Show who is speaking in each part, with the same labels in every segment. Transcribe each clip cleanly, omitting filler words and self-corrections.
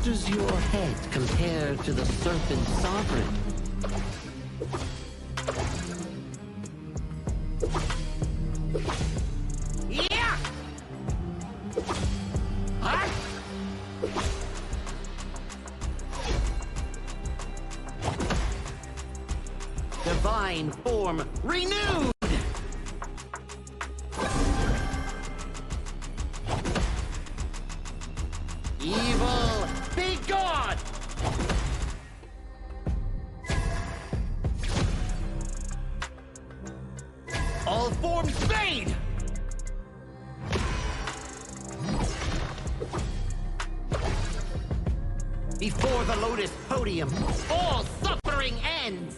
Speaker 1: does your head compare to the Serpent Sovereign? Yeah! Huh? Divine form renewed! Evil, be gone! All forms fade! Before the Lotus Podium, all suffering ends!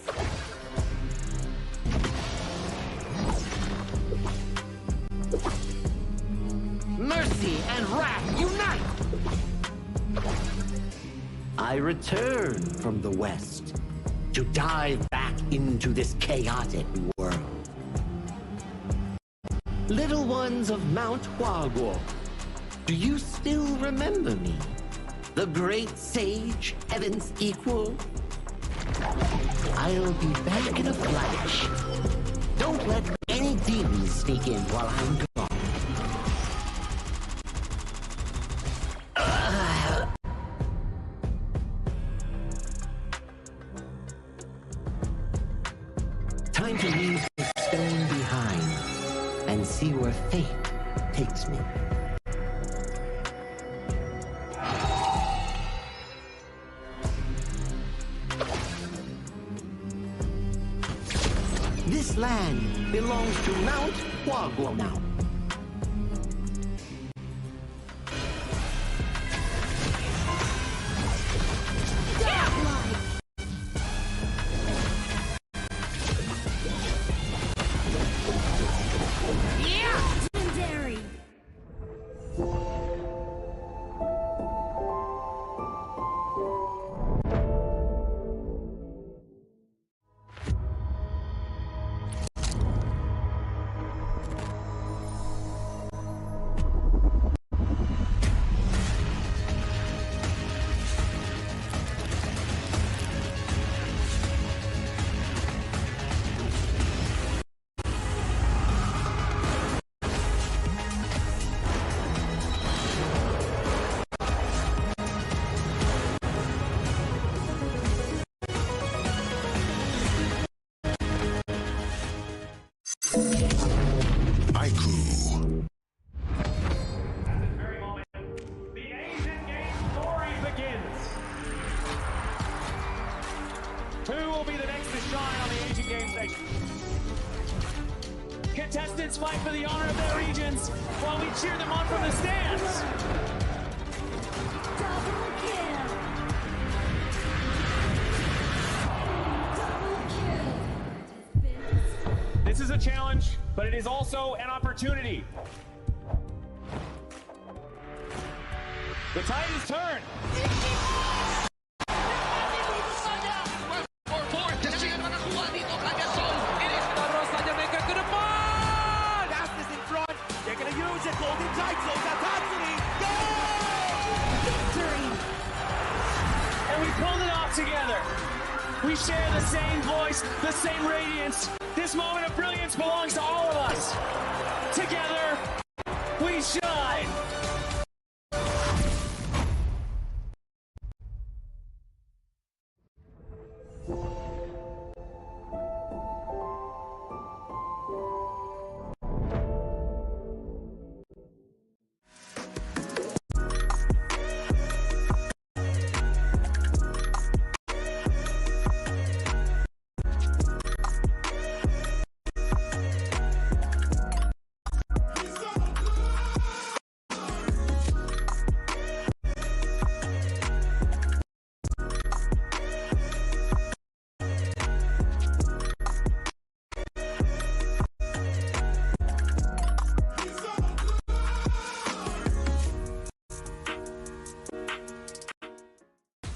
Speaker 1: Mercy and wrath unite! I return from the West to dive back into this chaotic world. Little ones of Mount Huaguo, do you still remember me? The great sage, heaven's equal? I'll be back in a flash. Don't let any demons sneak in while I'm gone. Time to leave the stone behind and see where fate takes me. This land belongs to Mount Huaguo now.
Speaker 2: Contestants fight for the honor of their regions while we cheer them on from the stands.
Speaker 3: Double kill.
Speaker 2: This is a challenge, but it is also an opportunity. The tide has turned. Together. We share the same voice, the same radiance. This moment of brilliance belongs to all of us. Together, we shine.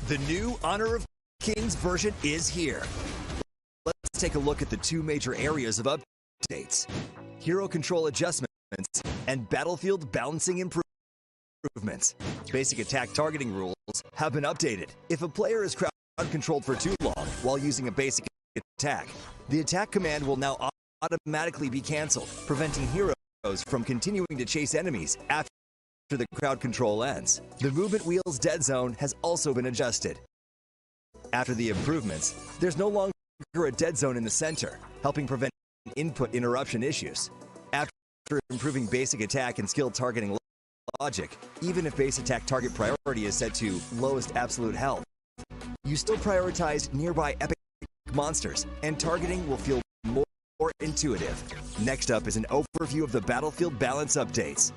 Speaker 4: The new Honor of Kings version is here. Let's take a look at the two major areas of updates: hero control adjustments and battlefield balancing improvements. improvements. Basic attack targeting rules have been updated. If a player is crowd controlled for too long while using a basic attack, the attack command will now automatically be canceled, preventing heroes from continuing to chase enemies after the crowd control ends. The movement wheel's dead zone has also been adjusted. After the improvements, there's no longer a dead zone in the center, helping prevent input interruption issues. After improving basic attack and skill targeting logic, even if base attack target priority is set to lowest absolute health, you still prioritize nearby epic monsters, and targeting will feel more intuitive. Next up is an overview of the battlefield balance updates.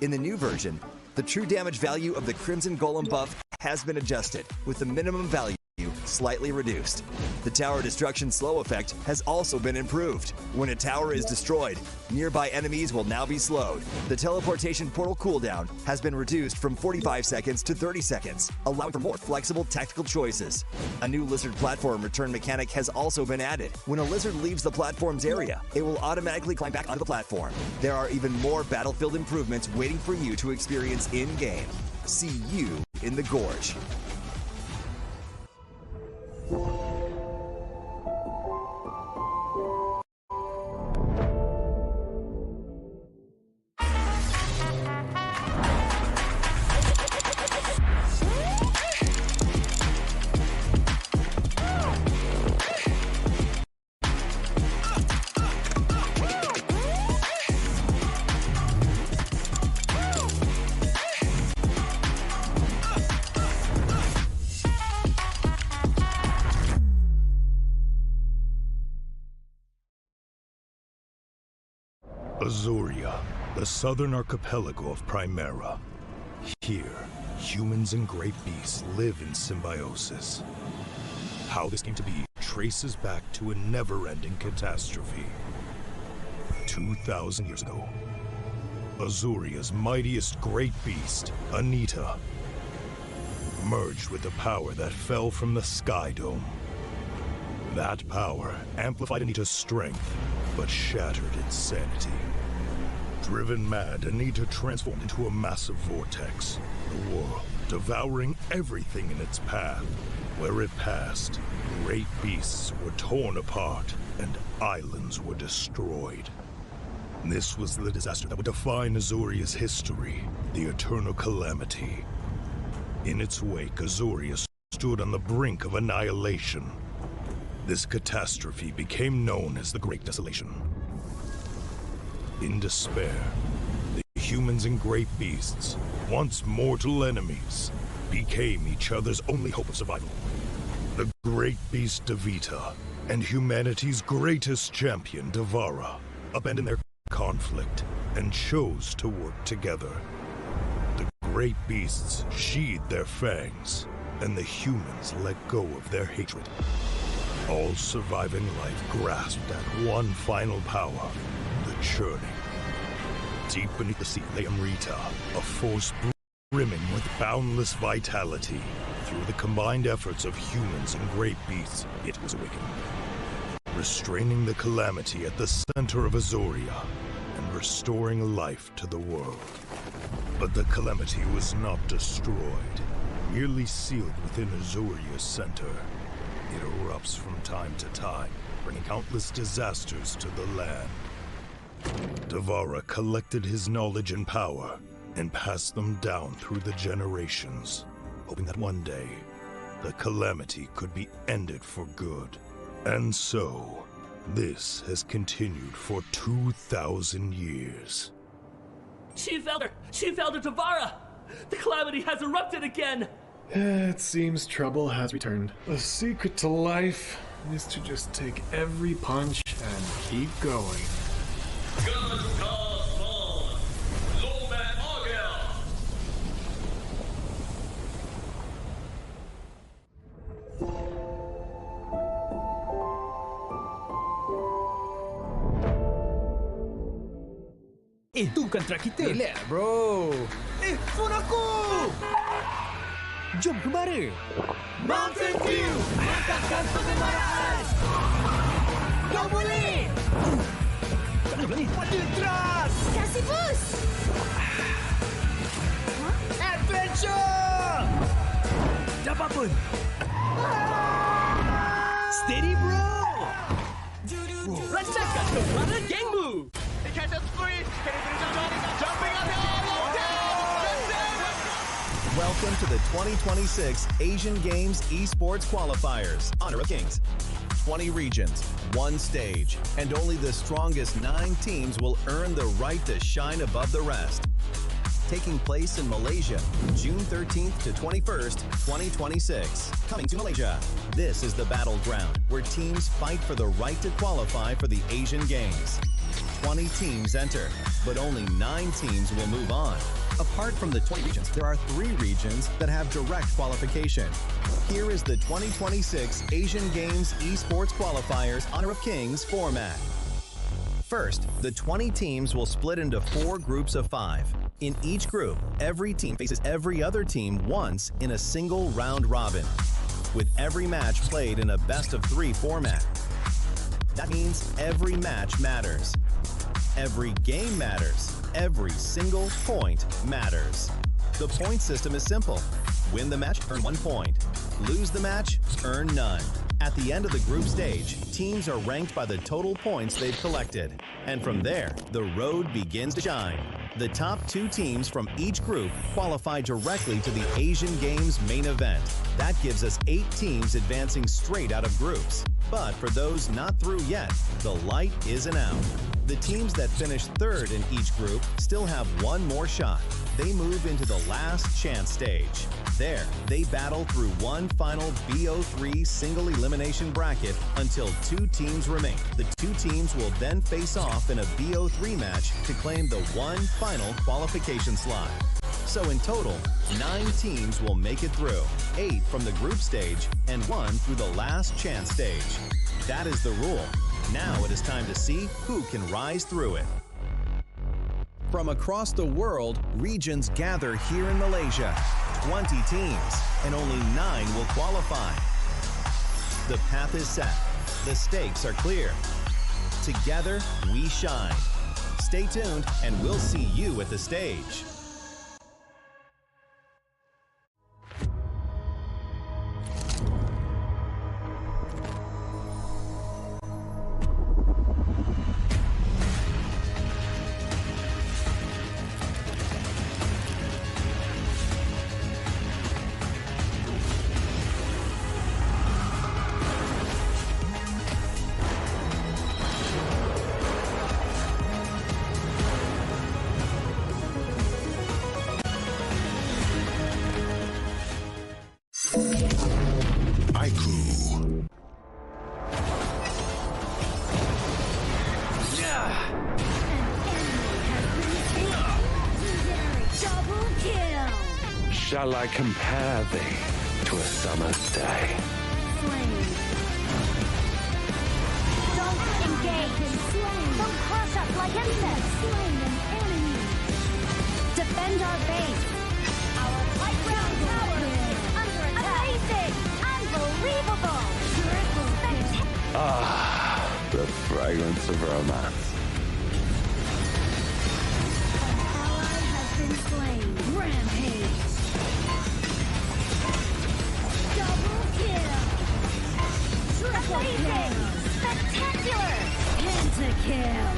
Speaker 4: In the new version, the true damage value of the Crimson Golem buff has been adjusted, with the minimum value slightly reduced. The tower destruction slow effect has also been improved. When a tower is destroyed, nearby enemies will now be slowed. The teleportation portal cooldown has been reduced from 45 seconds to 30 seconds, allowing for more flexible tactical choices. A new lizard platform return mechanic has also been added. When a lizard leaves the platform's area, it will automatically climb back onto the platform. There are even more battlefield improvements waiting for you to experience in-game. See you in the Gorge.
Speaker 3: Azuria, the southern archipelago of Primera. Here, humans and great beasts live in symbiosis. How this came to be traces back to a never-ending catastrophe. 2,000 years ago, Azuria's mightiest great beast, Anita, merged with the power that fell from the Sky Dome. That power amplified Anita's strength, but shattered its sanity. Driven mad, Anita transformed into a massive vortex, the world devouring everything in its path. Where it passed, great beasts were torn apart, and islands were destroyed. This was the disaster that would define Azuria's history, the Eternal Calamity. In its wake, Azuria stood on the brink of annihilation. This catastrophe became known as the Great Desolation. In despair, the humans and great beasts, once mortal enemies, became each other's only hope of survival. The great beast Devita and humanity's greatest champion, Devara, abandoned their conflict and chose to work together. The great beasts sheathed their fangs, and the humans let go of their hatred. All surviving life grasped at one final power, the churning. Deep beneath the sea lay Amrita, a force brimming with boundless vitality. Through the combined efforts of humans and great beasts, it was awakened, restraining the calamity at the center of Azuria and restoring life to the world. But the calamity was not destroyed, merely sealed within Azuria's center. It erupts from time to time, bringing countless disasters to the land. Devara collected his knowledge and power and passed them down through the generations, hoping that one day, the calamity could be ended for good. And so, this has continued for 2,000 years.
Speaker 5: Chief Elder Devara! The calamity has erupted again!
Speaker 6: It seems trouble has returned. The secret to life is to just take every punch and keep going.
Speaker 7: Itu kan track kita.
Speaker 8: Relax, bro.
Speaker 7: Phone aku! Jom kembali. Mountain View! Angkatkan pengemaraan! Kau boleh! Tak boleh. Pada teras!
Speaker 9: Kasih boost!
Speaker 7: Apapun. Steady, bro.
Speaker 5: Rasakan kekuatan gengmu.
Speaker 2: He catches three. Can he finish on jumping up
Speaker 8: Welcome to the 2026 Asian Games Esports Qualifiers. Honor of Kings. 20 regions, one stage, and only the strongest 9 teams will earn the right to shine above the rest. Taking place in Malaysia, June 13th to 21st, 2026. Coming to Malaysia. This is the battleground where teams fight for the right to qualify for the Asian Games. 20 teams enter, but only 9 teams will move on. Apart from the 20 regions, there are 3 regions that have direct qualification. Here is the 2026 Asian Games Esports Qualifiers Honor of Kings format. First, the 20 teams will split into 4 groups of 5. In each group, every team faces every other team once in a single round robin, with every match played in a best-of-3 format. That means every match matters. Every game matters. Every single point matters. The point system is simple. Win the match, earn 1 point. Lose the match, earn none. At the end of the group stage, teams are ranked by the total points they've collected. And from there, the road begins to shine. The top 2 teams from each group qualify directly to the Asian Games main event. That gives us 8 teams advancing straight out of groups. But for those not through yet, the light isn't out. The teams that finish 3rd in each group still have 1 more shot. They move into the last chance stage. There, they battle through one final BO3 single elimination bracket until 2 teams remain. The 2 teams will then face off in a BO3 match to claim the one final qualification slot. So in total, 9 teams will make it through, 8 from the group stage and 1 through the last chance stage. That is the rule. Now it is time to see who can rise through it. From across the world, regions gather here in Malaysia. 20 teams, and only 9 will qualify. The path is set. The stakes are clear. Together, we shine. Stay tuned, and we'll see you at the stage.
Speaker 9: Shall I compare thee to a summer's day?
Speaker 10: Don't engage. Don't crush us like insects. Defend our base. Our high ground tower is under attack. Amazing! Unbelievable!
Speaker 9: Ah, the fragrance of romance.
Speaker 10: An ally has been slain. Rampage. Double kill! Triple kill! Spectacular! Pentakill!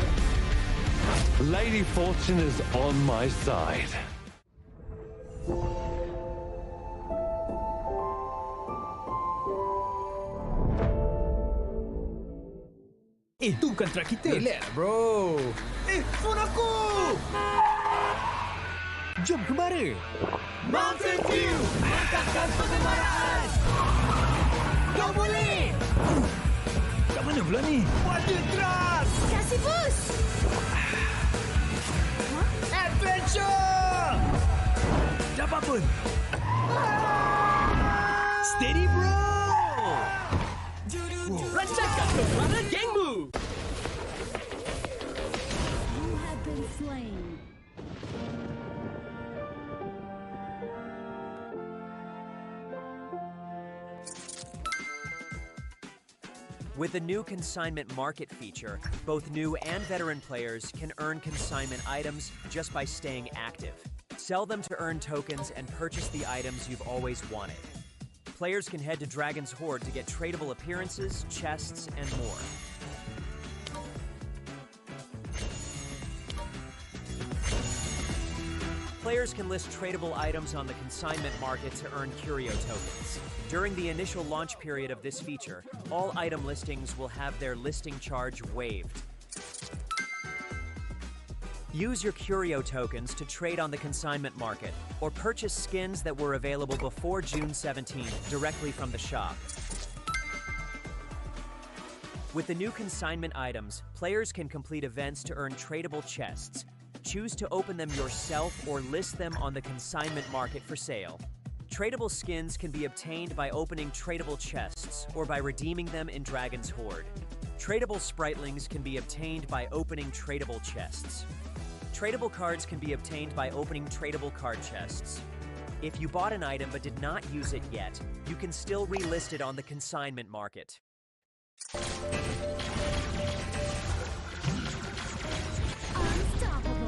Speaker 9: Lady Fortune is on my side.
Speaker 7: Itu kan track kita.
Speaker 6: Relax, bro.
Speaker 7: Phone aku! Jom kembara.
Speaker 2: Mountain Dew!
Speaker 7: Angkatkan pengembaraan. Kau boleh. Kat mana pula ni? Water trust.
Speaker 10: Kasih boost!
Speaker 7: Adventure. Dapat pun. Steady, bro.
Speaker 5: Rasakan kekuatan gengmu.
Speaker 10: You have been slain.
Speaker 11: With the new consignment market feature, both new and veteran players can earn consignment items just by staying active. Sell them to earn tokens and purchase the items you've always wanted. Players can head to Dragon's Hoard to get tradable appearances, chests, and more. Players can list tradable items on the consignment market to earn curio tokens. During the initial launch period of this feature, all item listings will have their listing charge waived. Use your curio tokens to trade on the consignment market, or purchase skins that were available before June 17th directly from the shop. With the new consignment items, players can complete events to earn tradable chests. Choose to open them yourself or list them on the consignment market for sale. Tradable skins can be obtained by opening tradable chests or by redeeming them in Dragon's Hoard. Tradable spritlings can be obtained by opening tradable chests. Tradable cards can be obtained by opening tradable card chests. If you bought an item but did not use it yet, you can still relist it on the consignment market.
Speaker 10: Unstoppable.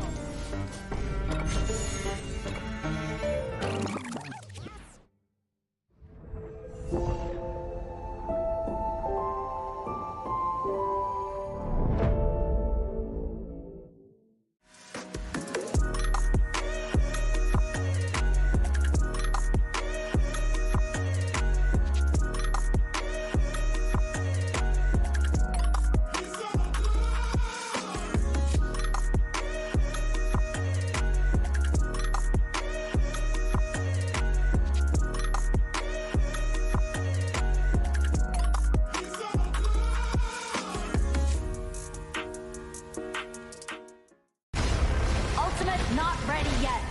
Speaker 10: Ultimate not ready yet.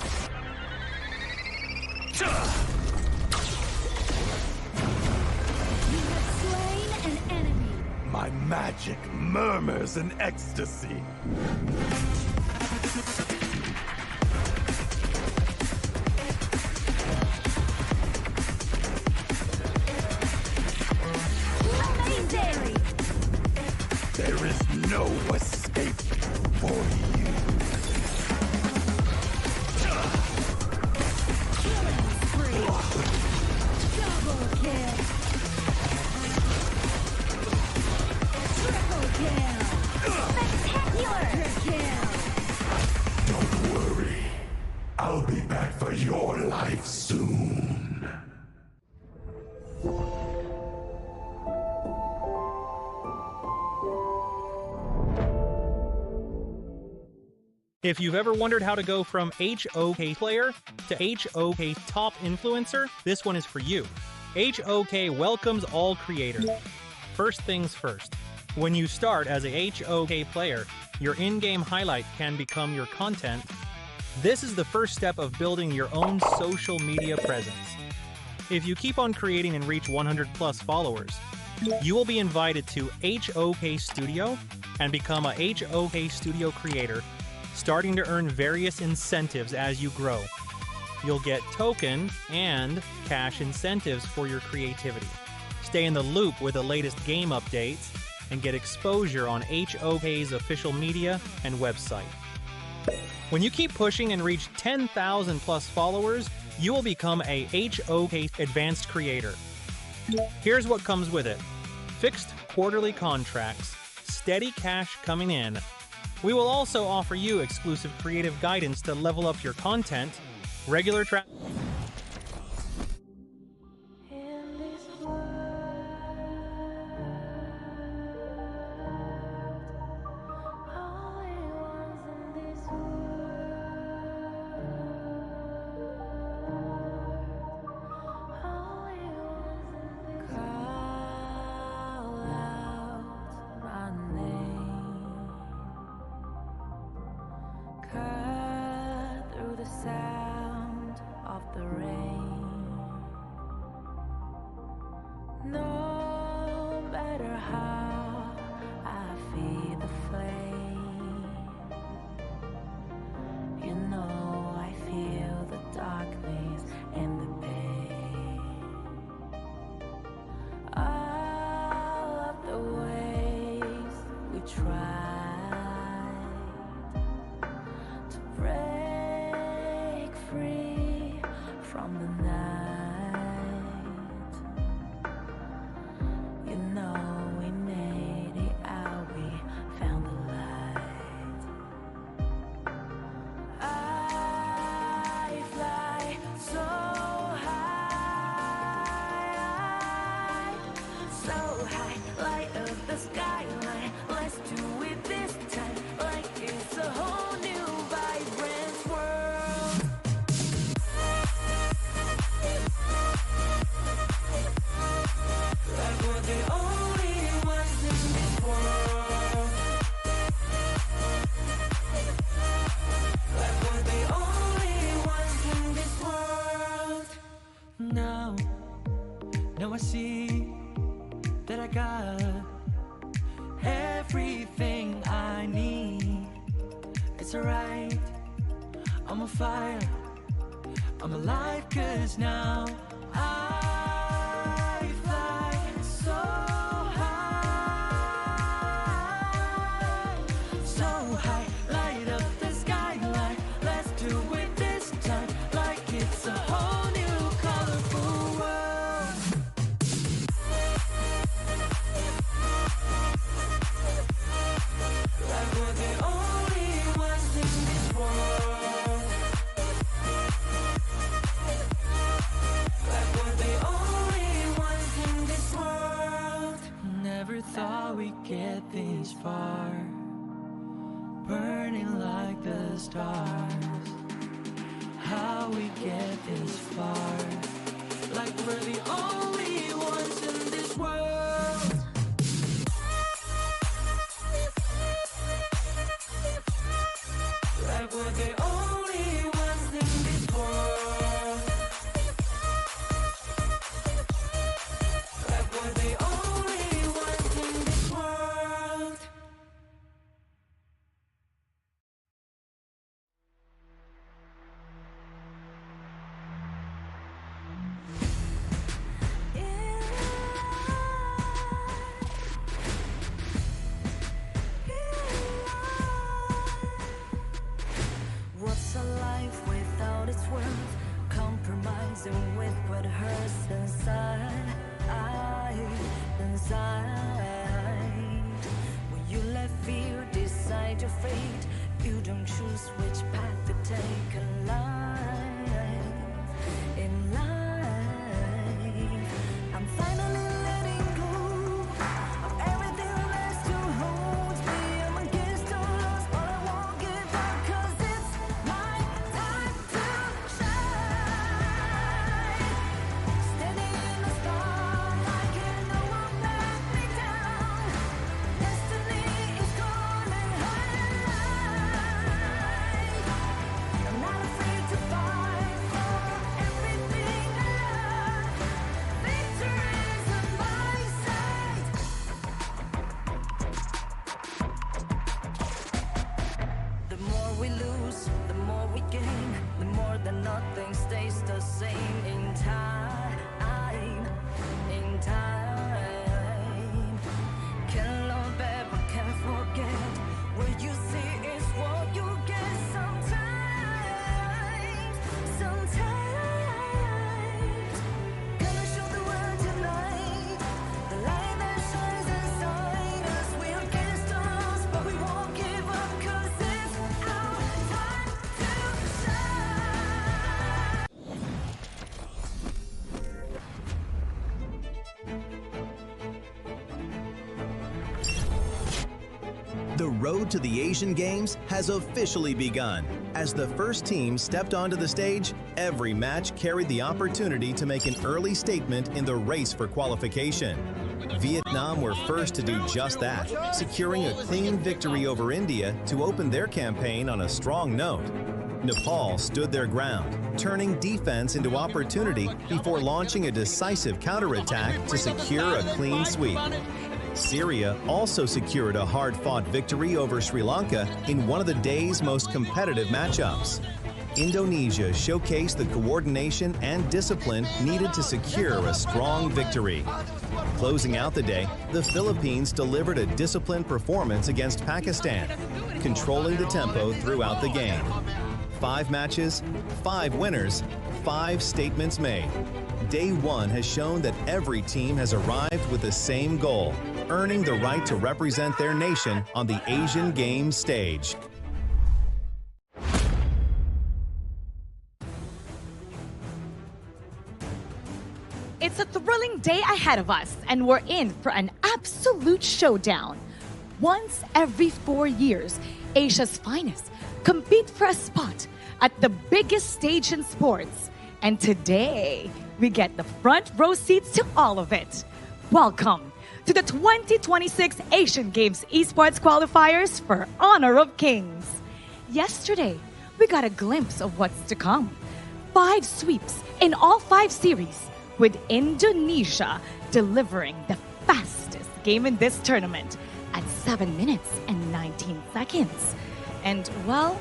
Speaker 10: You have slain an enemy.
Speaker 3: My magic murmurs in ecstasy.
Speaker 10: Amazing!
Speaker 3: There is no escape for you.
Speaker 10: Killing spree. Double kill. Triple kill. Spectacular kill.
Speaker 3: Don't worry. I'll be back for your life soon.
Speaker 12: If you've ever wondered how to go from HOK player to HOK top influencer, this one is for you. HOK welcomes all creators. First things first. When you start as a HOK player, your in-game highlight can become your content. This is the first step of building your own social media presence. If you keep on creating and reach 100 plus followers, you will be invited to HOK Studio and become a HOK Studio creator, starting to earn various incentives as you grow. You'll get token and cash incentives for your creativity. Stay in the loop with the latest game updates and get exposure on HOK's official media and website. When you keep pushing and reach 10,000 plus followers, you will become a HOK advanced creator. Here's what comes with it: fixed quarterly contracts, steady cash coming in. We will also offer you exclusive creative guidance to level up your content, regular track.
Speaker 13: Sound of the rain. No matter how I feed the flame, you know I feel the darkness and the pain. All of the ways we tried to break free from the night.
Speaker 7: Now I see that I got everything I need. It's alright, I'm on fire, I'm alive, 'cause now I fly so high, so high, light up the skyline. Let's do it this time, like it's a whole new colorful world. Like we're the only ones in this world. Like we're the only ones in this world. Never thought we'd get this far, burning like the stars. How we get this far, like we're the only ones in this world. Like we're the only ones in this world. Like we're the only ones in this world. What's a life without its worth? Compromising with what hurts inside. When you let fear decide your fate, you don't choose which path to take in life. I'm finally letting go of everything that still holds me. I'm against all odds, but I won't give up, 'cause it's my time to shine. Standing in the spotlight, and no one let me down. Destiny is calling high. I'm not afraid to fight for everything I love. Victory's on my side. The more we lose, the more we gain. The more that nothing stays the same in time. Can't love ever, can't forget. What you see is what you get sometimes. Gonna show the world tonight, the light that shines inside us. We're against the odds, but we won't give up, 'cause it's our time to shine.
Speaker 8: The road to the Asian Games has officially begun. As the first team stepped onto the stage, every match carried the opportunity to make an early statement in the race for qualification. Vietnam were first to do just that, securing a clean victory over India to open their campaign on a strong note. Nepal stood their ground, turning defense into opportunity before launching a decisive counterattack to secure a clean sweep. Syria also secured a hard-fought victory over Sri Lanka in one of the day's most competitive matchups. Indonesia showcased the coordination and discipline needed to secure a strong victory. Closing out the day, the Philippines delivered a disciplined performance against Pakistan, controlling the tempo throughout the game. 5 matches, 5 winners, 5 statements made. Day 1 has shown that every team has arrived with the same goal, earning the right to represent their nation on the Asian Games stage.
Speaker 14: It's a thrilling day ahead of us, and we're in for an absolute showdown. Once every 4 years, Asia's finest compete for a spot at the biggest stage in sports. And today, we get the front row seats to all of it. Welcome to the 2026 Asian Games Esports Qualifiers for Honor of Kings. Yesterday, we got a glimpse of what's to come. 5 sweeps in all 5 series, with Indonesia delivering the fastest game in this tournament at 7 minutes and 19 seconds. And well,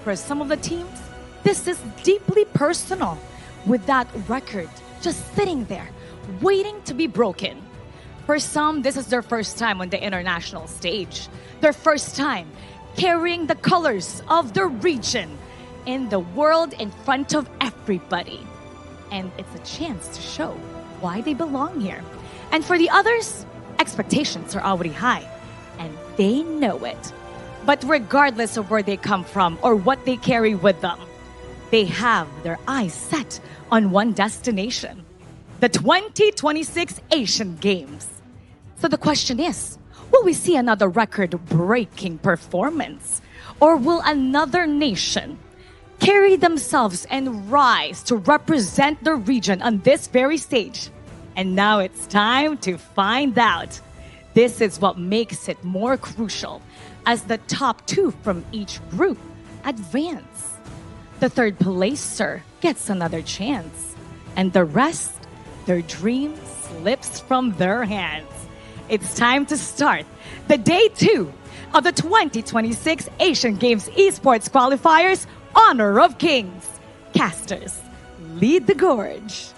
Speaker 14: for some of the teams, this is deeply personal, with that record just sitting there, waiting to be broken. For some, this is their first time on the international stage, their first time carrying the colors of the region in the world in front of everybody. And it's a chance to show why they belong here. And for the others, expectations are already high, and they know it. But regardless of where they come from or what they carry with them, they have their eyes set on one destination, the 2026 Asian Games. So the question is, will we see another record-breaking performance? Or will another nation carry themselves and rise to represent the region on this very stage? And now it's time to find out. This is what makes it more crucial, as the top 2 from each group advance. The third placer gets another chance, and the rest, their dream slips from their hands. It's time to start the day 2 of the 2026 Asian Games Esports Qualifiers Honor of Kings. Casters, lead the gorge.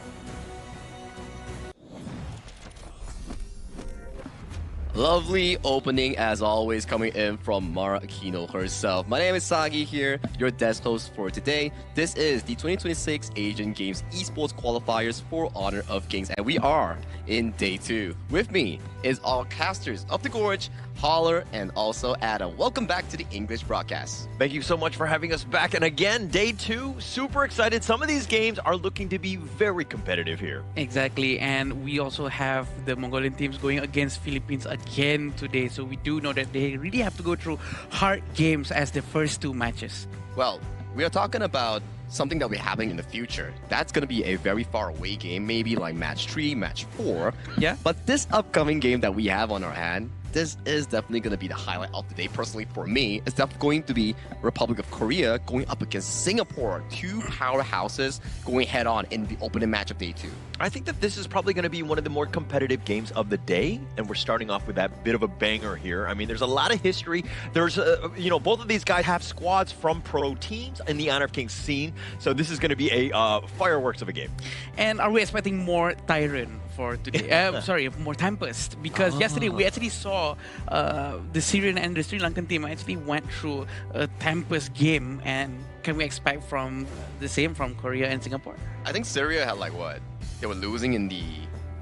Speaker 15: Lovely opening as always, coming in from Mara Aquino herself. My name is Sagi here, your desk host for today. This is the 2026 Asian Games Esports Qualifiers for Honor of Kings, and we are in day 2. With me is all casters of the Gorge, Holler, and also Adam. Welcome back to the English broadcast.
Speaker 16: Thank you so much for having us back. And again, day 2, super excited. Some of these games are looking to be very competitive here.
Speaker 17: Exactly, and we also have the Mongolian teams going against Philippines again today. So we do know that they really have to go through hard games as the first 2 matches.
Speaker 15: Well, we are talking about something that will be happening in the future. That's going to be a very far away game, maybe like match 3, match 4.
Speaker 17: Yeah.
Speaker 15: But this upcoming game that we have on our hand, this is definitely going to be the highlight of the day. Personally, for me, it's definitely going to be Republic of Korea going up against Singapore. 2 powerhouses going head-on in the opening match of day 2.
Speaker 16: I think that this is probably going to be one of the more competitive games of the day, and we're starting off with that bit of a banger here. I mean, there's a lot of history. There's, both of these guys have squads from pro teams in the Honor of Kings scene, so this is going to be a fireworks of a game.
Speaker 17: And are we expecting more Tyrant for today? Sorry, more Tempest, because yesterday we actually saw the Syrian and the Sri Lankan team actually went through a Tempest game, and can we expect from the same from Korea and Singapore?
Speaker 15: I think Syria had like what? They were losing in the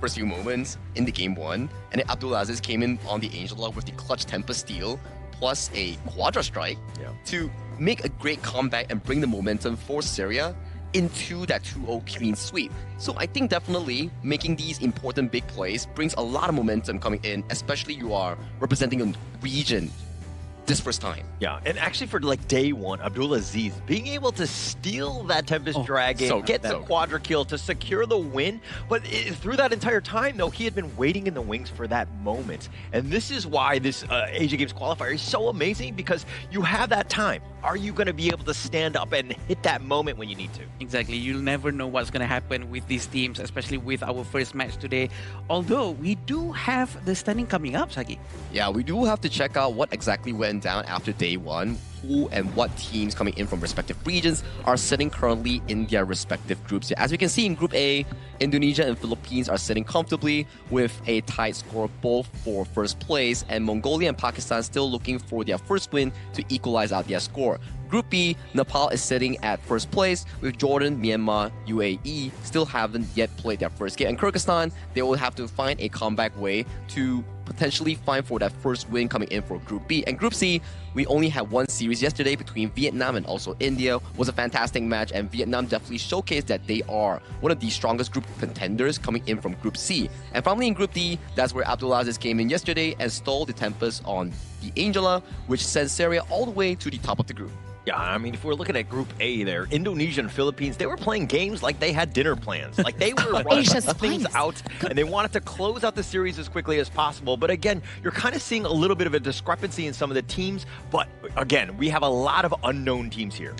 Speaker 15: first few moments in the game 1, and then Abdulaziz came in on the Angela with the clutch Tempest steal plus a Quadra strike to make a great comeback and bring the momentum for Syria into that 2-0 clean sweep. So I think definitely making these important big plays brings a lot of momentum coming in, especially you are representing a region this first time.
Speaker 16: Yeah, and actually for like day 1, Abdulaziz being able to steal that Tempest Dragon, get the Quadra kill to secure the win, but through that entire time though, he had been waiting in the wings for that moment. And this is why this Asian Games qualifier is so amazing, because you have that time. Are you going to be able to stand up and hit that moment when you need to?
Speaker 17: Exactly, you'll never know what's going to happen with these teams, especially with our first match today. Although we do have the standing coming up, Sagi.
Speaker 15: Yeah, we do have to check out what exactly went down after day 1, who and what teams coming in from respective regions are sitting currently in their respective groups. As we can see in Group A, Indonesia and Philippines are sitting comfortably with a tied score both for first place, and Mongolia and Pakistan still looking for their first win to equalize out their score. Group B, Nepal is sitting at first place with Jordan, Myanmar, UAE still haven't yet played their first game, and Kyrgyzstan, they will have to find a comeback way to potentially find for that first win coming in for Group B. And Group C, we only had one series yesterday between Vietnam and also India. It was a fantastic match, and Vietnam definitely showcased that they are one of the strongest group contenders coming in from Group C. And finally in Group D, that's where Abdulaziz came in yesterday and stole the Tempest on the Angela, which sends Syria all the way to the top of the group.
Speaker 16: Yeah, I mean, if we're looking at Group A there, Indonesia and Philippines, they were playing games like they had dinner plans. Like they were running things out, and they wanted to close out the series as quickly as possible. But again, you're kind of seeing a little bit of a discrepancy in some of the teams. But again, we have a lot of unknown teams here.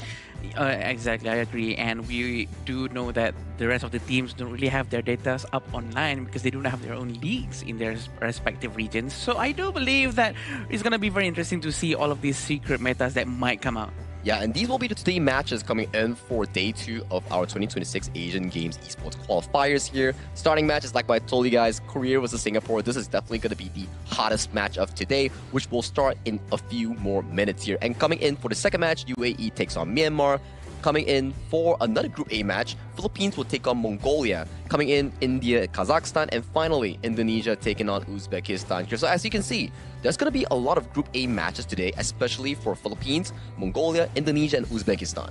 Speaker 17: Exactly, I agree. And we do know that the rest of the teams don't really have their data up online because they don't have their own leagues in their respective regions. So I do believe that it's going to be very interesting to see all of these secret metas that might come out.
Speaker 15: Yeah, and these will be the 3 matches coming in for day 2 of our 2026 Asian Games Esports Qualifiers here. Starting matches, like I told you guys, Korea versus Singapore. This is definitely going to be the hottest match of today, which will start in a few more minutes here. And coming in for the second match, UAE takes on Myanmar. Coming in for another Group A match, Philippines will take on Mongolia. Coming in, India, Kazakhstan, and finally, Indonesia taking on Uzbekistan. So as you can see, there's going to be a lot of Group A matches today, especially for Philippines, Mongolia, Indonesia, and Uzbekistan.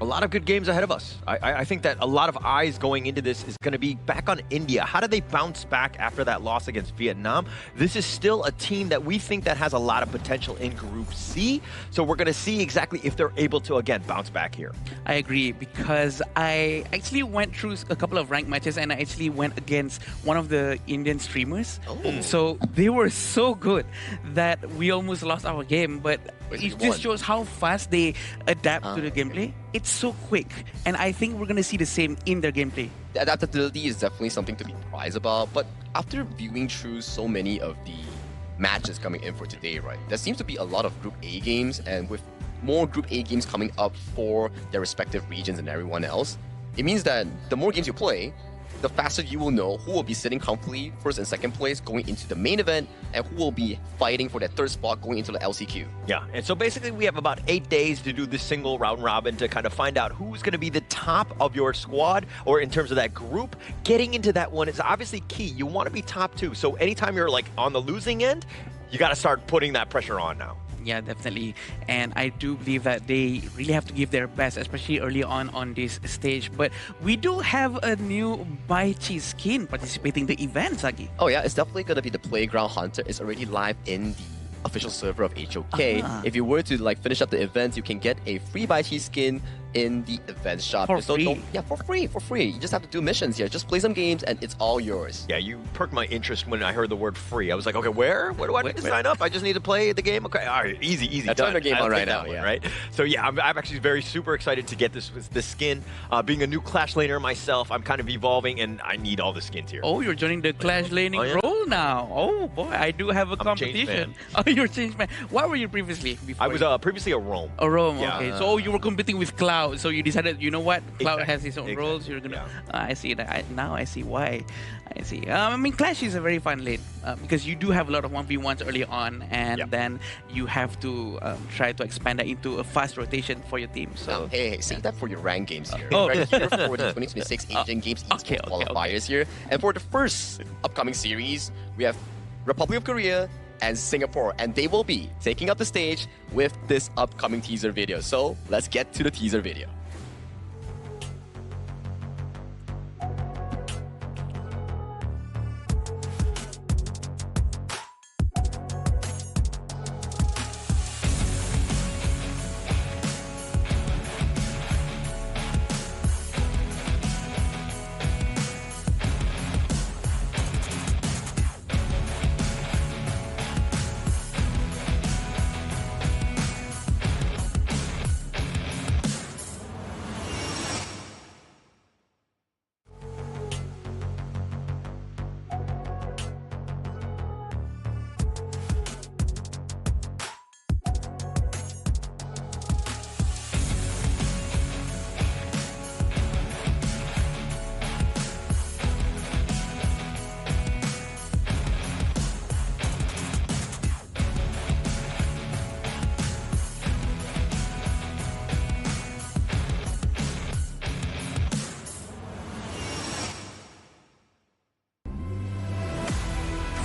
Speaker 16: A lot of good games ahead of us. I think that a lot of eyes going into this is going to be back on India. How do they bounce back after that loss against Vietnam? This is still a team that we think that has a lot of potential in Group C. So we're going to see exactly if they're able to, again, bounce back here.
Speaker 17: I agree, because I actually went through a couple of ranked matches and I actually went against one of the Indian streamers.
Speaker 15: Oh.
Speaker 17: So they were so good that we almost lost our game, but it just shows how fast they adapt to the gameplay. It's so quick, and I think we're going to see the same in their gameplay.
Speaker 15: The adaptability is definitely something to be prized about, but after viewing through so many of the matches coming in for today, right, there seems to be a lot of Group A games, and with more Group A games coming up for their respective regions and everyone else, it means that the more games you play, the faster you will know who will be sitting comfortably first and second place going into the main event, and who will be fighting for that third spot going into the LCQ.
Speaker 16: Yeah, and so basically we have about 8 days to do this single round robin to kind of find out who's going to be the top of your squad, or in terms of that group. Getting into that one is obviously key. You want to be top 2. So anytime you're like on the losing end, you got to start putting that pressure on now.
Speaker 17: Yeah, definitely. And I do believe that they really have to give their best, especially early on this stage. But we do have a new Baichi skin participating in the event, Saki.
Speaker 15: Oh yeah, it's definitely going to be the Playground Hunter. It's already live in the official server of HOK. If you were to like finish up the event, you can get a free Baichi skin in the event shop.
Speaker 17: For free?
Speaker 15: Yeah, for free. You just have to do missions here. Just play some games and it's all yours.
Speaker 16: Yeah, you perked my interest when I heard the word free. I was like, okay, where do I need to sign up? I just need to play the game? Okay, all right, easy.
Speaker 15: That's on the game on right now,
Speaker 16: one, right? So yeah, I'm actually very super excited to get this skin. Being a new Clash laner myself, I'm kind of evolving and I need all the skins here.
Speaker 17: Oh, you're joining the Clash laning role now. Oh boy, I do have a competition. Oh, you're changed man. What were you previously?
Speaker 16: I was previously a roam.
Speaker 17: A roam, okay. So you were competing with Cloud, so you decided, you know what? Cloud has his own roles. You're gonna. I see that. Now I see why. I see. I mean, Clash is a very fun lane because you do have a lot of 1v1s early on, and then you have to try to expand that into a fast rotation for your team. So
Speaker 15: hey, save that for your rank games here. Right here for the 2026 Asian Games Esports Qualifiers here, and for the first upcoming series, we have Republic of Korea and Singapore, and they will be taking up the stage with this upcoming teaser video. So let's get to the teaser video.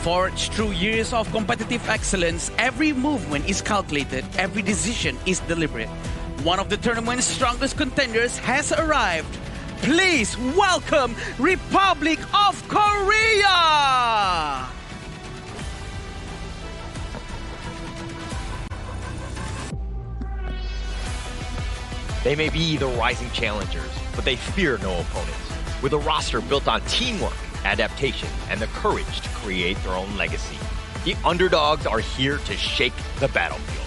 Speaker 17: Forged through years of competitive excellence, every movement is calculated, every decision is deliberate. One of the tournament's strongest contenders has arrived. Please welcome Republic of Korea!
Speaker 16: They may be the rising challengers, but they fear no opponents. With a roster built on teamwork, adaptation, and the courage to create their own legacy, the underdogs are here to shake the battlefield.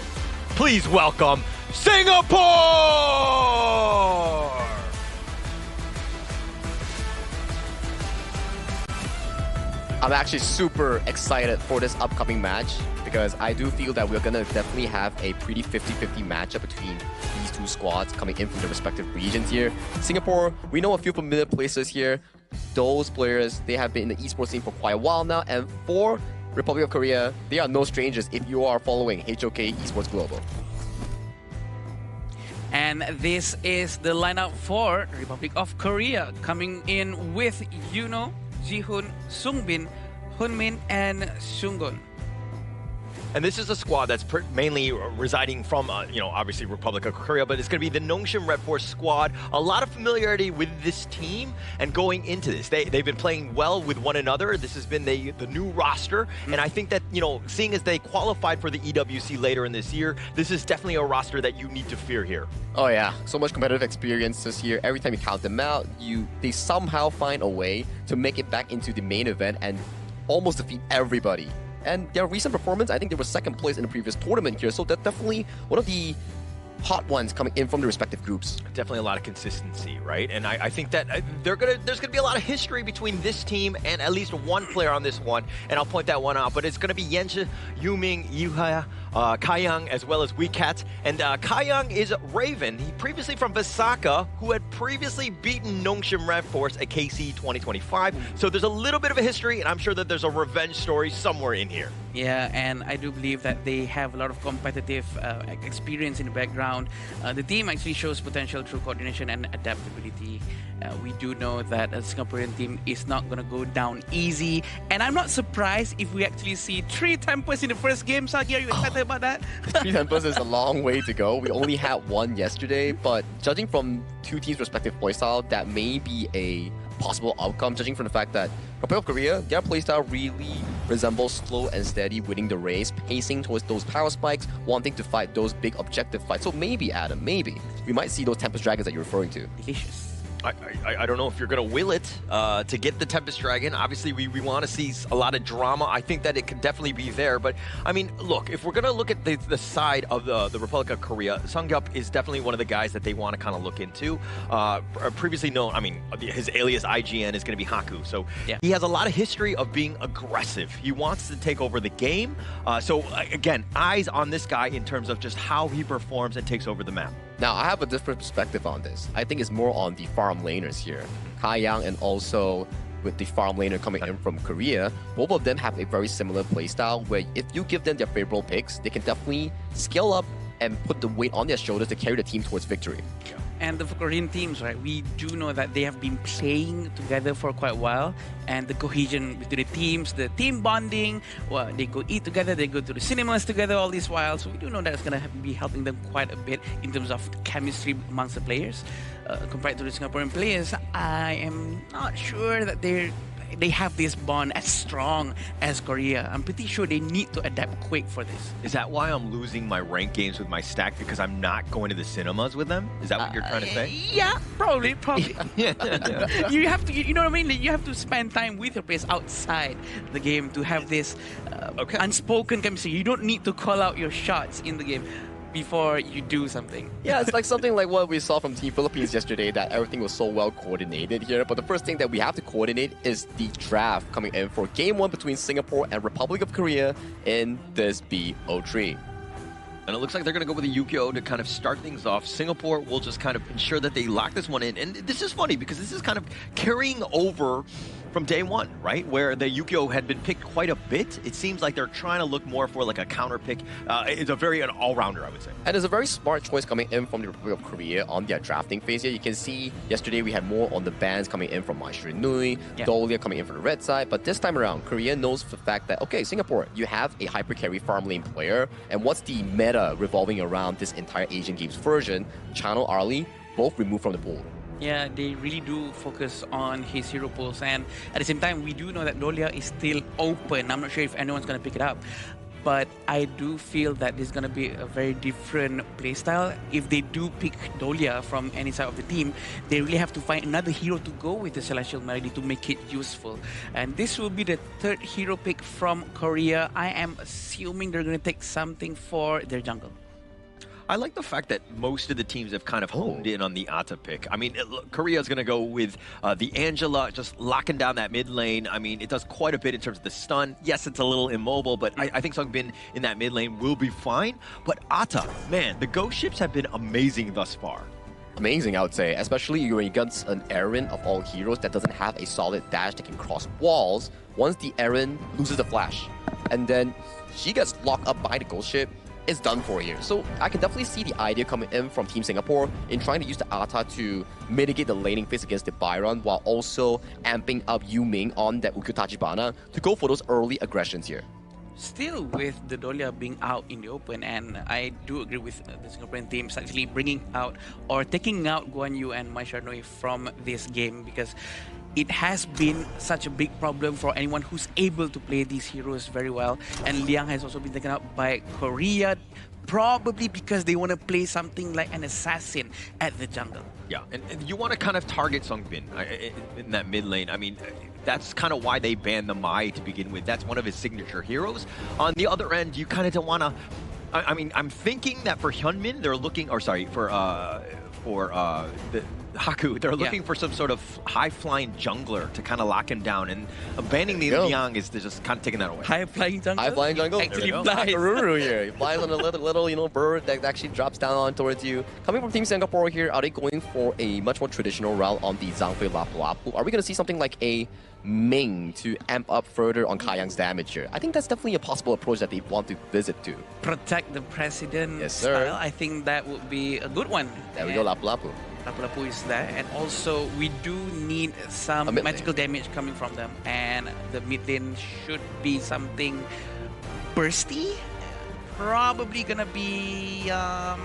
Speaker 16: Please welcome Singapore!
Speaker 15: I'm actually super excited for this upcoming match because I do feel that we're gonna definitely have a pretty 50-50 matchup between these two squads coming in from the respective regions here. Singapore, we know a few familiar places here. Those players, they have been in the esports scene for quite a while now, and for Republic of Korea, they are no strangers if you are following HOK Esports Global.
Speaker 17: And this is the lineup for Republic of Korea, coming in with Yuno, Jihoon, Sungbin, Hunmin, and Sungun.
Speaker 16: And this is a squad that's mainly residing from, obviously Republic of Korea, but it's going to be the Nongshim Red Force squad. A lot of familiarity with this team, and going into this, they've been playing well with one another. This has been the new roster, and I think that, seeing as they qualified for the EWC later in this year, this is definitely a roster that you need to fear here.
Speaker 15: Oh yeah, so much competitive experience this year. Every time you count them out, they somehow find a way to make it back into the main event and almost defeat everybody. And their recent performance, I think they were second place in the previous tournament here, so they're definitely one of the hot ones coming in from the respective groups.
Speaker 16: Definitely a lot of consistency, right? And I think that there's gonna be a lot of history between this team and at least one player on this one, and I'll point that one out. But it's gonna be Yenche, Yuming, Yuha, Kaiyang, as well as Weecat. And Kaiyang is Raven. He previously from Visaka, who had previously beaten Nongshim Red Force at KC 2025. So there's a little bit of a history, and I'm sure that there's a revenge story somewhere in here.
Speaker 17: Yeah, and I do believe that they have a lot of competitive experience in the background. The team actually shows potential through coordination and adaptability. We do know that a Singaporean team is not going to go down easy, and I'm not surprised if we actually see 3 Tempers in the first game. Sagi, are you excited about that?
Speaker 15: 3 Tempers is a long way to go. We only had one yesterday, but judging from two teams' respective playstyle, that may be a possible outcome, judging from the fact that Republic of Korea, their playstyle really resembles slow and steady winning the race, pacing towards those power spikes, wanting to fight those big objective fights. So maybe, Adam, maybe we might see those Tempest Dragons that you're referring to.
Speaker 17: Delicious.
Speaker 16: I don't know if you're going to will it to get the Tempest Dragon. Obviously, we want to see a lot of drama. I think that it could definitely be there. But, I mean, look, if we're going to look at the side of the Republic of Korea, Sungyup is definitely one of the guys that they want to kind of look into. Previously known, I mean, his alias IGN is going to be Haku. So yeah, he has a lot of history of being aggressive. He wants to take over the game. So, again, eyes on this guy in terms of just how he performs and takes over the map.
Speaker 15: Now, I have a different perspective on this. I think it's more on the farm laners here. Kaiyang and also with the farm laner coming in from Korea, both of them have a very similar playstyle where if you give them their favorable picks, they can definitely scale up and put the weight on their shoulders to carry the team towards victory.
Speaker 17: And the Korean teams, right, we do know that they have been playing together for quite a while, and the cohesion between the teams, the team bonding, well, they go eat together, they go to the cinemas together all this while, so we do know that it's going to be helping them quite a bit in terms of chemistry amongst the players. Compared to the Singaporean players, I am not sure that they have this bond as strong as Korea. I'm pretty sure they need to adapt quick for this.
Speaker 16: Is that why I'm losing my ranked games with my stack? Because I'm not going to the cinemas with them? Is that what you're trying to say?
Speaker 17: Yeah, probably. You have to, you know what I mean? You have to spend time with your players outside the game to have this unspoken chemistry. You don't need to call out your shots in the game before you do something.
Speaker 15: Yeah, it's like something like what we saw from Team Philippines yesterday, that everything was so well coordinated here. But the first thing that we have to coordinate is the draft coming in for Game 1 between Singapore and Republic of Korea in this BO3.
Speaker 16: And it looks like they're going to go with a Yukio to kind of start things off. Singapore will just kind of ensure that they lock this one in. And this is funny because this is kind of carrying over from day one, right? Where the Yukio had been picked quite a bit. It seems like they're trying to look more for like a counter pick. It's a very an all-rounder, I would say.
Speaker 15: And it's a very smart choice coming in from the Republic of Korea on their drafting phase here. You can see yesterday we had more on the bans coming in from Maestro Nui, Dolia coming in for the red side. But this time around, Korea knows for the fact that, okay, Singapore, you have a hyper carry farm lane player. And what's the meta revolving around this entire Asian Games version? Channel Arlie, both removed from the pool.
Speaker 17: Yeah, they really do focus on his hero pools, and at the same time, we do know that Dolia is still open. I'm not sure if anyone's going to pick it up, but I do feel that this is going to be a very different playstyle. If they do pick Dolia from any side of the team, they really have to find another hero to go with the Celestial Melody to make it useful. And this will be the third hero pick from Korea. I am assuming they're going to take something for their jungle.
Speaker 16: I like the fact that most of the teams have kind of honed in on the Ata pick. I mean, Korea's going to go with the Angela, just locking down that mid lane. I mean, it does quite a bit in terms of the stun. Yes, it's a little immobile, but I think Sungbin in that mid lane will be fine. But Ata, man, the ghost ships have been amazing thus far.
Speaker 15: Amazing, I would say, especially when against an Aaron of all heroes that doesn't have a solid dash that can cross walls. Once the Aaron loses the flash, and then she gets locked up by the ghost ship, it's done for here. So I can definitely see the idea coming in from Team Singapore in trying to use the Ata to mitigate the laning phase against the Byron while also amping up Yuming on that Ukutachibana to go for those early aggressions here.
Speaker 17: Still with the Dolia being out in the open, and I do agree with the Singaporean teams actually bringing out or taking out Guan Yu and Mai Sharnoi from this game, because it has been such a big problem for anyone who's able to play these heroes very well. And Liang has also been taken out by Korea, probably because they want to play something like an assassin at the jungle.
Speaker 16: Yeah, and you want to kind of target Sungbin in that mid lane. I mean, that's kind of why they banned the Mai to begin with. That's one of his signature heroes. On the other end, you kind of don't want to... I mean, I'm thinking that for Hyunmin, they're looking... Or sorry, for the Haku, they're looking for some sort of high-flying jungler to kind of lock him down, and banning the Liang is just kind of taking that away.
Speaker 17: High-flying jungler?
Speaker 15: High-flying jungle?
Speaker 17: Actually flies.
Speaker 15: Hakaruru here. He flies on a little bird that actually drops down on towards you. Coming from Team Singapore here, are they going for a much more traditional route on the Zhangfei Lapu Lapu? Are we going to see something like a Ming to amp up further on Kayang's damage here? I think that's definitely a possible approach that they want to visit to.
Speaker 17: Protect the president
Speaker 15: Yes, sir.
Speaker 17: style. I think that would be a good one.
Speaker 15: There we go, Lapu Lapu.
Speaker 17: Lapu Lapu is there, and also we do need some magical damage coming from them, and the mid lane should be something bursty. Probably gonna be I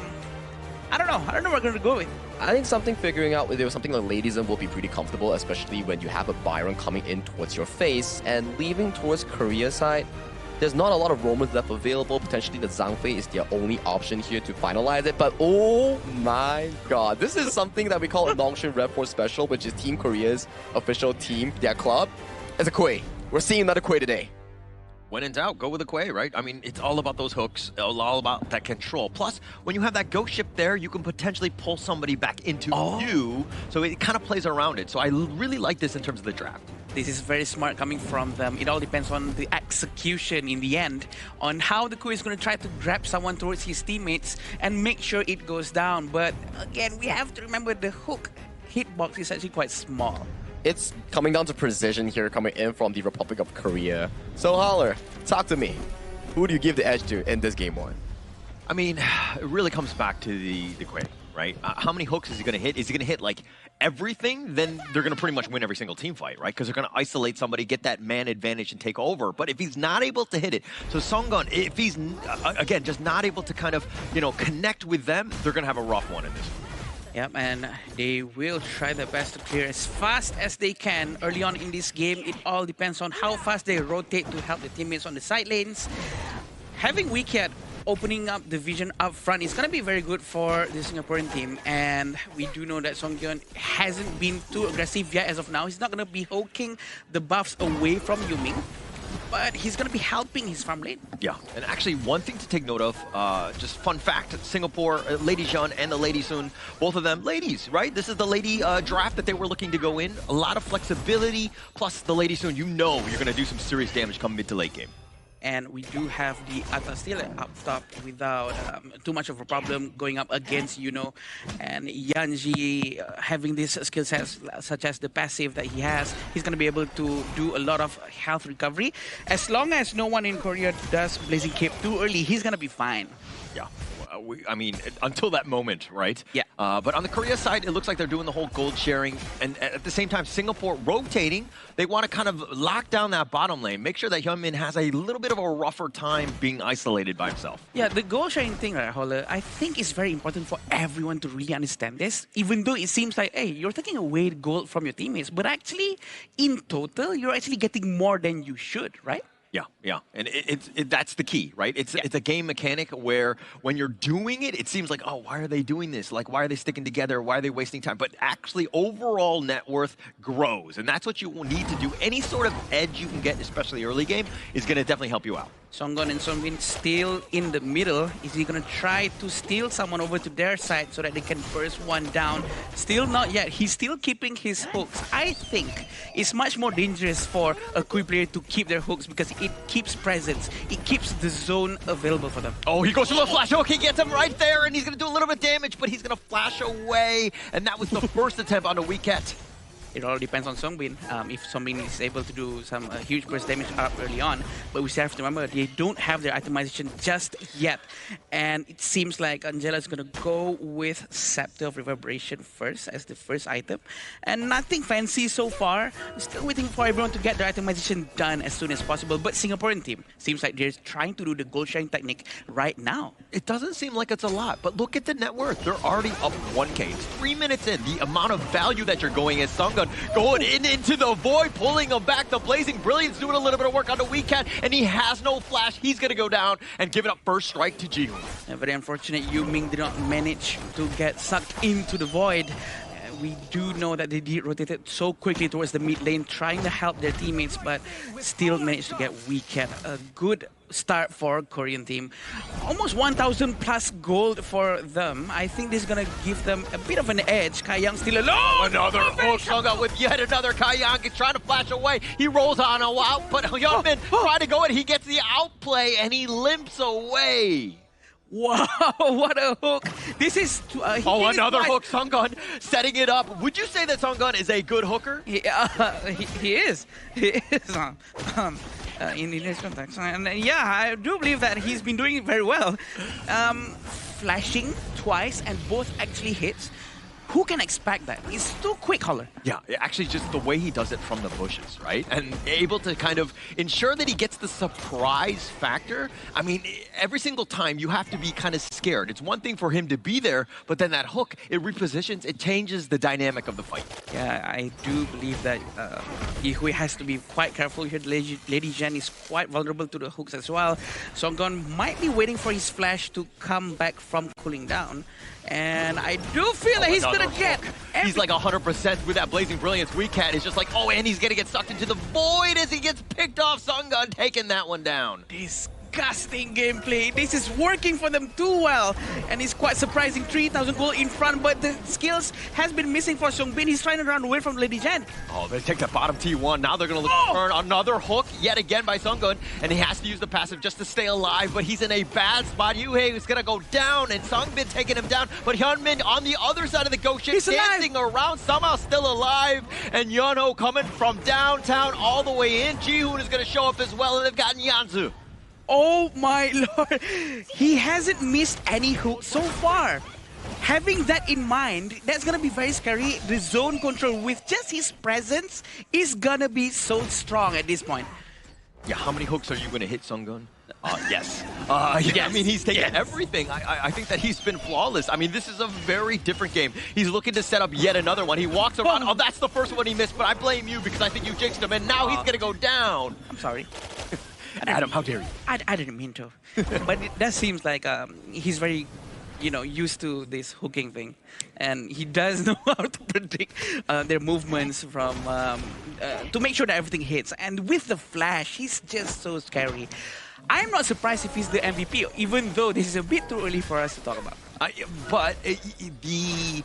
Speaker 17: don't know what we're gonna go with.
Speaker 15: I think figuring out there was something like Ladyism will be pretty comfortable, especially when you have a Byron coming in towards your face and leaving towards Korea's side. There's not a lot of Romans left available. Potentially the Zhangfei is their only option here to finalize it. But oh my god, this is something that we call a Longshin Red Force Special, which is Team Korea's official team, their club. It's a Quay. We're seeing another Quay today.
Speaker 16: When in doubt, go with the Quay, right? I mean, it's all about those hooks, all about that control. Plus, when you have that ghost ship there, you can potentially pull somebody back into you. So it kind of plays around it. So I really like this in terms of the draft.
Speaker 17: This is very smart coming from them. It all depends on the execution in the end, on how the Quay is going to try to grab someone towards his teammates and make sure it goes down. But again, we have to remember the hook hitbox is actually quite small.
Speaker 15: It's coming down to precision here, coming in from the Republic of Korea. So Holler, talk to me. Who do you give the edge to in this game one?
Speaker 16: I mean, it really comes back to the Quay, right? How many hooks is he going to hit? Is he going to hit like everything? Then they're going to pretty much win every single team fight, right? Because they're going to isolate somebody, get that man advantage and take over. But if he's not able to hit it, so Songgon, if he's, again, just not able to kind of, connect with them, they're going to have a rough one in this one.
Speaker 17: Yep, and they will try their best to clear as fast as they can early on in this game. It all depends on how fast they rotate to help the teammates on the side lanes. Having Wicked opening up the vision up front is going to be very good for the Singaporean team, and we do know that Songyeon hasn't been too aggressive yet as of now. He's not going to be hoking the buffs away from Yuming, but he's going to be helping his farm lane.
Speaker 16: Yeah, and actually one thing to take note of, just fun fact, Singapore, Lady Jeon and the Lady Sun, both of them ladies, right? This is the lady draft that they were looking to go in. A lot of flexibility, plus the Lady Sun, you're going to do some serious damage come mid to late game.
Speaker 17: And we do have the Ata still up top without too much of a problem going up against Yuno. And Yanji having these skill sets such as the passive that he has, he's going to be able to do a lot of health recovery. As long as no one in Korea does Blazing Cape too early, he's going to be fine.
Speaker 16: Yeah. I mean, until that moment, right?
Speaker 17: Yeah.
Speaker 16: But on the Korea side, it looks like they're doing the whole gold sharing. And at the same time, Singapore rotating. They want to kind of lock down that bottom lane. Make sure that Hyunmin has a little bit of a rougher time being isolated by himself.
Speaker 17: Yeah, the gold sharing thing, right, Holler, I think is very important for everyone to really understand this. Even though it seems like, hey, you're taking away gold from your teammates. But actually, in total, you're actually getting more than you should, right?
Speaker 16: Yeah, and that's the key, right? It's a game mechanic where when you're doing it, it seems like, oh, why are they doing this? Like, why are they sticking together? Why are they wasting time? But actually, overall net worth grows, and that's what you need to do. Any sort of edge you can get, especially early game, is going to definitely help you out.
Speaker 17: Songgon and Songbin still in the middle. Is he going to try to steal someone over to their side so that they can burst one down? Still not yet. He's still keeping his hooks. I think it's much more dangerous for a Kui player to keep their hooks because it keeps presence. It keeps the zone available for them.
Speaker 16: Oh, he goes for the flash hook. He gets him right there, and he's going to do a little bit of damage, but he's going to flash away. And that was the first attempt on the Weecat.
Speaker 17: It all depends on Songbin. If Songbin is able to do some huge burst damage up early on, but we still have to remember they don't have their itemization just yet. And it seems like Angela is going to go with Scepter of Reverberation first as the first item. And nothing fancy so far. Still waiting for everyone to get their itemization done as soon as possible. But Singaporean team seems like they're trying to do the gold sharing technique right now.
Speaker 16: It doesn't seem like it's a lot, but look at the net worth. They're already up 1K. It's 3 minutes in. The amount of value that you're going is Songgon going into the void, pulling him back. The Blazing Brilliance doing a little bit of work on the Weecat, and he has no flash. He's going to go down and give it up first strike to Jihoon.
Speaker 17: Very unfortunate, Yu Ming did not manage to get sucked into the void. We do know that they did rotated so quickly towards the mid lane, trying to help their teammates, but still managed to get Weecat. A good start for Korean team. Almost 1,000 plus gold for them. I think this is going to give them a bit of an edge. Kai Yang still alone.
Speaker 16: Another hook hung up with yet another Kai Yang. He's trying to flash away. He rolls on a out, but Yeonmin trying to go in. He gets the outplay and he limps away.
Speaker 17: Wow, what a hook. This is...
Speaker 16: another hook. Songgon setting it up. Would you say that Songgon is a good hooker?
Speaker 17: He is. He is. In this context. And yeah, I do believe that he's been doing it very well. Flashing twice and both actually hits. Who can expect that? He's too quick, Holler.
Speaker 16: Yeah, actually just the way he does it from the bushes, right? And able to kind of ensure that he gets the surprise factor. I mean, every single time you have to be kind of scared. It's one thing for him to be there, but then that hook, it repositions, it changes the dynamic of the fight.
Speaker 17: Yeah, I do believe that he has to be quite careful here. Lady Zhen is quite vulnerable to the hooks as well. Songgon might be waiting for his flash to come back from cooling down. And I do feel that he's gonna get...
Speaker 16: He's like 100% with that Blazing Brilliance. Weecat is just like, oh, and he's gonna get sucked into the void as he gets picked off. Songgon taking that one down.
Speaker 17: Disgusting gameplay. This is working for them too well. And it's quite surprising. 3,000 gold in front, but the skills has been missing for Songbin. He's trying to run away from Lady Zhen.
Speaker 16: Oh, they take that bottom T1. Now they're going to look to turn another hook yet again by Songgon. And he has to use the passive just to stay alive, but he's in a bad spot. Yuhei is going to go down, and Songbin taking him down. But Hyunmin on the other side of the ghost ship, dancing around, somehow still alive. And Yeonho coming from downtown all the way in. Jihoon is going to show up as well, and they've got Nyanzu.
Speaker 17: Oh my lord, he hasn't missed any hooks so far. Having that in mind, that's gonna be very scary. The zone control with just his presence is gonna be so strong at this point.
Speaker 16: Yeah, how many hooks are you gonna hit, Songgon? Yes. I mean, he's taken everything. I think that he's been flawless. I mean, this is a very different game. He's looking to set up yet another one. He walks around. Oh, that's the first one he missed, but I blame you because I think you jinxed him, and now he's gonna go down.
Speaker 17: I'm sorry.
Speaker 16: Adam, how dare you?
Speaker 17: I didn't mean to. But that seems like he's very, used to this hooking thing. And he does know how to predict their movements from to make sure that everything hits. And with the flash, he's just so scary. I'm not surprised if he's the MVP, even though this is a bit too early for us to talk about.
Speaker 16: But the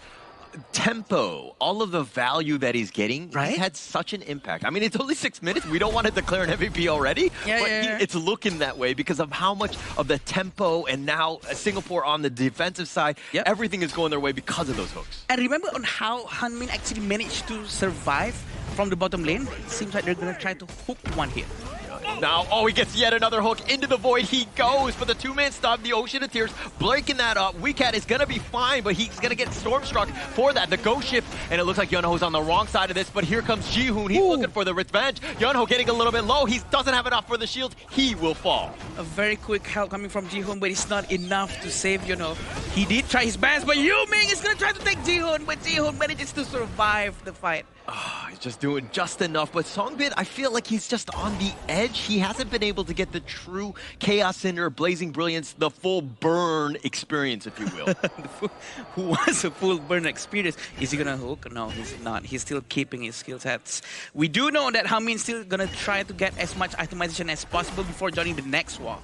Speaker 16: tempo, all of the value that he's getting, he's had such an impact. I mean, it's only 6 minutes. We don't want to declare an MVP already, but it's looking that way because of how much of the tempo, and now Singapore on the defensive side, everything is going their way because of those hooks.
Speaker 17: And remember on how Hanmin actually managed to survive from the bottom lane? It seems like they're going to try to hook one here.
Speaker 16: Now, he gets yet another hook into the void. He goes for the two-man stop, the Ocean of Tears, breaking that up. Weecat is going to be fine, but he's going to get storm-struck for that. The ghost ship, and it looks like Yeonho's on the wrong side of this, but here comes Jihoon. He's looking for the revenge. Yeonho getting a little bit low. He doesn't have enough for the shield. He will fall.
Speaker 17: A very quick help coming from Jihoon, but it's not enough to save Yeonho. He did try his best, but Yu Ming is going to try to take Jihoon, but Jihoon manages to survive the fight.
Speaker 16: He's just doing just enough, but Songbin, I feel like he's just on the edge. He hasn't been able to get the true Chaos Cinder, Blazing Brilliance, the full burn experience, if you will.
Speaker 17: Who wants a full burn experience? Is he gonna hook? No, he's not. He's still keeping his skill sets. We do know that Hamin's still gonna try to get as much itemization as possible before joining the next wall.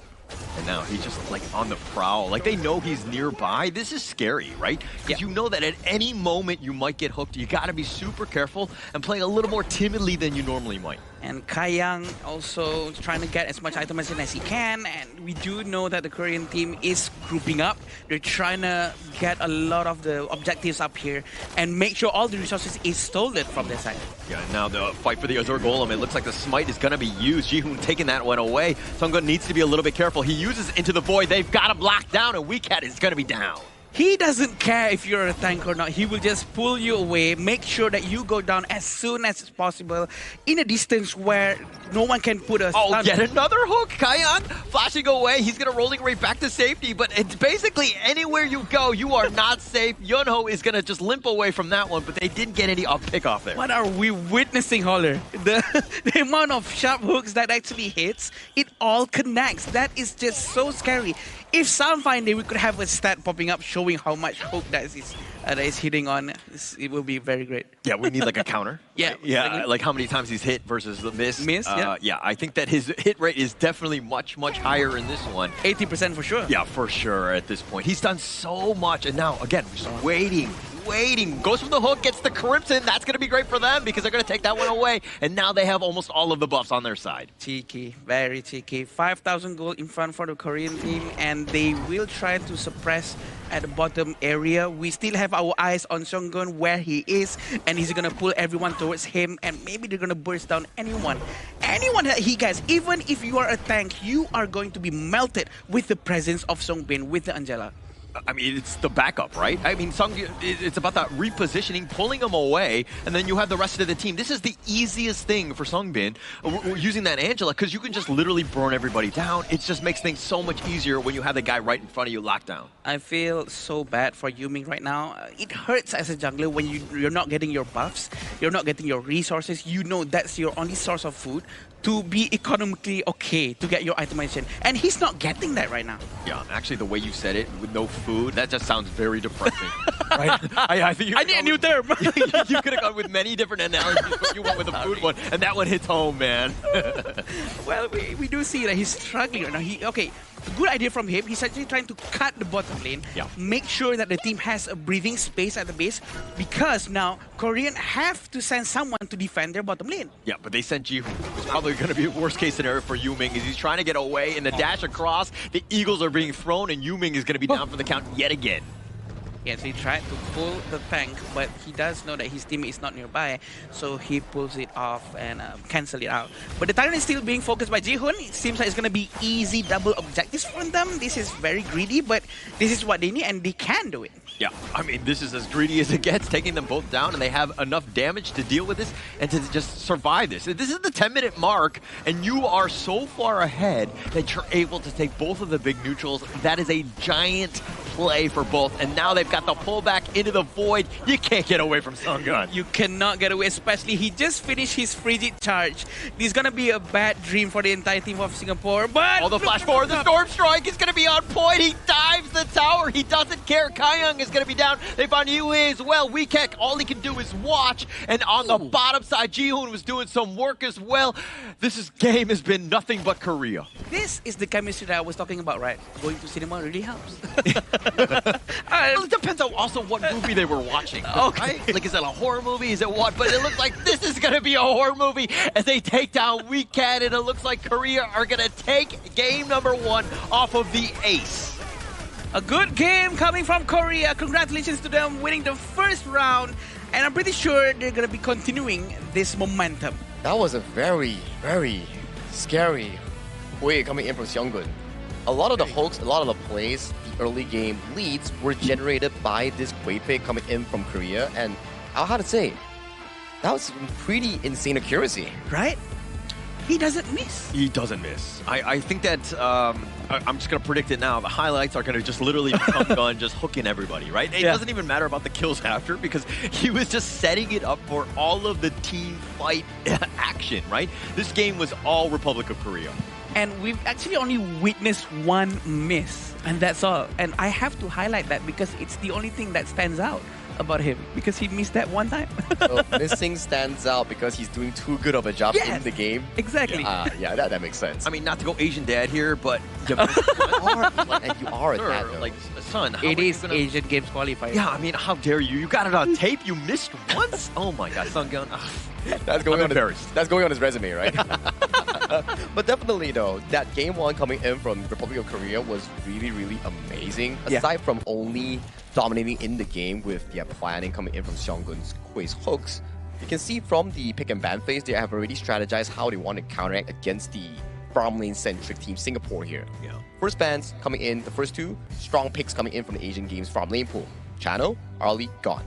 Speaker 16: And now he's just like on the prowl. Like they know he's nearby. This is scary, right? Because you know that at any moment you might get hooked. You gotta be super careful and play a little more timidly than you normally might.
Speaker 17: And Kayang also trying to get as much itemization as he can. And we do know that the Korean team is grouping up. They're trying to get a lot of the objectives up here and make sure all the resources is stolen from their side.
Speaker 16: Yeah, now the fight for the Azure Golem. It looks like the smite is going to be used. Jihoon taking that one away. Sunggun needs to be a little bit careful. He uses Into the Void. They've got him locked down, and Weecat is going to be down.
Speaker 17: He doesn't care if you're a tank or not. He will just pull you away, make sure that you go down as soon as possible in a distance where no one can put a stun.
Speaker 16: Oh, yet another hook. Kayang flashing away. He's going to rolling right back to safety, but it's basically anywhere you go, you are not safe. Yunho is going to just limp away from that one, but they didn't get any pick off there.
Speaker 17: What are we witnessing, Holler? The amount of sharp hooks that actually hits, it all connects. That is just so scary. If Soundfinder, we could have a stat popping up showing how much hook that is hitting on, it will be very great.
Speaker 16: Yeah, we need like a counter.
Speaker 17: Yeah.
Speaker 16: Yeah,
Speaker 17: exactly.
Speaker 16: like how many times he's hit versus the miss.
Speaker 17: Yeah.
Speaker 16: Yeah, I think that his hit rate is definitely much, much higher in this one.
Speaker 17: 80% for sure.
Speaker 16: Yeah, for sure at this point. He's done so much, and now, again, we're just waiting. Goes for the hook, gets the Crimson. That's going to be great for them because they're going to take that one away. And now they have almost all of the buffs on their side.
Speaker 17: Cheeky, very cheeky. 5,000 gold in front for the Korean team, and they will try to suppress at the bottom area. We still have our eyes on Seonggun where he is, and he's going to pull everyone towards him, and maybe they're going to burst down anyone. Anyone that he gets, even if you are a tank, you are going to be melted with the presence of Songbin, with the Angela.
Speaker 16: I mean, it's the backup, right? I mean, it's about that repositioning, pulling them away, and then you have the rest of the team. This is the easiest thing for Songbin, using that Angela, because you can just literally burn everybody down. It just makes things so much easier when you have the guy right in front of you locked down.
Speaker 17: I feel so bad for Yuming right now. It hurts as a jungler when you're not getting your buffs, you're not getting your resources. You know that's your only source of food to be economically okay to get your itemization. And he's not getting that right now.
Speaker 16: Yeah, actually, the way you said it, with no food, that just sounds very depressing. Right? I think
Speaker 17: I need a new term.
Speaker 16: You could have gone with many different analogies, but you went with the food one, and that one hits home, man.
Speaker 17: Well, we do see that he's struggling right now. Okay, good idea from him. He's actually trying to cut the bottom lane, make sure that the team has a breathing space at the base, because now Korean have to send someone to defend their bottom lane.
Speaker 16: Yeah, but they sent Jihoon. It's probably going to be a worst case scenario for Yuming. He's trying to get away, and the dash across, the Eagles are being thrown, and Yuming is going to be down for the count yet again.
Speaker 17: Yes, he tried to pull the tank, but he does know that his teammate is not nearby, so he pulls it off and cancel it out. But the Tyrant is still being focused by Jihoon. It seems like it's going to be easy double objectives for them. This is very greedy, but this is what they need, and they can do it.
Speaker 16: Yeah, I mean, this is as greedy as it gets, taking them both down, and they have enough damage to deal with this and to just survive this. This is the 10-minute mark, and you are so far ahead that you're able to take both of the big neutrals. That is a giant play for both, and now they've got the pullback into the void. You can't get away from Songun.
Speaker 17: You cannot get away, especially he just finished his frigid charge. This is going to be a bad dream for the entire team of Singapore, but...
Speaker 16: Oh, the flash forward, the Storm Strike is going to be on point. He dives the tower. He doesn't care. Kayang is going to be down. They found Yue as well. Weekek, all he can do is watch, and on the bottom side, Jihoon was doing some work as well. This game has been nothing but Korea.
Speaker 17: This is the chemistry that I was talking about, right? Going to cinema really helps.
Speaker 16: It depends on also what movie they were watching. Okay. Right? Like, is it a horror movie? Is it what? But it looks like this is going to be a horror movie as they take down Weecat, and it looks like Korea are going to take game number 1 off of the ace.
Speaker 17: A good game coming from Korea. Congratulations to them winning the first round. And I'm pretty sure they're going to be continuing this momentum.
Speaker 15: That was a very, very scary way coming in from Seonggun. A lot of the hooks, a lot of the plays, the early game leads were generated by this Quay pick coming in from Korea. And how to say, that was pretty insane accuracy.
Speaker 17: Right? he doesn't miss.
Speaker 16: He doesn't miss. I think that, I'm just going to predict it now. The highlights are going to just literally become Gun just hooking everybody, right? It doesn't even matter about the kills after because he was just setting it up for all of the team fight action, right? This game was all Republic of Korea.
Speaker 17: And we've actually only witnessed one miss, and that's all. And I have to highlight that because it's the only thing that stands out about him, because he missed that one time.
Speaker 18: So missing stands out because he's doing too good of a job in the game.
Speaker 17: Exactly.
Speaker 18: Yeah, that makes sense.
Speaker 16: I mean, not to go Asian dad here, but
Speaker 18: you are a dad, though.
Speaker 16: Like, son, how
Speaker 17: It
Speaker 16: are you
Speaker 17: is
Speaker 16: gonna...
Speaker 17: Asian Games Qualifiers.
Speaker 16: Yeah, I mean, how dare you? You got it on tape. You missed once. Oh my God, Sunggun.
Speaker 18: That's going on his resume, right? But definitely, though, that game one coming in from Republic of Korea was really, really amazing. Aside from only dominating in the game with their planning coming in from Seonggun's Kuei's hooks, you can see from the pick and ban phase, they have already strategized how they want to counteract against the farm lane-centric team Singapore here.
Speaker 16: Yeah.
Speaker 18: First bans coming in, the first two, strong picks coming in from the Asian Games farm lane pool. Chano, Arlie, gone.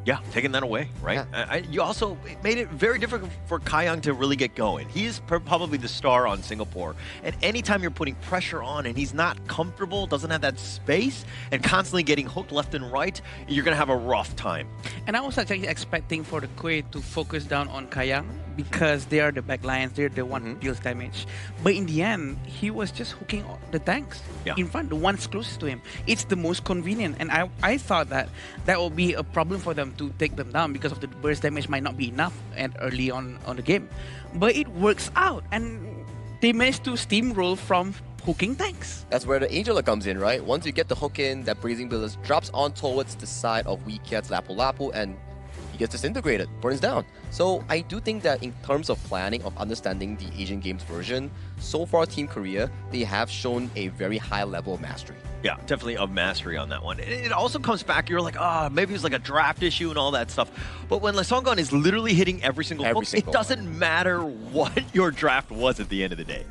Speaker 16: Yeah, taking that away, right? Yeah. You also made it very difficult for Kayang to really get going. He is probably the star on Singapore. And anytime you're putting pressure on and he's not comfortable, doesn't have that space, and constantly getting hooked left and right, you're going to have a rough time.
Speaker 17: And I was actually expecting for the Kuei to focus down on Kayang because they are the backlines, they're the one who deals damage. But in the end, he was just hooking the tanks in front, the ones closest to him. It's the most convenient, and I thought that will be a problem for them to take them down because of the burst damage might not be enough and early on the game. But it works out, and they managed to steamroll from hooking tanks.
Speaker 18: That's where the Angela comes in, right? Once you get the hook in, that Blazing Billows drops on towards the side of Weekat's Lapu Lapu, and he gets disintegrated, burns down. So I do think that in terms of planning, of understanding the Asian Games version, so far Team Korea, they have shown a very high level of mastery.
Speaker 16: Yeah, definitely of mastery on that one. It also comes back, you're like, maybe it's like a draft issue and all that stuff. But when Songgon is literally hitting every single hook, it doesn't matter what your draft was at the end of the day.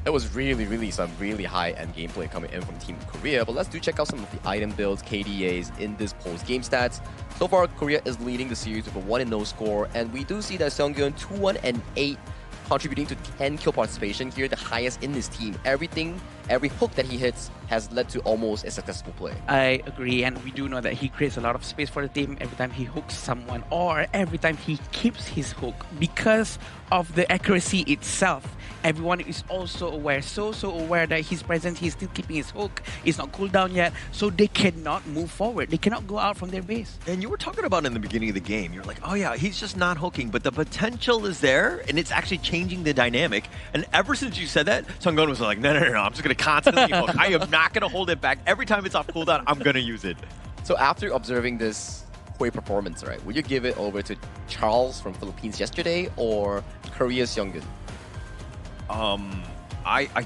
Speaker 18: It was really some really high-end gameplay coming in from Team Korea, but let's check out some of the item builds, KDAs in this post-game stats. So far, Korea is leading the series with a 1-0 score, and we do see that Seonggun 2-1-8, contributing to 10 kill participation here, the highest in this team. Every hook that he hits has led to almost a successful play.
Speaker 17: I agree, and we do know that he creates a lot of space for the team every time he hooks someone or every time he keeps his hook because of the accuracy itself. Everyone is also aware, so aware that his presence, he's still keeping his hook. It's not cooled down yet, so they cannot move forward. They cannot go out from their base.
Speaker 16: And you were talking about in the beginning of the game, you're like, oh yeah, he's just not hooking, but the potential is there, and it's actually changing the dynamic. And ever since you said that, Sunggun was like, no, I'm just going to constantly hook. I am not going to hold it back. Every time it's off cooldown, I'm going to use it.
Speaker 18: So after observing this Kuei performance, right, would you give it over to Charles from Philippines yesterday or Korea's Seonggun?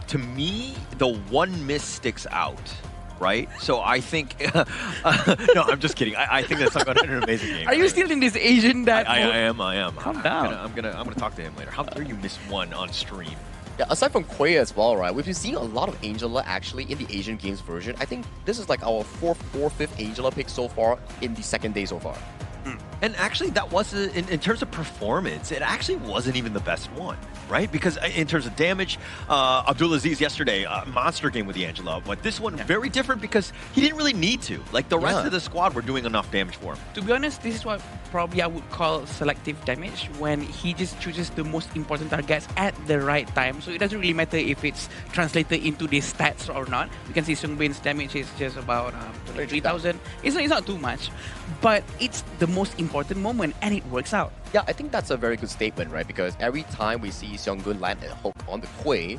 Speaker 16: To me, the one miss sticks out, right? So I think, no, I'm just kidding. I think that's not an amazing game.
Speaker 17: Are you still in this Asian dad?
Speaker 16: I am.
Speaker 17: Calm down.
Speaker 16: I'm gonna talk to him later. How dare you miss one on stream?
Speaker 18: Yeah, aside from Kuei as well, right? We've been seeing a lot of Angela actually in the Asian Games version. I think this is like our fourth or fifth Angela pick so far in the second day so far.
Speaker 16: And actually, that was, in terms of performance, it actually wasn't even the best one, right? Because in terms of damage, Abdulaziz yesterday, monster game with the Angela, but this one, very different because he didn't really need to. Like, the rest of the squad were doing enough damage for him.
Speaker 17: To be honest, this is what probably I would call selective damage, when he just chooses the most important targets at the right time. So it doesn't really matter if it's translated into the stats or not. You can see Sungbin's damage is just about 23,000. It's not too much, but it's the most important moment, and it works out.
Speaker 18: Yeah, I think that's a very good statement, right? Because every time we see Seonggun land a hook on the Kuei,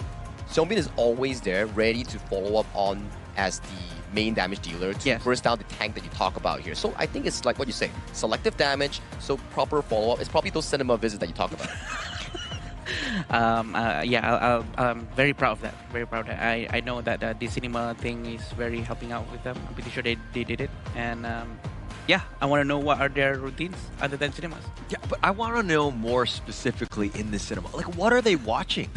Speaker 18: Seongbin is always there, ready to follow up on as the main damage dealer to burst down the tank that you talk about here. So I think it's like what you say, selective damage, so proper follow-up. It's probably those cinema visits that you talk about.
Speaker 17: I'm very proud of that. Very proud of that. I know that the cinema thing is very helping out with them. I'm pretty sure they did it. And yeah, I want to know what are their routines other than cinemas.
Speaker 16: Yeah, but I want to know more specifically in the cinema. Like, what are they watching,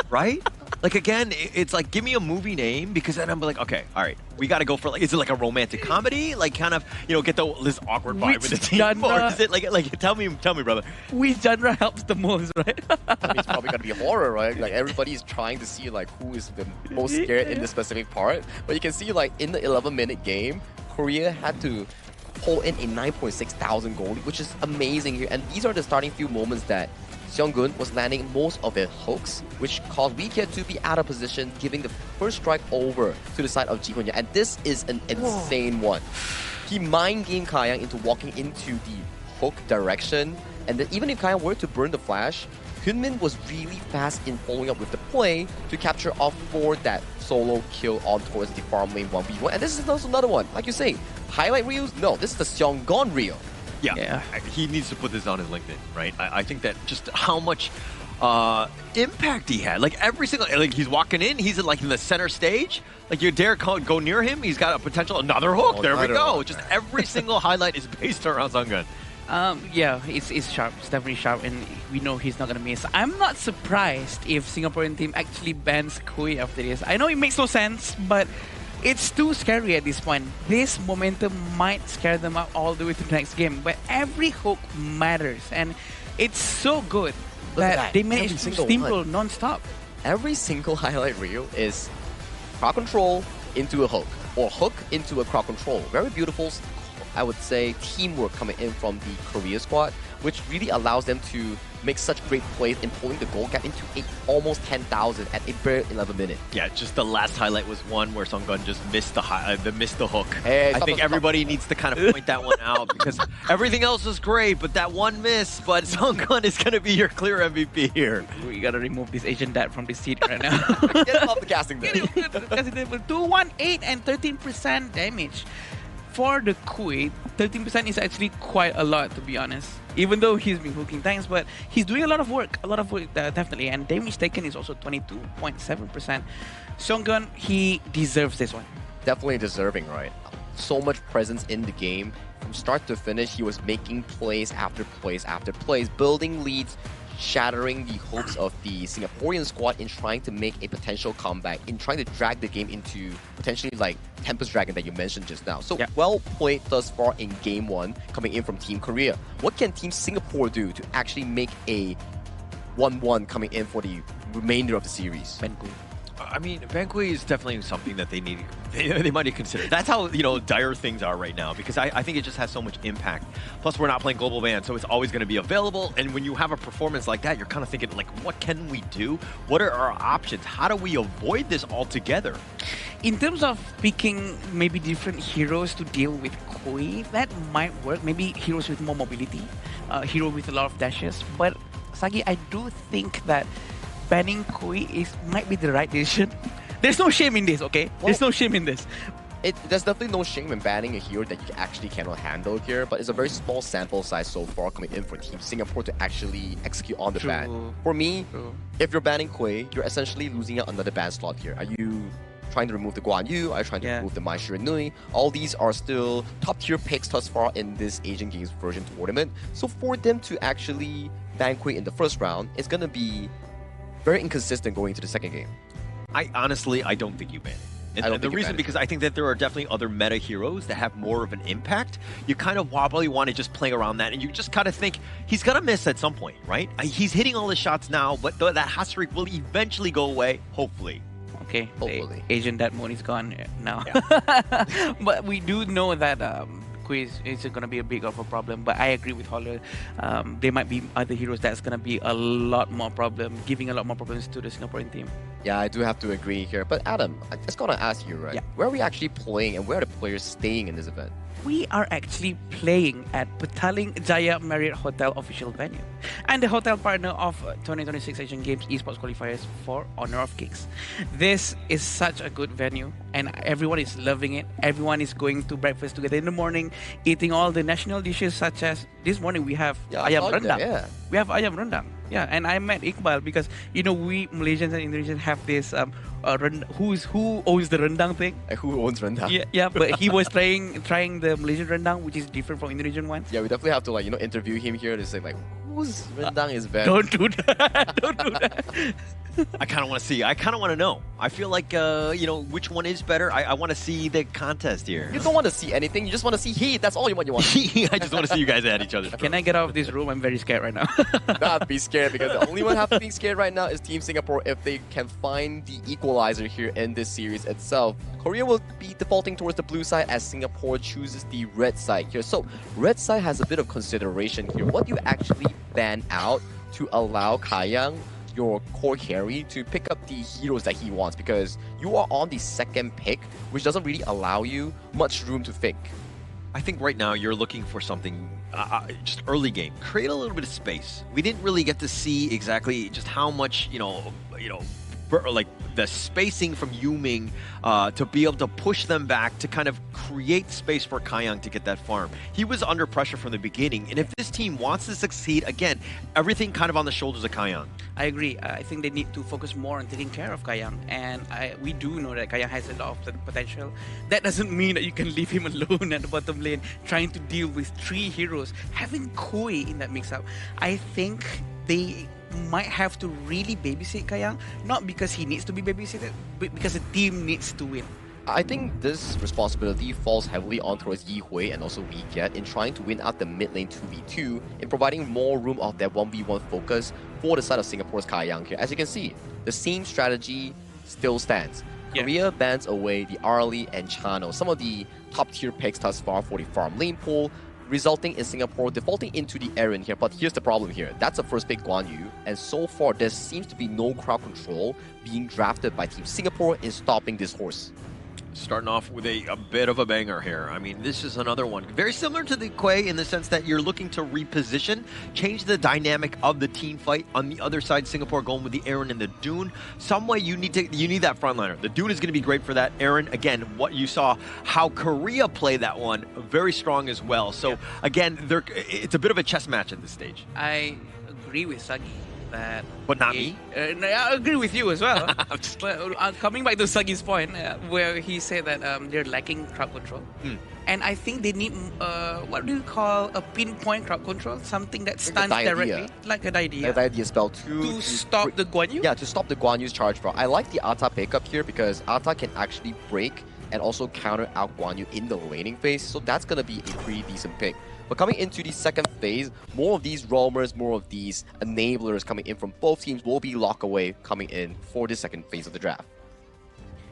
Speaker 16: right? Like, again, it's like, give me a movie name, because then I'm like, okay, all right, we got to go for, like, is it like a romantic comedy? Like, kind of, get this awkward vibe with the team? Or is it like, tell me, brother.
Speaker 17: Which genre helps the most, right?
Speaker 18: I mean, it's probably going to be horror, right? Like, everybody's trying to see, like, who is the most scared in this specific part. But you can see, like, in the 11-minute game, Korea had to pull in a 9.6 thousand goal lead, which is amazing here. And these are the starting few moments that Seonggun was landing most of their hooks, which caused Weekend to be out of position, giving the first strike over to the side of Ji Hoon-ya. And this is an insane one. He mind gamed Kayang into walking into the hook direction, and then even if Kayang were to burn the flash, Hyunmin was really fast in following up with the play to capture off for that solo kill on towards the farm lane 1v1. And this is also another one, like you say, highlight reels? No, this is the Seonggun reel.
Speaker 16: Yeah, he needs to put this on his LinkedIn, right? I think that just how much impact he had. Like, every single, like, he's walking in, he's in the center stage. Like, you dare go near him, he's got a potential another hook. There we go. Just every single highlight is based around Seonggun.
Speaker 17: Yeah, it's sharp. It's definitely sharp, and we know he's not gonna miss. I'm not surprised if Singaporean team actually bans Kui after this. I know it makes no sense, but it's too scary at this point. This momentum might scare them out all the way to the next game, but every hook matters, and it's so good that they managed to steamroll non-stop.
Speaker 18: Every single highlight reel is crowd control into a hook, or hook into a crowd control. Very beautiful, I would say, teamwork coming in from the Korea squad, which really allows them to make such great plays in pulling the goal gap into almost 10,000 at a bare 11 minutes.
Speaker 16: Yeah, just the last highlight was one where Seonggun just missed the hook.
Speaker 18: Hey,
Speaker 16: I think everybody needs to kind of point that one out, because everything else was great, but that one miss. But Seonggun is going to be your clear MVP here.
Speaker 17: We got to remove this Asian dad from this seat right now.
Speaker 18: Get him off the casting deck.
Speaker 17: 218 and 13% damage. For the Kui, 13% is actually quite a lot, to be honest. Even though he's been hooking tanks, but he's doing a lot of work, definitely. And damage taken is also 22.7%. Seonggun, he deserves this one.
Speaker 18: Definitely deserving, right? So much presence in the game. From start to finish, he was making plays after plays after plays, building leads, shattering the hopes of the Singaporean squad in trying to make a potential comeback, in trying to drag the game into potentially like Tempest Dragon that you mentioned just now. So well played thus far in Game 1 coming in from Team Korea. What can Team Singapore do to actually make a 1-1 coming in for the remainder of the series?
Speaker 16: I mean, Bangkok is definitely something that they need. They might need to consider. That's how dire things are right now, because I think it just has so much impact. Plus, we're not playing global ban, so it's always going to be available. And when you have a performance like that, you're kind of thinking, like, what can we do? What are our options? How do we avoid this altogether?
Speaker 17: In terms of picking maybe different heroes to deal with Kui, that might work. Maybe heroes with more mobility, hero with a lot of dashes. But Sagi, I do think that banning Kui might be the right decision. There's no shame in this, okay? There's no shame in this.
Speaker 18: There's definitely no shame in banning a hero that you actually cannot handle here, but it's a very small sample size so far coming in for Team Singapore to actually execute on the ban. For me, if you're banning Kui, you're essentially losing out another ban slot here. Are you trying to remove the Guan Yu? Are you trying to remove the Mai Shiranui? All these are still top tier picks thus far in this Asian Games version tournament. So for them to actually ban Kui in the first round, it's going to be very inconsistent going into the second game.
Speaker 16: I don't think you ban it. And the reason, because I think that there are definitely other meta heroes that have more of an impact. You kind of probably want to just play around that, and you just kind of think he's going to miss at some point, right? He's hitting all his shots now, but that hot streak will eventually go away, hopefully.
Speaker 17: Okay, hopefully. Asian dad mode is gone now. Yeah. But we do know that Kui is going to be a big of a problem, but I agree with Holler. There might be other heroes that's going to be a lot more problem, giving a lot more problems to the Singaporean team.
Speaker 18: Yeah, I do have to agree here. But Adam, I just got to ask you, right? Where are we actually playing, and where are the players staying in this event?
Speaker 17: We are actually playing at Petaling Jaya Marriott Hotel official venue, and the hotel partner of 2026 Asian Games Esports Qualifiers for Honor of Kings. This is such a good venue, and everyone is loving it. Everyone is going to breakfast together in the morning, eating all the national dishes, such as this morning we have ayam rendang. We have ayam rendang. Yeah, and I met Iqbal because we Malaysians and Indonesians have this who owns the rendang thing.
Speaker 18: Who owns rendang?
Speaker 17: Yeah, but he was trying the Malaysian rendang, which is different from Indonesian ones.
Speaker 18: Yeah, we definitely have to interview him here to say whose rendang is better.
Speaker 17: Don't do that. Don't do that.
Speaker 19: I kind of want to see. I kind of want to know. I feel like, which one is better. I want to see the contest here.
Speaker 18: You don't want to see anything. You just want to see heat. That's all you want.
Speaker 19: I just want to see you guys at each other.
Speaker 17: Can I get out of this room? I'm very scared right now.
Speaker 18: Not be scared, because the only one have to be scared right now is Team Singapore if they can find the equalizer here in this series itself. Korea will be defaulting towards the blue side as Singapore chooses the red side here. So red side has a bit of consideration here. What do you actually ban out to allow Kayang, your core carry, to pick up the heroes that he wants? Because you are on the second pick, which doesn't really allow you much room to think.
Speaker 19: I think right now you're looking for something just early game. Create a little bit of space. We didn't really get to see exactly just how much, like the spacing from Yuming to be able to push them back to kind of create space for Kayang to get that farm. He was under pressure from the beginning, and if this team wants to succeed, again, everything kind of on the shoulders of Kayang.
Speaker 17: I agree. I think they need to focus more on taking care of Kayang, and we do know that Kayang has a lot of potential. That doesn't mean that you can leave him alone at the bottom lane trying to deal with 3 heroes. Having Koi in that mix-up, I think they might have to really babysit Kayang, not because he needs to be babysitted, but because the team needs to win.
Speaker 18: I think this responsibility falls heavily on towards Yi Hui and also Wee Kiat in trying to win out the mid lane 2v2, in providing more room of their 1v1 focus for the side of Singapore's Kayang here. As you can see, the same strategy still stands. Korea bans away the Arlie and Chano, some of the top tier picks thus far for the farm lane pool, resulting in Singapore defaulting into the Aaron here. But here's the problem here. That's the first pick, Guan Yu, and so far there seems to be no crowd control being drafted by Team Singapore in stopping this horse.
Speaker 19: Starting off with a bit of a banger here. I mean, this is another one. Very similar to the Quay in the sense that you're looking to reposition, change the dynamic of the team fight. On the other side, Singapore going with the Aaron and the Dune. Some way you need that frontliner. The Dune is going to be great for that. Aaron, again, what you saw, how Korea play that one, very strong as well. So again, it's a bit of a chess match at this stage.
Speaker 17: I agree with Sagi.
Speaker 19: But not me?
Speaker 17: I agree with you as well. But, coming back to Sagi's point, where he said that they're lacking crowd control. And I think they need, what do you call a pinpoint crowd control? Something that stuns directly, like an idea.
Speaker 18: An idea spell to
Speaker 17: stop the Guan Yu?
Speaker 18: Yeah, to stop the Guan Yu's charge draw. I like the Ata pickup here because Ata can actually break and also counter out Guan Yu in the laning phase. So that's going to be a pretty decent pick. But coming into the second phase, more of these roamers, more of these enablers coming in from both teams will be lock away coming in for the second phase of the draft.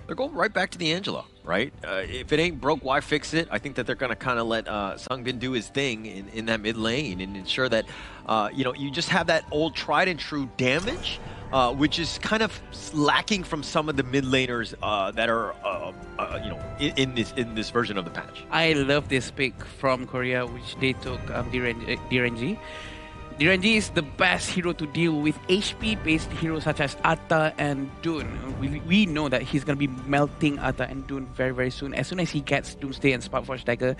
Speaker 19: They're going right back to the Angela, right? If it ain't broke, why fix it? I think that they're going to kind of let Sungbin do his thing in that mid lane and ensure that, you just have that old tried and true damage, which is kind of lacking from some of the mid laners that are, in this version of the patch.
Speaker 17: I love this pick from Korea, which they took DRNG. DRNG is the best hero to deal with HP-based heroes such as Atta and Dune. We know that he's going to be melting Atta and Dune very, very soon. As soon as he gets Doomsday and Sparkforge Dagger.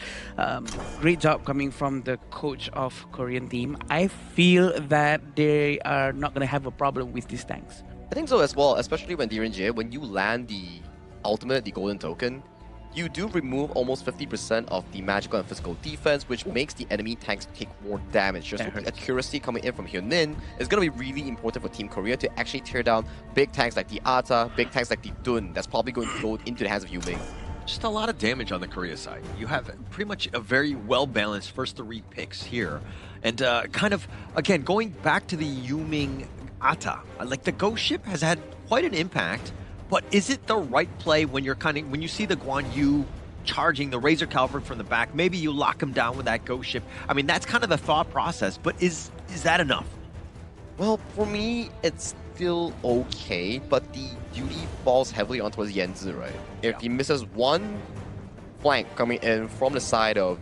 Speaker 17: Great job coming from the coach of Korean team. I feel that they are not going to have a problem with these tanks.
Speaker 18: I think so as well, especially when DRNG, when you land the ultimate, the golden token, you do remove almost 50% of the magical and physical defense, which makes the enemy tanks take more damage. Just with the accuracy coming in from Hyunin is going to be really important for Team Korea to actually tear down big tanks like the Ata, big tanks like the Dun. That's probably going to go into the hands of Yuming.
Speaker 19: Just a lot of damage on the Korea side. You have pretty much a very well-balanced first 3 picks here. And kind of, again, going back to the Yuming Ata, like the Ghost Ship has had quite an impact. But is it the right play when when you see the Guan Yu charging the Razor Calvert from the back? Maybe you lock him down with that Ghost Ship. I mean, that's kind of the thought process. But is that enough?
Speaker 18: Well, for me, it's still okay. But the duty falls heavily on towards Yanzi, right? If he misses one flank coming in from the side of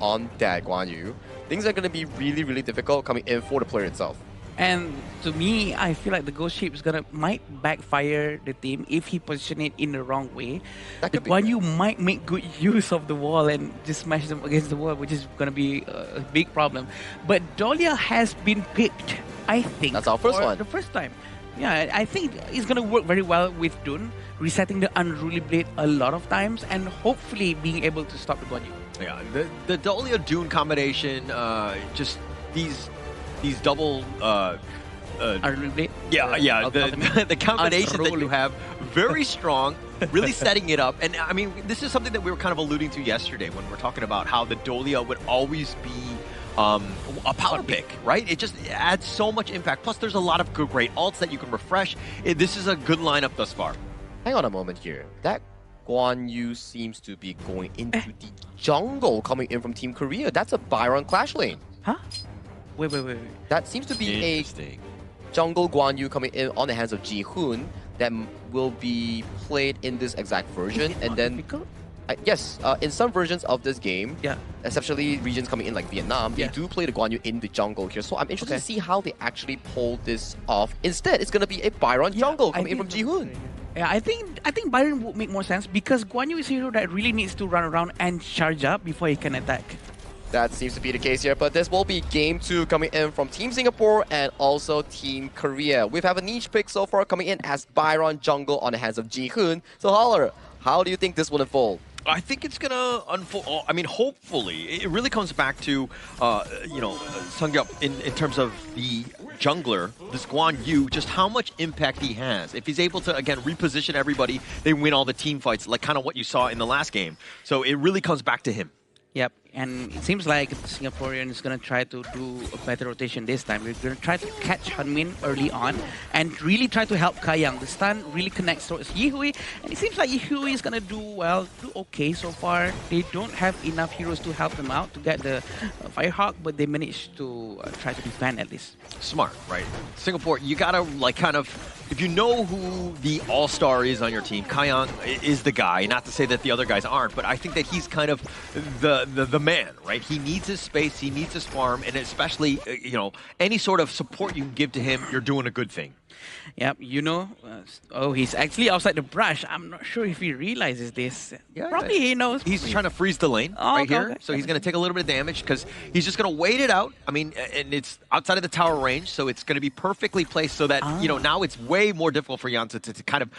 Speaker 18: on that Guan Yu, things are going to be really, really difficult coming in for the player itself.
Speaker 17: And to me, I feel like the Ghost Ship is might backfire the team if he position it in the wrong way. The Guan Yu might make good use of the wall and just smash them against the wall, which is gonna be a big problem. But Dahlia has been picked, I think.
Speaker 18: That's our first one.
Speaker 17: The first time. Yeah, I think it's gonna work very well with Dun, resetting the Unruly Blade a lot of times and hopefully being able to stop the Guan Yu.
Speaker 19: Yeah, the Dahlia Dune combination, just these double the combination that you have, very strong, really setting it up. And I mean, this is something that we were kind of alluding to yesterday when we were talking about how the Dolia would always be a power pick, right? It just adds so much impact. Plus, there's a lot of great ults that you can refresh. This is a good lineup thus far.
Speaker 18: Hang on a moment here. That Guan Yu seems to be going into the jungle coming in from Team Korea. That's a Byron Clash lane.
Speaker 17: Huh? Wait.
Speaker 18: That seems to be a jungle Guan Yu coming in on the hands of Ji-hoon that will be played in this exact version. And then, yes, in some versions of this game, especially regions coming in like Vietnam, they do play the Guan Yu in the jungle here. So I'm interested to see how they actually pull this off. Instead, it's going to be a Byron jungle coming in from Ji-hoon.
Speaker 17: Yeah, I think Byron would make more sense because Guan Yu is a hero that really needs to run around and charge up before he can attack.
Speaker 18: That seems to be the case here, but this will be Game 2 coming in from Team Singapore and also Team Korea. We have a niche pick so far coming in as Byron jungle on the hands of Ji-hoon. So Holler, how do you think this will unfold?
Speaker 19: I think it's gonna unfold. I mean, hopefully, it really comes back to, Sungyup in terms of the jungler, this Guan Yu, just how much impact he has. If he's able to, again, reposition everybody, they win all the team fights, like kind of what you saw in the last game. So it really comes back to him.
Speaker 17: Yep, and it seems like the Singaporean is going to try to do a better rotation this time. We're going to try to catch Hunmin early on and really try to help Kayang. The stun really connects towards Yihui, and it seems like Yihui is going to do okay so far. They don't have enough heroes to help them out to get the Firehawk, but they managed to try to defend at least.
Speaker 19: Smart, right? Singapore, you got to if you know who the all-star is on your team, Kayang is the guy. Not to say that the other guys aren't, but I think that he's kind of the man, right? He needs his space, he needs his farm, and especially, any sort of support you can give to him, you're doing a good thing.
Speaker 17: Yep, he's actually outside the brush. I'm not sure if he realizes this.
Speaker 19: Yeah,
Speaker 17: probably he knows.
Speaker 19: He's trying to freeze the lane here. So he's going to take a little bit of damage because he's just going to wait it out. I mean, and it's outside of the tower range, so it's going to be perfectly placed so that, now it's way more difficult for Yanta to kind of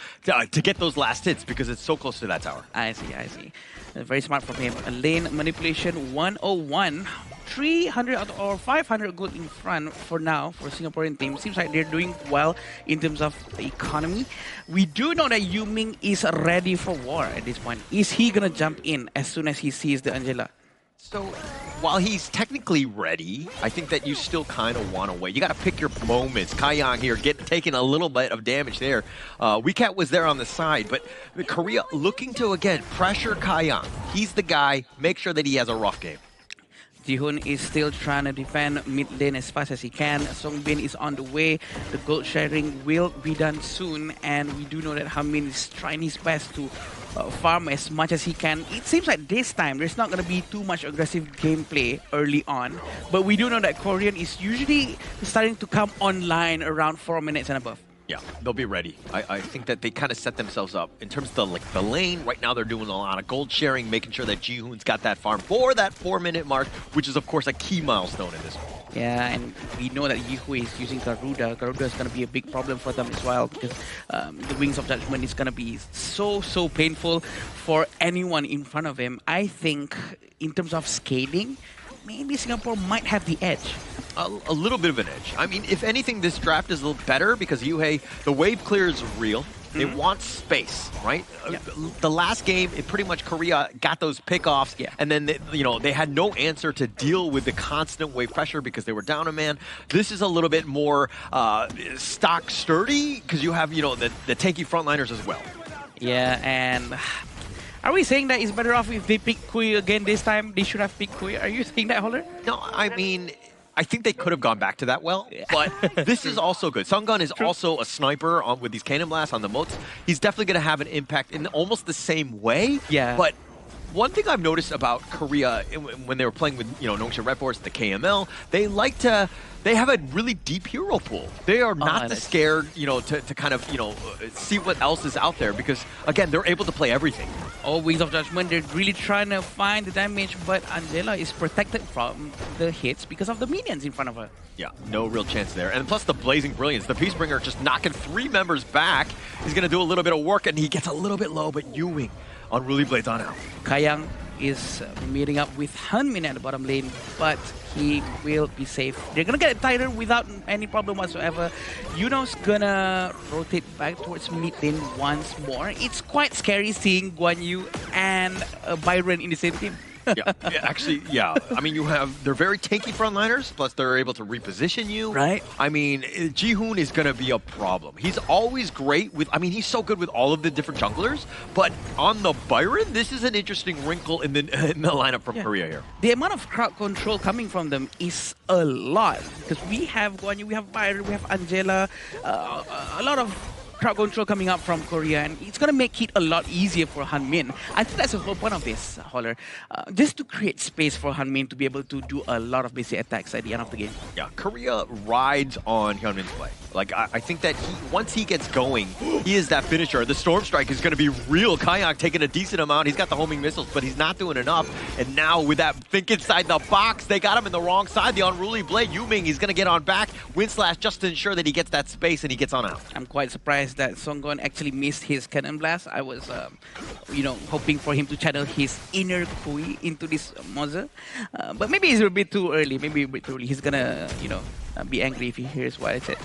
Speaker 19: to get those last hits because it's so close to that tower.
Speaker 17: I see. Very smart from him. A lane manipulation 101. 300 or 500 gold in front for now for Singaporean team. Seems like they're doing well in terms of the economy. We do know that Yuming is ready for war at this point. Is he gonna jump in as soon as he sees the Angela?
Speaker 19: So while he's technically ready, I think that you still kind of want to wait. You got to pick your moments. Kayang here taking a little bit of damage there. WeCat was there on the side, but Korea looking to, again, pressure Kayang. He's the guy. Make sure that he has a rough game.
Speaker 17: Ji-hoon is still trying to defend mid lane as fast as he can. Songbin is on the way. The gold sharing will be done soon, and we do know that Hamin is trying his best to farm as much as he can. It seems like this time there's not going to be too much aggressive gameplay early on, but we do know that Korean is usually starting to come online around 4 minutes and above.
Speaker 19: Yeah, they'll be ready. I think that they kind of set themselves up in terms of the lane. Right now, they're doing a lot of gold sharing, making sure that Ji-hoon's got that farm for that 4-minute mark, which is, of course, a key milestone in this one.
Speaker 17: Yeah, and we know that Yihui is using Garuda. Garuda is going to be a big problem for them as well because the Wings of Judgment is going to be so painful for anyone in front of him. I think in terms of scaling, maybe Singapore might have the edge.
Speaker 19: A little bit of an edge. I mean, if anything, this draft is a little better because Yuhei, the wave clear is real. They want space, right? Yeah. The last game, pretty much Korea got those pickoffs, and then they had no answer to deal with the constant wave pressure because they were down a man. This is a little bit more stock sturdy because you have the tanky frontliners as well.
Speaker 17: Yeah, and are we saying that it's better off if they pick Kui again this time? They should have picked Kui. Are you saying that, Holler?
Speaker 19: No, I mean, I think they could have gone back to that but this is also good. Sungun is also a sniper with these cannon blasts on the moats. He's definitely going to have an impact in almost the same way.
Speaker 17: Yeah.
Speaker 19: But one thing I've noticed about Korea when they were playing with Nongshim Red Force, the KML, they have a really deep hero pool. They are not scared, to kind of, see what else is out there because, again, they're able to play everything.
Speaker 17: All Wings of Judgment, they're really trying to find the damage, but Angela is protected from the hits because of the minions in front of her.
Speaker 19: Yeah, no real chance there. And plus the Blazing Brilliance, the Peacebringer just knocking 3 members back. He's going to do a little bit of work, and he gets a little bit low, but Ewing Unruly Blades on out.
Speaker 17: Kayang is meeting up with Hunmin at the bottom lane, but he will be safe. They're gonna get tighter without any problem whatsoever. Yuno's gonna rotate back towards mid lane once more. It's quite scary seeing Guan Yu and Byron in the same team.
Speaker 19: Actually, yeah. I mean, they're very tanky frontliners, plus they're able to reposition you.
Speaker 17: Right.
Speaker 19: I mean, Jihoon is going to be a problem. He's always great with, I mean, he's so good with all of the different junglers, but on the Byron, this is an interesting wrinkle in the lineup from Korea here.
Speaker 17: The amount of crowd control coming from them is a lot, because we have Guan Yu, we have Byron, we have Angela, a lot of crowd control coming up from Korea, and it's going to make it a lot easier for Hunmin. I think that's the whole point of this, Holler. Just to create space for Hunmin to be able to do a lot of basic attacks at the end of the game.
Speaker 19: Yeah, Korea rides on Hyunmin's play. Like, I think that once he gets going, he is that finisher. The Storm Strike is going to be real. Kayak taking a decent amount. He's got the homing missiles, but he's not doing enough. And now with that think inside the box, they got him in the wrong side. The Unruly Blade, Yuming, he's going to get on back. Wind Slash just to ensure that he gets that space and he gets on out.
Speaker 17: I'm quite surprised that Songgon actually missed his Cannon Blast. I was, hoping for him to channel his inner Kui into this Moza. But maybe it's a bit too early. He's gonna, be angry if he hears what I said.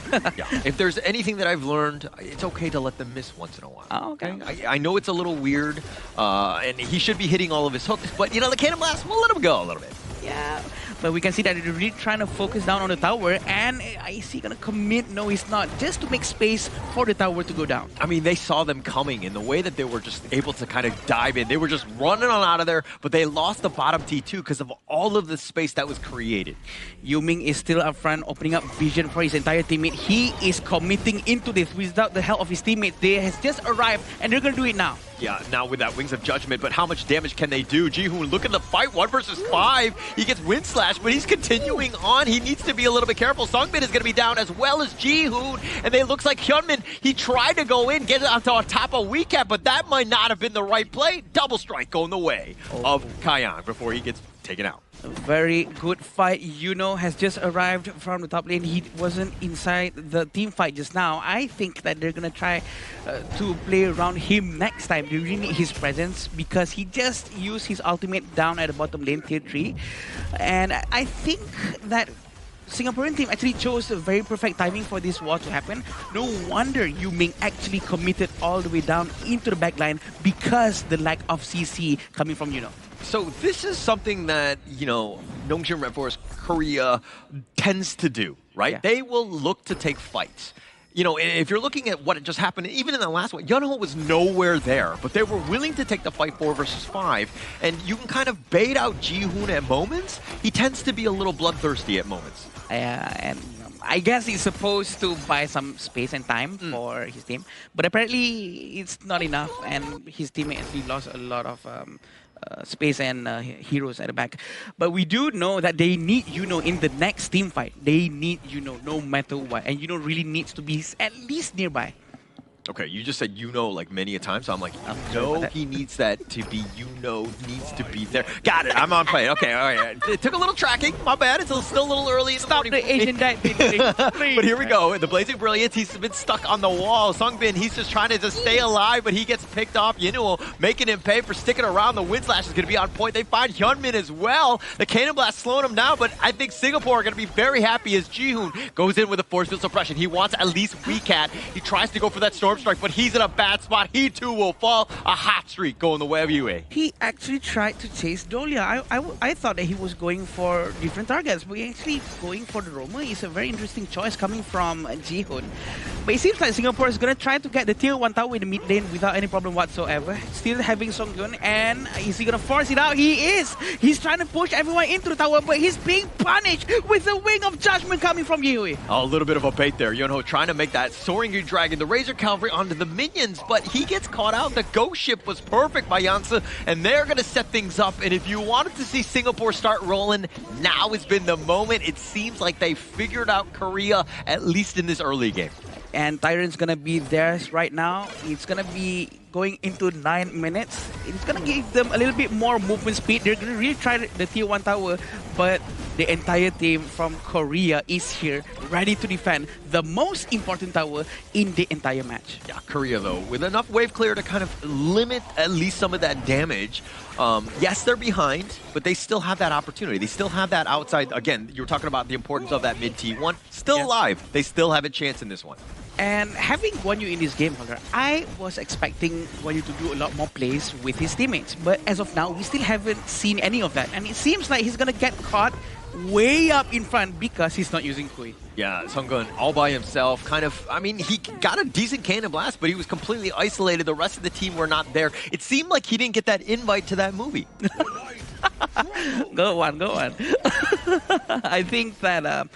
Speaker 19: If there's anything that I've learned, it's okay to let them miss once in a while.
Speaker 17: Oh, okay.
Speaker 19: I know it's a little weird, and he should be hitting all of his hooks, but, the Cannon Blast, we'll let him go a little bit.
Speaker 17: Yeah, but we can see that they're really trying to focus down on the tower, and is he gonna commit? No, he's not. Just to make space for the tower to go down.
Speaker 19: I mean, they saw them coming in the way that they were just able to kind of dive in. They were just running on out of there, but they lost the bottom T2 because of all of the space that was created.
Speaker 17: Yuming is still up front, opening up vision for his entire teammate. He is committing into this without the help of his teammates. They has just arrived, and they're gonna do it now.
Speaker 19: Yeah, now with that Wings of Judgment, but how much damage can they do? Jihoon looking to fight 1 versus 5. He gets Wind Slash, but he's continuing on. He needs to be a little bit careful. Sungbin is going to be down as well as Jihoon, and it looks like Hyunmin, he tried to go in, get it on top of Weecap, but that might not have been the right play. Double strike going the way of Kaiyang before he gets taken out.
Speaker 17: A very good fight. Yuno has just arrived from the top lane. He wasn't inside the team fight just now. I think that they're going to try to play around him next time. They really need his presence because he just used his ultimate down at the bottom lane, tier 3. And I think that Singaporean team actually chose a very perfect timing for this war to happen. No wonder Yuming actually committed all the way down into the backline because the lack of CC coming from Yuno.
Speaker 19: So this is something that, Nongshim Red Forest Korea tends to do, right?
Speaker 17: Yeah.
Speaker 19: They will look to take fights. If you're looking at what just happened, even in the last one, Yeonho was nowhere there, but they were willing to take the fight 4 versus 5, and you can kind of bait out Jihoon at moments. He tends to be a little bloodthirsty at moments.
Speaker 17: And I guess he's supposed to buy some space and time for his team, but apparently it's not enough, and his team actually lost a lot of space and heroes at the back. But we do know that they need Yuno in the next team fight. They need Yuno no matter what, and Yuno really needs to be at least nearby.
Speaker 19: Okay, you just said like many a time, so I'm like, he needs that to be needs to be there. Got it, I'm on play. Okay, all right. It took a little tracking, my bad. It's still a little early in the morning.
Speaker 17: Stop the Asian diet thing,
Speaker 19: But here we go, the Blazing Brilliance, he's been stuck on the wall. Sungbin, he's just trying to just stay alive, but he gets picked off. Yinuo making him pay for sticking around. The Wind Slash is going to be on point. They find Hyunmin as well. The Cannon Blast slowing him down, but I think Singapore are going to be very happy as Jihoon goes in with a force field suppression. He wants at least Weecat. He tries to go for that Storm Strike, but he's in a bad spot. He too will fall. A hot streak going the way of UA.
Speaker 17: He actually tried to chase Dolia. I thought that he was going for different targets, but he's actually going for the Roma. It's a very interesting choice coming from Jihoon. But it seems like Singapore is going to try to get the tier 1 tower in the mid lane without any problem whatsoever. Still having Songgyun, and is he going to force it out? He is! He's trying to push everyone into the tower, but he's being punished with the Wing of Judgment coming from Yui.
Speaker 19: A little bit of a bait there. Yeonho trying to make that Soaring Dragon, the Razor Cavalry onto the minions, but he gets caught out. The ghost ship was perfect by Yansa, and they're going to set things up. And if you wanted to see Singapore start rolling, now has been the moment. It seems like they figured out Korea, at least in this early game.
Speaker 17: And Tyron's gonna be theirs right now. It's gonna be going into 9 minutes. It's going to give them a little bit more movement speed. They're going to really try the tier 1 tower, but the entire team from Korea is here, ready to defend the most important tower in the entire match.
Speaker 19: Yeah, Korea, though, with enough wave clear to kind of limit at least some of that damage. Yes, they're behind, but they still have that opportunity. They still have that outside. Again, you were talking about the importance of that mid T1. Still alive. They still have a chance in this one.
Speaker 17: And having Guan Yu in this game, Holder, I was expecting Guan Yu to do a lot more plays with his teammates. But as of now, we still haven't seen any of that. And it seems like he's going to get caught way up in front because he's not using Kui.
Speaker 19: Yeah, Sunggun all by himself, kind of, I mean, he got a decent cannon blast, but he was completely isolated. The rest of the team were not there. It seemed like he didn't get that invite to that movie.
Speaker 17: Go on. I think that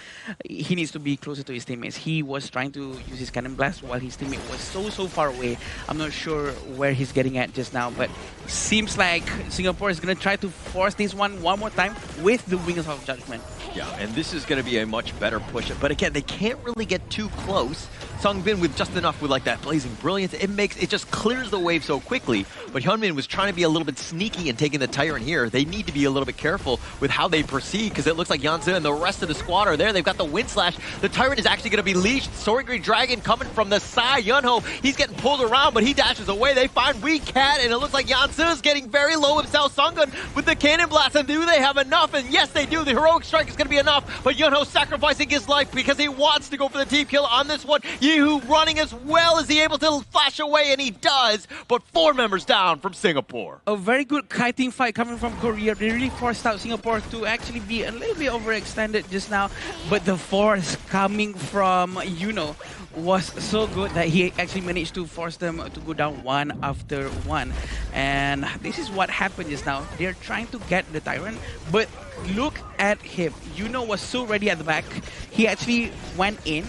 Speaker 17: he needs to be closer to his teammates. He was trying to use his cannon blast while his teammate was so far away. I'm not sure where he's getting at just now, but seems like Singapore is going to try to force this one more time with the Wings of Judgment.
Speaker 19: Yeah, and this is going to be a much better push. But again, they can't really get too close. Sungbin with just enough with like that Blazing Brilliance, it just clears the wave so quickly. But Hyunmin was trying to be a little bit sneaky and taking the Tyrant here. They need to be a little bit careful with how they proceed because it looks like Yanzi and the rest of the squad are there. They've got the Wind Slash. The Tyrant is actually going to be leashed. Soaring Green Dragon coming from the side. Yunho, he's getting pulled around, but he dashes away. They find Weak Cat, and it looks like Yanzi is getting very low himself. Sungun with the Cannon Blast, and do they have enough? And yes, they do. The Heroic Strike is going to be enough, but Yunho sacrificing his life because he wants to go for the team kill on this one. Yehu running as well as he able to flash away, and he does, but 4 members down from Singapore.
Speaker 17: A very good kiting fight coming from Korea. They really forced out Singapore to actually be a little bit overextended just now, but the force coming from Yuno was so good that he actually managed to force them to go down one after one. And this is what happened just now. They're trying to get the Tyrant, but look at him. Yuno was so ready at the back. He actually went in,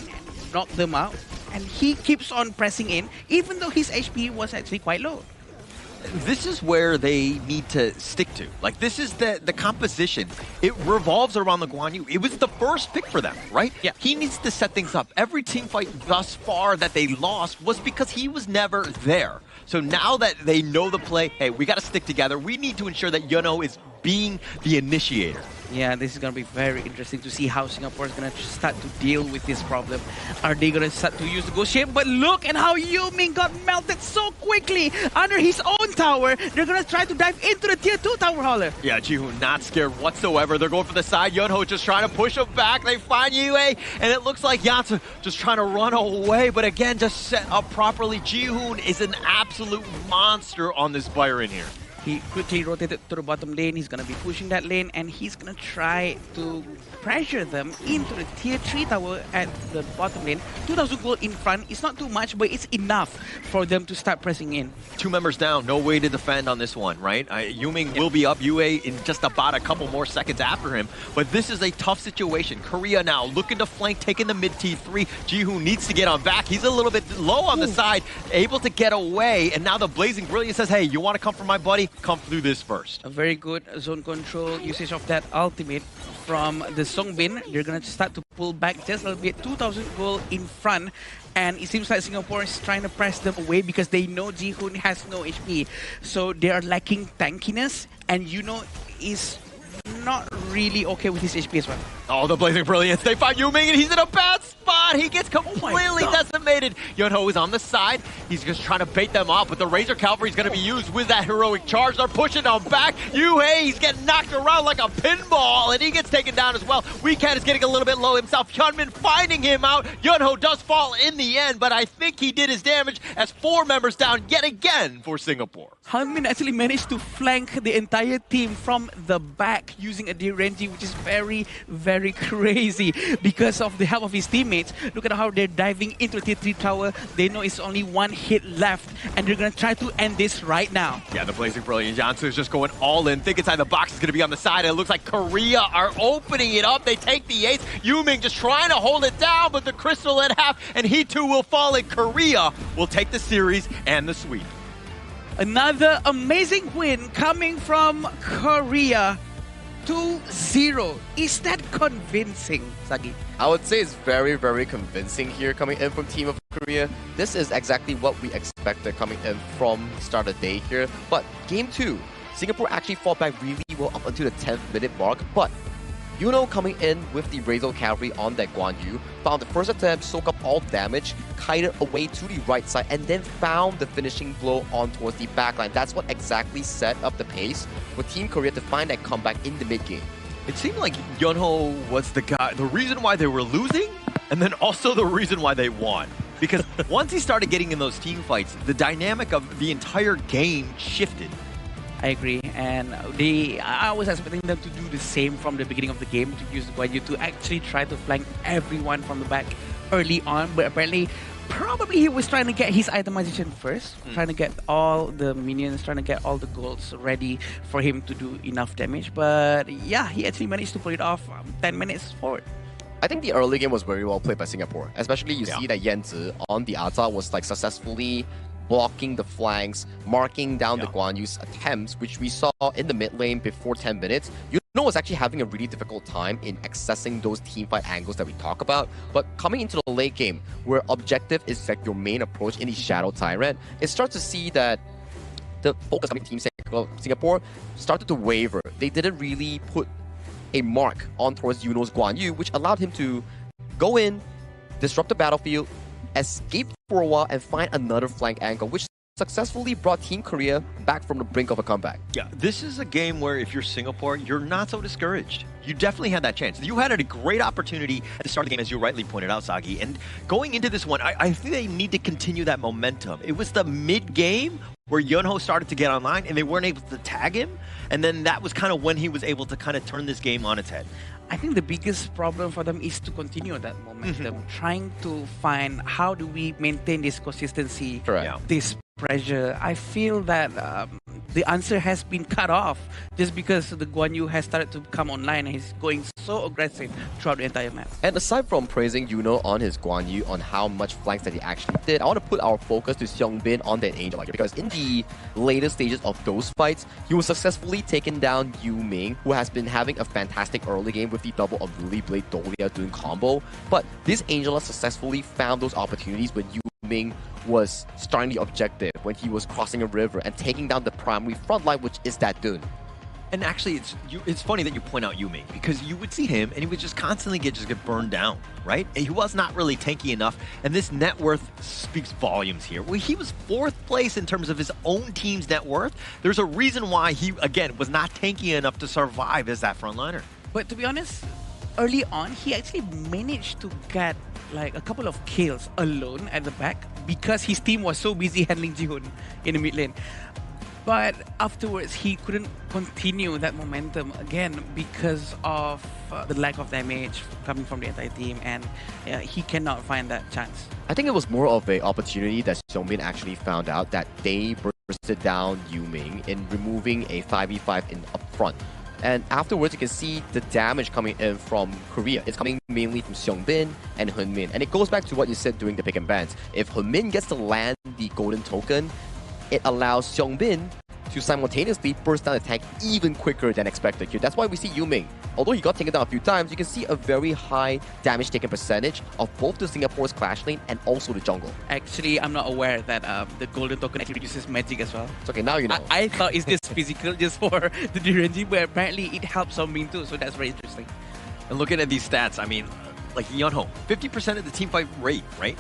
Speaker 17: knocked them out, and he keeps on pressing in, even though his HP was actually quite low.
Speaker 19: This is where they need to stick to. Like, this is the composition. It revolves around the Guan Yu. It was the first pick for them, right?
Speaker 17: Yeah.
Speaker 19: He needs to set things up. Every team fight thus far that they lost was because he was never there. So now that they know the play, hey, we got to stick together. We need to ensure that Yuno is being the initiator.
Speaker 17: Yeah, this is going to be very interesting to see how Singapore is going to start to deal with this problem. Are they going to start to use the Ghost Shape? But look at how Yuming got melted so quickly under his own tower. They're going to try to dive into the tier 2 tower, Hauler.
Speaker 19: Yeah, Jihoon not scared whatsoever. They're going for the side. Yunho just trying to push him back. They find Yue, and it looks like Yansu just trying to run away. But again, just set up properly. Jihoon is an absolute monster on this Byron here.
Speaker 17: He quickly rotated to the bottom lane. He's going to be pushing that lane, and he's going to try to pressure them into the tier 3 tower at the bottom lane. 2,000 gold in front. It's not too much, but it's enough for them to start pressing in.
Speaker 19: 2 members down. No way to defend on this one, right? Yuming will be up. Yue in just about a couple more seconds after him. But this is a tough situation. Korea now looking to flank, taking the mid T3. Jihoon needs to get on back. He's a little bit low on the side, able to get away. And now the Blazing Brilliance says, hey, you want to come for my buddy? Come through this first.
Speaker 17: A very good zone control usage of that ultimate from the Songbin. They're going to start to pull back just a little bit. 2,000 gold in front. And it seems like Singapore is trying to press them away because they know Jihoon has no HP. So they are lacking tankiness. And Yuno is not really okay with his HP as well.
Speaker 19: Oh, the Blazing Brilliance. They find Yuming, and he's in a bad spot. He gets completely decimated. Yunho is on the side. He's just trying to bait them off, but the Razor Cavalry is going to be used with that heroic charge. They're pushing him back. Yuhei, he's getting knocked around like a pinball, and he gets taken down as well. Weecat is getting a little bit low himself. Hyunmin finding him out. Yunho does fall in the end, but I think he did his damage as 4 members down yet again for Singapore.
Speaker 17: Hyunmin actually managed to flank the entire team from the back using a DRNG, which is very, very crazy because of the help of his teammates. Look at how they're diving into the tier 3 tower. They know it's only 1 hit left, and they're going to try to end this right now.
Speaker 19: Yeah, the Blazing Brilliant. Jansu is just going all in. Think inside the box is going to be on the side, and it looks like Korea are opening it up. They take the ace. Yuming just trying to hold it down, but the Crystal at half, and he too will fall, and Korea will take the series and the sweep.
Speaker 17: Another amazing win coming from Korea. 2-0. Is that convincing, Sagi?
Speaker 18: I would say it's very, very convincing here coming in from Team of Korea. This is exactly what we expected coming in from start of the day here. But game 2, Singapore actually fought back really well up until the 10th minute mark. But Yuno coming in with the Razor Cavalry on that Guan Yu, found the first attempt, soak up all damage, kited away to the right side, and then found the finishing blow on towards the backline. That's what exactly set up the pace for Team Korea to find that comeback in the mid-game.
Speaker 19: It seemed like Yunho was the guy, the reason why they were losing, and then also the reason why they won. Because once he started getting in those team fights, the dynamic of the entire game shifted.
Speaker 17: I agree, and I was expecting them to do the same from the beginning of the game, to use Guan Yu to actually try to flank everyone from the back early on, but apparently probably he was trying to get his itemization first, trying to get all the minions, trying to get all the golds ready for him to do enough damage, but yeah, he actually managed to pull it off 10 minutes forward.
Speaker 18: I think the early game was very well played by Singapore, especially you see that Yanzi on the Ata was like successfully blocking the flanks, marking down the Guan Yu's attempts, which we saw in the mid lane before 10 minutes. Yuno was actually having a really difficult time in accessing those teamfight angles that we talk about. But coming into the late game, where objective is like your main approach in the Shadow Tyrant, it starts to see that the focus coming Team Singapore started to waver. They didn't really put a mark on towards Yuno's Guan Yu, which allowed him to go in, disrupt the battlefield, escape for a while, and find another flank angle, which successfully brought Team Korea back from the brink of a comeback.
Speaker 19: Yeah, this is a game where if you're Singapore, you're not so discouraged. You definitely had that chance. You had a great opportunity at the start of the game, as you rightly pointed out, Sagi. And going into this one, I think they need to continue that momentum. It was the mid-game where Yunho started to get online and they weren't able to tag him. And then that was kind of when he was able to kind of turn this game on its head.
Speaker 17: I think the biggest problem for them is to continue that momentum, trying to find how do we maintain this consistency, this pressure. I feel that the answer has been cut off just because the Guan Yu has started to come online and he's going so aggressive throughout the entire map.
Speaker 18: And aside from praising Yuno on his Guan Yu, on how much flanks that he actually did, I want to put our focus to Seong Bin on that Angel, because in the later stages of those fights, he was successfully taken down Yu Ming, who has been having a fantastic early game with the double of Ruli Blade Dolia doing combo. But this Angela successfully found those opportunities when Yu Ming was starting the objective, when he was crossing a river and taking down the primary front line, which is that Dun.
Speaker 19: And actually, it's funny that you point out Yumi, because you would see him and he would just constantly get burned down, right? And he was not really tanky enough, and this net worth speaks volumes here. Well, he was 4th place in terms of his own team's net worth. There's a reason why he, again, was not tanky enough to survive as that frontliner.
Speaker 17: But to be honest, early on, he actually managed to get like a couple of kills alone at the back because his team was so busy handling Jihoon in the mid lane. But afterwards, he couldn't continue that momentum again because of the lack of damage coming from the entire team, and he cannot find that chance.
Speaker 18: I think it was more of an opportunity that Seongbin actually found out, that they bursted down Yu Ming in removing a 5v5 in up front. And afterwards, you can see the damage coming in from Korea. It's coming mainly from Seongbin and Hunmin. And it goes back to what you said during the pick and bans. If Hunmin gets to land the golden token, it allows Seongbin to simultaneously burst down the tank even quicker than expected here. That's why we see Yu Ming. Although he got taken down a few times, you can see a very high damage taken percentage of both the Singapore's Clash lane and also the jungle.
Speaker 17: Actually, I'm not aware that the golden token actually reduces magic as well.
Speaker 18: It's okay, now you know.
Speaker 17: I thought it's just physical, just for the DRNG, but apparently it helps Seongbin too, so that's very interesting.
Speaker 19: And looking at these stats, I mean, like Yunho, 50% of the team fight rate, right?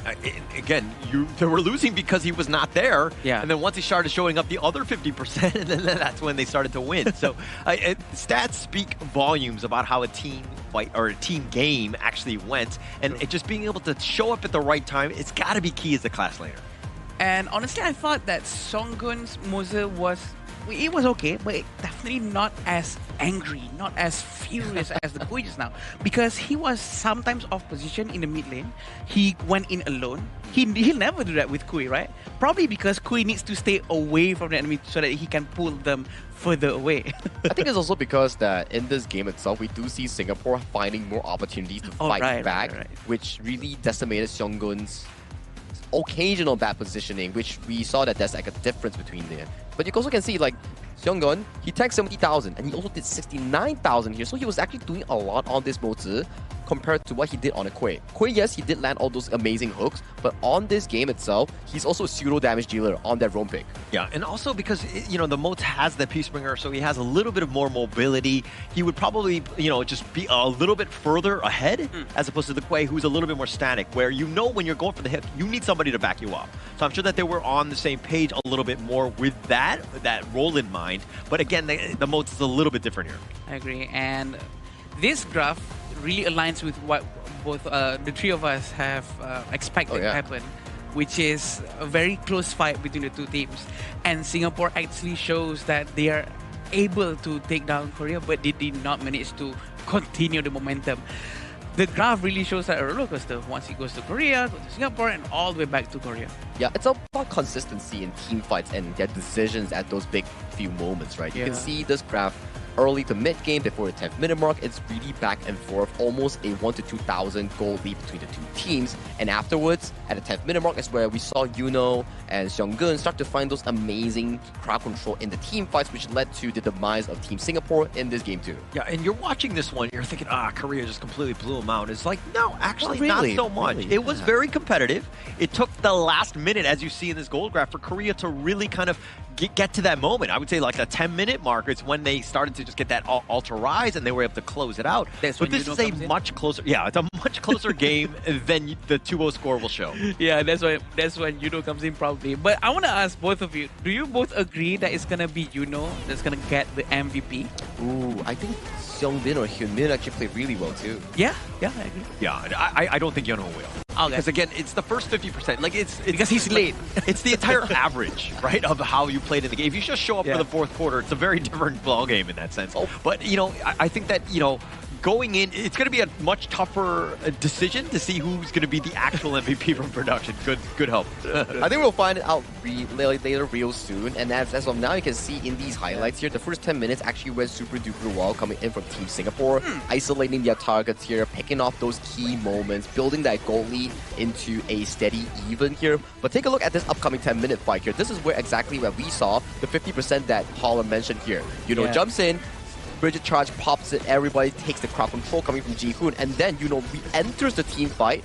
Speaker 19: Again, they were losing because he was not there.
Speaker 17: Yeah.
Speaker 19: And then once he started showing up the other 50%, and then that's when they started to win. So stats speak volumes about how a team fight or a team game actually went. And it just being able to show up at the right time, it's got to be key as the class laner.
Speaker 17: And honestly, I thought that Songgun's Moza was okay, but definitely not as angry, not as furious as the Kui just now, because he was sometimes off position in the mid lane. He went in alone. He'll never do that with Kui, right? Probably because Kui needs to stay away from the enemy so that he can pull them further away.
Speaker 18: I think it's also because that in this game itself, we do see Singapore finding more opportunities to fight back, which really decimated Seonggun's occasional bad positioning, which we saw that there's like a difference between there. But you also can see like Seonggun, he tanked 70,000 and he also did 69,000 here. So he was actually doing a lot on this Mozi compared to what he did on a Quay. Quay, yes, he did land all those amazing hooks, but on this game itself, he's also a pseudo damage dealer on that roam pick.
Speaker 19: Yeah, and also because, the Moat has the Peacebringer, so he has a little bit of more mobility. He would probably, just be a little bit further ahead as opposed to the Quay, who's a little bit more static, where when you're going for the hip, you need somebody to back you up. So I'm sure that they were on the same page a little bit more with that role in mind. But again, the Moat is a little bit different here.
Speaker 17: I agree. And this graph really aligns with what both the three of us have expected to happen, which is a very close fight between the two teams. And Singapore actually shows that they are able to take down Korea, but they did not manage to continue the momentum. The graph really shows that a roller coaster. Once it goes to Korea, goes to Singapore, and all the way back to Korea.
Speaker 18: Yeah, it's about consistency in team fights and their decisions at those big few moments, right? You can see this graph early to mid game before the 10th minute mark. It's really back and forth, almost a 1 to 2,000 goal lead between the two teams. And afterwards, at the 10th minute mark, is where we saw Yuno and Seonggun start to find those amazing crowd control in the team fights, which led to the demise of Team Singapore in this game too.
Speaker 19: Yeah, and you're watching this one, you're thinking, Korea just completely blew them out. It's like, no, actually not so much. Really, it was very competitive. It took the last minute, as you see in this goal graph, for Korea to really kind of get to that moment. I would say like the 10-minute mark is when they started to just get that ultra rise and they were able to close it out. But this is a much closer, it's a much closer game than the 2-0 score will show.
Speaker 17: Yeah, that's when Yuno comes in probably. But I want to ask both of you, do you both agree that it's gonna be Yuno that's gonna get the MVP?
Speaker 18: Ooh, I think Seongbin or Hyunmin actually played really well too.
Speaker 17: Yeah, I agree.
Speaker 19: Yeah, I don't think Yuno will.
Speaker 17: Okay.
Speaker 19: Because again, it's the first 50%. Like it's
Speaker 17: because he's late.
Speaker 19: It's the entire average, right, of how you played in the game. If you just show up for the fourth quarter, it's a very different ball game in that sense. But I think that going in, it's going to be a much tougher decision to see who's going to be the actual MVP from production. Good help.
Speaker 18: I think we'll find it out later real soon. And as of now, you can see in these highlights here, the first 10 minutes actually went super duper well coming in from Team Singapore, isolating their targets here, picking off those key moments, building that goal lead into a steady even here. But take a look at this upcoming 10-minute fight here. This is where we saw the 50% that Paula mentioned here. Jumps in, Bridget charge pops it, everybody takes the crowd control coming from Ji-hoon, and then re-enters the team fight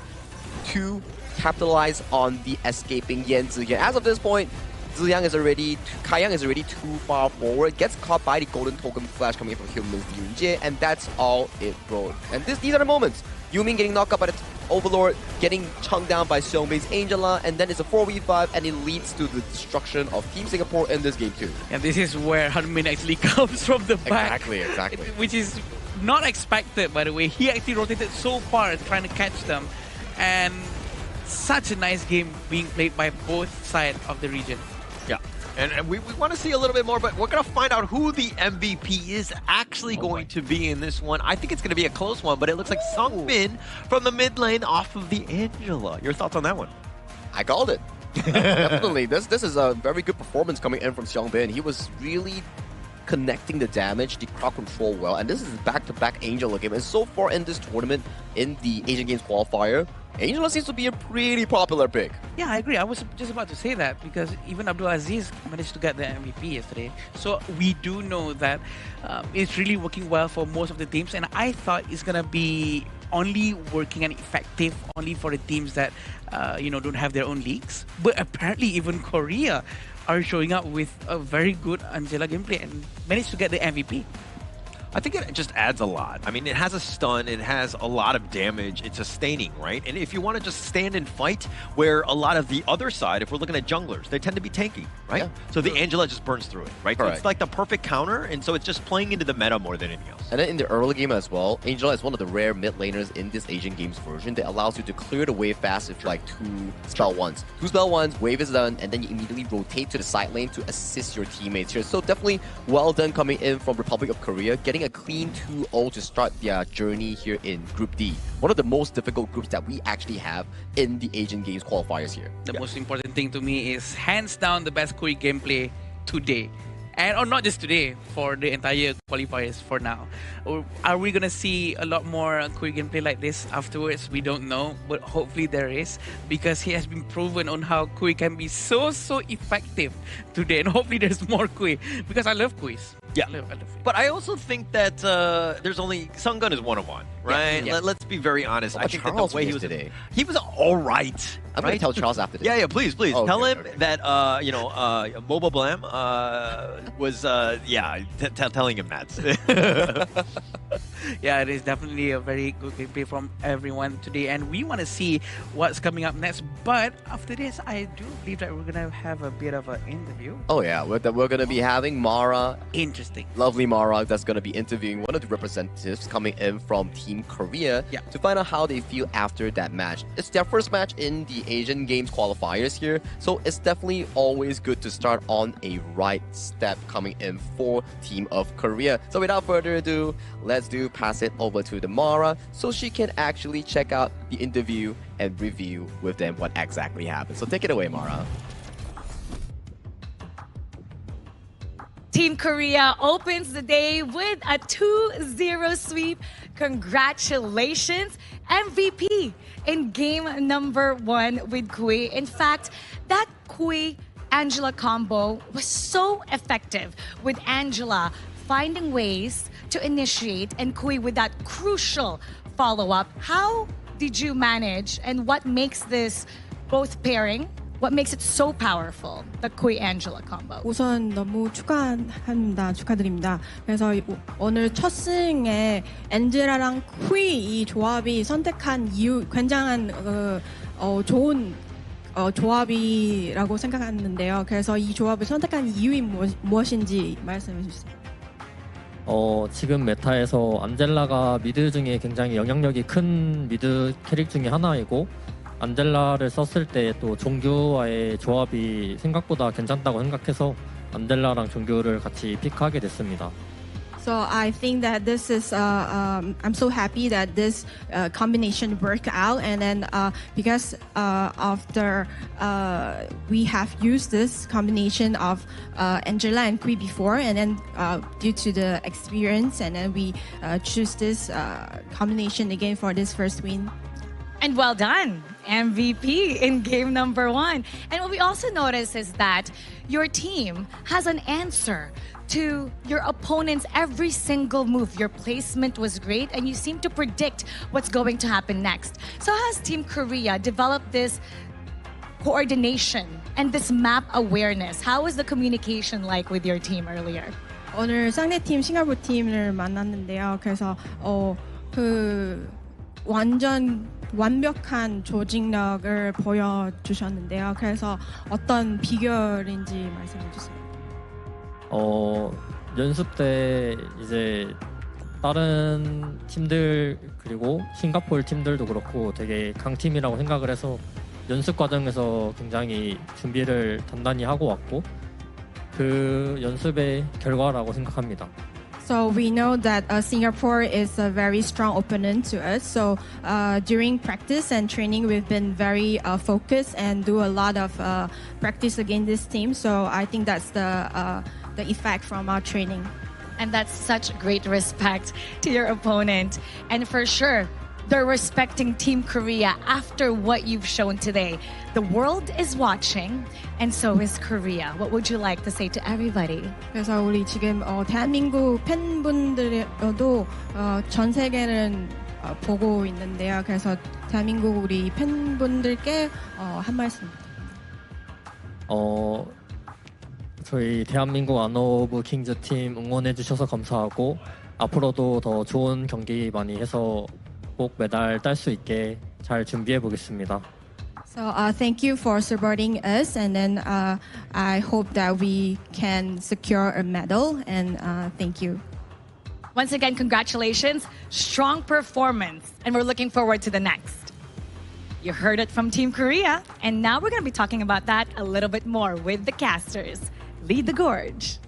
Speaker 18: to capitalize on the escaping Yan Ziyang. As of this point, Kai Yang is already too far forward, gets caught by the golden token flash coming in from Hyunmin's Yoonjae, and that's all it wrote. And these are the moments. Yumin getting knocked up by the Overlord, getting chunked down by Seongbin's Angela, and then it's a 4v5, and it leads to the destruction of Team Singapore in this game too.
Speaker 17: And this is where Hyunmin actually comes from the back.
Speaker 18: Exactly.
Speaker 17: Which is not expected, by the way. He actually rotated so far trying to catch them. And such a nice game being played by both sides of the region.
Speaker 19: Yeah. And we want to see a little bit more, but we're going to find out who the MVP is actually going to be in this one. I think it's going to be a close one, but it looks like Seongbin from the mid lane off of the Angela. Your thoughts on that one?
Speaker 18: I called it. Definitely. This is a very good performance coming in from Seongbin. He was really connecting the damage, the crowd control well, and this is back-to-back Angela game. And so far in this tournament, in the Asian Games qualifier, Angela seems to be a pretty popular pick.
Speaker 17: Yeah, I agree. I was just about to say that because even Abdulaziz managed to get the MVP yesterday. So we do know that it's really working well for most of the teams. And I thought it's going to be only working and effective only for the teams that, don't have their own leagues. But apparently even Korea are showing up with a very good Angela gameplay and managed to get the MVP.
Speaker 19: I think it just adds a lot. I mean, it has a stun, it has a lot of damage, it's sustaining, right? And if you want to just stand and fight, where a lot of the other side, if we're looking at junglers, they tend to be tanky, right? Yeah. So the Angela just burns through it, right? So it's like the perfect counter, and so it's just playing into the meta more than anything else.
Speaker 18: And then in the early game as well, Angela is one of the rare mid laners in this Asian Games version that allows you to clear the wave fast with like 2 spell ones. 2 spell ones, wave is done, and then you immediately rotate to the side lane to assist your teammates here. So definitely well done coming in from Republic of Korea, getting a clean 2-0 to start their journey here in Group D. One of the most difficult groups that we actually have in the Asian Games qualifiers here.
Speaker 17: The most important thing to me is hands down the best Korean gameplay today. or not just today, for the entire qualifiers for now. Or are we gonna see a lot more Kui gameplay like this afterwards? We don't know, but hopefully there is, because he has been proven on how Kui can be so effective today, and hopefully there's more Kui, because I love Kuis.
Speaker 19: Yeah,
Speaker 17: I love it.
Speaker 19: but I also think that there's only Sungun is 1-1, right?
Speaker 18: Yeah.
Speaker 19: Let's be very honest.
Speaker 18: But
Speaker 19: I think that
Speaker 18: Charles
Speaker 19: the way he
Speaker 18: was
Speaker 19: was
Speaker 18: today.
Speaker 19: he was all right.
Speaker 18: I'm
Speaker 19: right?
Speaker 18: gonna tell Charles after this.
Speaker 19: Yeah, please.
Speaker 18: Oh,
Speaker 19: Tell
Speaker 18: okay,
Speaker 19: him that Mobile Blam was telling him that.
Speaker 17: Yeah, it is definitely a very good gameplay from everyone today, and we want to see what's coming up next. But after this, I do believe that we're gonna have a bit of an interview.
Speaker 18: Oh yeah, we're going to be having Mara.
Speaker 17: Interesting.
Speaker 18: Lovely Mara that's going to be interviewing one of the representatives coming in from Team Korea to find out how they feel after that match. It's their first match in the Asian Games qualifiers here, so it's definitely always good to start on a right step coming in for Team of Korea. So without further ado, let's pass it over to the Mara so she can actually check out the interview and review with them what exactly happened. So take it away, Mara.
Speaker 14: Team Korea opens the day with a 2-0 sweep. Congratulations, MVP in game number 1 with Kui. In fact, that Kui-Angela combo was so effective, with Angela finding ways to initiate and Kui with that crucial follow-up. How did you manage, and what makes this both pairing, what makes it so powerful, the Kui-Angela combo?
Speaker 20: 우선 너무 축하드립니다. 그래서 오늘 첫 승에 엔젤라랑 쿠이 이 조합이 선택한 이유 굉장한 좋은 조합이라고 생각하는데요. 그래서 이 조합을 선택한 이유이 무엇인지 말씀해 주세요.
Speaker 21: 지금 메타에서 안젤라가 미드 중에 굉장히 영향력이 큰 미드 캐릭 중에 하나이고, 안젤라를 썼을 때 또 종규와의 조합이 생각보다 괜찮다고 생각해서 안젤라랑 종규를 같이 픽하게 됐습니다.
Speaker 20: So I think that this is I'm so happy that this combination worked out, and then because after we have used this combination of Angela and Kui before, and then due to the experience, and then we choose this combination again for this first win.
Speaker 14: And well done, MVP in game number 1. And what we also notice is that your team has an answer to your opponent's every single move. Your placement was great, and you seem to predict what's going to happen next. So how has Team Korea developed this coordination and this map awareness? How was the communication like with your team earlier?
Speaker 20: 오늘 상대팀 싱가포르 팀을 만났는데요. 그래서 완전 완벽한 조직력을 보여주셨는데요. 그래서 어떤 비결인지 말씀해 주세요.
Speaker 21: 연습 때 이제 다른 팀들 그리고 싱가포르 팀들도 그렇고 되게 강팀이라고 생각을 해서 연습 과정에서 굉장히 준비를 단단히 하고 왔고, 그 연습의 결과라고 생각합니다.
Speaker 20: So we know that Singapore is a very strong opponent to us. So during practice and training, we've been very focused and do a lot of practice against this team. So I think that's the effect from our training.
Speaker 14: And that's such great respect to your opponent. And for sure, they're respecting Team Korea after what you've shown today. The world is watching, and so is Korea. What would you like to say to everybody?
Speaker 20: 그래서 우리 지금 대한민국 팬분들도 전 세계는 보고 있는데요. 그래서 대한민국 우리 팬분들께 한 말씀.
Speaker 21: 저희 대한민국 아노 오브 킹즈 팀 응원해 주셔서 감사하고, 앞으로도 더 좋은 경기 많이 해서 꼭 메달 딸 수 있게 잘 준비해 보겠습니다.
Speaker 20: So thank you for supporting us, and then I hope that we can secure a medal, and thank you.
Speaker 14: Once again, congratulations. Strong performance, and we're looking forward to the next. You heard it from Team Korea, and now we're going to be talking about that a little bit more with the casters. Lead the gorge.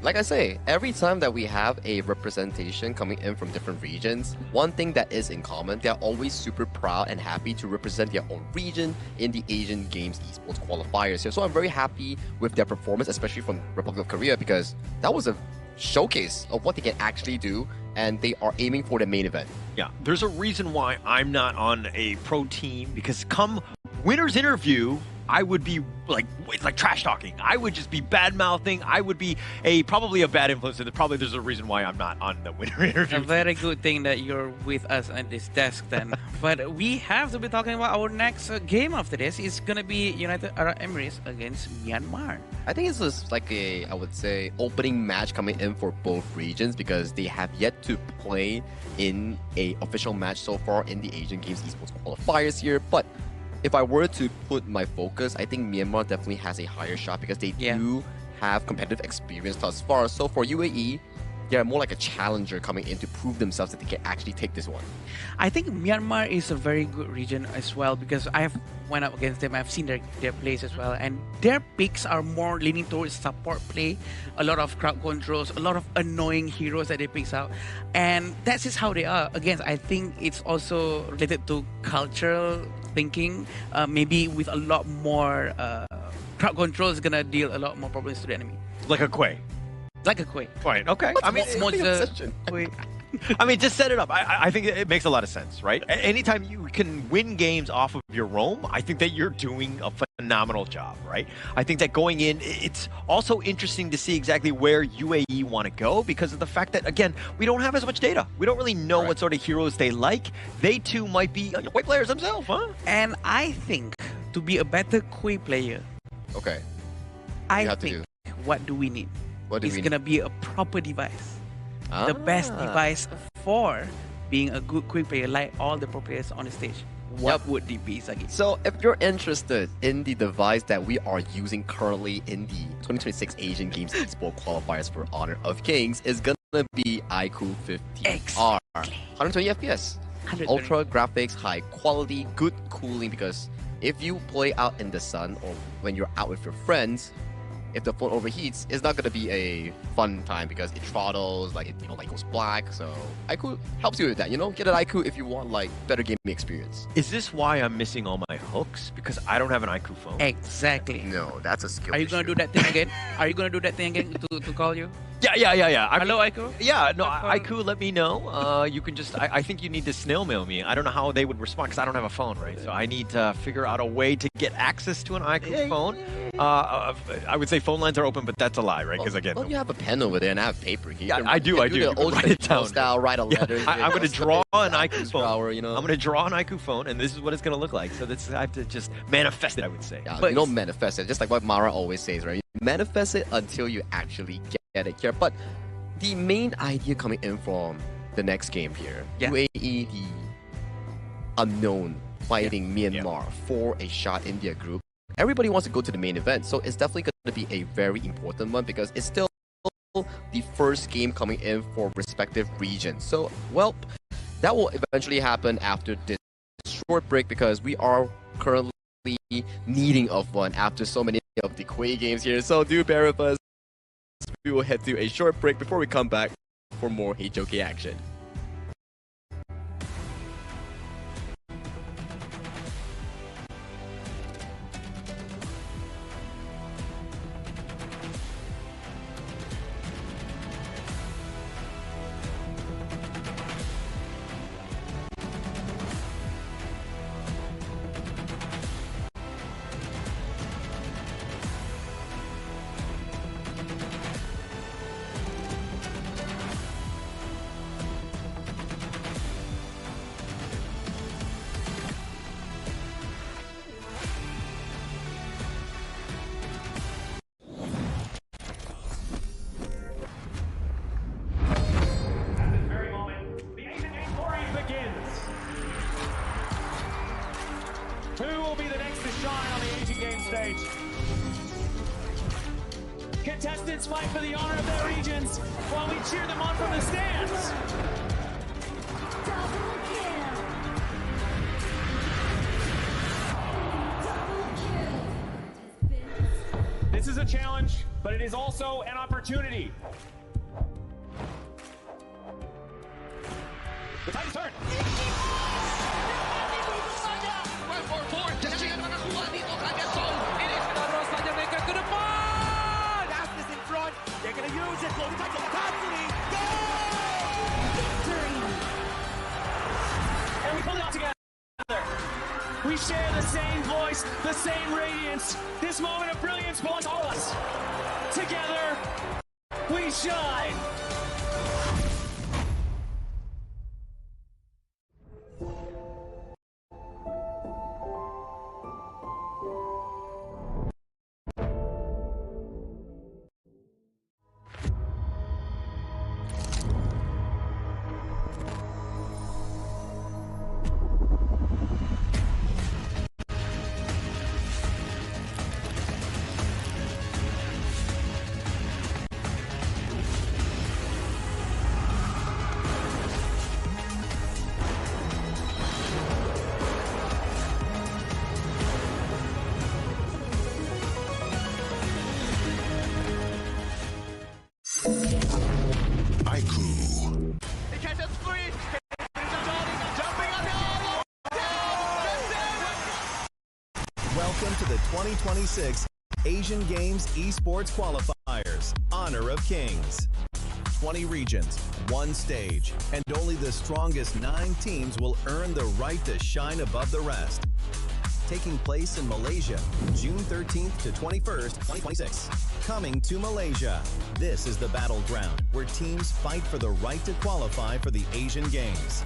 Speaker 18: like I say, every time that we have a representation coming in from different regions, one thing that is in common, they're always super proud and happy to represent their own region in the Asian Games Esports Qualifiers here. So I'm very happy with their performance, especially from Republic of Korea, because that was a showcase of what they can actually do, and they are aiming for the main event.
Speaker 19: Yeah, there's a reason why I'm not on a pro team, because come winner's interview, I would be like trash talking. I would just be bad mouthing. I would be probably a bad influence. And probably there's a reason why I'm not on the winner interview.
Speaker 17: A very good thing that you're with us at this desk then. But we have to be talking about our next game after this. It's gonna be United Arab Emirates against Myanmar.
Speaker 18: I think it's just like I would say, opening match coming in for both regions, because they have yet to play in a official match so far in the Asian Games Esports Qualifiers here. But if I were to put my focus, I think Myanmar definitely has a higher shot, because they do have competitive experience thus far. So for UAE, they're more like a challenger coming in to prove themselves that they can actually take this one.
Speaker 17: I think Myanmar is a very good region as well, because I have went up against them. I've seen their plays as well, and their picks are more leaning towards support play, a lot of crowd controls, a lot of annoying heroes that they pick out, and that's just how they are. Again, I think it's also related to cultural thinking, maybe with a lot more crowd control is gonna deal a lot more problems to the enemy.
Speaker 19: Like a Quay.
Speaker 17: Like a Quay.
Speaker 19: Right, okay. I mean, I mean, just set it up. I think it makes a lot of sense, right? Anytime you can win games off of your roam, I think that you're doing a phenomenal job, right? I think that going in, it's also interesting to see exactly where UAE want to go, because of the fact that, again, we don't have as much data. We don't really know what sort of heroes they like. They too might be white players themselves, huh?
Speaker 17: And I think to be a better Quay player, I think what do we need? It's gonna be a proper device. The best device for being a good Quay player, like all the pro players on the stage. What would it be, Sagi?
Speaker 18: So if you're interested in the device that we are using currently in the 2026 Asian Games Esports Qualifiers for Honor of Kings, is gonna be iQOO 15R. 120 FPS. Ultra graphics, high quality, good cooling, because if you play out in the sun or when you're out with your friends, if the phone overheats, it's not going to be a fun time, because it throttles, like it goes black. So iQOO helps you with that. Get an iQOO if you want like better gaming experience.
Speaker 19: Is this why I'm missing all my hooks? Because I don't have an iQOO phone.
Speaker 17: Exactly.
Speaker 18: No, that's a skill.
Speaker 17: Are you gonna do that thing again? Are you gonna do that thing again to call you?
Speaker 19: Yeah.
Speaker 17: Hello, iQOO?
Speaker 19: Yeah, no, iQOO, let me know. You can just, I think you need to snail mail me. I don't know how they would respond, because I don't have a phone, right? So I need to figure out a way to get access to an iQOO phone. I would say phone lines are open, but that's a lie, right? Because again,
Speaker 18: you have a pen over there and I have paper here.
Speaker 19: Yeah, I do.
Speaker 18: The old
Speaker 19: write it down.
Speaker 18: Style, write a letter.
Speaker 19: I'm going to draw an iQOO phone.
Speaker 18: I'm
Speaker 19: going to draw an iQOO phone, and this is what it's going to look like. So I have to just manifest it, I would say.
Speaker 18: Yeah, but you don't manifest it, just like what Mara always says, right? You manifest it until you actually get it here. But the main idea coming in from the next game here, UAE, the unknown, fighting Myanmar for a shot in their group. Everybody wants to go to the main event, so it's definitely going to be a very important one, because it's still the first game coming in for respective regions. So, well, that will eventually happen after this short break, because we are currently needing of one after so many of the Quay games here. So do bear with us. We will head to a short break before we come back for more HOK action.
Speaker 2: Who will be the next to shine on the Asian Games stage? Contestants fight for the honor of their regions while we cheer them on from the stands. This is a challenge, but it is also an opportunity. The time to turn.
Speaker 7: Aspas in front. They're going to use it. Golden touch opportunity. Victory.
Speaker 2: And we pull it all together. We share the same voice, the same radiance. This moment of brilliance belongs to all of us. Together, we shine.
Speaker 8: Welcome to the 2026 Asian Games Esports Qualifiers, Honor of Kings. 20 regions, one stage, and only the strongest 9 teams will earn the right to shine above the rest. Taking place in Malaysia, June 13th to 21st, 2026. Coming to Malaysia, this is the battleground where teams fight for the right to qualify for the Asian Games.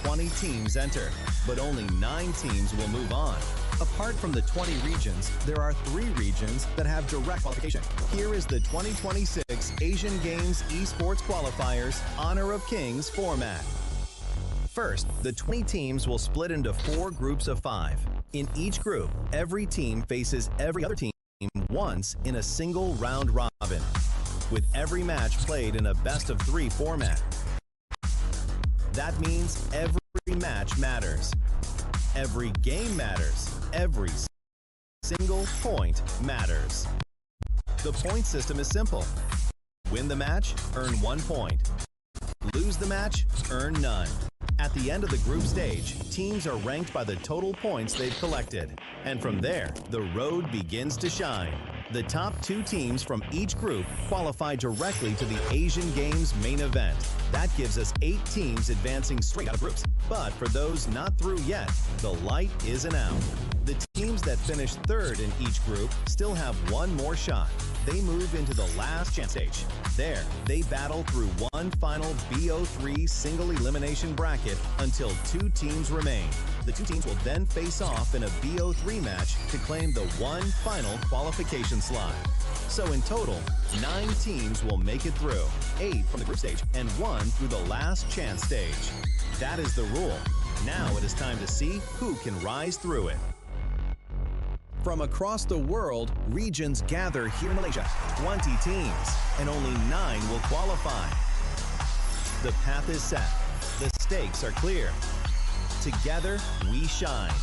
Speaker 8: 20 teams enter, but only 9 teams will move on. Apart from the 20 regions, there are 3 regions that have direct qualification. Here is the 2026 Asian Games Esports Qualifiers Honor of Kings format. First, the 20 teams will split into 4 groups of 5. In each group, every team faces every other team once in a single round robin, with every match played in a best-of-3 format. That means every match matters. Every game matters. Every single point matters. The point system is simple. Win the match, earn 1 point. Lose the match, earn none. At the end of the group stage, teams are ranked by the total points they've collected. And from there, the road begins to shine. The top 2 teams from each group qualify directly to the Asian Games main event. That gives us 8 teams advancing straight out of groups. But for those not through yet, the light isn't out. The teams that finish 3rd in each group still have 1 more shot. They move into the last chance stage. There, they battle through one final BO3 single elimination bracket until 2 teams remain. The 2 teams will then face off in a BO3 match to claim the one final qualification slot. So in total, 9 teams will make it through, 8 from the group stage and 1 through the last chance stage. That is the rule. Now it is time to see who can rise through it. From across the world, regions gather here in Malaysia. 20 teams, and only 9 will qualify. The path is set. The stakes are clear. Together, we shine.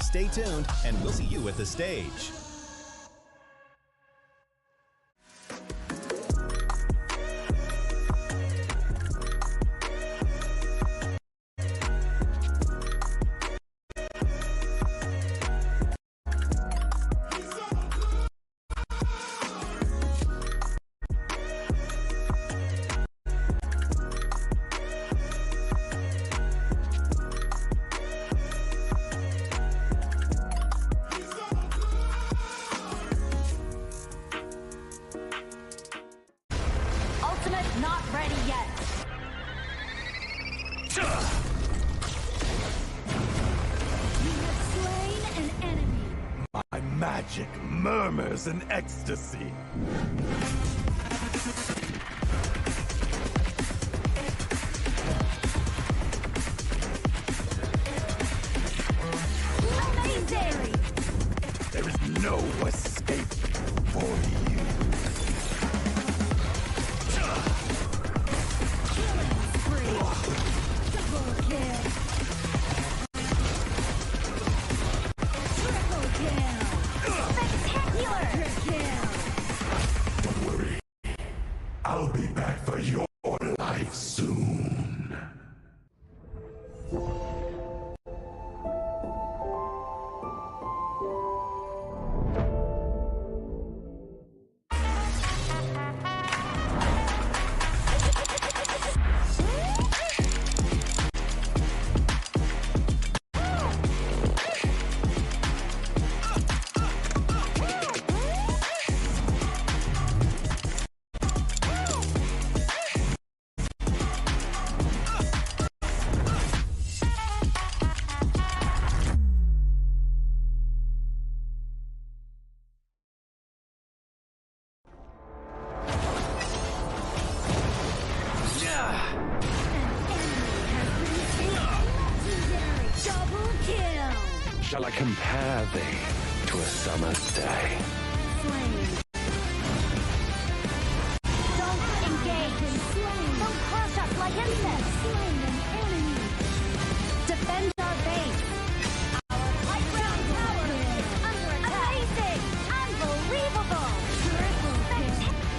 Speaker 8: Stay tuned, and we'll see you at the stage.
Speaker 10: Not ready yet.
Speaker 7: You have slain an enemy.
Speaker 3: My magic murmurs in ecstasy.
Speaker 7: Amazing!
Speaker 3: There is no escape for you.
Speaker 9: shall I compare thee to a summer's day?
Speaker 10: Don't engage. Don't crush us like insects. Defend our base. Our high ground tower is under attack. Amazing! Unbelievable!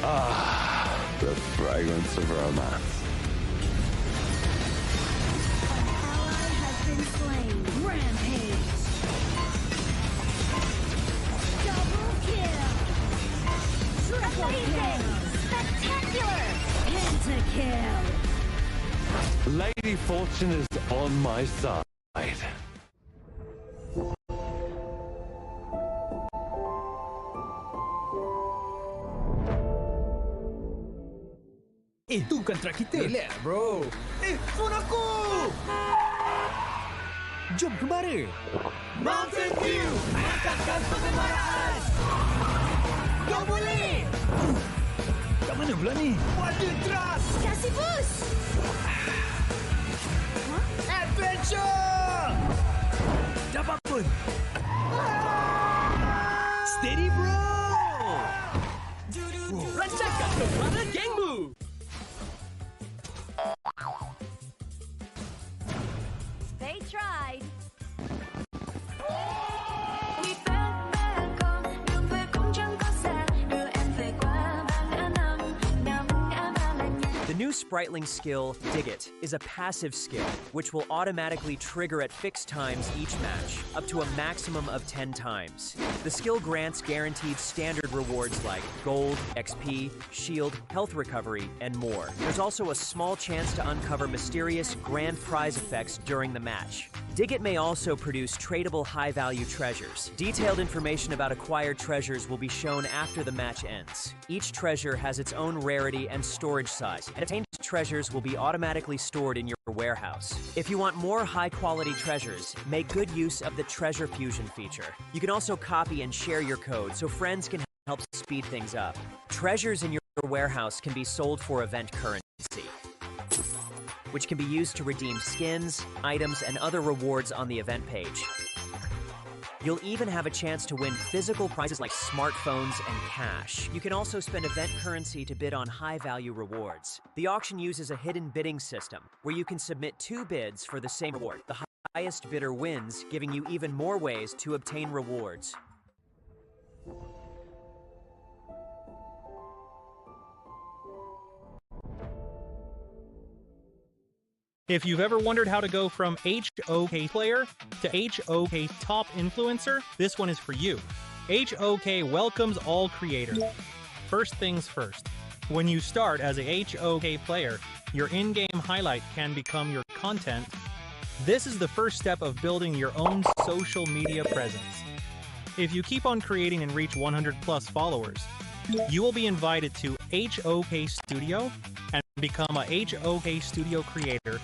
Speaker 9: Ah, the fragrance of romance.
Speaker 10: Ally has been slain. Rampage. Double kill. Triple kill. Spectacular. Pentakill.
Speaker 9: Lady Fortune is on my side.
Speaker 1: Itu contra kita. Relax, bro. Phone aku! Jom kembali. Mountain Dew! Angkatkan pengemaraan! Kau boleh! Kat mana pula ni? Water Trust!
Speaker 10: Kasih boost!
Speaker 1: Adventure! Dapat pun. Steady, bro! Rancangkan kepala gengmu!
Speaker 10: They tried.
Speaker 11: The new Spritling skill, Dig It, is a passive skill, which will automatically trigger at fixed times each match, up to a maximum of 10 times. The skill grants guaranteed standard rewards like gold, XP, shield, health recovery, and more. There's also a small chance to uncover mysterious grand prize effects during the match. Dig It may also produce tradable high-value treasures. Detailed information about acquired treasures will be shown after the match ends. Each treasure has its own rarity and storage size, and obtained treasures will be automatically stored in your warehouse. If you want more high-quality treasures, make good use of the Treasure Fusion feature. You can also copy and share your code so friends can help speed things up. Treasures in your warehouse can be sold for event currency, which can be used to redeem skins, items, and other rewards on the event page. You'll even have a chance to win physical prizes like smartphones and cash. You can also spend event currency to bid on high-value rewards. The auction uses a hidden bidding system, where you can submit 2 bids for the same reward. The highest bidder wins, giving you even more ways to obtain rewards.
Speaker 12: If you've ever wondered how to go from HOK player to HOK top influencer, this one is for you. HOK welcomes all creators. First things first. When you start as a HOK player, your in-game highlight can become your content. This is the first step of building your own social media presence. If you keep on creating and reach 100 plus followers, you will be invited to HOK Studio and become a HOK Studio creator,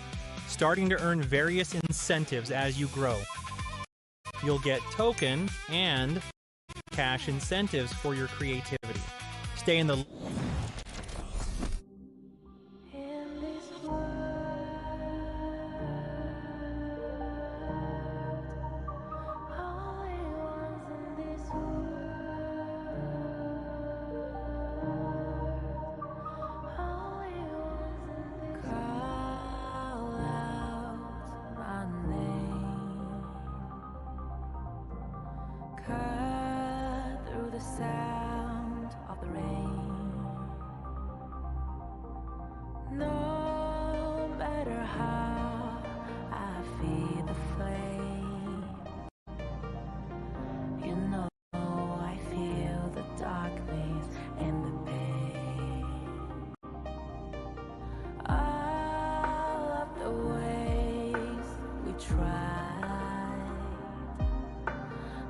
Speaker 12: starting to earn various incentives as you grow. You'll get token and cash incentives for your creativity. Stay in the
Speaker 13: cut through the sound of the rain. No matter how I feed the flame, you know I feel the darkness and the pain. All of the ways we tried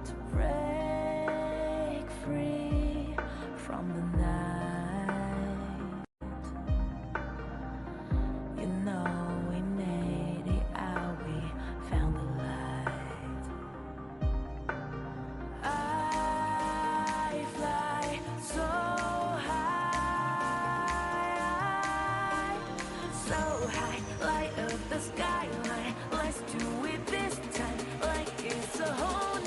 Speaker 13: to break free from the night, you know we made it out, we found the light. I fly so high, light up the skyline. Let's do it this time like it's a whole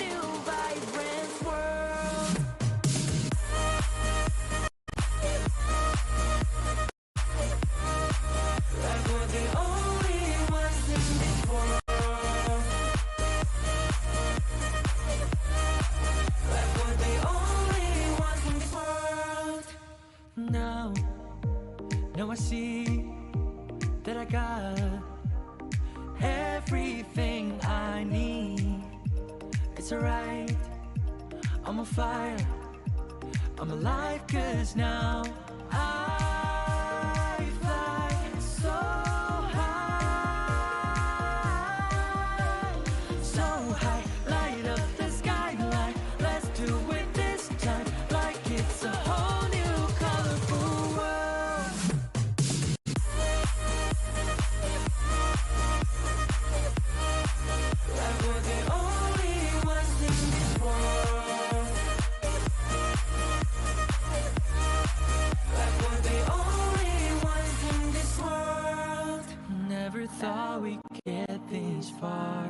Speaker 4: I see that I got everything I need. It's alright, I'm on fire, I'm alive, 'cause now I fly so high, so high, light up the skyline. Let's do it this time, like it's a whole new colorful world. Like we're the only ones in this world. Like we're the only ones in this world. Never thought we'd get this far,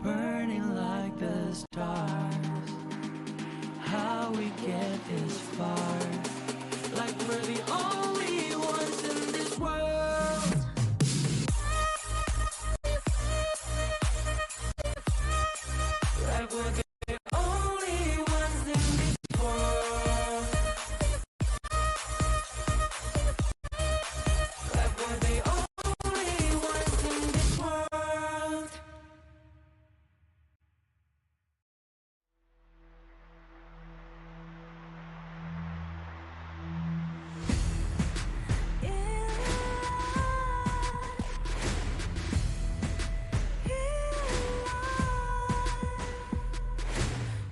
Speaker 4: burning like the stars. How we get this far? Like we're the only ones in this world. Like we're the only ones in this world. Like we're the only ones in this world.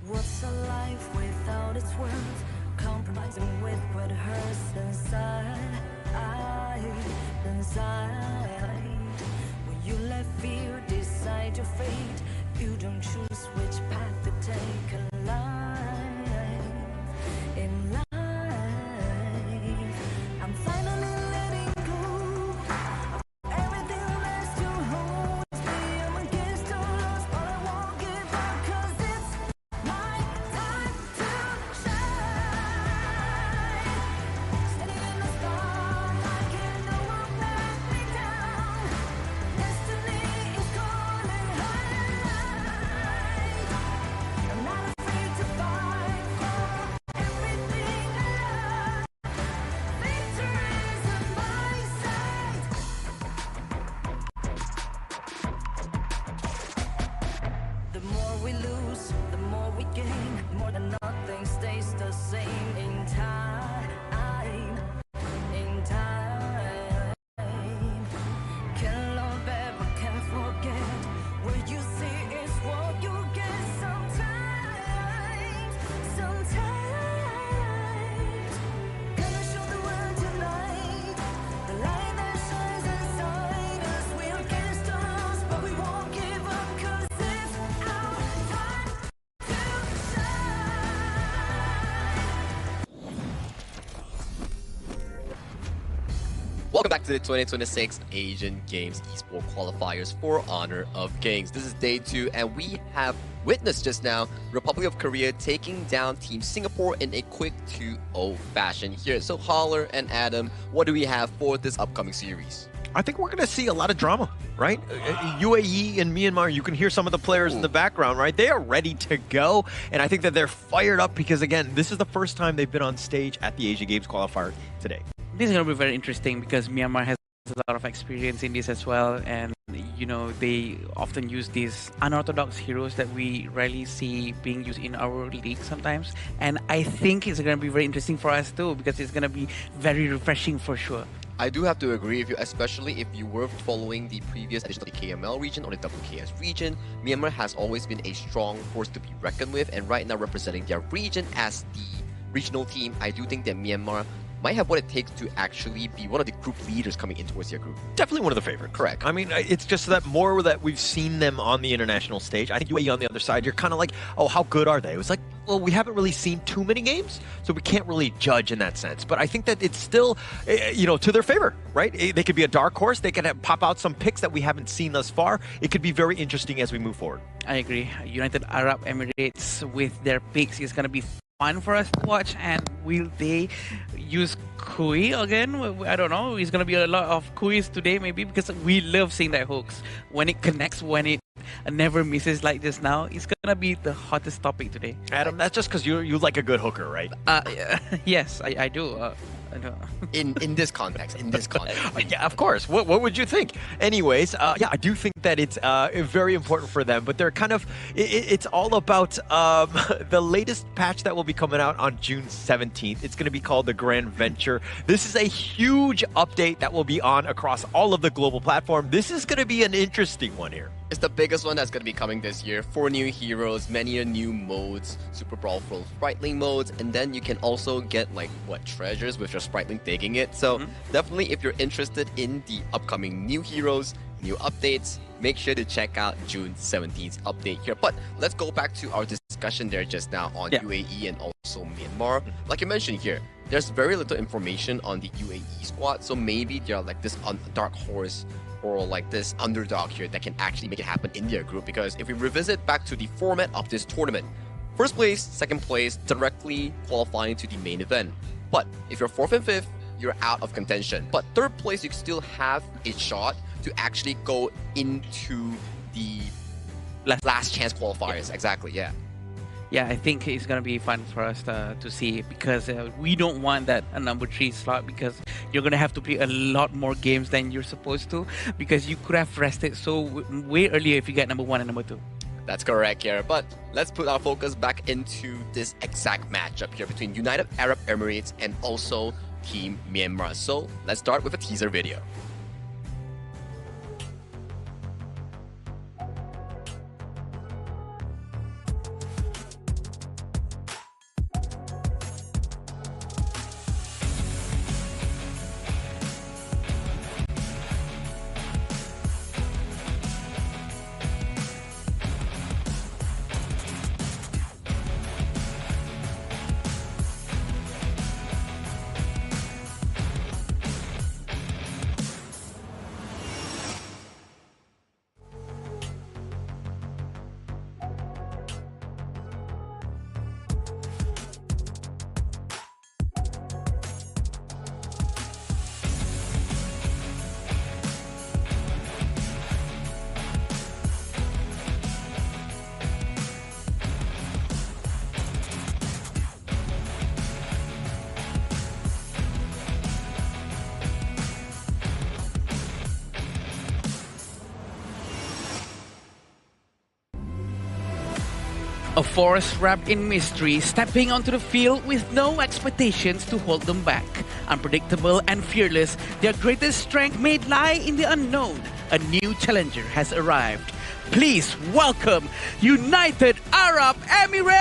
Speaker 4: What's a life without its words? Compromising with what hurts inside. When you let fear decide your fate, you don't choose which path to take in life. In life, I'm finally letting go of everything left to hold me. I'm against all odds, but I won't give up, 'cause it's my time to shine. Standing in the spotlight, can no one let me down. Destiny is calling high. I'm not afraid to fight for everything I love. Victory is on my side. The more we lose, the more we gain. More than nothing stays the same in time. In time. Can't love ever, can't forget. What you see is what you get sometimes. Sometimes. Gonna show the world tonight. The light that shines inside us. We're against all odds, but we won't give up, 'cause it's our time to
Speaker 18: Welcome back to the 2026 Asian Games Esports Qualifiers for Honor of Kings. This is day 2, and we have witnessed just now Republic of Korea taking down Team Singapore in a quick 2-0 fashion here. So Holler and Adam, what do we have for this upcoming series?
Speaker 19: I think we're going to see a lot of drama, right? UAE and Myanmar, you can hear some of the players in the background, right? They are ready to go, and I think that they're fired up because, again, this is the first time they've been on stage at the Asian Games Qualifier today.
Speaker 17: This is going to be very interesting because Myanmar has a lot of experience in this as well, and you know, they often use these unorthodox heroes that we rarely see being used in our league sometimes. And I think it's going to be very interesting for us too, because it's going to be very refreshing for sure.
Speaker 18: I do have to agree with you, especially if you were following the previous edition of the KML region or the WKS region. Myanmar has always been a strong force to be reckoned with, and right now representing their region as the regional team, I do think that Myanmar might have what it takes to actually be one of the group leaders coming in towards their group.
Speaker 19: Definitely one of the favorites.
Speaker 18: Correct.
Speaker 19: I mean, it's just that more that we've seen them on the international stage. I think UAE on the other side, you're kind of like, oh, how good are they? It was like, well, we haven't really seen too many games, so we can't really judge in that sense. But I think that it's still, you know, to their favor, right? They could be a dark horse. They could pop out some picks that we haven't seen thus far. It could be very interesting as we move forward.
Speaker 17: I agree. United Arab Emirates with their picks is going to be fun for us to watch. And will they use Kui again? I don't know. It's going to be a lot of Kuis today maybe, because we love seeing that hooks. When it connects, when it never misses like this now, it's going to be the hottest topic today.
Speaker 19: Adam, that's just because you like a good hooker, right?
Speaker 17: Yes, I do.
Speaker 18: In this context,
Speaker 19: Yeah, of course. What would you think? Anyways, yeah, I do think that it's very important for them, but they're kind of, it's all about the latest patch that will be coming out on June 17th. It's going to be called the Grand Venture. This is a huge update that will be on across all of the global platform. This is going to be an interesting one here.
Speaker 18: It's the biggest one that's going to be coming this year. 4 new heroes, many new modes, Super Brawl Full Spriteling modes, and then you can also get like treasures with your Spriteling digging it. So definitely if you're interested in the upcoming new heroes, new updates, make sure to check out June 17th update here. But let's go back to our discussion there just now on UAE and also Myanmar. Like you mentioned here, there's very little information on the UAE squad, so maybe they're like this dark horse or like this underdog here that can actually make it happen in their group. Because if we revisit back to the format of this tournament, first place, second place, directly qualifying to the main event. But if you're 4th and 5th, you're out of contention. But 3rd place, you still have a shot to actually go into the last chance qualifiers. Exactly, yeah.
Speaker 17: Yeah, I think it's going to be fun for us to see, because we don't want that number 3 slot, because you're going to have to play a lot more games than you're supposed to, because you could have rested so way earlier if you get number 1 and number 2.
Speaker 18: That's correct here, but let's put our focus back into this exact matchup here between United Arab Emirates and also Team Myanmar. So let's start with a teaser video.
Speaker 17: A force wrapped in mystery, stepping onto the field with no expectations to hold them back. Unpredictable and fearless, their greatest strength may lie in the unknown. A new challenger has arrived. Please welcome United Arab Emirates!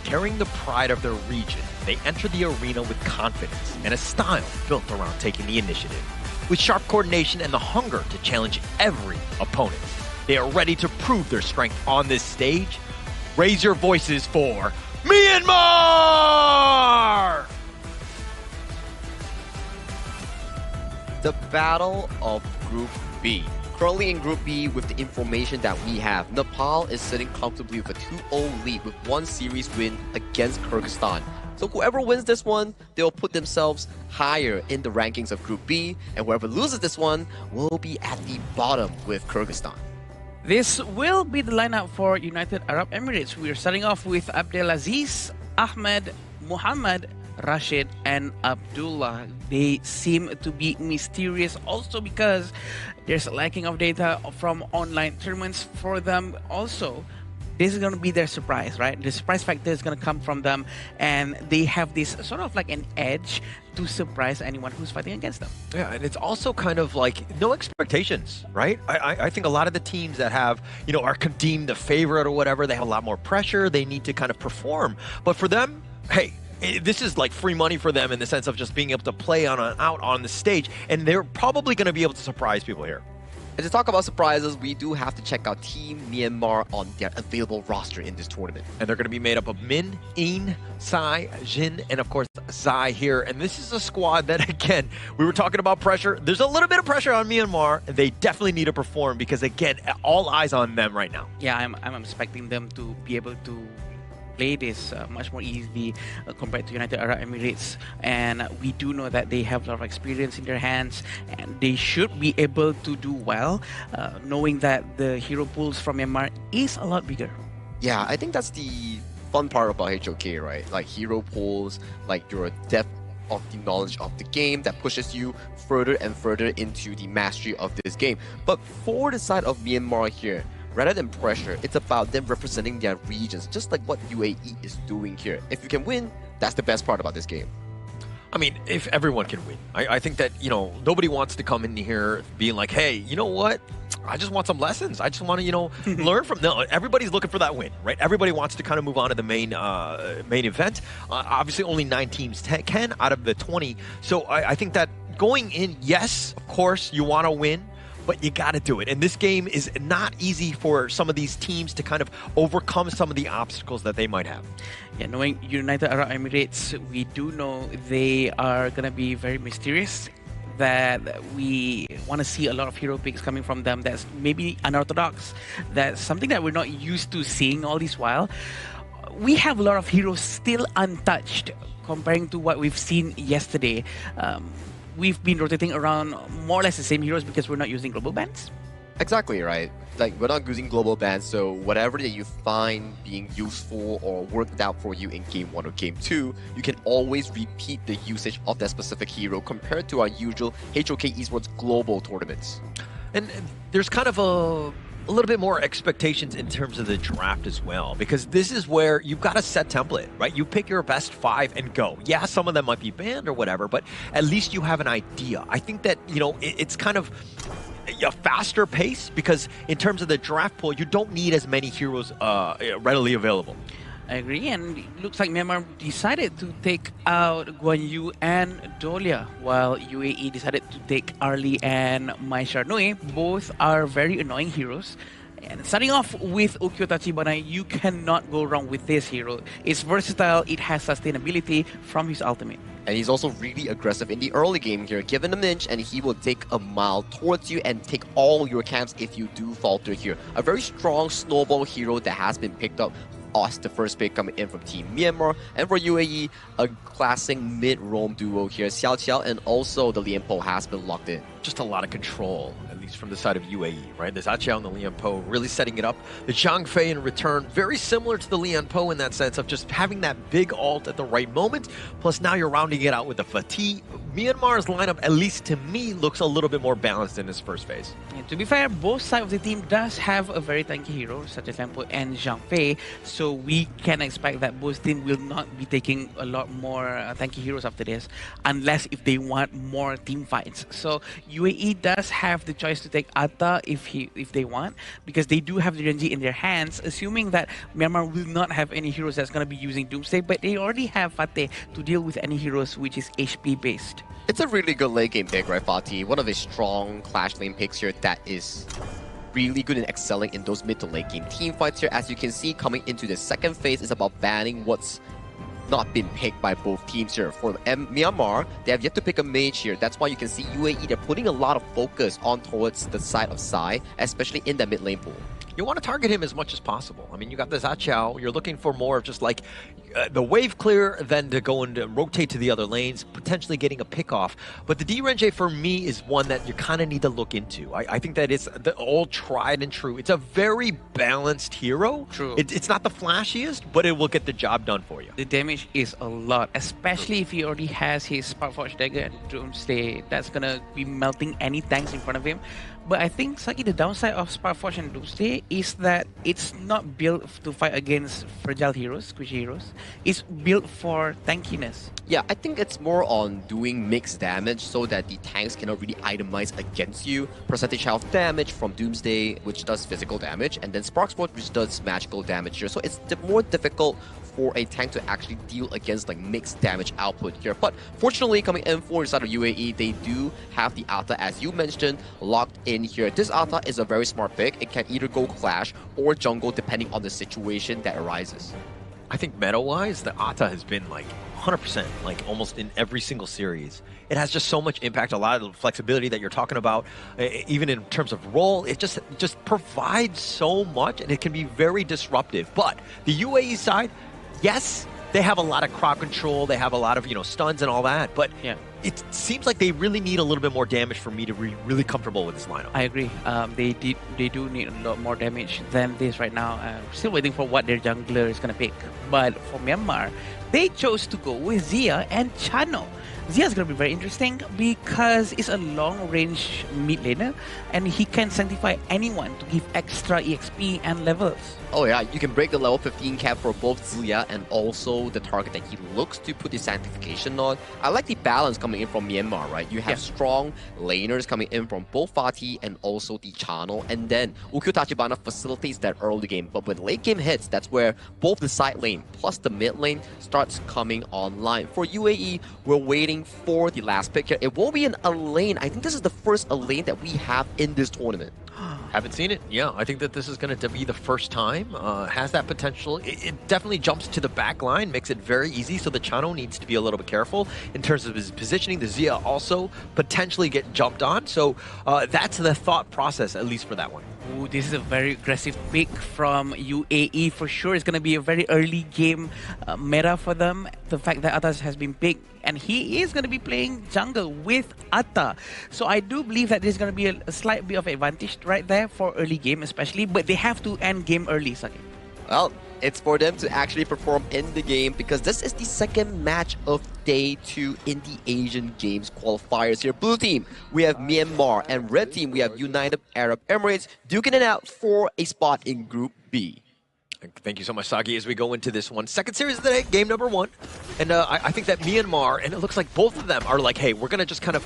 Speaker 19: Carrying the pride of their region, they enter the arena with confidence and a style built around taking the initiative. With sharp coordination and the hunger to challenge every opponent, they are ready to prove their strength on this stage. Raise your voices for Myanmar!
Speaker 18: The Battle of Group B. Currently in Group B, with the information that we have, Nepal is sitting comfortably with a 2-0 lead with 1 series win against Kyrgyzstan. So whoever wins this one, they'll put themselves higher in the rankings of Group B, and whoever loses this one will be at the bottom with Kyrgyzstan.
Speaker 17: This will be the lineup for United Arab Emirates. We're starting off with Abdelaziz, Ahmed, Muhammad, Rashid, and Abdullah. They seem to be mysterious also because there's a lacking of data from online tournaments for them also. This is going to be their surprise, right? The surprise factor is going to come from them, and they have this sort of like an edge to surprise anyone who's fighting against them.
Speaker 19: Yeah, and it's also kind of like no expectations, right? I think a lot of the teams that have, are deemed the favorite or whatever, they have a lot more pressure. They need to kind of perform. But for them, hey, this is like free money for them in the sense of just being able to play out on the stage, and they're probably going to be able to surprise people here.
Speaker 18: And to talk about surprises, we do have to check out Team Myanmar on their available roster in this tournament.
Speaker 19: And they're going to be made up of Min, Een, Sai, Jin, and of course Zai here. And this is a squad that, again, we were talking about pressure. There's a little bit of pressure on Myanmar, and they definitely need to perform because, again, all eyes on them right now.
Speaker 17: Yeah, I'm expecting them to be able to play this much more easily compared to United Arab Emirates, and we do know that they have a lot of experience in their hands, and they should be able to do well, knowing that the hero pools from Myanmar is a lot bigger.
Speaker 18: Yeah, I think that's the fun part about HOK, right? Like hero pools, like your depth of the knowledge of the game that pushes you further and further into the mastery of this game. But for the side of Myanmar here, rather than pressure, it's about them representing their regions, just like what UAE is doing here. If you can win, that's the best part about this game.
Speaker 19: I mean, if everyone can win, I think that, you know, nobody wants to come in here being like, hey, you know what? I just want some lessons. I just want to, you know, learn from. No, everybody's looking for that win, right? Everybody wants to kind of move on to the main event. Obviously, only 9 teams can out of the 20. So I think that going in, yes, of course, you want to win, but you got to do it. And this game is not easy for some of these teams to kind of overcome some of the obstacles that they might have.
Speaker 17: Yeah, knowing United Arab Emirates, we do know they are going to be very mysterious, that we want to see a lot of hero picks coming from them that's maybe unorthodox. That's something that we're not used to seeing all this while. We have a lot of heroes still untouched comparing to what we've seen yesterday. We've been rotating around more or less the same heroes because we're not using global bans.
Speaker 18: Exactly, right? Like, we're not using global bans, so whatever that you find being useful or worked out for you in Game 1 or Game 2, you can always repeat the usage of that specific hero compared to our usual HOK Esports global tournaments.
Speaker 19: And there's kind of a little bit more expectations in terms of the draft as well, because this is where you've got a set template, right? You pick your best 5 and go. Yeah, some of them might be banned or whatever, but at least you have an idea. I think that, you know, it's kind of a faster pace because in terms of the draft pool, you don't need as many heroes readily available.
Speaker 17: I agree, and it looks like Myanmar decided to take out Guan Yu and Dolia, while UAE decided to take Arlie and Mai Sharnui. Both are very annoying heroes. And starting off with Ukyo Tachibana, you cannot go wrong with this hero. It's versatile, it has sustainability from his ultimate.
Speaker 18: And he's also really aggressive in the early game here. Give him a minch and he will take a mile towards you and take all your camps if you do falter here. A very strong snowball hero that has been picked up. Us, the first pick coming in from Team Myanmar. And for UAE, a classic mid-roam duo here. Xiao Qiao and also the Lian Po has been locked in.
Speaker 19: Just a lot of control, at least from the side of UAE, right? The Xiao and the Lian Po really setting it up. The Zhang Fei in return, very similar to the Lian Po in that sense of just having that big ult at the right moment. Plus now you're rounding it out with the Fatih. Myanmar's lineup, at least to me, looks a little bit more balanced in this first phase.
Speaker 17: And to be fair, both sides of the team does have a very tanky hero, such as Lian Po and Zhang Fei. So we can expect that both teams will not be taking a lot more tanky heroes after this, unless if they want more team fights. So UAE does have the choice to take Atta if they want, because they do have the Renji in their hands, assuming that Myanmar will not have any heroes that's going to be using Doomsday, but they already have Fateh to deal with any heroes which is HP based.
Speaker 18: It's a really good late game pick, right, Fatih? One of the strong Clash lane picks here that is really good in excelling in those mid to late game team fights here. As you can see, coming into the second phase is about banning what's not been picked by both teams here. For Myanmar, they have yet to pick a mage here. That's why you can see UAE, they're putting a lot of focus on towards the side of Sai, especially in the mid lane pool.
Speaker 19: You want to target him as much as possible. I mean, you got the Zachao. You're looking for more of just like the wave clear, then to go and rotate to the other lanes, potentially getting a pick off. But the D-Renje for me is one that you kind of need to look into. I think that it's all tried and true. It's a very balanced hero.
Speaker 17: True.
Speaker 19: It's not the flashiest, but it will get the job done for you.
Speaker 17: The damage is a lot, especially if he already has his Sparkforge Dagger and Doomsday. That's going to be melting any tanks in front of him. But I think slightly the downside of Sparkforge and Doomsday is that it's not built to fight against fragile heroes, squishy heroes. It's built for tankiness.
Speaker 18: Yeah, I think it's more on doing mixed damage so that the tanks cannot really itemize against you. Percentage health damage from Doomsday, which does physical damage, and then Sparkforge, which does magical damage here. So it's more difficult for a tank to actually deal against like mixed damage output here. But fortunately, coming in for the side of UAE, they do have the Atta, as you mentioned, locked in here. This Atta is a very smart pick. It can either go Clash or jungle depending on the situation that arises.
Speaker 19: I think meta-wise, the Atta has been like 100%, like almost in every single series. It has just so much impact, a lot of the flexibility that you're talking about, even in terms of role. It just provides so much, and it can be very disruptive. But the UAE side, yes, they have a lot of crowd control, they have a lot of, stuns and all that, but it seems like they really need a little bit more damage for me to be really comfortable with this lineup.
Speaker 17: I agree. They do need a lot more damage than this right now. Still waiting for what their jungler is going to pick. But for Myanmar, they chose to go with Zia and Chano. Zia is going to be very interesting because it's a long-range mid laner and he can sanctify anyone to give extra EXP and levels.
Speaker 15: Oh yeah, you can break the level 15 cap for both Zia and also the target that he looks to put his sanctification on. I like the balance coming in from Myanmar, right? You have strong laners coming in from both Fatih and also the Channel, and then Ukyo Tachibana facilitates that early game. But when late game hits, that's where both the side lane plus the mid lane starts coming online. For UAE, we're waiting for the last pick here. It won't be a lane. I think this is the first lane that we have in this tournament.
Speaker 19: Haven't seen it. Yeah, I think that this is going to be the first time. Has that potential. It definitely jumps to the back line, makes it very easy. So the Chano needs to be a little bit careful in terms of his positioning. The Zia also potentially get jumped on. So that's the thought process, at least for that one.
Speaker 17: Ooh, this is a very aggressive pick from UAE for sure. It's going to be a very early game meta for them. The fact that Atas has been picked and he is going to be playing jungle with Atta. So I do believe that there's going to be a slight bit of advantage right there for early game especially, but they have to end game early, Saki.
Speaker 15: Well, it's for them to actually perform in the game because this is the second match of day 2 in the Asian Games qualifiers here. Blue team, we have Myanmar, and red team, we have United Arab Emirates duking it out for a spot in Group B.
Speaker 19: Thank you so much, Sagi, as we go into this one. Second series of the day, game number 1. And I think that Myanmar, and it looks like both of them are like, hey, we're going to just kind of,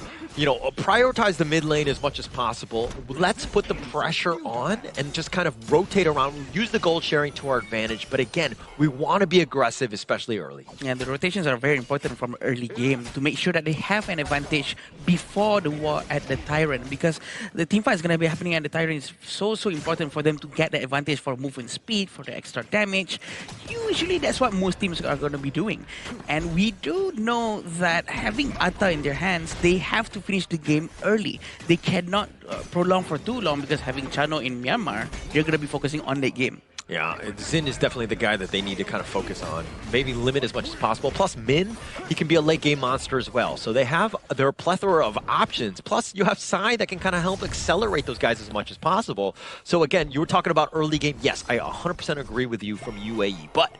Speaker 19: prioritize the mid lane as much as possible. Let's put the pressure on and just kind of rotate around, use the gold sharing to our advantage. But again, we want to be aggressive, especially early.
Speaker 17: Yeah, the rotations are very important from early game to make sure that they have an advantage before the war at the Tyrant, because the teamfight is going to be happening at the Tyrant. Is so important for them to get the advantage for movement speed, for the extra damage. Usually that's what most teams are going to be doing. And we do know that having Atta in their hands, they have to finish the game early. They cannot prolong for too long because having Chano in Myanmar, they're going to be focusing on late game.
Speaker 19: Yeah, Xin is definitely the guy that they need to kind of focus on. Maybe limit as much as possible. Plus, Min, he can be a late game monster as well. So they have their plethora of options. Plus, you have Sai that can kind of help accelerate those guys as much as possible. So again, you were talking about early game. Yes, I 100% agree with you from UAE. But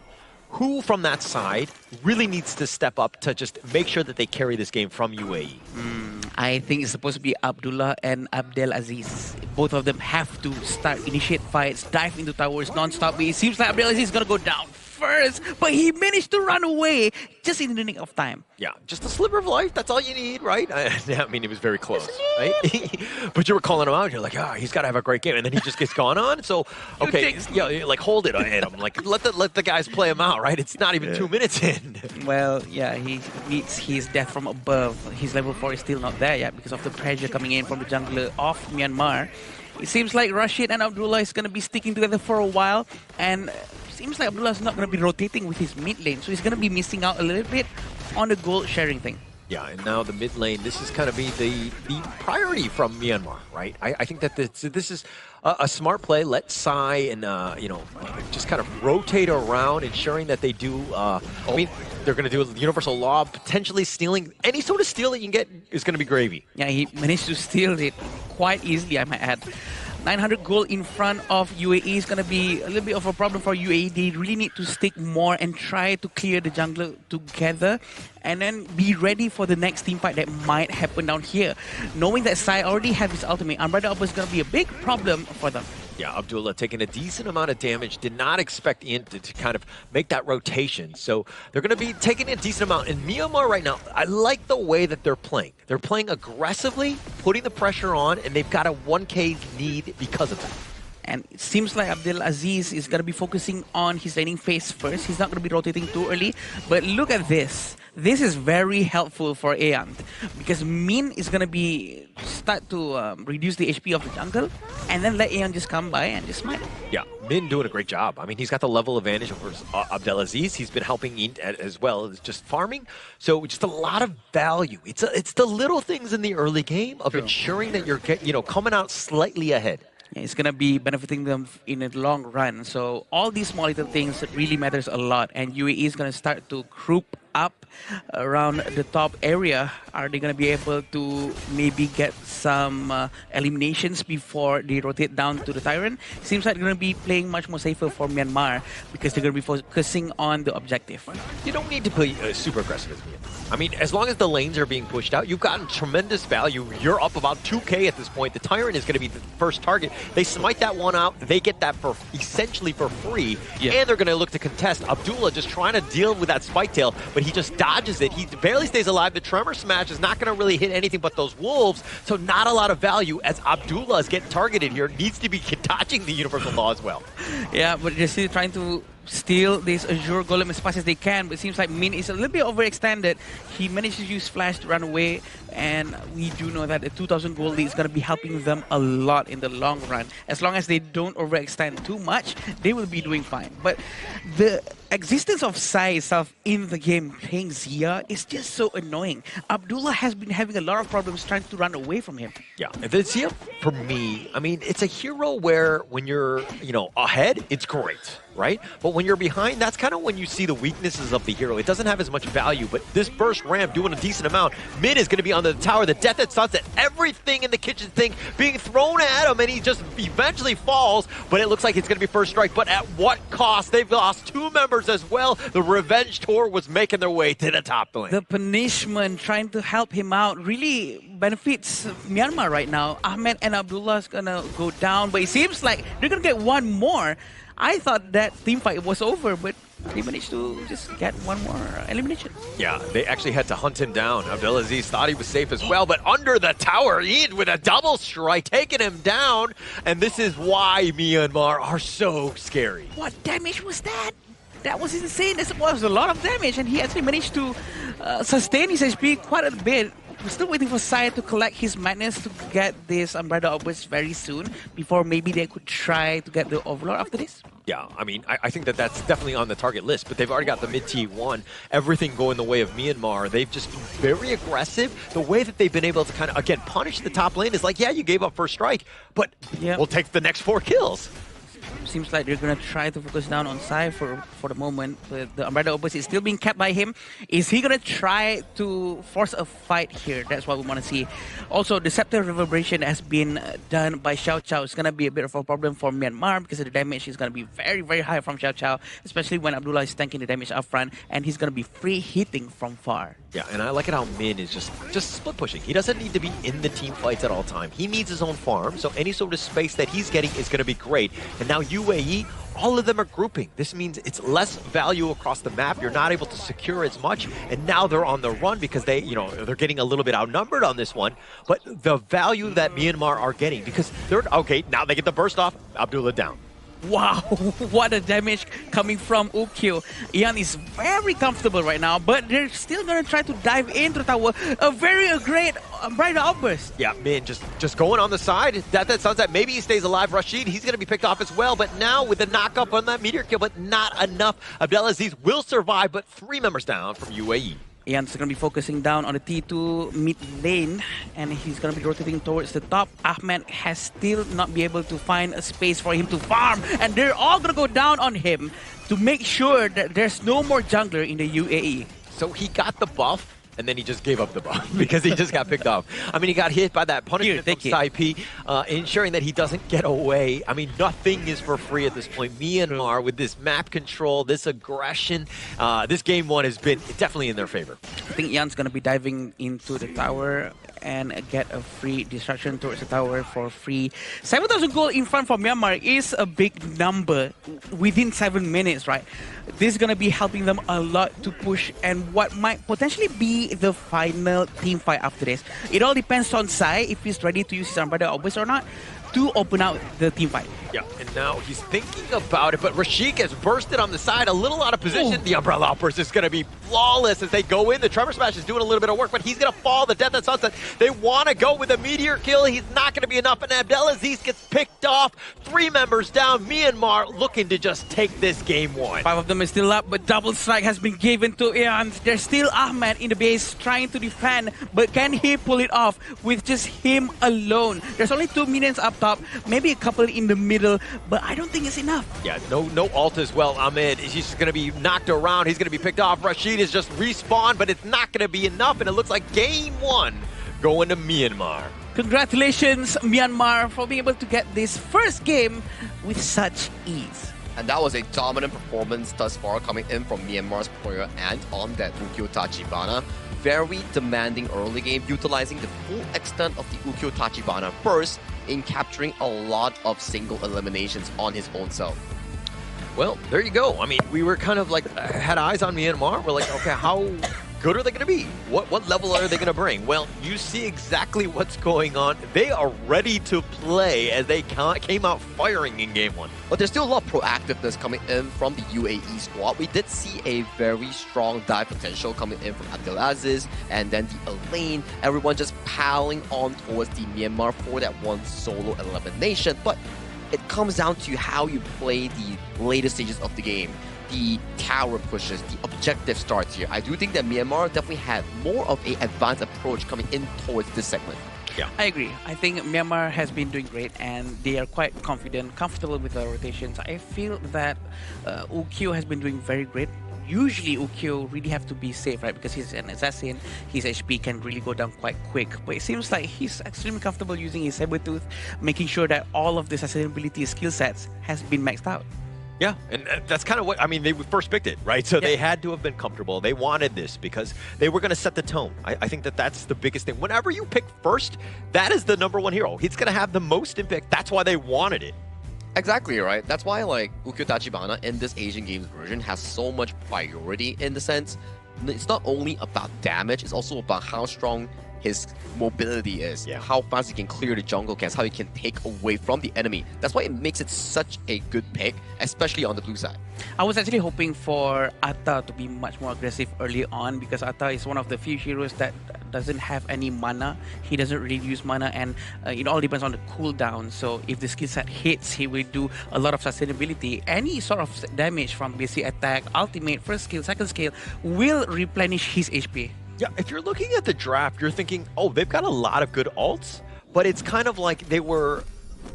Speaker 19: who from that side really needs to step up to just make sure that they carry this game from UAE?
Speaker 17: I think it's supposed to be Abdullah and Abdel Aziz. Both of them have to initiate fights, dive into towers non-stop. It seems like Abdel Aziz is going to go down first, but he managed to run away just in the nick of time.
Speaker 19: Yeah, just a sliver of life. That's all you need, right? I mean, it was very close, right? But you were calling him out. You're like, he's got to have a great game, and then he just gets gone on. So, okay, yeah, like hold it on him. Like let the guys play him out, right? It's not even 2 minutes in.
Speaker 17: Well, yeah, he meets his death from above. His level 4 is still not there yet because of the pressure coming in from the jungler of Myanmar. It seems like Rashid and Abdullah is going to be sticking together for a while, and seems like Abdullah is not going to be rotating with his mid lane, so he's going to be missing out a little bit on the gold sharing thing.
Speaker 19: Yeah, and now the mid lane, this is going to be the priority from Myanmar, right? I think that this is a smart play. Let Sai and, just kind of rotate around, ensuring that they do, I mean, they're going to do a universal law, potentially stealing. Any sort of steal that you can get is going to be gravy.
Speaker 17: Yeah, he managed to steal it quite easily, I might add. 900 gold in front of UAE is going to be a little bit of a problem for UAE. They really need to stick more and try to clear the jungler together and then be ready for the next team fight that might happen down here. Knowing that Sai already have his ultimate, Umbrella Up is going to be a big problem for them.
Speaker 19: Yeah, Abdullah taking a decent amount of damage. Did not expect Ian to kind of make that rotation. So they're going to be taking a decent amount. And Myanmar right now, I like the way that they're playing. They're playing aggressively, putting the pressure on, and they've got a 1K lead because of that.
Speaker 17: And it seems like Abdel Aziz is going to be focusing on his laning phase first. He's not going to be rotating too early. But look at this. This is very helpful for Aeon because Min is going to start to reduce the HP of the jungle and then let Aeon just come by and just smite.
Speaker 19: Yeah, Min doing a great job. I mean, he's got the level advantage over Abdelaziz. He's been helping Int as well as just farming. So just a lot of value. It's the little things in the early game of ensuring that you're coming out slightly ahead.
Speaker 17: Yeah, it's going to be benefiting them in a long run. So all these small little things really matters a lot. And UAE is going to start to group up around the top area. Are they going to be able to maybe get some eliminations before they rotate down to the Tyrant? Seems like they're going to be playing much more safer for Myanmar because they're going to be focusing on the objective.
Speaker 19: You don't need to play super aggressive as Myanmar. I mean, as long as the lanes are being pushed out, you've gotten tremendous value. You're up about 2k at this point. The Tyrant is going to be the first target. They smite that one out. They get that for essentially for free, and they're going to look to contest. Abdullah just trying to deal with that spike tail, but he just dodges it. He barely stays alive. The Tremor Smash is not going to really hit anything but those wolves, so not a lot of value as Abdullah is getting targeted here. Needs to be dodging the Universal Law as well.
Speaker 17: Yeah, but they're still trying to steal this Azure Golem as fast as they can, but it seems like Min is a little bit overextended. He managed to use Flash to run away, and we do know that the 2,000 gold lead is going to be helping them a lot in the long run. As long as they don't overextend too much, they will be doing fine. But the existence of Sai itself in the game playing Zia is just so annoying. Abdullah has been having a lot of problems trying to run away from him.
Speaker 19: Yeah, the Zia, for me, I mean, it's a hero where when you're, ahead, it's great, right? But when you're behind, that's kind of when you see the weaknesses of the hero. It doesn't have as much value, but this burst ramp doing a decent amount. Mid is going to be on the tower, the Death at Sunset, everything in the kitchen thing being thrown at him, and he just eventually falls, but it looks like it's going to be first strike. But at what cost? They've lost 2 members as well. The Revenge Tour was making their way to the top lane.
Speaker 17: The punishment trying to help him out really benefits Myanmar right now. Ahmed and Abdullah is going to go down, but it seems like they're going to get one more. I thought that team fight was over, but they managed to just get one more elimination.
Speaker 19: Yeah, they actually had to hunt him down. Abdelaziz thought he was safe as well, but under the tower, Ian with a double strike, taking him down. And this is why Myanmar are so scary.
Speaker 17: What damage was that? That was insane. That was a lot of damage, and he actually managed to sustain his HP quite a bit. We're still waiting for Sai to collect his madness to get this Umbrella Outburst very soon before maybe they could try to get the Overlord after this.
Speaker 19: Yeah, I mean, I think that's definitely on the target list, but they've already got the mid T1, everything going the way of Myanmar. They've just been very aggressive. The way that they've been able to kind of, again, punish the top lane is like, yeah, you gave up first strike, but we'll take the next 4 kills.
Speaker 17: Seems like they're going to try to focus down on Sai for the moment. But the Umbrella Opus is still being kept by him. Is he going to try to force a fight here? That's what we want to see. Also, the Scepter Reverberation has been done by Xiao Chao. It's going to be a bit of a problem for Myanmar because the damage is going to be very, very high from Xiao Chao, especially when Abdullah is tanking the damage up front, and he's going to be free hitting from far.
Speaker 19: Yeah, and I like it how Min is just split pushing. He doesn't need to be in the team fights at all time. He needs his own farm, so any sort of space that he's getting is going to be great. And now UAE, all of them are grouping. This means it's less value across the map. You're not able to secure as much, and now they're on the run because they're getting a little bit outnumbered on this one. But the value that Myanmar are getting, because they're okay, now they get the burst off, Abdullah down.
Speaker 17: Wow, what a damage coming from Ukyo. Ian is very comfortable right now, but they're still going to try to dive into the tower. A very great bright outburst.
Speaker 19: Yeah, Min just going on the side. That Sunset, maybe he stays alive. Rashid, he's going to be picked off as well, but now with the knock-up on that meteor kill, but not enough. Abdelaziz will survive, but 3 members down from UAE.
Speaker 17: Ian's going to be focusing down on the T2 mid lane, and he's going to be rotating towards the top. Ahmed has still not been able to find a space for him to farm, and they're all going to go down on him to make sure that there's no more jungler in the UAE.
Speaker 19: So he got the buff, and then he just gave up the buff because he just got picked off. I mean, he got hit by that punishment from Saipi, ensuring that he doesn't get away. I mean, nothing is for free at this point. Myanmar, with this map control, this aggression, this game 1 has been definitely in their favor.
Speaker 17: I think Ian's going to be diving into the tower and get a free distraction towards the tower for free. 7,000 gold in front for Myanmar is a big number within 7 minutes, right? This is going to be helping them a lot to push and what might potentially be the final team fight after this. It all depends on Sai if he's ready to use his Umbrella Obus or not to open out the team fight.
Speaker 19: Yeah, and now he's thinking about it, but Rashik has bursted on the side, a little out of position. Ooh. The Umbrella Outburst is going to be flawless as they go in. The Tremor Smash is doing a little bit of work, but he's going to fall. The Death at Sunset. They want to go with a meteor kill. He's not going to be enough, and Abdelaziz gets picked off. 3 members down. Myanmar looking to just take this game 1.
Speaker 17: 5 of them is still up, but double strike has been given to Ian. There's still Ahmed in the base trying to defend, but can he pull it off with just him alone? There's only 2 minions up top, maybe a couple in the middle, but I don't think it's enough.
Speaker 19: Yeah, no ult as well. Ahmed, he's just going to be knocked around. He's going to be picked off. Rashid is just respawned, but it's not going to be enough, and it looks like game one going to Myanmar.
Speaker 17: Congratulations, Myanmar, for being able to get this first game with such ease.
Speaker 15: And that was a dominant performance thus far coming in from Myanmar's player and on that Ukyo Tachibana. Very demanding early game, utilizing the full extent of the Ukyo Tachibana first in capturing a lot of single eliminations on his own self.
Speaker 19: Well, there you go. I mean, we were kind of like, had eyes on Myanmar. We're like, okay, how good are they going to be? What level are they going to bring? Well, you see exactly what's going on. They are ready to play as they came out firing in game one.
Speaker 15: But there's still a lot of proactiveness coming in from the UAE squad. We did see a very strong dive potential coming in from Abdelaziz and then the Elaine. Everyone just piling on towards the Myanmar for that one solo elimination. But it comes down to how you play the later stages of the game. The tower pushes, the objective starts here. I do think that Myanmar definitely had more of an advanced approach coming in towards this segment.
Speaker 17: Yeah, I agree. I think Myanmar has been doing great and they are quite confident, comfortable with the rotations. I feel that Ukyo has been doing very great. Usually Ukyo really have to be safe, right? Because he's an assassin, his HP can really go down quite quick. But it seems like he's extremely comfortable using his Sabertooth, making sure that all of the sustainability skill sets has been maxed out.
Speaker 19: Yeah, and that's kind of what, I mean, they first picked it, right? So they had to have been comfortable. They wanted this because they were going to set the tone. I think that that's the biggest thing. Whenever you pick first, that is the #1 hero. He's going to have the most impact. That's why they wanted it.
Speaker 15: Exactly, right? That's why, like, Ukyo Tachibana in this Asian Games version has so much priority in the sense. It's not only about damage, it's also about how strong his mobility is, how fast he can clear the jungle camps, how he can take away from the enemy. That's why it makes it such a good pick, especially on the blue side.
Speaker 17: I was actually hoping for Atta to be much more aggressive early on because Atta is one of the few heroes that doesn't have any mana. He doesn't really use mana and it all depends on the cooldown. So if the skill set hits, he will do a lot of sustainability. Any sort of damage from basic attack, ultimate, first skill, second skill will replenish his HP.
Speaker 19: Yeah, if you're looking at the draft, you're thinking, oh, they've got a lot of good ults, but it's kind of like they were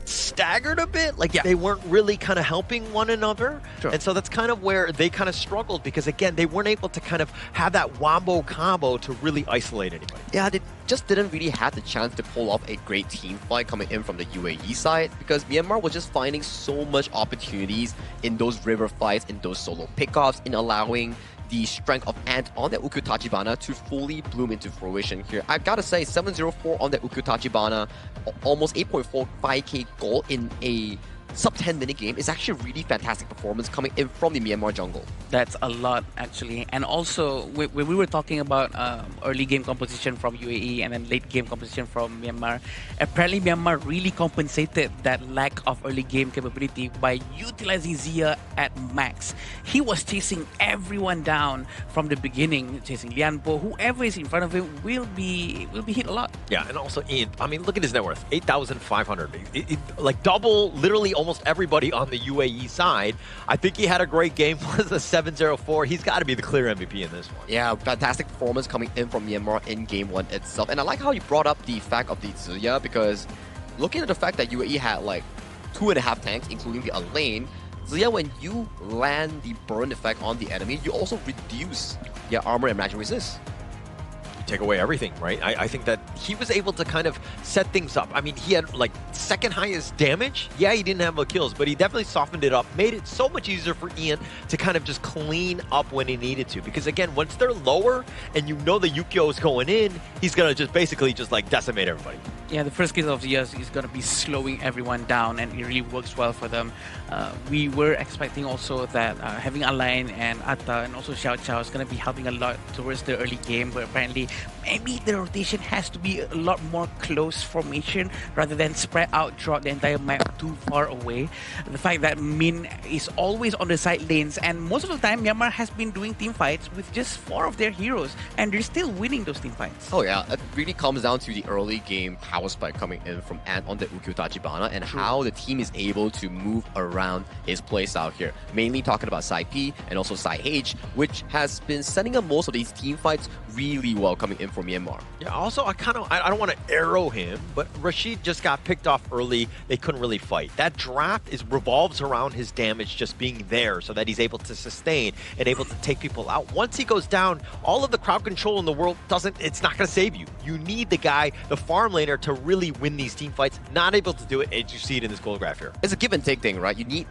Speaker 19: staggered a bit, like they weren't really kind of helping one another. Sure. And so that's kind of where they kind of struggled because, again, they weren't able to kind of have that wombo combo to really isolate anybody.
Speaker 15: Yeah, they just didn't really have the chance to pull off a great team fight coming in from the UAE side because Myanmar was just finding so much opportunities in those river fights, in those solo pickoffs, in allowing the strength of Ant on that Ukyo Tachibana to fully bloom into fruition here. I've got to say, 704 on that Ukyo Tachibana, almost 8.45k gold in a sub-10 minute game is actually a really fantastic performance coming in from the Myanmar jungle.
Speaker 17: That's a lot, actually. And also, when we were talking about early game composition from UAE and then late game composition from Myanmar, apparently Myanmar really compensated that lack of early game capability by utilizing Zia at max. He was chasing everyone down from the beginning, chasing Lianpo. Whoever is in front of him will be hit a lot.
Speaker 19: Yeah, and also Ian, I mean, look at his net worth, 8,500. Like double, literally almost everybody on the UAE side. I think he had a great game. Was a 704. He's got to be the clear MVP in this one.
Speaker 15: Yeah, fantastic performance coming in from Myanmar in game one itself. And I like how you brought up the fact of the Zia because looking at the fact that UAE had like 2.5 tanks, including the Elaine, Zia, when you land the burn effect on the enemy, you also reduce their armor and magic resist.
Speaker 19: Take away everything, right? I think that he was able to kind of set things up. I mean, he had like second highest damage. Yeah, he didn't have the kills, but he definitely softened it up, made it so much easier for Ian to kind of just clean up when he needed to. Because again, once they're lower and you know the Ukyo is going in, he's gonna just basically just like decimate everybody.
Speaker 17: Yeah, the first skill of Zia is gonna be slowing everyone down, and it really works well for them. We were expecting also that having Alain and Atta and also Xiao Chao is gonna be helping a lot towards the early game, but apparently maybe the rotation has to be a lot more close formation rather than spread out throughout the entire map too far away. The fact that Min is always on the side lanes, and most of the time Myanmar has been doing team fights with just 4 of their heroes, and they're still winning those team fights.
Speaker 15: Oh yeah, it really comes down to the early game
Speaker 18: power spike coming in from Ant on the Ukyo Tachibana and how the team is able to move around his playstyle here. Mainly talking about Sai P and also Sai H, which has been setting up most of these team fights really well coming in from Myanmar.
Speaker 16: Yeah, also, I don't want to arrow him, but Rashid just got picked off early. They couldn't really fight. That draft revolves around his damage just being there so that he's able to sustain and able to take people out. Once he goes down, all of the crowd control in the world it's not going to save you. You need the guy, the farm laner, to really win these team fights. Not able to do it, as you see it in this gold graph here.
Speaker 18: It's a give and take thing, right? You need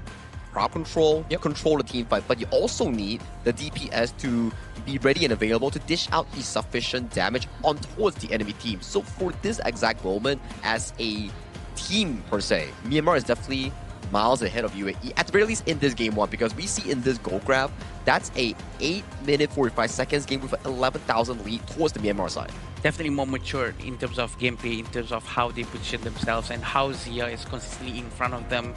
Speaker 18: crowd control, control the team fight, but you also need the DPS to be ready and available to dish out the sufficient damage on towards the enemy team. So for this exact moment, as a team per se, Myanmar is definitely miles ahead of UAE, at the very least in this game one, because we see in this goal graph, that's a 8-minute 45 seconds game with an 11,000 lead towards the Myanmar side.
Speaker 17: Definitely more mature in terms of gameplay, in terms of how they position themselves and how Zia is consistently in front of them,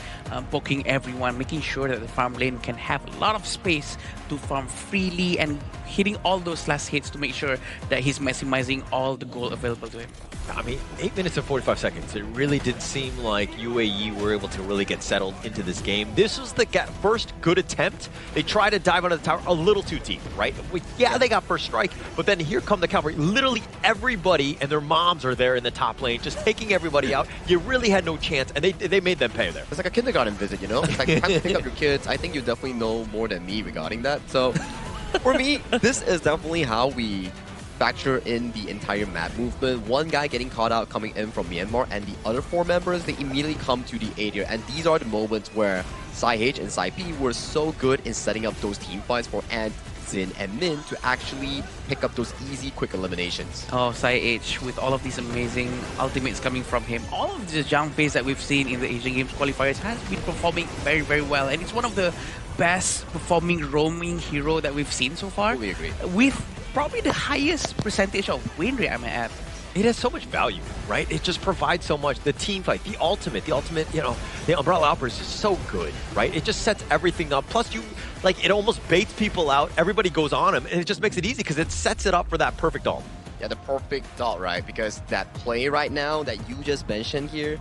Speaker 17: poking everyone, making sure that the farm lane can have a lot of space to farm freely and hitting all those last hits to make sure that he's maximizing all the gold available to him.
Speaker 16: I mean, 8 minutes and 45 seconds. It really didn't seem like UAE were able to really get settled into this game. This was the first good attempt. They tried to dive under the tower a little too deep, right? Yeah, they got first strike, but then here come the cavalry. Literally everybody and their moms are there in the top lane, just taking everybody out. You really had no chance, and they made them pay there.
Speaker 18: It's like a kindergarten visit, you know? It's like time to pick up your kids. I think you definitely know more than me regarding that. So for me, this is definitely how we factor in the entire map movement. One guy getting caught out coming in from Myanmar, and the other 4 members, they immediately come to the aid here. And these are the moments where Sai H and Sai P were so good in setting up those team fights for Ant, Xin, and Min to actually pick up those easy, quick eliminations.
Speaker 17: Oh, Sai H, with all of these amazing ultimates coming from him, all of the jump phase that we've seen in the Asian Games qualifiers has been performing very, very well. And it's one of the best performing roaming hero that we've seen so far.
Speaker 18: Totally agree.
Speaker 17: With probably the highest percentage of win rate, I might add.
Speaker 16: It has so much value, right? It just provides so much. The team fight, the ultimate, you know, the Umbrella Opera is just so good, right? It just sets everything up. Plus, it almost baits people out. Everybody goes on him, and it just makes it easy because it sets it up for that perfect ult.
Speaker 18: Yeah, the perfect ult, right? Because that play right now that you just mentioned here,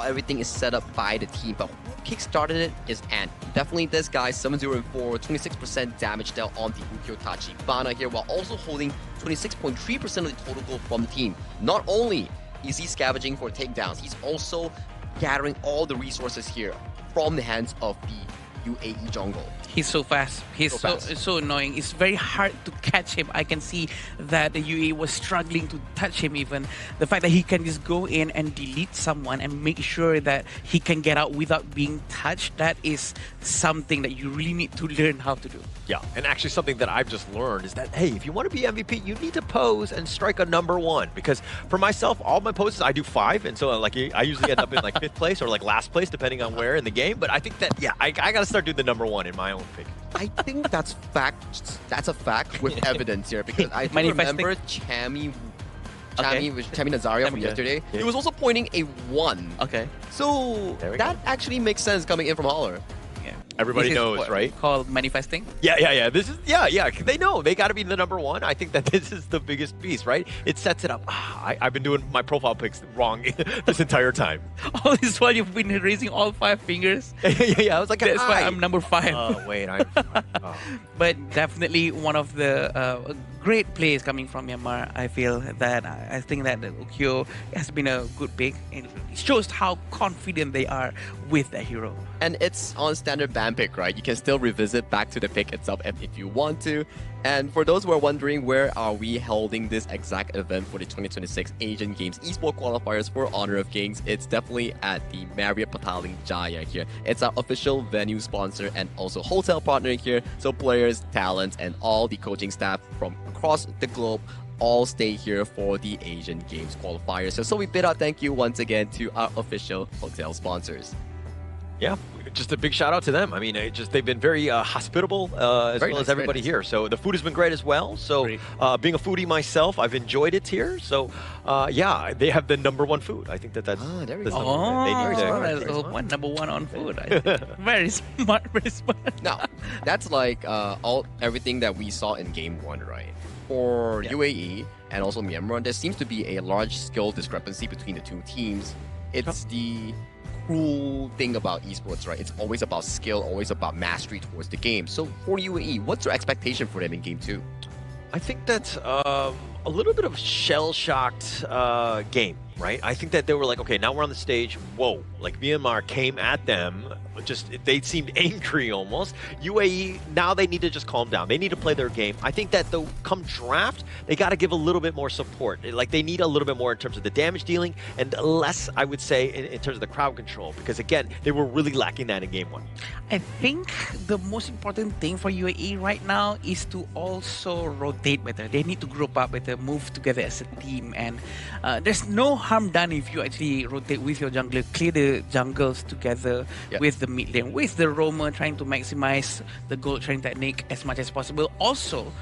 Speaker 18: everything is set up by the team, but who kickstarted it is Ant. Definitely this guy, 7-0-4, 26% damage dealt on the Ukyo Tachibana here, while also holding 26.3% of the total goal from the team. Not only is he scavenging for takedowns, he's also gathering all the resources here from the hands of the UAE jungle.
Speaker 17: He's so fast. He's so annoying. It's very hard to catch him. I can see that the UAE was struggling to touch him even. The fact that he can just go in and delete someone and make sure that he can get out without being touched, that is something that you really need to learn how to do.
Speaker 16: Yeah, and actually something that I've just learned is that, hey, if you want to be MVP, you need to pose and strike a #1. Because for myself, all my poses, I do 5. And so I usually end up in 5th place or last place, depending on where in the game. But I think that, yeah, I got to start doing the #1 in my own pick.
Speaker 18: I think that's fact. That's a fact with evidence here, because I do remember Chami Nazaria from yesterday. He was also pointing a 1.
Speaker 17: Okay.
Speaker 18: So that actually makes sense coming in from Holler.
Speaker 16: Everybody knows, right?
Speaker 17: Called manifesting?
Speaker 16: Yeah. This is, yeah. They know. They got to be the #1. I think that this is the biggest piece, right? It sets it up. I've been doing my profile picks wrong this entire time.
Speaker 17: All this while you've been raising all 5 fingers?
Speaker 16: Yeah, I was like,
Speaker 17: that's why I'm #5.
Speaker 16: Oh, wait.
Speaker 17: But definitely one of the great plays coming from Myanmar. I feel that I think that Ukyo has been a good pick, and it shows how confident they are with that hero.
Speaker 18: And it's on standard ban pick, right? You can still revisit back to the pick itself if you want to. And for those who are wondering, where are we holding this exact event for the 2026 Asian Games Esports Qualifiers for Honor of Kings? It's definitely at the Marriott Pataling Jaya here. It's our official venue sponsor and also hotel partner here. So players, talents, and all the coaching staff from across the globe all stay here for the Asian Games Qualifiers. So we bid out thank you once again to our official hotel sponsors.
Speaker 16: Yeah, just a big shout out to them. I mean, they've been very hospitable as well as everybody here. So the food has been great as well. So being a foodie myself, I've enjoyed it here. So yeah, they have the #1 food. I think that's
Speaker 17: there we go. #1 on food. Very smart, very smart.
Speaker 18: Now, that's like everything that we saw in Game 1, right? for UAE and also Myanmar, there seems to be a large skill discrepancy between the two teams. It's the cruel thing about esports, right? It's always about skill, always about mastery towards the game. So for UAE, what's your expectation for them in Game 2?
Speaker 19: I think that's a little bit of shell-shocked game, right? I think that they were like, okay, now we're on the stage. Whoa, like Myanmar came at them. They seemed angry almost. UAE, now they need to just calm down. They need to play their game. I think that though, come draft, they got to give a little bit more support. Like they need a little bit more in terms of the damage dealing and less, I would say, in terms of the crowd control. Because again, they were really lacking that in Game 1.
Speaker 17: I think the most important thing for UAE right now is to also rotate better. They need to group up better, move together as a team. And there's no harm done if you actually rotate with your jungler, clear the jungles together with the mid lane, with the roamer, trying to maximize the gold trading technique as much as possible. Also,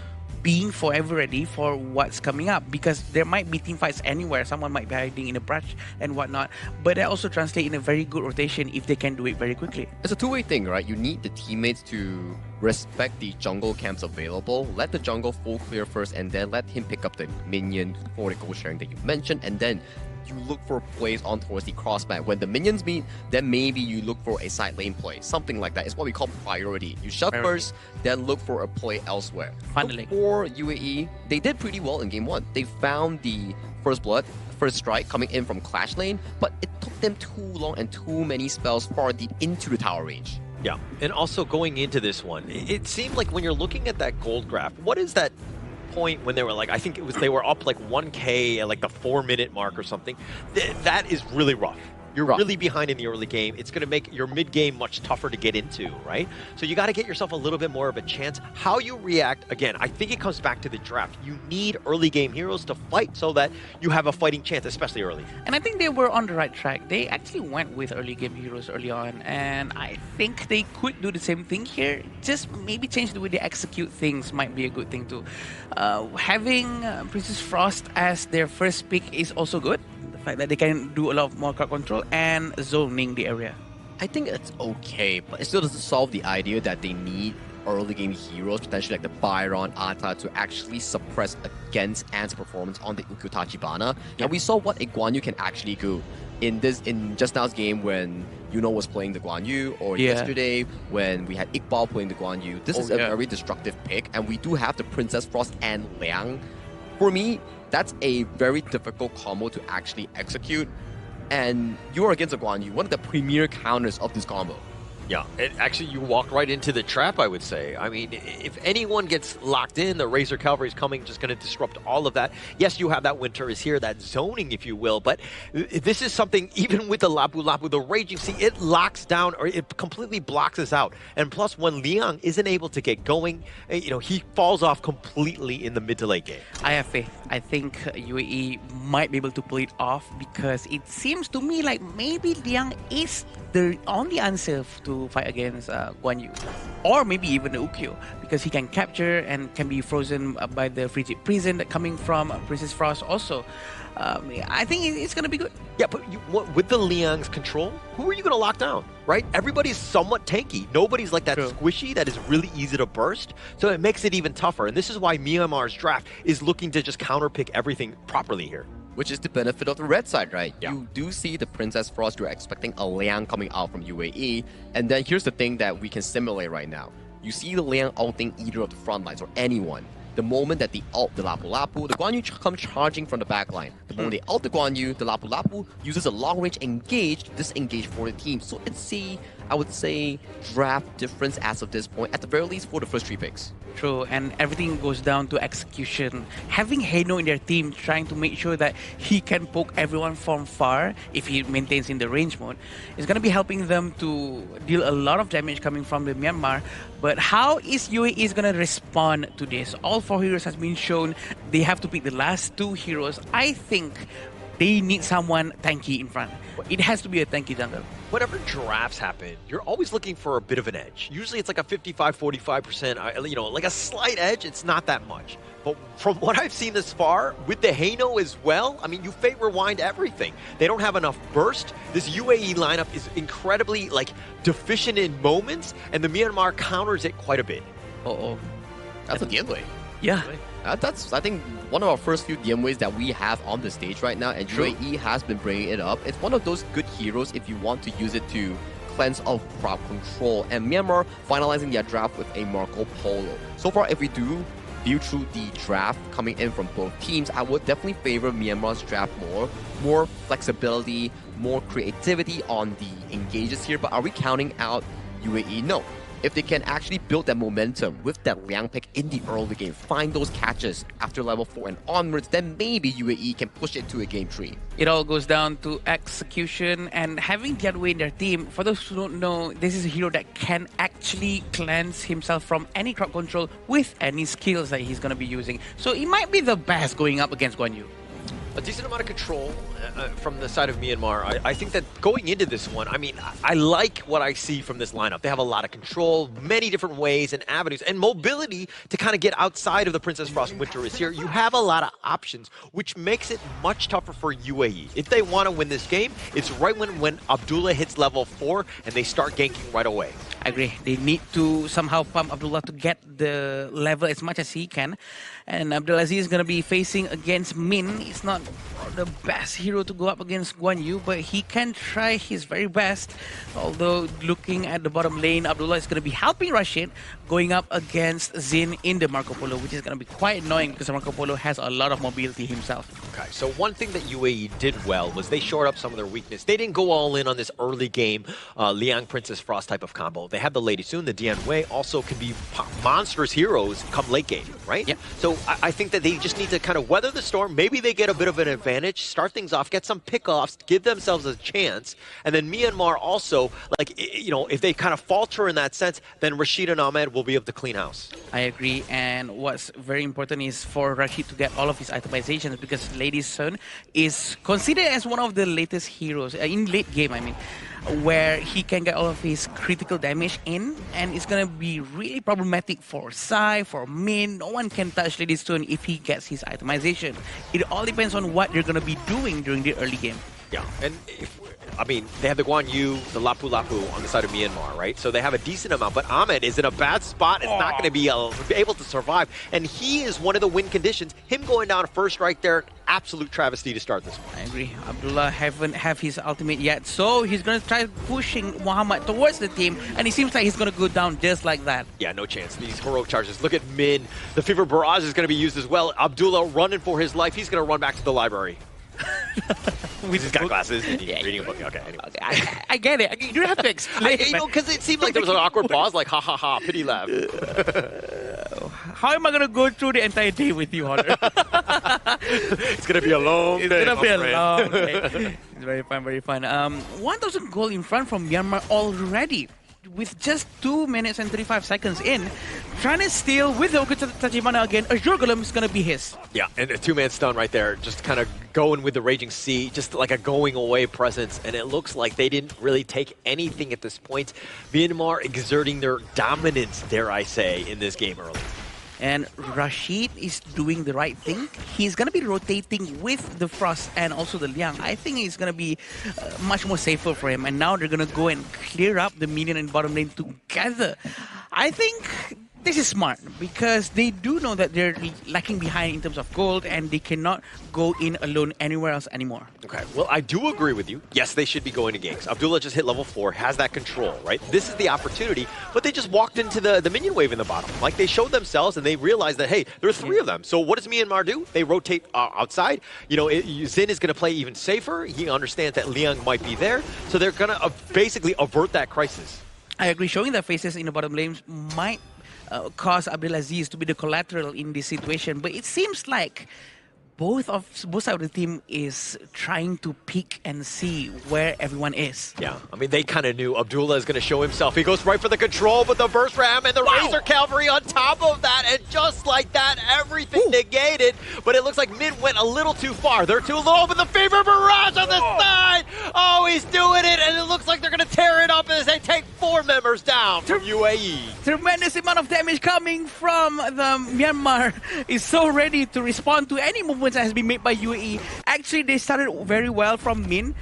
Speaker 17: being forever ready for what's coming up, because there might be team fights anywhere. Someone might be hiding in a brush and whatnot, but that also translates in a very good rotation if they can do it very quickly.
Speaker 18: It's a two-way thing, right? You need the teammates to respect the jungle camps available, let the jungle full clear first, and then let him pick up the minion for the gold sharing that you mentioned, and then you look for plays on towards the crossback. When the minions meet, then maybe you look for a side lane play. Something like that. It's what we call priority. You shove first, then look for a play elsewhere.
Speaker 17: Funneling.
Speaker 18: For UAE, they did pretty well in Game 1. They found the first blood, first strike coming in from Clash lane, but it took them too long and too many spells far deep into the tower range.
Speaker 19: Yeah, and also going into this one, it seemed like when you're looking at that gold graph, what is that point when they were like, I think it was they were up like 1K at like the 4-minute mark or something. That is really rough. You're really behind in the early game. It's going to make your mid-game much tougher to get into, right? So you got to get yourself a little bit more of a chance. How you react, again, I think it comes back to the draft. You need early game heroes to fight so that you have a fighting chance, especially early.
Speaker 17: And I think they were on the right track. They actually went with early game heroes early on, and I think they could do the same thing here. Just maybe change the way they execute things might be a good thing too. Having Princess Frost as their first pick is also good. Fact that they can do a lot more crowd control and zoning the area.
Speaker 18: I think it's okay, but it still doesn't solve the idea that they need early game heroes, potentially like the Byron, Ata, to actually suppress against Ant's performance on the Ukyu Tachibana. And we saw what a Guan Yu can actually do in just now's game when Yuno was playing the Guan Yu, or yesterday when we had Iqbal playing the Guan Yu. This is a very destructive pick, and we do have the Princess Frost and Liang. For me, that's a very difficult combo to actually execute, and you are against a Guan Yu, one of the premier counters of this combo.
Speaker 19: Yeah, actually, you walked right into the trap, I would say. I mean, if anyone gets locked in, the Razor Cavalry is coming, just going to disrupt all of that. Yes, you have that Winter is here, that zoning, if you will, but this is something, even with the Lapu Lapu, the Raging Sea, it locks down, or it completely blocks us out. And plus, when Liang isn't able to get going, he falls off completely in the mid to late game.
Speaker 17: I have faith. I think UAE might be able to pull it off, because it seems to me like maybe Liang is the only answer to fight against Guan Yu, or maybe even the Ukyu, because he can capture and can be frozen by the frigid prison coming from Princess Frost also. I think it's going to be good.
Speaker 19: Yeah, but with the Liang's control, who are you going to lock down, right? Everybody's somewhat tanky. Nobody's like that squishy that is really easy to burst, so it makes it even tougher. And this is why Myanmar's draft is looking to just counterpick everything properly here.
Speaker 18: Which is the benefit of the red side, right? Yeah. You do see the Princess Frost, you're expecting a Liang coming out from UAE, and then here's the thing that we can simulate right now. You see the Liang ulting either of the front lines or anyone. The moment that they ult the Lapu Lapu, the Guan Yu comes charging from the back line. The moment they ult the Guan Yu, the Lapu Lapu uses a long range engage to disengage for the team. So it's I would say, draft difference as of this point, at the very least for the first 3 picks.
Speaker 17: True, and everything goes down to execution. Having Heino in their team, trying to make sure that he can poke everyone from far, if he maintains in the range mode, is going to be helping them to deal a lot of damage coming from the Myanmar. But how is UAE going to respond to this? All 4 heroes has been shown. They have to pick the last 2 heroes. I think they need someone tanky in front. It has to be a tanky jungle.
Speaker 19: Whenever drafts happen, you're always looking for a bit of an edge. Usually it's like a 55-45%, like a slight edge. It's not that much. But from what I've seen this far, with the Heino as well, I mean, you fate rewind everything. They don't have enough burst. This UAE lineup is incredibly, deficient in moments, and the Myanmar counters it quite a bit.
Speaker 18: That's a giveaway.
Speaker 17: Yeah.
Speaker 15: That's, I think, one of our first few DMways that we have on the stage right now, and UAE has been bringing it up. It's one of those good heroes if you want to use it to cleanse of crowd control. And Myanmar finalizing their draft with a Marco Polo. So far, if we do view through the draft coming in from both teams, I would definitely favor Myanmar's draft more. More flexibility, more creativity on the engages here. But are we counting out UAE? No. If they can actually build that momentum with that Liang pick in the early game, find those catches after level 4 and onwards, then maybe UAE can push it to a game 3.
Speaker 17: It all goes down to execution and having Jadway in their team. For those who don't know, this is a hero that can actually cleanse himself from any crowd control with any skills that he's going to be using. So it might be the best going up against Guan Yu.
Speaker 19: A decent amount of control from the side of Myanmar. I think that going into this one, I mean, I like what I see from this lineup. They have a lot of control, many different ways and avenues, and mobility to kind of get outside of the Princess Frost Winter is here. You have a lot of options, which makes it much tougher for UAE. If they want to win this game, it's right when Abdullah hits level 4 and they start ganking right away.
Speaker 17: I agree. They need to somehow pump Abdullah to get the level as much as he can. And Abdulaziz is going to be facing against Min. It's not the best hero to go up against Guan Yu, but he can try his very best. Although looking at the bottom lane, Abdullah is going to be helping Rashid going up against Zin in the Marco Polo, which is going to be quite annoying because Marco Polo has a lot of mobility himself.
Speaker 19: Okay, so one thing that UAE did well was they shored up some of their weakness. They didn't go all in on this early game Liang Princess Frost type of combo. They have the Lady Soon, the Dian Wei also can be monstrous heroes come late game, right?
Speaker 17: Yeah.
Speaker 19: So I think that they just need to kind of weather the storm. Maybe they get a bit of an advantage, start things off, get some pickoffs, give themselves a chance. And then Myanmar also, like, you know, if they kind of falter in that sense, then Rashid and Ahmed will be able to clean house.
Speaker 17: I agree. And what's very important is for Rashid to get all of his itemizations because Lady Sun is considered as one of the latest heroes in late game, I mean, where he can get all of his critical damage in, and it's going to be really problematic for Sai, for Min. No one can touch Lady Stone if he gets his itemization. It all depends on what you're going to be doing during the early game.
Speaker 19: Yeah, and I mean, they have the Guan Yu, the Lapu Lapu on the side of Myanmar, right? So they have a decent amount, but Ahmed is in a bad spot. It's not going to be able to survive, and he is one of the win conditions. Him going down first right there, absolute travesty to start this one.
Speaker 17: I agree. Abdullah haven't have his ultimate yet, so he's going to try pushing Muhammad towards the team, and it seems like he's going to go down just like that.
Speaker 19: Yeah, no chance. These heroic charges. Look at Min. The Fever Barrage is going to be used as well. Abdullah running for his life. He's going to run back to the library. He's got glasses and he's reading a book. Okay, anyway.
Speaker 17: I get it. You don't have to explain it.
Speaker 19: You know, because it seemed like there was an awkward pause, like, ha ha ha, pity laugh.
Speaker 17: How am I going to go through the entire day with you, Hunter?
Speaker 19: It's going to be a long day.
Speaker 17: It's going to be a long day. It's very fun, very fun. 1,000 goal in front from Myanmar already. With just 2 minutes and 35 seconds in, trying to steal with the Tachibana again, Azure Golem is going to be his.
Speaker 19: Yeah, and a two-man stun right there, just kind of going with the Raging Sea, just like a going away presence, and it looks like they didn't really take anything at this point. Myanmar exerting their dominance, dare I say, in this game early.
Speaker 17: And Rashid is doing the right thing. He's going to be rotating with the Frost and also the Liang. I think it's going to be much more safer for him. And now they're going to go and clear up the minion and bottom lane together. I think this is smart because they do know that they're lacking behind in terms of gold and they cannot go in alone anywhere else anymore.
Speaker 19: Okay, well, I do agree with you. Yes, they should be going to ganks. Abdullah just hit level 4, has that control, right? This is the opportunity, but they just walked into the minion wave in the bottom. Like, they showed themselves and they realized that, hey, there's 3 of them. So what does Myanmar do? They rotate outside. You know, Zin is going to play even safer. He understands that Liang might be there. So they're going to basically avert that crisis.
Speaker 17: I agree. Showing their faces in the bottom lane might cause Abdulaziz to be the collateral in this situation, but it seems like both sides of the team is trying to peek and see where everyone is.
Speaker 19: Yeah, I mean, they kind of knew Abdullah is going to show himself. He goes right for the control, but the burst ram and the Razor Cavalry on top of that, and just like that, everything negated. But it looks like Min went a little too far. They're too low, but the Fever Barrage on the side! Oh, he's doing it, and it looks like they're going to tear it up as they take 4 members down from UAE.
Speaker 17: Tremendous amount of damage coming from the Myanmar. Is so ready to respond to any movement that has been made by UAE. Actually, they started very well from Min,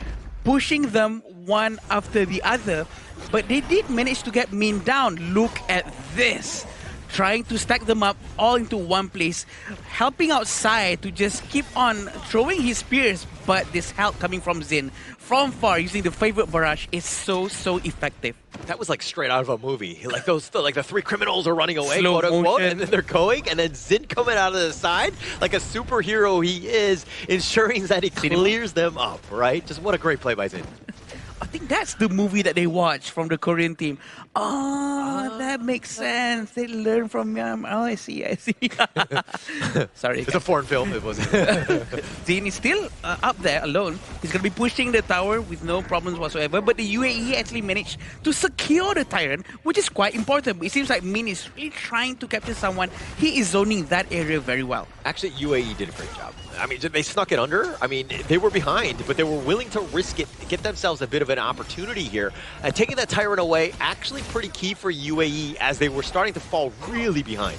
Speaker 17: pushing them one after the other, but they did manage to get Min down. Look at this. trying to stack them up all into one place, helping outside to just keep on throwing his spears. But this help coming from Zin from far using the favorite barrage is so effective.
Speaker 16: That was like straight out of a movie. Like the three criminals are running away,
Speaker 17: Slow
Speaker 16: quote unquote,
Speaker 17: motion.
Speaker 16: and then they're going, and then Zin coming out of the side like a superhero he is, ensuring that he clears them up, right? Just what a great play by Zin.
Speaker 17: I think that's the movie that they watch from the Korean team. Oh, that makes sense. They learn from Myanmar. Oh, I see. Sorry.
Speaker 16: It's a foreign film. It was.
Speaker 17: Zin is still up there alone. He's going to be pushing the tower with no problems whatsoever. But the UAE actually managed to secure the Tyrant, which is quite important. It seems like Min is really trying to capture someone. He is zoning that area very well.
Speaker 16: Actually, UAE did a great job. I mean, they snuck it under. I mean, they were behind, but they were willing to risk it, get themselves a bit of an opportunity here. And taking that Tyrant away, actually pretty key for UAE as they were starting to fall really behind.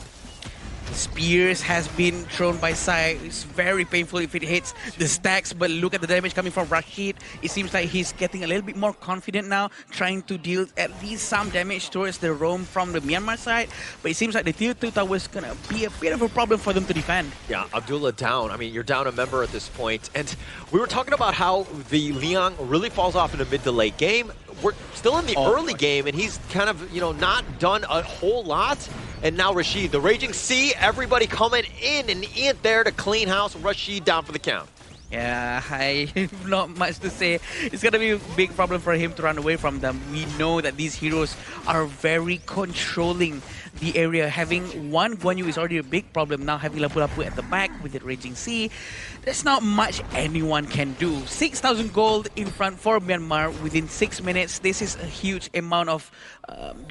Speaker 17: Spears has been thrown by Sai. It's very painful if it hits the stacks, but look at the damage coming from Rashid. It seems like he's getting a little bit more confident now, trying to deal at least some damage towards the roam from the Myanmar side. But it seems like the tier 2 tower is going to be a bit of a problem for them to defend.
Speaker 16: Yeah, Abdullah down. I mean, you're down a member at this point. And we were talking about how the Liang really falls off in the mid to late game. We're still in the early game, and he's kind of, not done a whole lot. And now Rashid, the Raging Sea, everybody coming in, and he ain't there to clean house. Rashid down for the count.
Speaker 17: Yeah, I have not much to say. It's going to be a big problem for him to run away from them. We know that these heroes are very controlling the area. Having one Guan Yu is already a big problem. Now having Lapu-Lapu at the back with the Raging Sea, there's not much anyone can do. 6,000 gold in front for Myanmar within 6 minutes. This is a huge amount of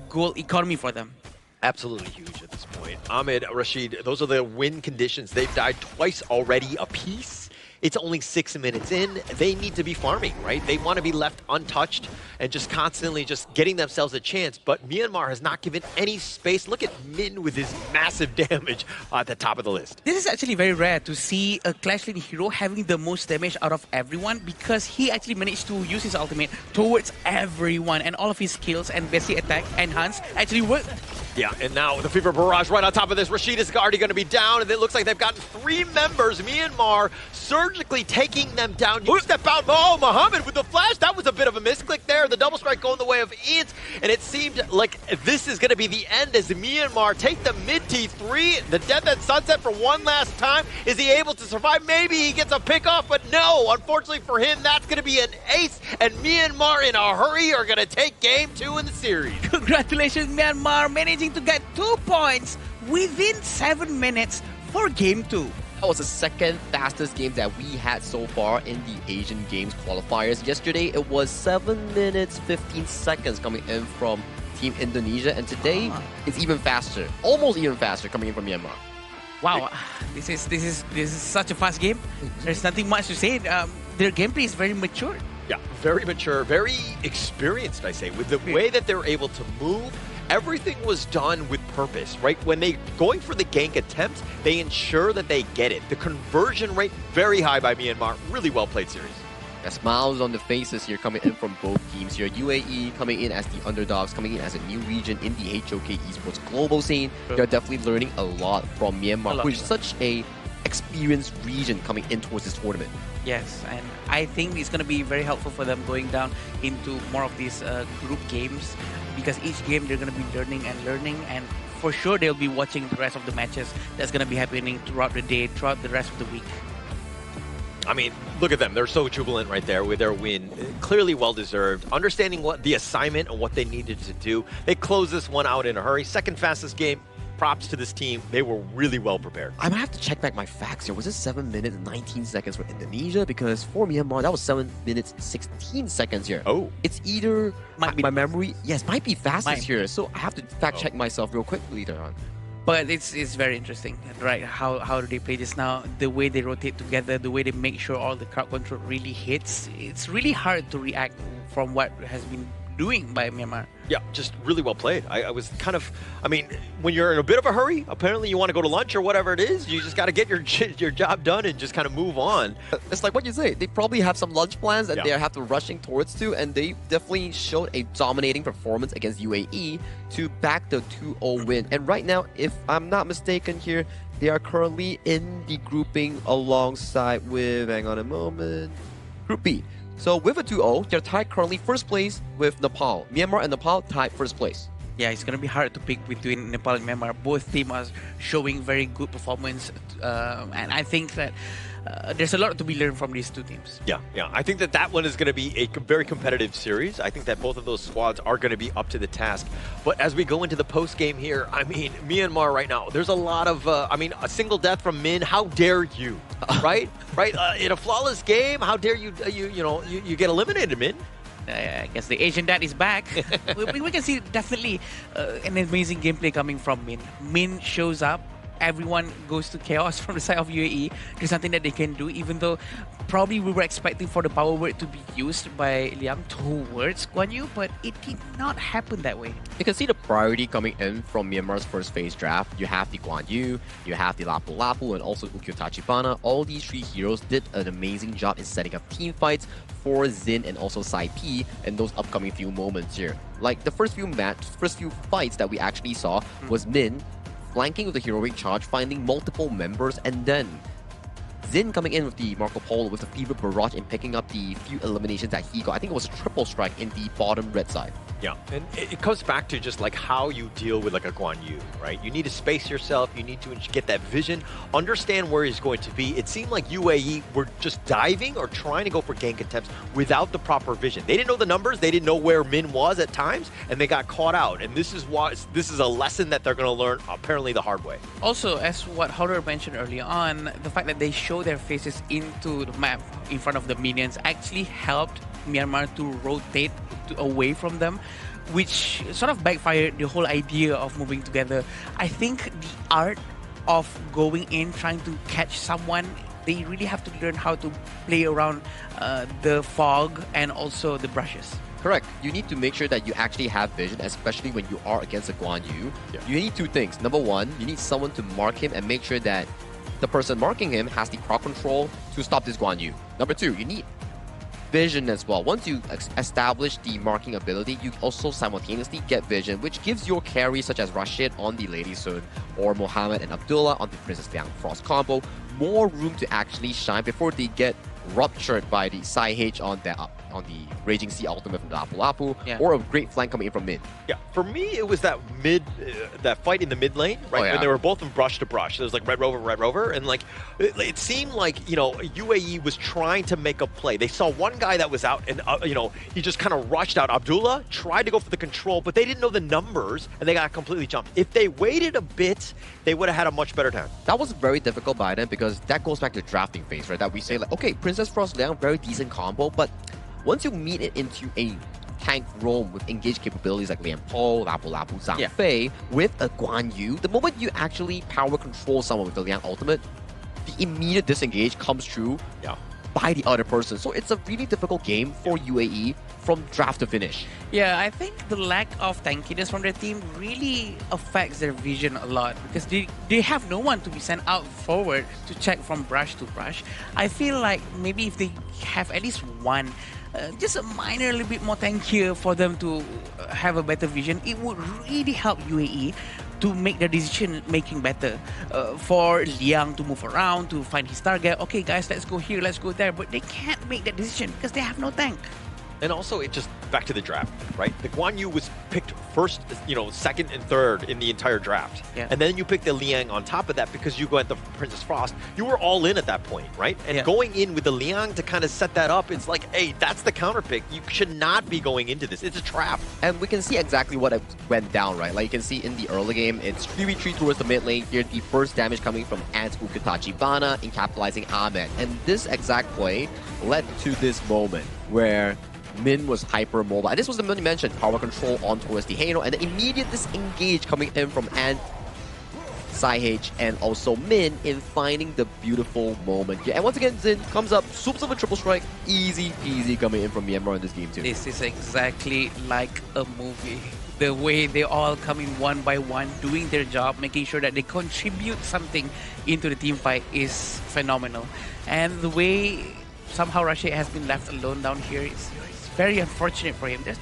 Speaker 17: gold economy for them.
Speaker 16: Absolutely huge at this point. Ahmed, Rashid, those are the win conditions. They've died twice already apiece. It's only 6 minutes in. They need to be farming, right? They want to be left untouched and just constantly just getting themselves a chance. But Myanmar has not given any space. Look at Min with his massive damage at the top of the list.
Speaker 17: This is actually very rare to see a Clash Lane hero having the most damage out of everyone, because he actually managed to use his ultimate towards everyone, and all of his skills and basic attack enhance actually worked.
Speaker 16: Yeah, and now the Fever Barrage right on top of this. Rashid is already going to be down, and it looks like they've gotten 3 members. Myanmar surgically taking them down. You step out. Oh, Muhammad with the flash. That was a bit of a misclick there. The double strike going the way of Eads, and it seemed like this is going to be the end as Myanmar take the mid T3. The Death at Sunset for one last time. Is he able to survive? Maybe he gets a pick off, but no. Unfortunately for him, that's going to be an ace, and Myanmar in a hurry are going to take game 2 in the series.
Speaker 17: Congratulations, Myanmar, managing to get 2 points within 7 minutes for game 2.
Speaker 15: That was the second fastest game that we had so far in the Asian Games qualifiers. Yesterday, it was 7 minutes, 15 seconds coming in from Team Indonesia, and today it's even faster, almost even faster coming in from Myanmar.
Speaker 17: Wow, this is such a fast game. There's nothing much to say. Their gameplay is very mature.
Speaker 16: Yeah, very mature, very experienced, I say, with the way that they're able to move. Everything was done with purpose, right? When they going for the gank attempt, they ensure that they get it. The conversion rate, very high by Myanmar. Really well played series.
Speaker 15: Smiles on the faces here coming in from both teams here. UAE coming in as the underdogs, coming in as a new region in the HOK Esports global scene. They're definitely learning a lot from Myanmar, which is such a experienced region coming in towards this tournament.
Speaker 17: Yes, and I think it's going to be very helpful for them going down into more of these group games, because each game they're going to be learning, and for sure they'll be watching the rest of the matches that's going to be happening throughout the day, throughout the rest of the week.
Speaker 16: I mean, look at them. They're so jubilant right there with their win. Clearly well-deserved. Understanding what the assignment and what they needed to do. They closed this one out in a hurry. Second fastest game. Props to this team. They were really well prepared.
Speaker 15: I might have to check back my facts here. Was it 7 minutes and 19 seconds for Indonesia? Because for Myanmar, that was 7 minutes 16 seconds here.
Speaker 16: Oh.
Speaker 15: It's either my memory. Yes, might be fastest here. So I have to fact check myself real quickly later on.
Speaker 17: But it's very interesting, right? How do they play this now? The way they rotate together, the way they make sure all the crowd control really hits. It's really hard to react from what has been doing by Myanmar.
Speaker 19: Yeah, just really well played. I was kind of, I mean, when you're in a bit of a hurry, apparently you want to go to lunch or whatever it is, you just got to get your job done and just kind of move on.
Speaker 15: It's like what you say, they probably have some lunch plans that they have to rushing towards to, and they definitely showed a dominating performance against UAE to back the 2-0 win. And right now, if I'm not mistaken here, they are currently in the grouping alongside with, hang on a moment, Group B. So with a 2-0, they're tied currently first place with Nepal. Myanmar and Nepal tied first place.
Speaker 17: Yeah, it's going to be hard to pick between Nepal and Myanmar. Both teams are showing very good performance. And I think that there's a lot to be learned from these two teams.
Speaker 19: Yeah. I think that one is going to be a very competitive series. I think that both of those squads are going to be up to the task. But as we go into the post game here, I mean, Myanmar right now, there's a lot of, I mean, a single death from Min. How dare you, right? In a flawless game, how dare you, you get eliminated, Min?
Speaker 17: I guess the Asian dad is back. we can see definitely an amazing gameplay coming from Min. Min shows up. Everyone goes to chaos from the side of UAE. There's something that they can do, even though probably we were expecting for the power word to be used by Liang towards Guan Yu, but it did not happen that way.
Speaker 15: You can see the priority coming in from Myanmar's first phase draft. You have the Guan Yu, you have the Lapu Lapu, and also Ukyo Tachibana. All these three heroes did an amazing job in setting up team fights for Xin and also Sai P in those upcoming few moments here. Like the first few fights that we actually saw was Min flanking with the heroic charge, finding multiple members, and then Xin coming in with the Marco Polo with the Fever Barrage and picking up the few eliminations that he got. I think it was a triple strike in the bottom red side.
Speaker 19: Yeah, and it comes back to just like how you deal with like a Guan Yu, right? You need to space yourself, you need to get that vision, understand where he's going to be. It seemed like UAE were just diving or trying to go for gank attempts without the proper vision. They didn't know the numbers, they didn't know where Min was at times, and they got caught out. And this is a lesson that they're going to learn apparently the hard way.
Speaker 17: Also, as what Horror mentioned early on, the fact that they show their faces into the map in front of the minions actually helped Myanmar to rotate away from them, which sort of backfired the whole idea of moving together. I think the art of going in, trying to catch someone, they really have to learn how to play around the fog and also the brushes.
Speaker 15: Correct. You need to make sure that you actually have vision, especially when you are against a Guan Yu. Yeah. You need two things. Number one, you need someone to mark him and make sure that the person marking him has the crowd control to stop this Guan Yu. Number two, you need vision as well. Once you establish the marking ability, you also simultaneously get vision, which gives your carries such as Rashid on the Lady Sun or Mohammed and Abdullah on the Princess Liang Frost combo more room to actually shine before they get ruptured by the Sai H on the Raging Sea ultimate from the Lapu Lapu, or a great flank coming in from mid.
Speaker 19: Yeah, for me, it was that that fight in the mid lane, right? When they were both from brush to brush. There was like Red Rover, and like it seemed like UAE was trying to make a play. They saw one guy that was out, and he just kind of rushed out. Abdullah tried to go for the control, but they didn't know the numbers, and they got completely jumped. If they waited a bit, they would have had a much better time.
Speaker 15: That was very difficult by them because that goes back to the drafting phase, right? That we say like, okay, Princess Frost Liang, very decent combo, but once you meet it into a tank roam with engaged capabilities like Lian Po, Lapu Lapu, Zhang Fei, with a Guan Yu, the moment you actually power control someone with the Liang ultimate, the immediate disengage comes true by the other person. So it's a really difficult game for UAE from draft to finish.
Speaker 17: Yeah, I think the lack of tankiness from their team really affects their vision a lot because they have no one to be sent out forward to check from brush to brush. I feel like maybe if they have at least one just a minor little bit more tankier for them to have a better vision, it would really help UAE to make their decision making better. For Liang to move around, to find his target, okay guys, let's go here, let's go there, but they can't make that decision because they have no tank.
Speaker 19: And also, it just back to the draft, right? The Guan Yu was picked first, second and third in the entire draft.
Speaker 17: Yeah.
Speaker 19: And then you pick the Liang on top of that because you go at the Princess Frost. You were all in at that point, right? And going in with the Liang to kind of set that up, it's like, hey, that's the counter pick. You should not be going into this. It's a trap.
Speaker 15: And we can see exactly what went down, right? Like you can see in the early game, it's 3v3 towards the mid lane here. The first damage coming from Ant Ukitachi Bana in capitalizing Ahmed. And this exact play led to this moment where Min was hyper mobile. And this was the moment you mentioned, power control on towards the Hano, and the immediate disengage coming in from Ant SciH and also Min in finding the beautiful moment here. And once again, Zin comes up, swoops of a triple strike, easy peasy coming in from Myanmar in this game too.
Speaker 17: This is exactly like a movie. The way they all come in one by one, doing their job, making sure that they contribute something into the team fight is phenomenal. And the way somehow Rashid has been left alone down here is very unfortunate for him. There's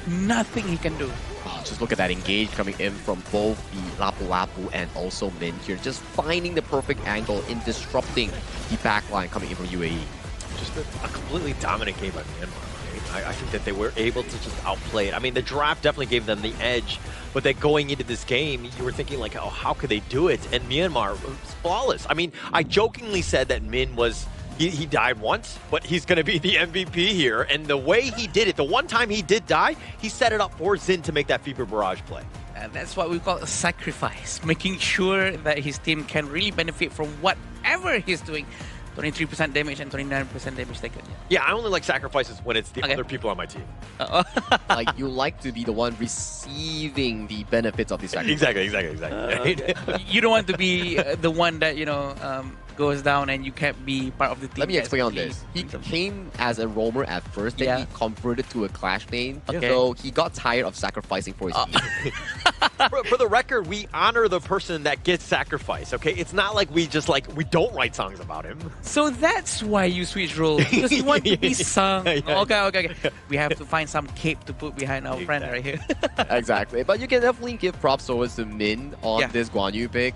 Speaker 17: nothing he can do.
Speaker 15: Oh, just look at that engage coming in from both the Lapu Lapu and also Min here. Just finding the perfect angle in disrupting the backline coming in from UAE.
Speaker 16: Just a completely dominant game by Myanmar. I think that they were able to just outplay it. I mean, the draft definitely gave them the edge, but then going into this game, you were thinking like, oh, how could they do it? And Myanmar was flawless. I mean, I jokingly said that Min was, he died once, but he's going to be the MVP here. And the way he did it, the one time he did die, he set it up for Zin to make that Fever Barrage play.
Speaker 17: And that's what we call a sacrifice, making sure that his team can really benefit from whatever he's doing. 23% damage and 29% damage taken.
Speaker 16: Yeah, I only like sacrifices when it's the other people on my team.
Speaker 15: Like, you like to be the one receiving the benefits of the sacrifice.
Speaker 16: Exactly.
Speaker 17: You don't want to be the one that, goes down and you can't be part of the team.
Speaker 15: Let me explain on this. He came as a roamer at first, then he converted to a Clash main. Okay. So he got tired of sacrificing for his team.
Speaker 16: For the record, we honor the person that gets sacrificed, okay? It's not like we don't write songs about him.
Speaker 17: So that's why you switch roles, because you want to be sung. Okay. We have to find some cape to put behind our friend right here.
Speaker 15: Exactly. But you can definitely give props towards to Min on this Guan Yu pick.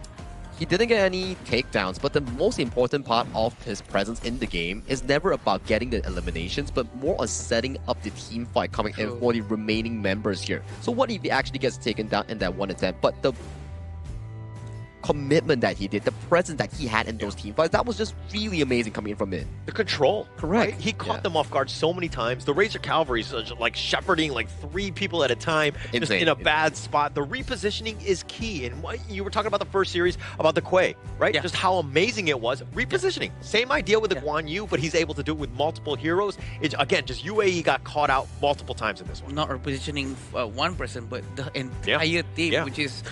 Speaker 15: He didn't get any takedowns, but the most important part of his presence in the game is never about getting the eliminations, but more on setting up the team fight coming in for the remaining members here. So what if he actually gets taken down in that one attempt? But the commitment that he did, the presence that he had in those team fights, that was just really amazing coming in from Min.
Speaker 16: The control.
Speaker 15: Correct.
Speaker 16: Right? He caught them off guard so many times. The Razor Cavalry is like shepherding like 3 people at a time, just in a bad spot. The repositioning is key. And what you were talking about the first series about the Quay, right? Just how amazing it was. Repositioning. Same idea with the Guan Yu, but he's able to do it with multiple heroes. It's, again, just UAE got caught out multiple times in this one.
Speaker 17: Not repositioning one person, but the entire team, which is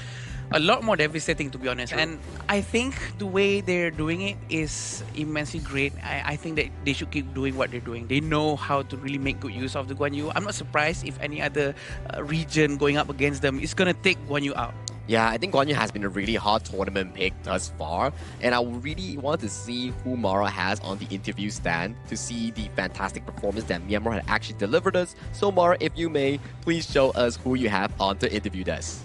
Speaker 17: a lot more devastating, to be honest. And I think the way they're doing it is immensely great. I think that they should keep doing what they're doing. They know how to really make good use of the Guan Yu. I'm not surprised if any other region going up against them is going to take Guan Yu out.
Speaker 15: Yeah, I think Guan Yu has been a really hard tournament pick thus far, and I really want to see who Mara has on the interview stand to see the fantastic performance that Myanmar had actually delivered us. So Mara, if you may, please show us who you have on the interview desk.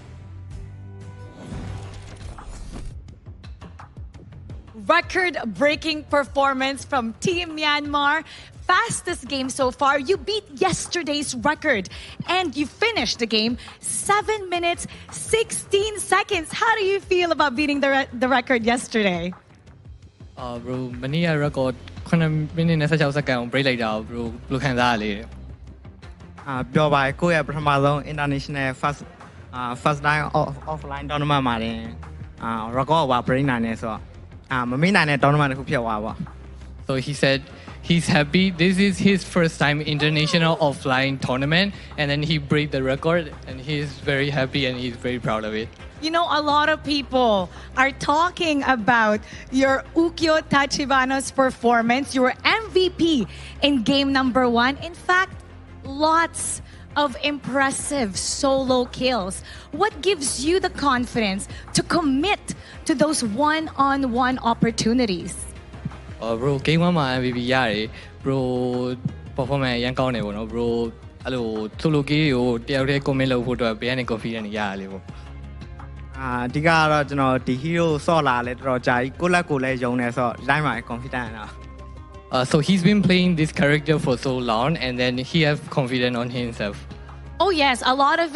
Speaker 14: Record-breaking performance from Team Myanmar. Fastest game so far. You beat yesterday's record and you finished the game 7 minutes 16 seconds. How do you feel about beating the record yesterday?
Speaker 21: Bro, many a record 9 minutes 16 seconds break လိုက်တာ bro ဘယ်လိုခံစားရလဲ
Speaker 6: ပြောပါကိုယ့်ရဲ့ပထမဆုံး international first time offline tournament မှာတင်record က break နိုင်တယ်ဆိုတော့မမေ့နိုင်တဲ့ tournament တစ်ခုဖြစ်သွားပါ
Speaker 21: So he said he's happy. This is his first time international offline tournament, and then he break the record, and he's very happy and he's very proud of it.
Speaker 14: You know, a lot of people are talking about your Ukyo Tachibana's performance. You were MVP in game number 1. In fact, lots of impressive solo kills. What gives you the confidence to commit to those one-on-one opportunities?
Speaker 21: Bro, game 1 မှာ MVP ရတယ် bro performance ရန်ကောင်းတယ်ပေါ့နော် bro အဲ့လို solo kill ကိုတယောက်တည်း commit လုပ်ဖို့အတွက်ဘယ်ကနေ confidence ရတယ်လေပေါ့
Speaker 6: အဓိကကတော့ကျွန်တော်ဒီ hero ဆော့လာလဲတော်တော်ကြာကြီးကိုယ့်လက်ကိုလည်းယုံနေဆိုတော့ line မှာ confidence တာ
Speaker 21: So he's been playing this character for so long, and then he has confidence on himself.
Speaker 14: Oh yes, a lot of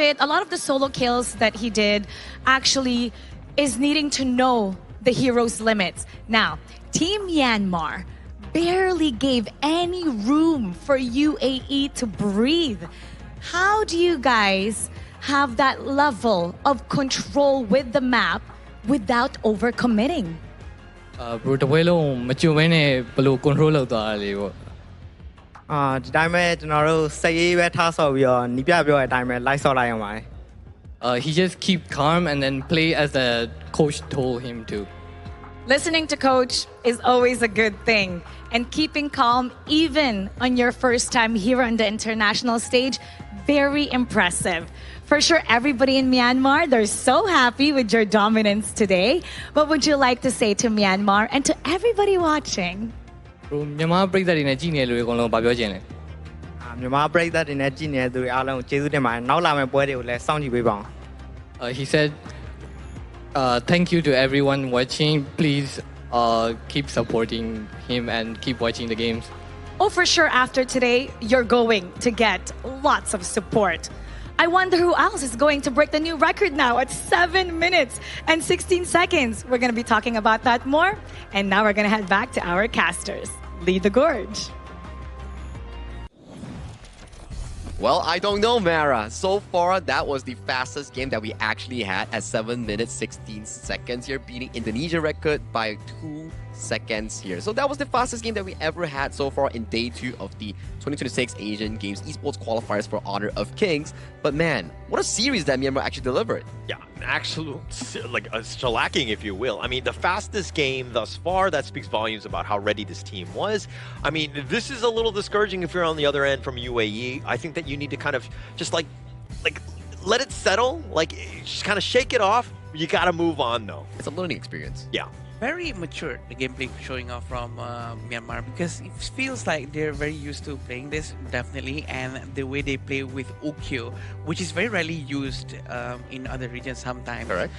Speaker 14: the solo kills that he did actually is needing to know the hero's limits. Now, Team Myanmar barely gave any room for UAE to breathe. How do you guys have that level of control with the map without overcommitting?
Speaker 21: Bro, တပွဲလုံးမကြုံဘဲနဲ့ဘယ်လို control လုပ်သွားတာလေပေါ့
Speaker 6: ဒီတိုင်းပဲကျွန်တော်တို့စိတ်ရေးပဲထားဆော့ပြီးတော့နီးပြပြောတဲ့အတိုင်းပဲ live ဆော့လိုက်ရအောင်ပါတယ်
Speaker 5: he just keep calm and then play as the coach told him to.
Speaker 14: Listening to coach is always a good thing. And keeping calm even on your first time here on the international stage, very impressive. For sure, everybody in Myanmar, they're so happy with your dominance today. What would you like to say to Myanmar and to everybody watching?
Speaker 21: မြန်မာပြည်သက်တွေနဲ့ကြည့်နေလူတွေအကုန်လုံးဗာပြောချင်တယ်
Speaker 6: မြန်မာပြည်သက်တွေနဲ့ကြည့်နေတဲ့သူတွေအားလုံးကိုကျေးဇူးတင်ပါတယ်နောက်လာမယ့်ပွဲတွေကိုလည်းစောင့်ကြည့်ပေးပါအောင်
Speaker 5: He said, thank you to everyone watching. Please keep supporting him and keep watching the games.
Speaker 14: Oh, for sure, after today, you're going to get lots of support. I wonder who else is going to break the new record now at 7 minutes and 16 seconds. We're going to be talking about that more. And now we're going to head back to our casters. Lead the gorge.
Speaker 15: Well, I don't know, Mara. So far, that was the fastest game that we actually had at 7 minutes, 16 seconds here, beating Indonesia record by 2 seconds here. So that was the fastest game that we ever had so far in day 2 of the 2026 Asian Games Esports Qualifiers for Honor of Kings. But man, what a series that Myanmar actually delivered.
Speaker 16: Yeah, an absolute, like a shellacking, if you will. I mean, the fastest game thus far, that speaks volumes about how ready this team was. I mean, this is a little discouraging if you're on the other end from UAE. I think that you need to kind of just like let it settle, like just kind of shake it off. You got to move on though.
Speaker 15: It's a learning experience.
Speaker 16: Yeah.
Speaker 17: Very mature, the gameplay showing off from Myanmar, because it feels like they're very used to playing this, definitely, and the way they play with Ukyo, which is very rarely used in other regions sometimes.
Speaker 15: Correct.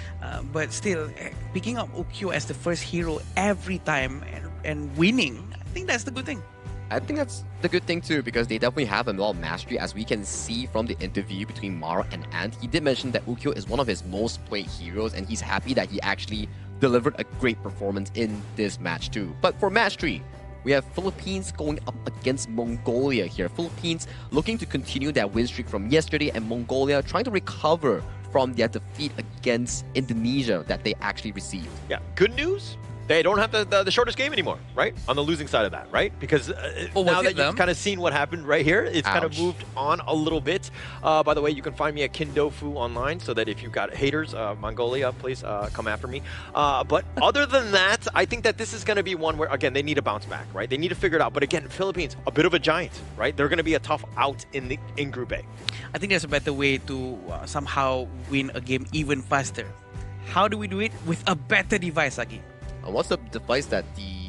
Speaker 17: But still, picking up Ukyo as the first hero every time and winning, I think that's the good thing.
Speaker 15: I think that's the good thing too, because they definitely have a lot of mastery, as we can see from the interview between Mara and Ant. He did mention that Ukyo is one of his most played heroes, and he's happy that he actually delivered a great performance in this match too. But for match 3, we have Philippines going up against Mongolia here. Philippines looking to continue that win streak from yesterday, and Mongolia trying to recover from their defeat against Indonesia that they actually received.
Speaker 16: Yeah, good news. They don't have the shortest game anymore, right? On the losing side of that, right? Because now that you've kind of seen what happened right here, it's kind of moved on a little bit. By the way, you can find me at Kindofu online, so that if you've got haters, Mongolia, please come after me. But other than that, I think that this is going to be one where, again, they need to bounce back, right? They need to figure it out. But again, Philippines, a bit of a giant, right? They're going to be a tough out in Group A.
Speaker 17: I think there's a better way to somehow win a game even faster. How do we do it? With a better device, Agi.
Speaker 15: What's the device that the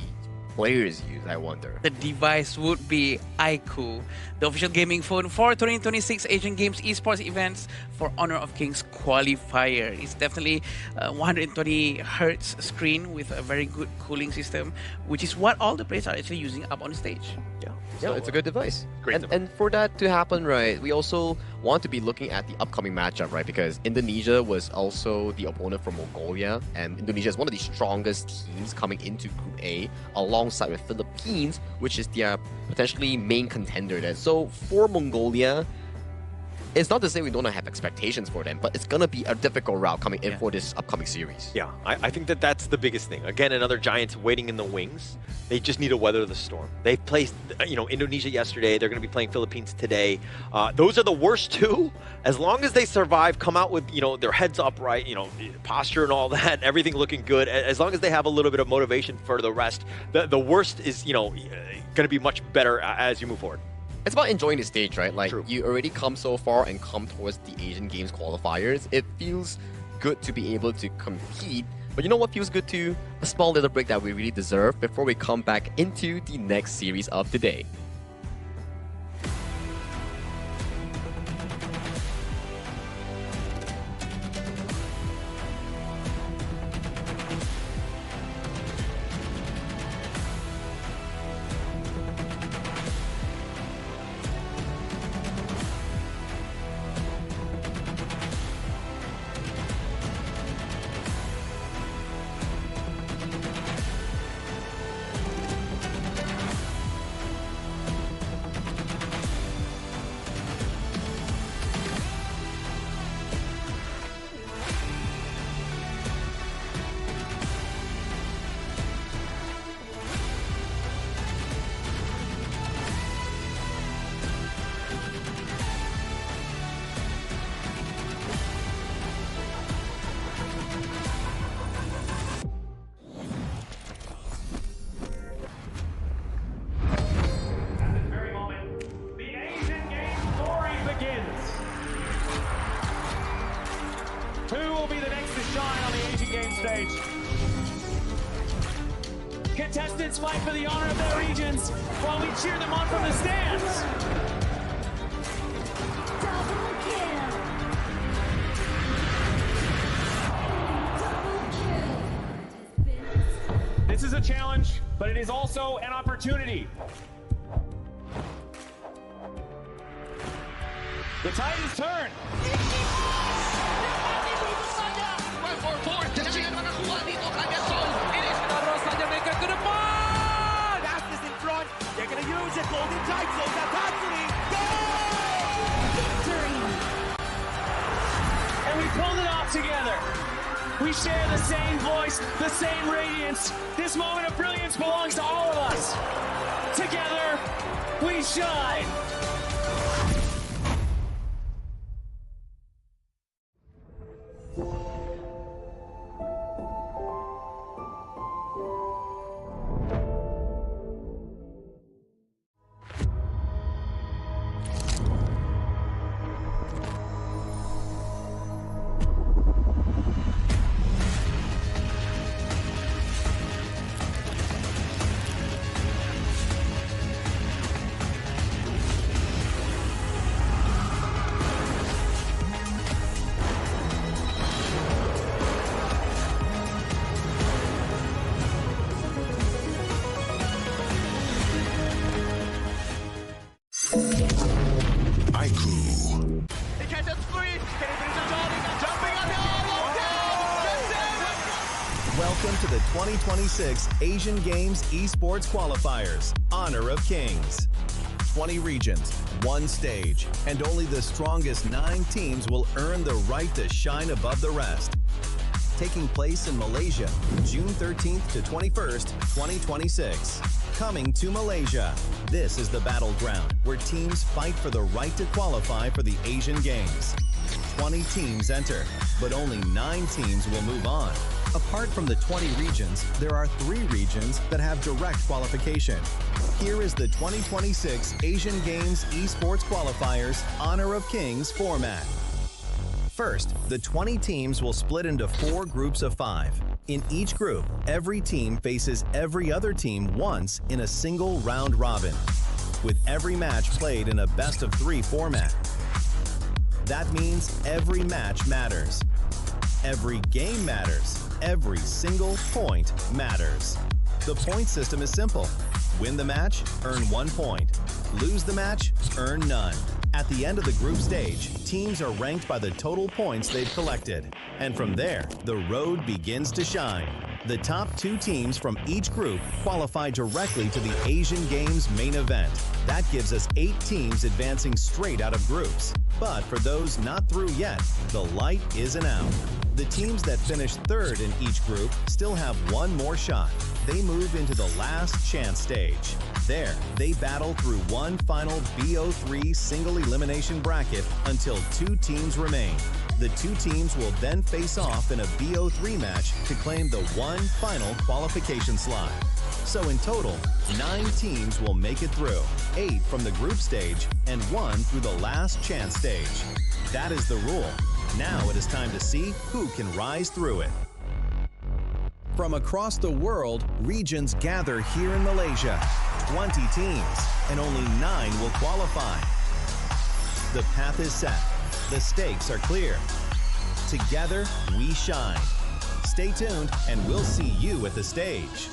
Speaker 15: players use, I wonder?
Speaker 17: The device would be iQOO, the official gaming phone for 2026 Asian Games Esports events for Honor of Kings qualifier. It's definitely a 120 hertz screen with a very good cooling system, which is what all the players are actually using up on the stage.
Speaker 15: Yeah, so, it's a good device.
Speaker 16: Great
Speaker 15: and for that to happen, right, we also want to be looking at the upcoming matchup, right? Because Indonesia was also the opponent from Mongolia, and Indonesia is one of the strongest teams coming into Group A, alongside with Philippines, which is their potentially main contender there. So for Mongolia, it's not to say we don't have expectations for them, but it's going to be a difficult route coming in for this upcoming series.
Speaker 16: Yeah, I think that that's the biggest thing. Again, another giant waiting in the wings. They just need to weather the storm. They played, Indonesia yesterday. They're going to be playing Philippines today. Those are the worst two. As long as they survive, come out with, their heads upright, posture and all that, everything looking good. As long as they have a little bit of motivation for the rest, the worst is, going to be much better as you move forward.
Speaker 15: It's about enjoying the stage, right? Like, you already come so far and come towards the Asian Games qualifiers. It feels good to be able to compete. But you know what feels good too? A small little break that we really deserve before we come back into the next series of the day.
Speaker 2: Who will be the next to shine on the Asian Games stage? Contestants fight for the honor of their regions while we cheer them on from the stands.
Speaker 10: Double kill.
Speaker 2: This is a challenge, but it is also an opportunity. The tide has turned.
Speaker 20: Fastest in front. They're going to use it. Golden Tide close out Tatsumi.
Speaker 10: Victory.
Speaker 2: And we pulled it off together. We share the same voice, the same radiance. This moment of brilliance belongs to all of us. Together, we shine.
Speaker 8: Welcome to the 2026 Asian Games Esports Qualifiers, Honor of Kings. 20 regions, one stage, and only the strongest 9 teams will earn the right to shine above the rest. Taking place in Malaysia, June 13th to 21st, 2026. Coming to Malaysia, this is the battleground where teams fight for the right to qualify for the Asian Games. 20 teams enter, but only 9 teams will move on. Apart from the 20 regions, there are 3 regions that have direct qualification. Here is the 2026 Asian Games Esports Qualifiers Honor of Kings format. First, the 20 teams will split into 4 groups of 5. In each group, every team faces every other team once in a single round robin, with every match played in a best-of-3 format. That means every match matters. Every game matters. Every single point matters. The point system is simple. Win the match, earn 1 point. Lose the match, earn none. At the end of the group stage, teams are ranked by the total points they've collected. And from there, the road begins to shine. The top 2 teams from each group qualify directly to the Asian Games main event. That gives us 8 teams advancing straight out of groups. But for those not through yet, the light isn't out. The teams that finish 3rd in each group still have 1 more shot. They move into the last chance stage. There, they battle through one final BO3 single elimination bracket until 2 teams remain. The 2 teams will then face off in a BO3 match to claim the one final qualification slot. So in total, 9 teams will make it through, 8 from the group stage and 1 through the last chance stage. That is the rule. Now it is time to see who can rise through it. From across the world, regions gather here in Malaysia. 20 teams, and only 9 will qualify. The path is set. The stakes are clear. Together, we shine. Stay tuned, and we'll see you at the stage.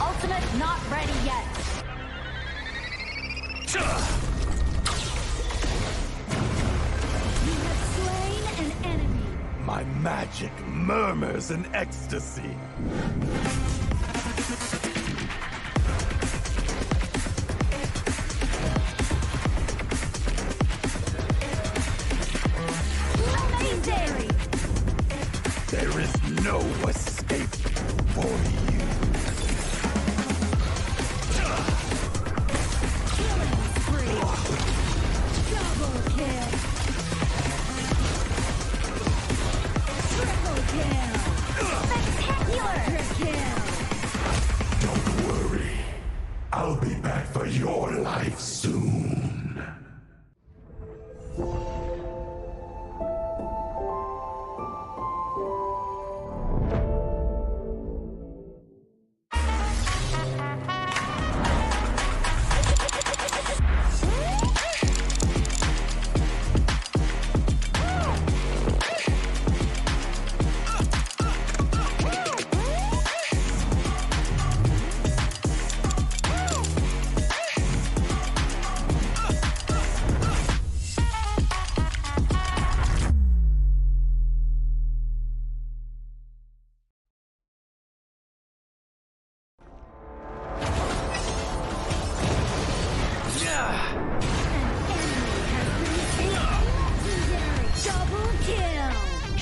Speaker 10: Ultimate not ready yet. You have slain an enemy.
Speaker 3: My magic murmurs in ecstasy.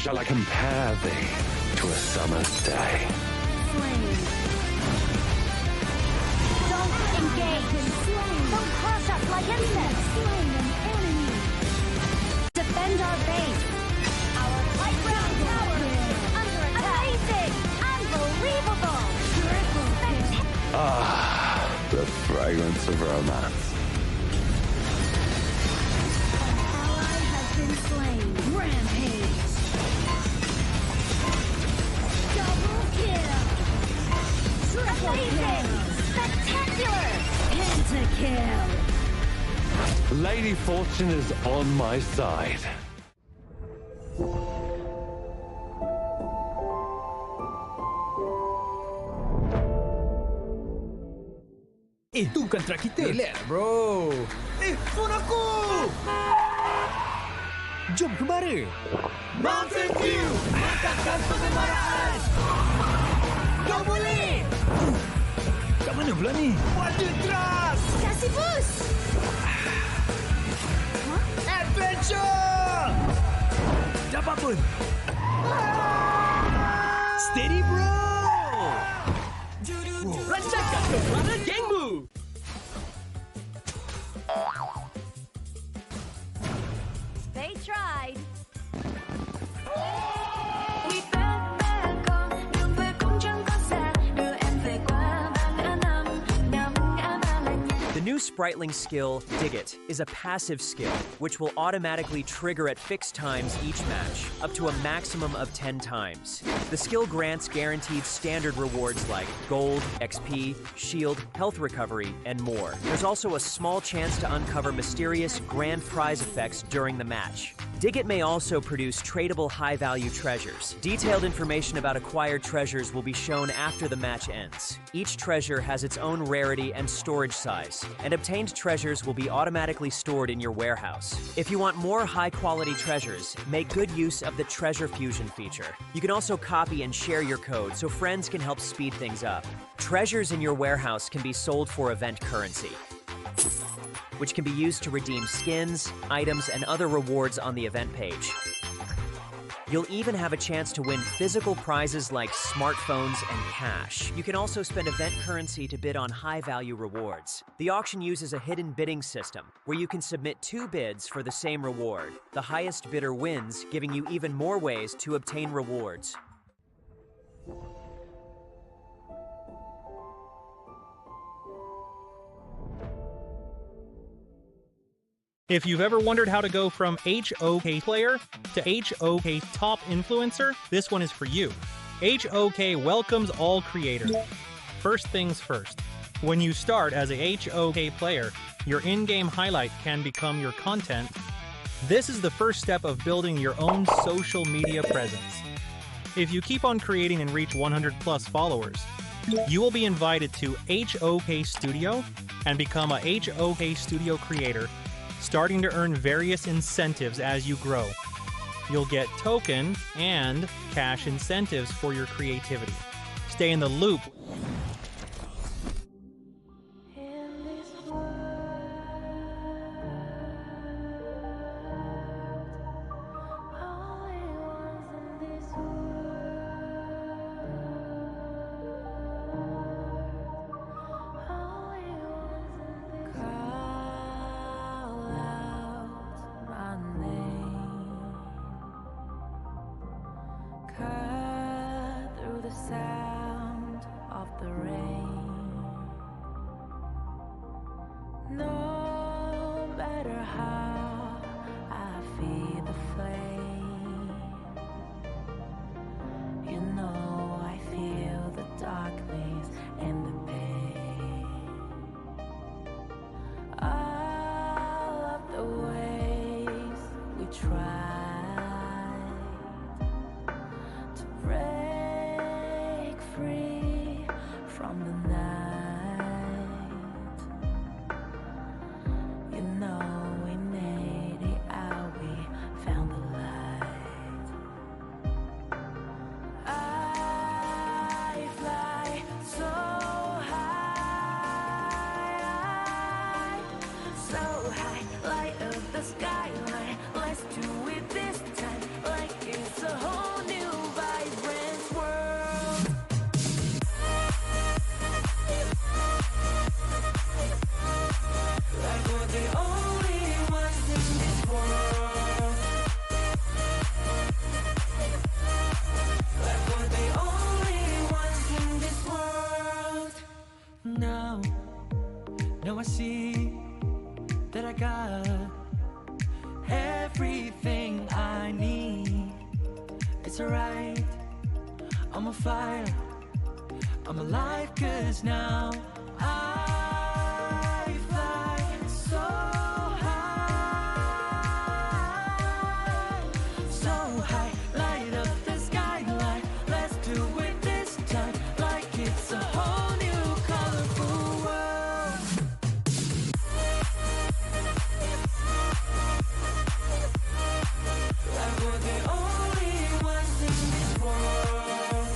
Speaker 9: shall I compare thee to a summer's day?
Speaker 10: Don't engage. Don't crush us like insects. Defend our base. Our high ground tower under attack. Amazing! Unbelievable!
Speaker 9: Ah, the fragrance of romance.
Speaker 10: Ally has been slain. Rampage. Double kill. Triple kill. Spectacular. Pentakill.
Speaker 9: Lady Fortune is on my side.
Speaker 1: Itu kontra kita. Relax, bro. Phone aku! Jom kembali. Mountain Dew! Angkatkan pengembaraan! Kau boleh! Kat mana pula ni? Water Trust!
Speaker 10: Kasih boost!
Speaker 1: Adventure! Dapat pun! Steady, bro! Rancangkan kepala gengmu!
Speaker 10: They tried.
Speaker 11: The new Spritling skill, Dig It, is a passive skill, which will automatically trigger at fixed times each match, up to a maximum of 10 times. The skill grants guaranteed standard rewards like gold, XP, shield, health recovery, and more. There's also a small chance to uncover mysterious grand prize effects during the match. Dig It may also produce tradable high-value treasures. Detailed information about acquired treasures will be shown after the match ends. Each treasure has its own rarity and storage size, and obtained treasures will be automatically stored in your warehouse. If you want more high-quality treasures, make good use of the Treasure Fusion feature. You can also copy and share your code so friends can help speed things up. Treasures in your warehouse can be sold for event currency, which can be used to redeem skins, items, and other rewards on the event page. You'll even have a chance to win physical prizes like smartphones and cash. You can also spend event currency to bid on high-value rewards. The auction uses a hidden bidding system, where you can submit 2 bids for the same reward. The highest bidder wins, giving you even more ways to obtain rewards.
Speaker 12: If you've ever wondered how to go from HOK player to HOK top influencer, this one is for you. HOK welcomes all creators. First things first. When you start as a HOK player, your in-game highlight can become your content. This is the first step of building your own social media presence. If you keep on creating and reach 100 plus followers, you will be invited to HOK Studio and become a HOK Studio creator, starting to earn various incentives as you grow. You'll get token and cash incentives for your creativity. Stay in the loop.
Speaker 13: From the
Speaker 4: it's alright. I'm on fire, I'm alive, cause now I fly so high, so high. Light up the skyline, let's do it this time, like it's a whole new colorful world. Like we're the only ones in this world.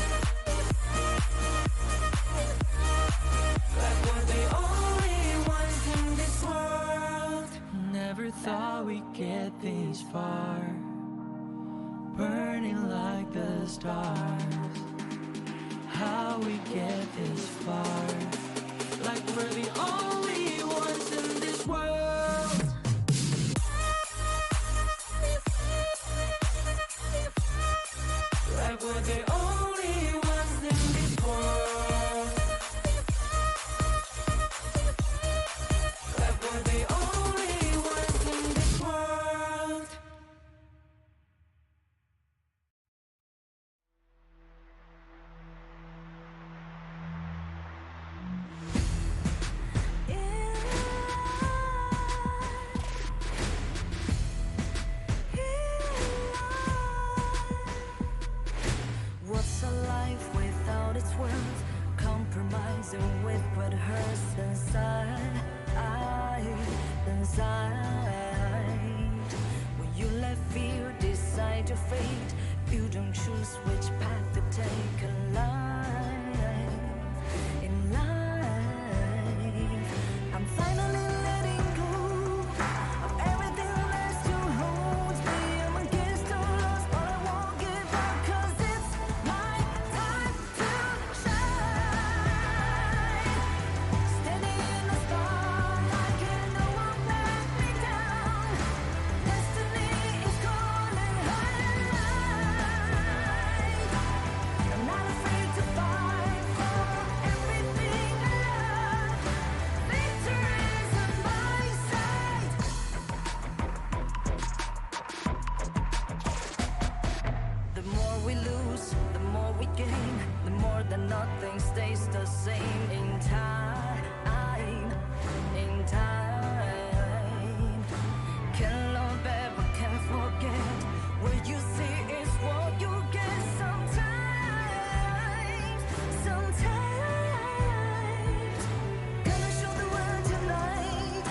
Speaker 4: Like we're the only ones in this world. Never thought we'd get this far, burning like the stars. How we get this far? Like we're the only ones in this world. Like we're the only ones in this world. Like we're the only ones in this world. What's a life without its worth? Compromising with what hurts inside, inside. When you let fear decide your fate, you don't choose which path to take in life. In life, I'm finally letting go of everything that still holds me. I'm against the loss, but I won't give up, 'cause it's my time to shine. Standing in the spotlight, and no one let me down. Destiny is calling high and light. I'm not afraid to fight for everything I love. Victory's on my side. The more we lose, the more we gain, the more that nothing stays the same. In time, in time, can't love ever, can't forget. What you see is what you get. Sometimes, gonna show the world tonight,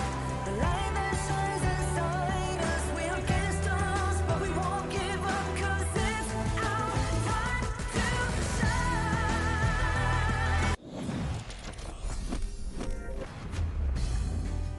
Speaker 4: the light that shines inside us. We're against the odds, but we won't give up, 'cause it's our time to shine.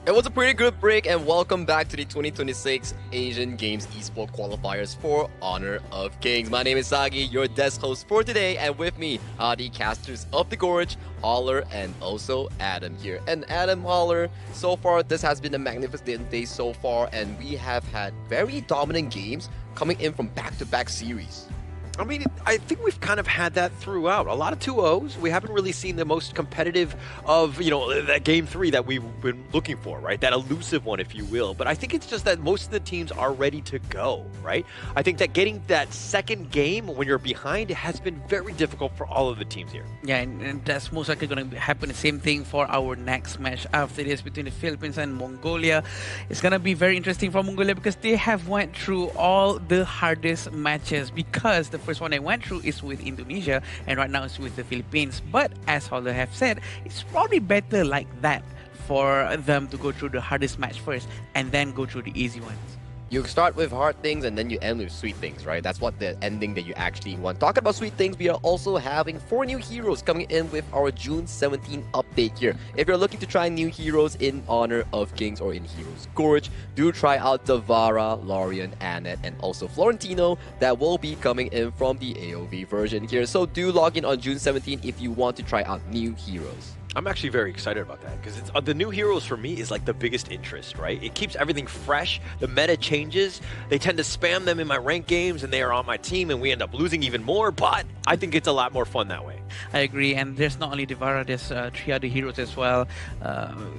Speaker 18: It was a pretty good break, and welcome back to the 2026 Asian Games Esports Qualifiers for Honor of Kings. My name is Sagi, your desk host for today, and with me are the casters of the Gorge, Holler, and also Adam here. And Adam, Holler, so far this has been a magnificent day so far, and we have had very dominant games coming in from back-to-back series.
Speaker 19: I mean, I think we've kind of had that throughout. A lot of 2-0s. We haven't really seen the most competitive of, that game 3 that we've been looking for, right? That elusive one, if you will. But I think it's just that most of the teams are ready to go, right? I think that getting that second game when you're behind has been very difficult for all of the teams here.
Speaker 17: Yeah, and that's most likely going to happen the same thing for our next match after this between the Philippines and Mongolia. It's going to be very interesting for Mongolia because they have went through all the hardest matches, because the first one they went through is with Indonesia, and right now it's with the Philippines. But as Holler have said, it's probably better like that for them to go through the hardest match first and then go through the easy ones.
Speaker 18: You start with hard things and then you end with sweet things, right? That's what the ending that you actually want. Talking about sweet things, we are also having 4 new heroes coming in with our June 17 update here. If you're looking to try new heroes in Honor of Kings or in Heroes Gorge, do try out Davara, Lorian, Annette, and also Florentino that will be coming in from the AOV version here. So do log in on June 17 if you want to try out new heroes.
Speaker 16: I'm actually very excited about that because it's the new heroes for me is like the biggest interest, right? It keeps everything fresh. The meta changes. They tend to spam them in my ranked games and they are on my team and we end up losing even more, but I think it's a lot more fun that way.
Speaker 17: I agree, and there's not only Devara, there's 3 other heroes as well.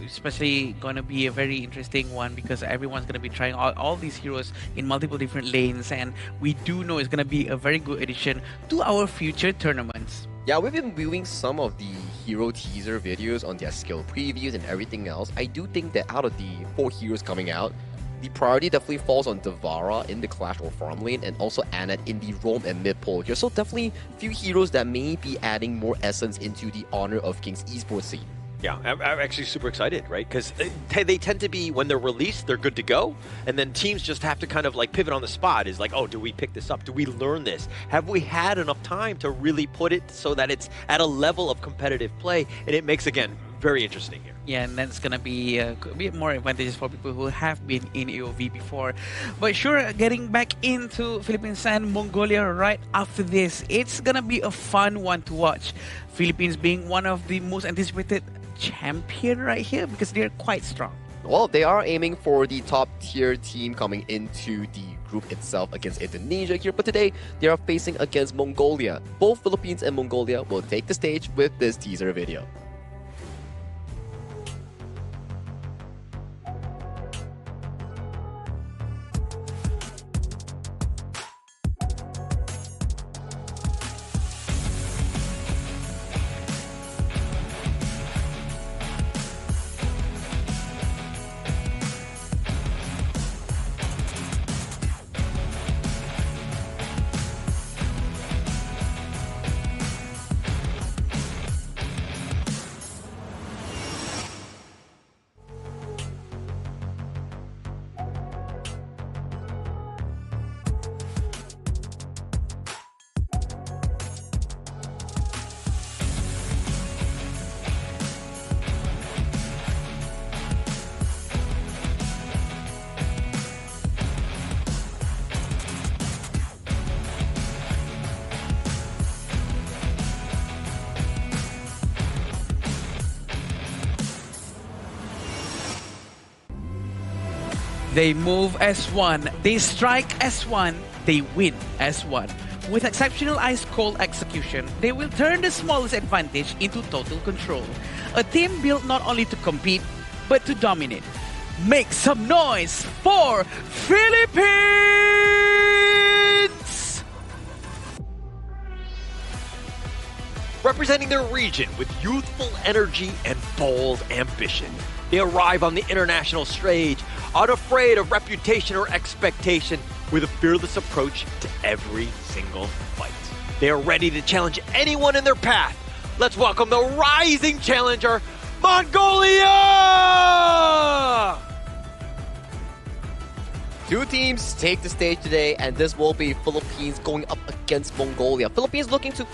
Speaker 17: Especially going to be a very interesting one because everyone's going to be trying all these heroes in multiple different lanes, and we do know it's going to be a very good addition to our future tournaments.
Speaker 15: Yeah, we've been viewing some of the hero teaser videos on their skill previews and everything else. I do think that out of the 4 heroes coming out, the priority definitely falls on Devara in the Clash or farm lane and also Annette in the roam and mid pole here. So definitely few heroes that may be adding more essence into the Honor of Kings esports scene.
Speaker 16: Yeah, I'm actually super excited, right? Because they tend to be, when they're released, they're good to go. And then teams just have to kind of like pivot on the spot. Is like, oh, do we pick this up? Do we learn this? Have we had enough time to really put it so that it's at a level of competitive play? And it makes, again, very interesting here.
Speaker 17: Yeah, and that's gonna be a bit more advantageous for people who have been in AOV before. But sure, getting back into Philippines and Mongolia right after this, it's gonna be a fun one to watch. Philippines being one of the most anticipated champion right here because they're quite strong.
Speaker 15: Well, they are aiming for the top tier team coming into the group itself against Indonesia here, but today they are facing against Mongolia. Both Philippines and Mongolia will take the stage with this teaser video.
Speaker 17: They move as one, they strike as one, they win as one. With exceptional ice-cold execution, they will turn the smallest advantage into total control. A team built not only to compete, but to dominate. Make some noise for Philippines!
Speaker 16: Representing their region with youthful energy and bold ambition, they arrive on the international stage unafraid of reputation or expectation with a fearless approach to every single fight. They are ready to challenge anyone in their path. Let's welcome the rising challenger, Mongolia!
Speaker 15: 2 teams take the stage today, and this will be Philippines going up against Mongolia. Philippines looking to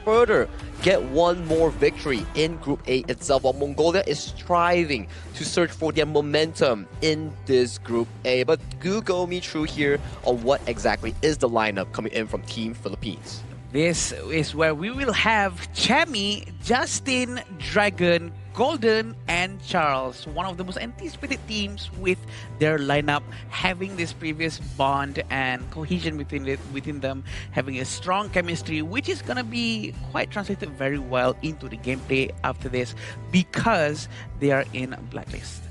Speaker 15: further get one more victory in Group A itself, while Mongolia is striving to search for their momentum in this Group A. But do go me through here on what exactly is the lineup coming in from Team Philippines.
Speaker 17: This is where we will have Chami, Justin, Dragon, Golden, and Charles, one of the most anticipated teams with their lineup having this previous bond and cohesion within them, having a strong chemistry, which is going to be quite translated very well into the gameplay after this because they are in Blacklist.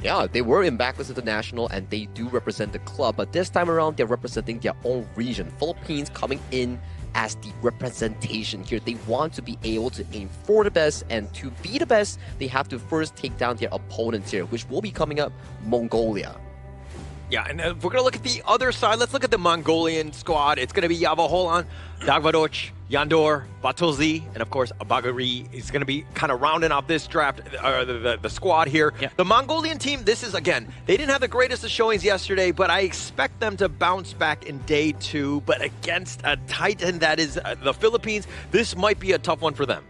Speaker 15: Yeah, they were in Blacklist International and they do represent the club, but this time around they're representing their own region. Philippines coming in as the representation here. They want to be able to aim for the best, and to be the best, they have to first take down their opponents here, which will be coming up, Mongolia.
Speaker 16: Yeah, and if we're going to look at the other side, let's look at the Mongolian squad. It's going to be Yavaholan, Dagvadoch, Yandor, Batulzi, and of course, Abagari is going to be kind of rounding off this draft, the squad here. Yeah. The Mongolian team, this is, again, they didn't have the greatest of showings yesterday, but I expect them to bounce back in day 2. But against a titan that is the Philippines, this might be a tough one for them.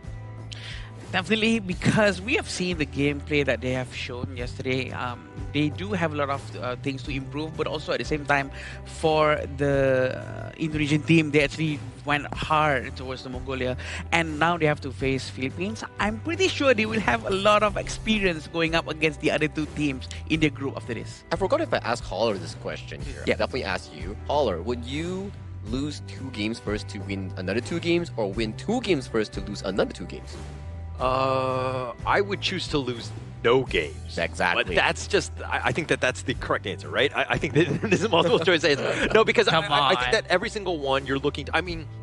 Speaker 17: Definitely, because we have seen the gameplay that they have shown yesterday. They do have a lot of things to improve, but also at the same time, for the Indonesian team, they actually went hard towards the Mongolia, and now they have to face Philippines. I'm pretty sure they will have a lot of experience going up against the other two teams in the group after this.
Speaker 18: I forgot if I asked Holler this question here.
Speaker 17: Yeah.
Speaker 18: I definitely ask you. Holler, would you lose 2 games first to win another 2 games, or win 2 games first to lose another 2 games?
Speaker 19: I would choose to lose no games.
Speaker 18: Exactly.
Speaker 19: But that's just, I think that's the correct answer, right? I think that this is multiple choice answer. No, because I think that every single one you're looking to,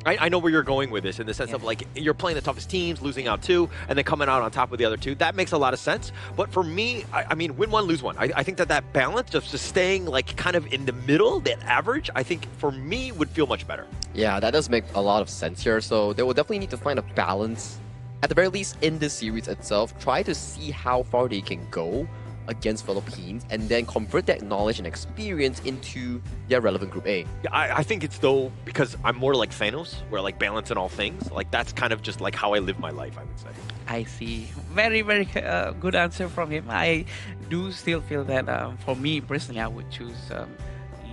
Speaker 19: I know where you're going with this in the sense of like, you're playing the toughest teams, losing out 2, and then coming out on top with the other 2. That makes a lot of sense. But for me, I mean, win 1, lose 1. I think that balance of just staying like kind of in the middle, that average, I think for me would feel much better.
Speaker 18: Yeah, that does make a lot of sense here. So they will definitely need to find a balance. At the very least, in this series itself, try to see how far they can go against Philippines and then convert that knowledge and experience into their relevant Group A.
Speaker 19: Yeah, I think it's though, because I'm more like Thanos, where like balance in all things, like that's kind of just like how I live my life, I would say.
Speaker 17: I see. Very, very good answer from him. I do still feel that for me personally, I would choose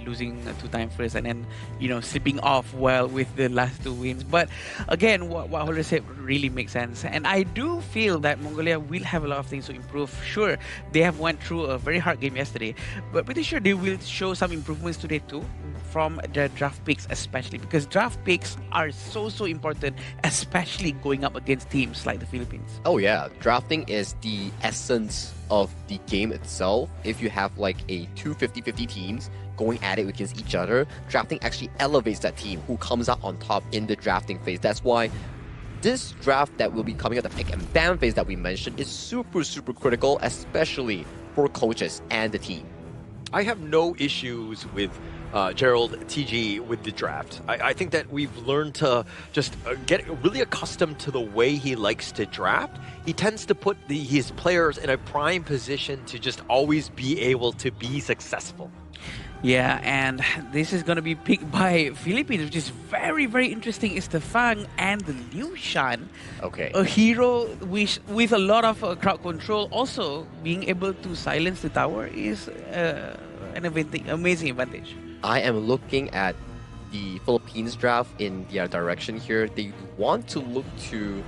Speaker 17: losing 2 times first and then, slipping off well with the last 2 wins. But again, what Holder said really makes sense. And I do feel that Mongolia will have a lot of things to improve. Sure, they have went through a very hard game yesterday, but pretty sure they will show some improvements today too, from the draft picks especially, because draft picks are so important, especially going up against teams like the Philippines.
Speaker 18: Oh yeah, drafting is the essence of the game itself. If you have like a 2 50-50 teams going at it against each other, drafting actually elevates that team who comes out on top in the drafting phase. That's why this draft that will be coming at the pick and ban phase that we mentioned is super critical, especially for coaches and the team.
Speaker 19: I have no issues with Gerald TG with the draft. I think that we've learned to just get really accustomed to the way he likes to draft. He tends to put his players in a prime position to just always be able to be successful.
Speaker 17: Yeah, and this is going to be picked by Philippines, which is very interesting. It's the Fang and the Liu Shan.
Speaker 18: Okay.
Speaker 17: A hero with a lot of crowd control. Also, being able to silence the tower is an amazing advantage.
Speaker 18: I am looking at the Philippines draft in their direction here. They want to look to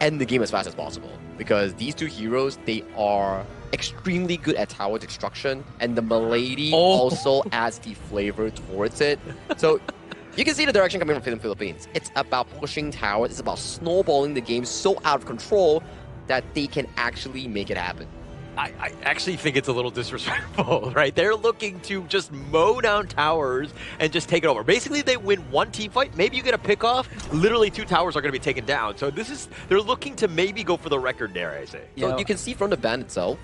Speaker 18: end the game as fast as possible, because these 2 heroes, they are extremely good at tower destruction, and the Milady also adds the flavor towards it. So you can see the direction coming from the Philippines. It's about pushing towers, it's about snowballing the game so out of control that they can actually make it happen.
Speaker 19: I actually think it's a little disrespectful, right? They're looking to just mow down towers and just take it over. Basically, they win 1 team fight. Maybe you get a pick off. Literally, 2 towers are going to be taken down. So they're looking to maybe go for the record there, I say.
Speaker 18: So you can see from the ban itself,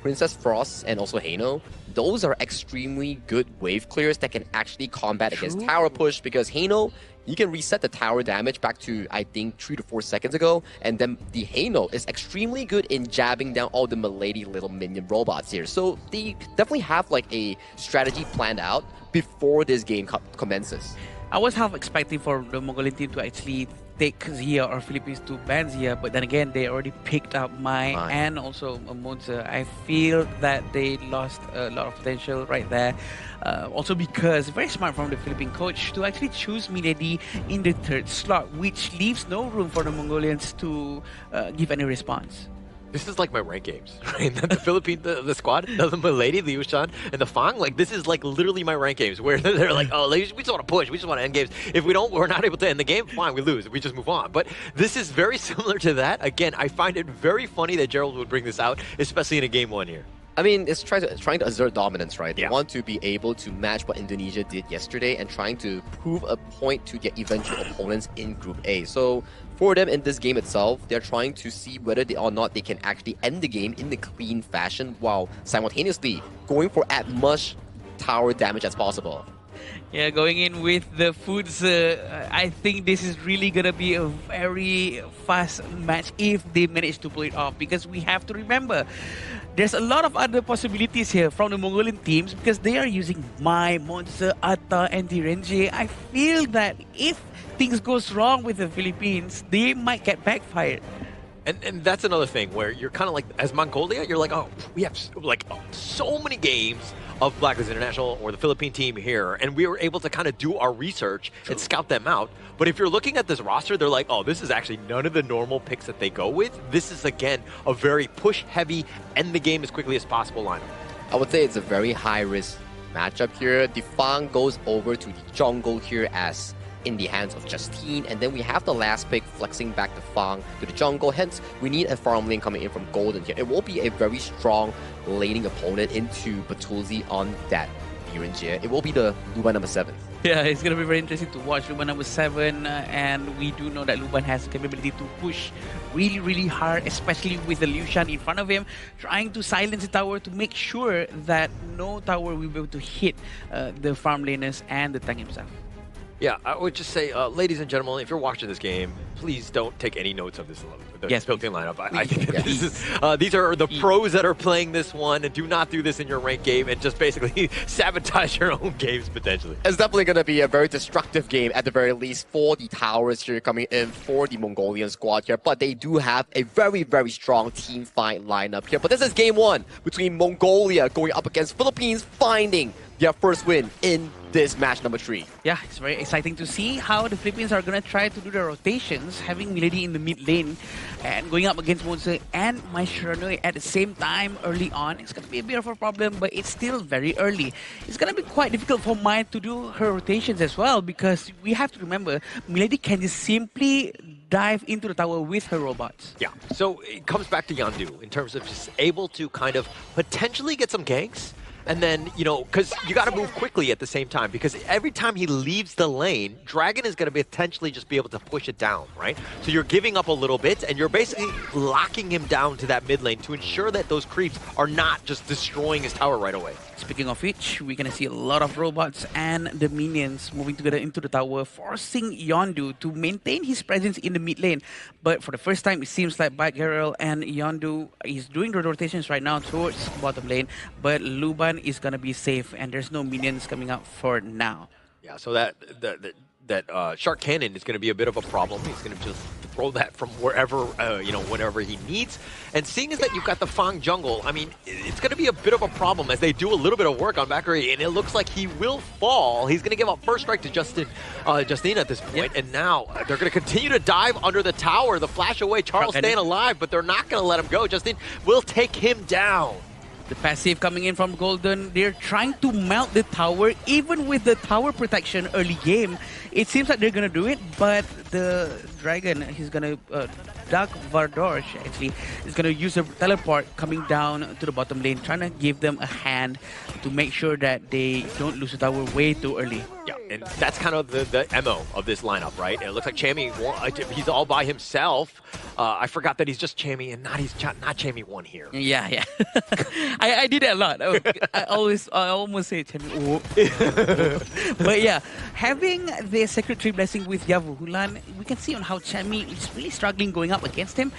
Speaker 18: Princess Frost and also Heino, those are extremely good wave clears that can actually combat against tower push, because Heino, you can reset the tower damage back to, I think, 3 to 4 seconds ago, and then the Heino is extremely good in jabbing down all the Milady little minion robots here. So they definitely have like a strategy planned out before this game commences.
Speaker 17: I was half expecting for the Mongolian team to actually take Zia or Philippines to ban Zia, but then again, they already picked up Mai and also Monza. I feel that they lost a lot of potential right there. Also because very smart from the Philippine coach to actually choose Milady in the 3rd slot, which leaves no room for the Mongolians to give any response.
Speaker 19: This is like my rank games, right? The Philippine, the squad, the Milady, the Liu Shan, and the Fang. Like, this is like literally my rank games, where they're like, oh, we just want to push, we just want to end games. If we're not able to end the game, fine, we lose, we just move on. But this is very similar to that. Again, I find it very funny that Gerald would bring this out, especially in a game 1 here.
Speaker 18: I mean, it's trying to assert dominance, right? They want to be able to match what Indonesia did yesterday and trying to prove a point to their eventual opponents in Group A. So for them in this game itself, they're trying to see whether or not they can actually end the game in the clean fashion while simultaneously going for as much tower damage as possible.
Speaker 17: Yeah, going in with the foods, I think this is really going to be a very fast match if they manage to pull it off, because we have to remember there's a lot of other possibilities here from the Mongolian teams, because they are using Mai, Monster, Atta, and Direnje. I feel that if things goes wrong with the Philippines, they might get backfired.
Speaker 7: And that's another thing where you're kind of like, as Mongolia, you're like, oh, we have like so many games of Black Lives International or the Philippine team here, and we were able to kind of do our research and scout them out. But if you're looking at this roster, they're like, oh, this is actually none of the normal picks that they go with. This is, again, a very push-heavy, end the game as quickly as possible lineup.
Speaker 18: I would say it's a very high-risk matchup here. The Fang goes over to the jungle here as in the hands of Justine, and then we have the last pick flexing back the Fang to the jungle. Hence, we need a farm lane coming in from Golden here. It will be a very strong laning opponent into Batulzi on that Birenjie. It will be the Luban number 7.
Speaker 17: Yeah, it's going to be very interesting to watch Luban number 7, and we do know that Luban has the capability to push really, really hard, especially with the Liu Shan in front of him, trying to silence the tower to make sure that no tower will be able to hit the farm laners and the tank himself.
Speaker 7: Yeah, I would just say, ladies and gentlemen, if you're watching this game, please don't take any notes of this built-in lineup. I think that this is, these are the pros that are playing this one, and do not do this in your ranked game and just basically sabotage your own games potentially.
Speaker 18: It's definitely going to be a very destructive game at the very least for the towers here coming in for the Mongolian squad here, but they do have a very, very strong team fight lineup here. But this is game 1 between Mongolia going up against Philippines, finding their first win in this match number 3.
Speaker 17: Yeah, it's very exciting to see how the Philippines are going to try to do their rotations, having Milady in the mid lane and going up against Monse and Maishirano at the same time early on. It's going to be a bit of a problem, but it's still very early. It's going to be quite difficult for Mai to do her rotations as well, because we have to remember, Milady can just simply dive into the tower with her robots.
Speaker 7: Yeah, so it comes back to Yandu in terms of just able to kind of potentially get some ganks. And then, you know, because you got to move quickly at the same time, because every time he leaves the lane, Dragon is going to potentially just be able to push it down, right? So you're giving up a little bit, and you're basically locking him down to that mid lane to ensure that those creeps are not just destroying his tower right away.
Speaker 17: Speaking of which, we're going to see a lot of robots and the minions moving together into the tower, forcing Yondu to maintain his presence in the mid lane. But for the first time, it seems like Batgirl and Yondu is doing the rotations right now towards bottom lane, but Luban is going to be safe, and there's no minions coming out for now.
Speaker 7: Yeah, so that Shark Cannon is going to be a bit of a problem. He's going to just throw that from wherever, you know, whenever he needs. And seeing as that you've got the Fang jungle, I mean, it's going to be a bit of a problem as they do a little bit of work on Bakary, and it looks like he will fall. He's going to give up first strike to Justine at this point, and now they're going to continue to dive under the tower. The flash away, Charles staying alive, but they're not going to let him go. Justine will take him down.
Speaker 17: The passive coming in from Golden, they're trying to melt the tower, even with the tower protection early game. It seems like they're going to do it, but the Dragon, he's going to, Dark Vardorsh actually, is going to use a teleport coming down to the bottom lane, trying to give them a hand to make sure that they don't lose the tower way too early.
Speaker 7: Yeah, and that's kind of the MO of this lineup, right? And it looks like Chammy, he's all by himself. I forgot that he's just Chammy and not Chammy 1 here.
Speaker 17: Yeah. I did that a lot. I almost say Chammy. But yeah, having the Sacred Tree Blessing with Yavu Hulan, we can see on how Chammy is really struggling going up against him.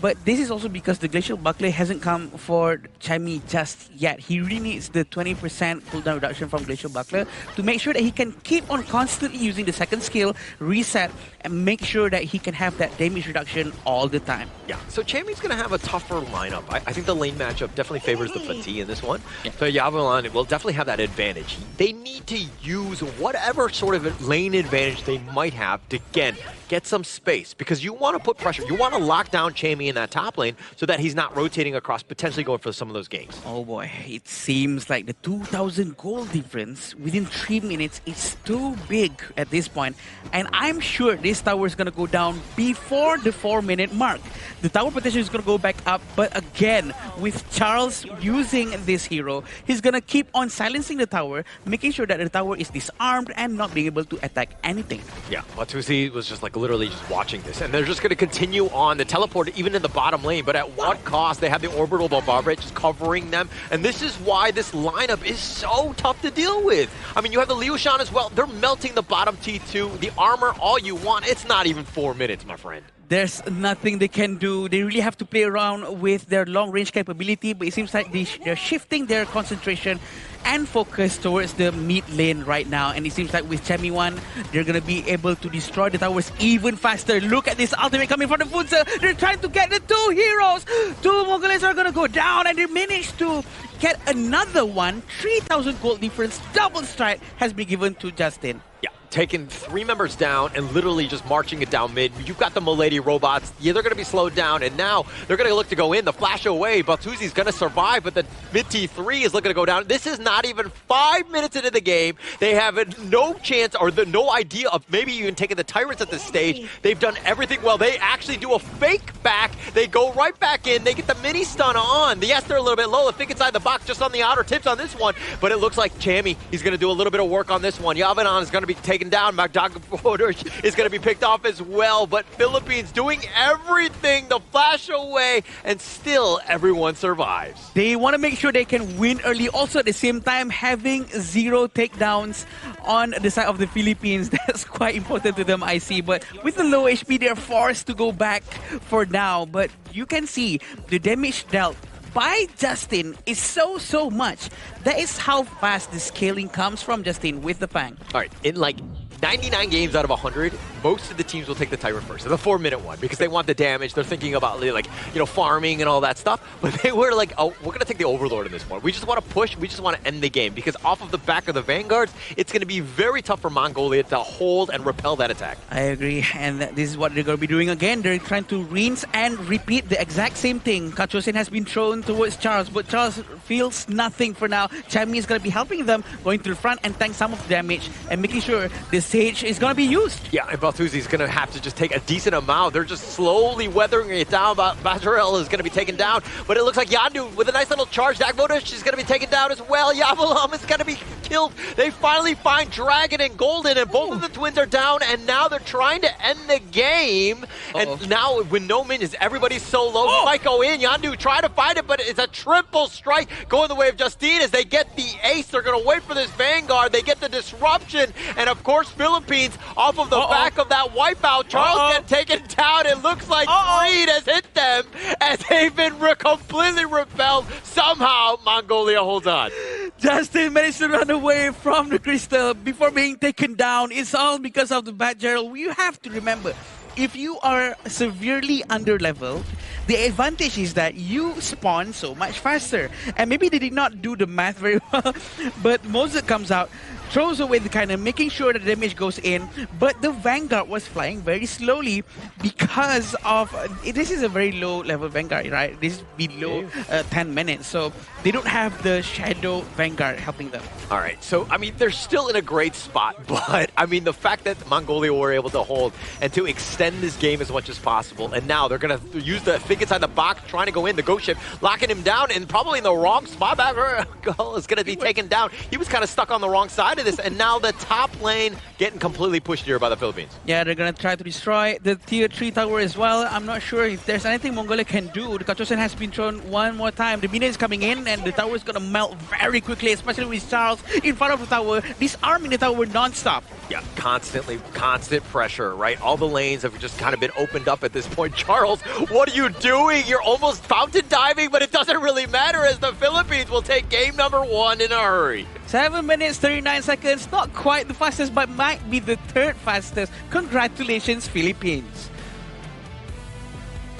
Speaker 17: But this is also because the Glacial Buckler hasn't come for Chammy just yet. He really needs the 20% cooldown reduction from Glacial Buckler to make sure that he can keep on constantly using the second skill, reset, and make sure that he can have that damage reduction all the time.
Speaker 7: Yeah, so Chammy's going to have a tougher lineup. I think the lane matchup definitely favors the Fati in this one. Yeah. So Yavulan will definitely have that advantage. They need to use whatever sort of lane advantage they might have to, again, get some space, because you want to put pressure. You want to lock down Chammy in that top lane so that he's not rotating across, potentially going for some of those games.
Speaker 17: Oh boy, it seems like the 2,000 gold difference within 3 minutes is too big at this point. And I'm sure this tower is going to go down before the 4-minute mark. The tower protection is going to go back up, but again, with Charles using this hero, he's going to keep on silencing the tower, making sure that the tower is disarmed and not being able to attack anything.
Speaker 7: Yeah, Watusi was just like literally just watching this, and they're just going to continue on the teleport even in the bottom lane, but at what cost? They have the orbital bombardment just covering them, and this is why this lineup is so tough to deal with. I mean, you have the Liu Shan as well. They're melting the bottom T2, the armor, all you want. It's not even 4 minutes, my friend.
Speaker 17: There's nothing they can do. They really have to play around with their long-range capability, but it seems like they're shifting their concentration and focus towards the mid lane right now. And it seems like with Chemi 1, they're going to be able to destroy the towers even faster. Look at this ultimate coming from the Funza. They're trying to get the two heroes. Two Mongols are going to go down, and they managed to get another one. 3,000 gold difference. Double strike has been given to Justin.
Speaker 7: Yeah, taking 3 members down and literally just marching it down mid. You've got the Milady robots. Yeah, they're going to be slowed down, and now they're going to look to go in. The flash away. Baltuzi's going to survive, but the mid T3 is looking to go down. This is not even 5 minutes into the game. They have no chance or no idea of maybe even taking the Tyrants at this stage. They've done everything well. They actually do a fake back. They go right back in. They get the mini stun on. Yes, they're a little bit low. I think inside the box, just on the outer tips on this one, but it looks like Chami, he's going to do a little bit of work on this one. Yavanon is going to be taken down. Magdagapoders is going to be picked off as well, but Philippines doing everything, the flash away, and still everyone survives.
Speaker 17: They want to make sure they can win early. Also, at the same time, having 0 takedowns on the side of the Philippines, that's quite important to them, I see. But with the low HP, they're forced to go back for now. But you can see the damage dealt by Justin is so much. That is how fast the scaling comes from Justin with the Fang.
Speaker 7: All right, in like 99 games out of 100, most of the teams will take the Tyrant first, the 4-minute one, because they want the damage. They're thinking about, like, you know, farming and all that stuff. But they were like, oh, we're going to take the Overlord in this one. We just want to push. We just want to end the game, because off of the back of the Vanguards, it's going to be very tough for Mongolia to hold and repel that attack.
Speaker 17: I agree, and this is what they're going to be doing again. They're trying to rinse and repeat the exact same thing. Kachosin has been thrown towards Charles, but Charles feels nothing for now. Chami is going to be helping them, going to the front and tank some of the damage and making sure the Sage is going to be used.
Speaker 7: Yeah, and Baltuzi's going to have to just take a decent amount. They're just slowly weathering it down. Bajrel is going to be taken down, but it looks like Yandu with a nice little charge. Dagvodish is going to be taken down as well. Yavalam is going to be killed. They finally find Dragon and Golden, and both of the twins are down, and now they're trying to end the game. And now with no minions, everybody's so low. Might go in. Yandu try to find it, but it's a triple strike going the way of Justine as they get the ace. They're going to wait for this Vanguard. They get the disruption, and of course, Philippines off of the back of that wipeout. Charles get taken down. It looks like Greed has hit them as they've been completely repelled. Somehow, Mongolia holds on.
Speaker 17: Justin managed to run away from the crystal before being taken down. It's all because of the bad Gerald. You have to remember, if you are severely under-leveled, the advantage is that you spawn so much faster. And maybe they did not do the math very well, but Moses comes out, throws away the cannon, making sure the damage goes in, but the Vanguard was flying very slowly because of... this is a very low-level Vanguard, right? This is below 10 minutes, so they don't have the Shadow Vanguard helping them.
Speaker 7: All right, so, I mean, they're still in a great spot, but, I mean, the fact that Mongolia were able to hold and to extend this game as much as possible, and now they're going to use the think inside the box, trying to go in, the Ghost Ship, locking him down, and probably in the wrong spot. Is going to be taken down. He was kind of stuck on the wrong side of this, and now the top lane getting completely pushed here by the Philippines.
Speaker 17: Yeah, they're going to try to destroy the tier 3 tower as well. I'm not sure if there's anything Mongolia can do. The Kachosen has been thrown one more time. The minion is coming in, and the tower is going to melt very quickly, especially with Charles in front of the tower, disarming the tower non-stop.
Speaker 7: Yeah, constant pressure, right? All the lanes have just kind of been opened up at this point. Charles, what are you doing? You're almost fountain diving, but it doesn't really matter as the Philippines will take game number 1 in a hurry.
Speaker 17: 7 minutes, 39 seconds. Not quite the fastest, but might be the 3rd fastest. Congratulations, Philippines.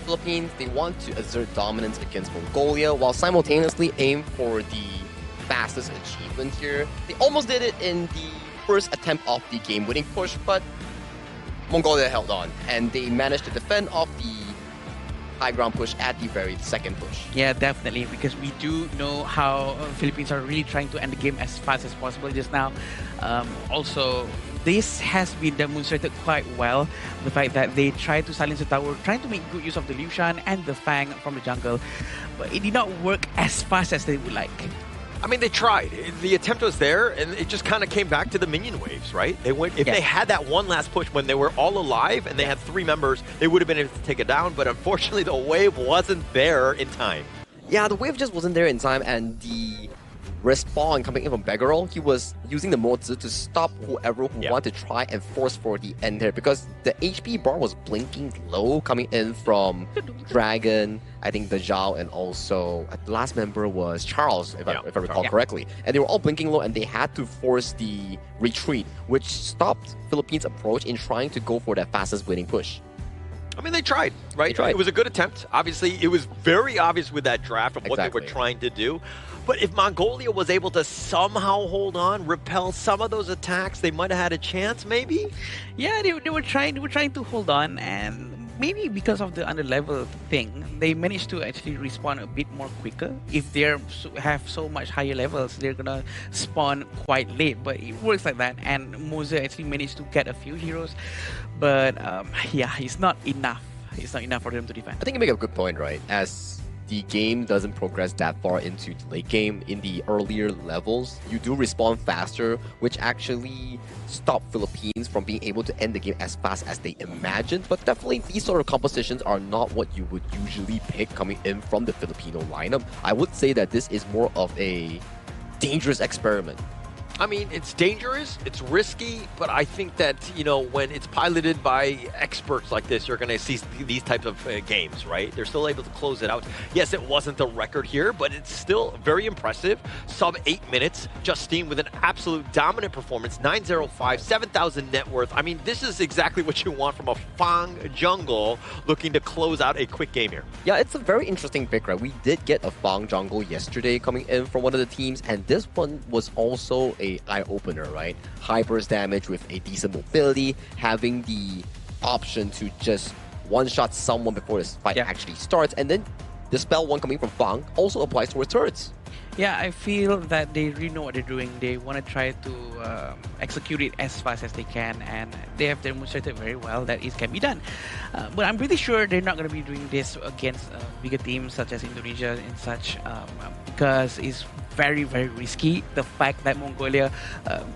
Speaker 18: Philippines, they want to assert dominance against Mongolia while simultaneously aim for the fastest achievement here. They almost did it in the first attempt of the game-winning push, but Mongolia held on, and they managed to defend off the high ground push at the very second push.
Speaker 17: Yeah, definitely, because we do know how Philippines are really trying to end the game as fast as possible just now. Also, this has been demonstrated quite well, the fact that they tried to silence the tower, trying to make good use of the Lushan and the Fang from the jungle, but it did not work as fast as they would like.
Speaker 7: I mean, they tried. The attempt was there, and it just kind of came back to the minion waves, right? They went. If they had that one last push when they were all alive and they had 3 members, they would have been able to take it down, but unfortunately the wave wasn't there in time.
Speaker 18: Yeah, the wave just wasn't there in time, and the respawn coming in from Beggarol, he was using the Mozi to stop whoever who wanted to try and force for the end here, because the HP bar was blinking low coming in from Dragon, I think the Zhao, and also the last member was Charles, if I recall correctly. And they were all blinking low, and they had to force the retreat, which stopped Philippines' approach in trying to go for that fastest winning push.
Speaker 7: I mean, they tried, right? It was a good attempt. Obviously, it was very obvious with that draft of what they were trying to do. But if Mongolia was able to somehow hold on, repel some of those attacks, they might have had a chance, maybe?
Speaker 17: Yeah, they were trying to hold on, and maybe because of the underlevel thing, they managed to actually respawn a bit more quicker. If they have so much higher levels, they're gonna spawn quite late, but it works like that. And Mozi actually managed to get a few heroes, but yeah, it's not enough. It's not enough for them to defend.
Speaker 18: I think you make a good point, right? As the game doesn't progress that far into the late game, in the earlier levels, you do respawn faster, which actually stopped Philippines from being able to end the game as fast as they imagined. But definitely, these sort of compositions are not what you would usually pick coming in from the Filipino lineup. I would say that this is more of a dangerous experiment.
Speaker 7: I mean, it's dangerous, it's risky, but I think that, you know, when it's piloted by experts like this, you're going to see these types of games, right? They're still able to close it out. Yes, it wasn't the record here, but it's still very impressive. Sub 8 minutes, Justine with an absolute dominant performance, 905, 7,000 net worth. I mean, this is exactly what you want from a Fang jungle looking to close out a quick game here.
Speaker 18: Yeah, it's a very interesting pick, right? We did get a Fang jungle yesterday coming in from one of the teams, and this one was also a eye-opener, right? High burst damage with a decent mobility, having the option to just one-shot someone before this fight actually starts, and then the spell one coming from Fang also applies towards turrets.
Speaker 17: Yeah, I feel that they really know what they're doing. They want to try to execute it as fast as they can, and they have demonstrated very well that it can be done. But I'm pretty sure they're not going to be doing this against bigger teams such as Indonesia and such, because it's very, very risky. The fact that Mongolia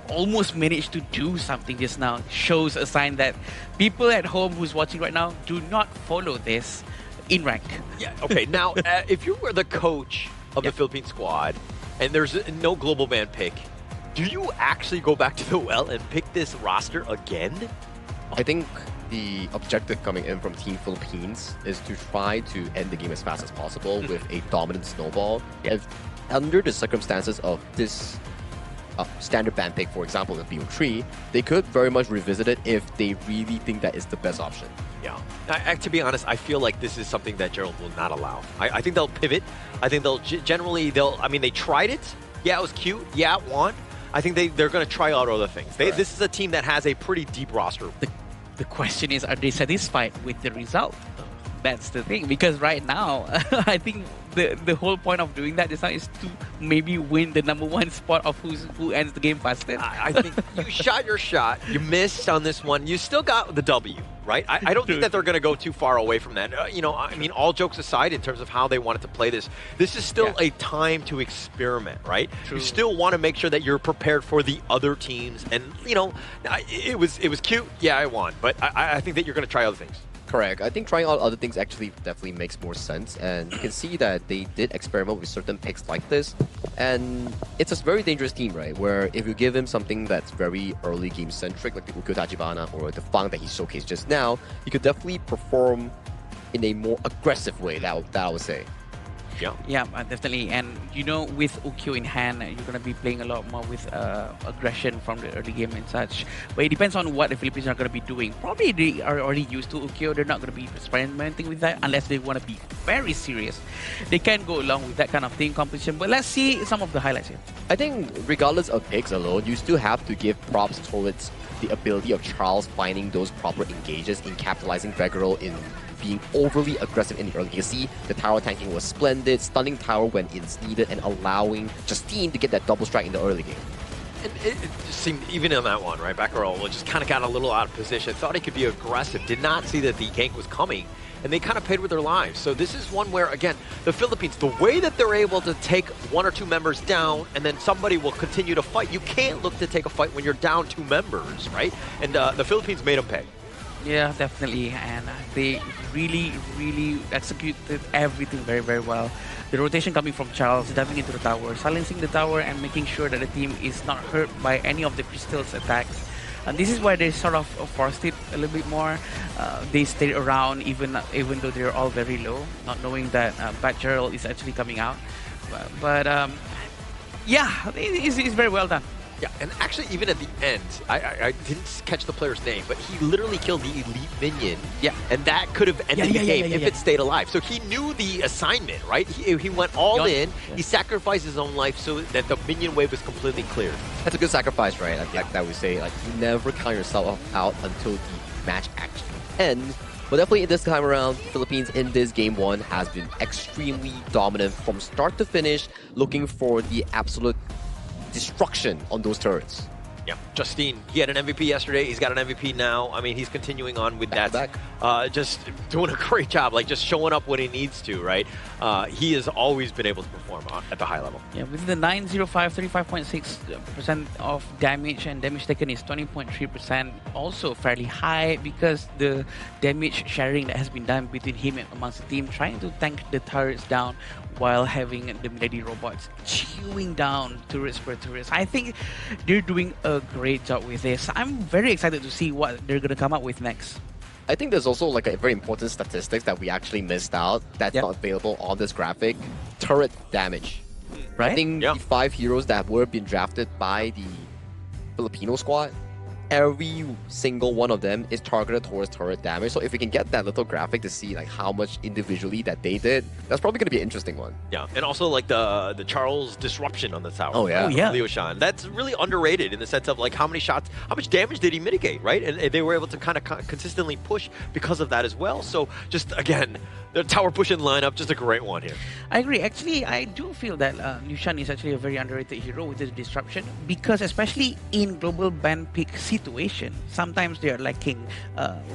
Speaker 17: almost managed to do something just now shows a sign that people at home who's watching right now do not follow this in rank.
Speaker 7: Yeah, okay. Now, if you were the coach of the Philippine squad, and there's no global ban pick, do you actually go back to the well and pick this roster again?
Speaker 18: I think the objective coming in from Team Philippines is to try to end the game as fast as possible with a dominant snowball. If under the circumstances of this standard ban pick, for example, the BO3, they could very much revisit it if they really think that is the best option.
Speaker 7: Yeah. To be honest, I feel like this is something that Gerald will not allow. I think they'll pivot. I think they'll I mean, they tried it. Yeah, it was cute. Yeah, it won. I think they're going to try out other things. This is a team that has a pretty deep roster.
Speaker 17: The question is, are they satisfied with the result? That's the thing, because right now, I think the whole point of doing that is to maybe win the #1 spot of who ends the game fastest.
Speaker 7: I think you shot your shot. You missed on this one. You still got the W, right? I don't think that they're going to go too far away from that. You know, I mean, all jokes aside, in terms of how they wanted to play this is still a time to experiment, right? True. You still want to make sure that you're prepared for the other teams. And, you know, it was cute. Yeah, I won. But I think that you're going to try other things.
Speaker 18: Correct. I think trying out other things actually definitely makes more sense, and you can see that they did experiment with certain picks like this, and it's a very dangerous team, right? Where if you give him something that's very early game centric, like the Ukyo Tachibana or the Fang that he showcased just now, he could definitely perform in a more aggressive way, that I would say.
Speaker 17: Yeah, definitely. And you know, with Ukyo in hand, you're going to be playing a lot more with aggression from the early game and such. But it depends on what the Philippines are going to be doing. Probably they are already used to Ukyo. They're not going to be experimenting with that unless they want to be very serious. They can go along with that kind of thing competition. But let's see some of the highlights here.
Speaker 18: I think regardless of picks alone, you still have to give props towards the ability of Charles finding those proper engages in capitalizing Beggarol in being overly aggressive in the early. You see, the tower tanking was splendid, stunning tower when it's needed, and allowing Justine to get that double strike in the early game.
Speaker 7: And it just seemed, even in that one, right, Beggarol just kind of got a little out of position, thought he could be aggressive, did not see that the gank was coming, and they kind of paid with their lives. So this is one where, again, the Philippines, the way that they're able to take 1 or 2 members down and then somebody will continue to fight, you can't look to take a fight when you're down 2 members, right? And the Philippines made them pay.
Speaker 17: Yeah, definitely, and they really executed everything very well. The rotation coming from Charles, diving into the tower, silencing the tower, and making sure that the team is not hurt by any of the crystals attacks. And this is why they sort of forced it a little bit more. They stayed around even though they're all very low, not knowing that Bad Gerald is actually coming out. But yeah, it's very well done.
Speaker 7: Yeah, and actually, even at the end, I didn't catch the player's name, but he literally killed the elite minion.
Speaker 17: Yeah.
Speaker 7: And that could have ended the game if it stayed alive. So he knew the assignment, right? He went all in. Yeah. He sacrificed his own life so that the minion wave was completely cleared.
Speaker 18: That's a good sacrifice, right? Like that we say, like, you never count yourself out until the match actually ends. But definitely this time around, Philippines in this game 1 has been extremely dominant from start to finish, looking for the absolute destruction on those turrets.
Speaker 7: Yeah, Justine, he had an MVP yesterday. He's got an MVP now. I mean, he's continuing on with that. Just doing a great job, like just showing up when he needs to, right? He has always been able to perform at the high level.
Speaker 17: Yeah, with the 905, 35.6% of damage, and damage taken is 20.3%. Also fairly high because the damage sharing that has been done between him and amongst the team, trying to tank the turrets down while having the Milady robots chewing down turrets per turrets. I think they're doing a great job with this. I'm very excited to see what they're going to come up with next.
Speaker 18: I think there's also like a very important statistics that we actually missed out that's not available on this graphic. Turret damage.
Speaker 17: Right?
Speaker 18: I think the 5 heroes that were being drafted by the Filipino squad, every single one of them is targeted towards turret damage. So if we can get that little graphic to see like how much individually that they did, that's probably going to be an interesting one.
Speaker 7: Yeah, and also like the Charles disruption on the tower.
Speaker 18: Oh yeah.
Speaker 7: Liu Shan. That's really underrated in the sense of like how many shots, how much damage did he mitigate, right? And they were able to kind of consistently push because of that as well. So just again, the tower pushing lineup, just a great one here.
Speaker 17: I agree. Actually, I do feel that Liu Shan is actually a very underrated hero with his disruption, because especially in global ban pick situation, sometimes they are lacking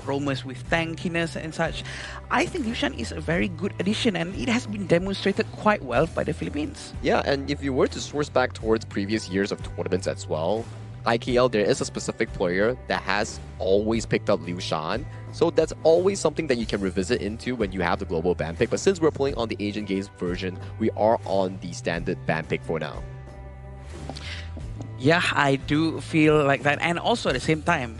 Speaker 17: roamers with tankiness and such. I think Liu Shan is a very good addition, and it has been demonstrated quite well by the Philippines.
Speaker 18: Yeah, and if you were to source back towards previous years of tournaments as well, IKL, there is a specific player that has always picked up Liu Shan. So that's always something that you can revisit into when you have the global ban pick. But since we're playing on the Asian Games version, we are on the standard ban pick for now.
Speaker 17: Yeah, I do feel like that. And also at the same time,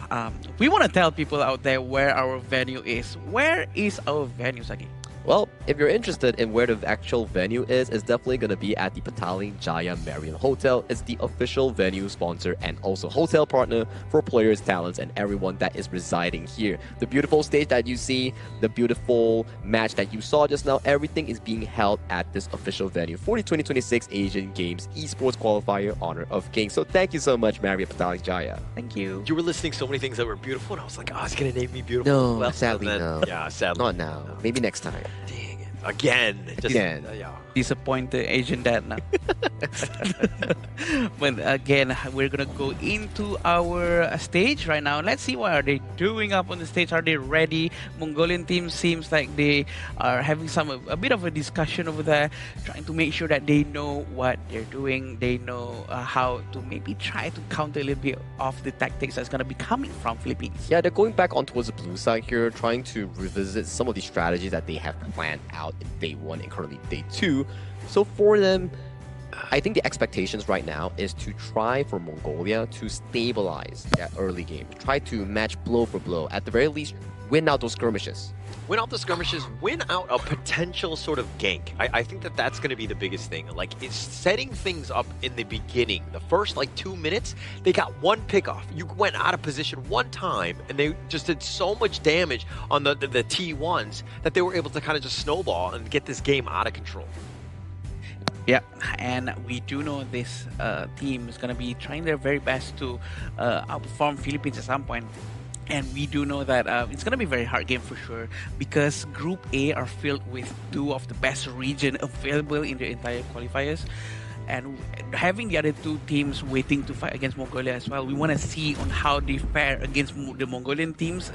Speaker 17: we want to tell people out there where our venue is. Where is our venue, Sagi?
Speaker 18: Well, if you're interested in where the actual venue is, it's definitely going to be at the Petaling Jaya Marriott Hotel. It's the official venue sponsor and also hotel partner for players, talents, and everyone that is residing here. The beautiful stage that you see, the beautiful match that you saw just now, everything is being held at this official venue for the 2026 Asian Games Esports Qualifier Honor of Kings. So thank you so much, Marriott Petaling Jaya.
Speaker 17: Thank you.
Speaker 7: You were listing so many things that were beautiful, and I was like, oh, he's going to name me beautiful.
Speaker 18: No,
Speaker 7: well,
Speaker 18: sadly, no.
Speaker 7: Yeah, sadly.
Speaker 18: Not now. No. Maybe next time.
Speaker 7: Dang it. Again.
Speaker 18: Yeah.
Speaker 17: Disappointed Asian dad now. But again, we're gonna go into our stage right now. Let's see what are they doing up on the stage. Are they ready? Mongolian team seems like they are having a bit of a discussion over there, trying to make sure that they know what they're doing. They know how to maybe try to counter a little bit of the tactics that's gonna be coming from Philippines.
Speaker 18: Yeah, they're going back on towards the blue side here, trying to revisit some of the strategies that they have planned out in day 1 and currently day 2. So for them, I think the expectations right now is to try for Mongolia to stabilize that early game. Try to match blow for blow. At the very least, win out those skirmishes.
Speaker 7: Win out the skirmishes, win out a potential sort of gank. I think that that's going to be the biggest thing. Like, it's setting things up in the beginning. The first, 2 minutes, they got one pickoff. You went out of position one time, and they just did so much damage on the T1s that they were able to kind of just snowball and get this game out of control.
Speaker 17: Yeah, and we do know this team is going to be trying their very best to outperform Philippines at some point. And we do know that it's going to be a very hard game for sure, because Group A are filled with 2 of the best region available in the entire qualifiers. And having the other 2 teams waiting to fight against Mongolia as well, we want to see on how they fare against the Mongolian teams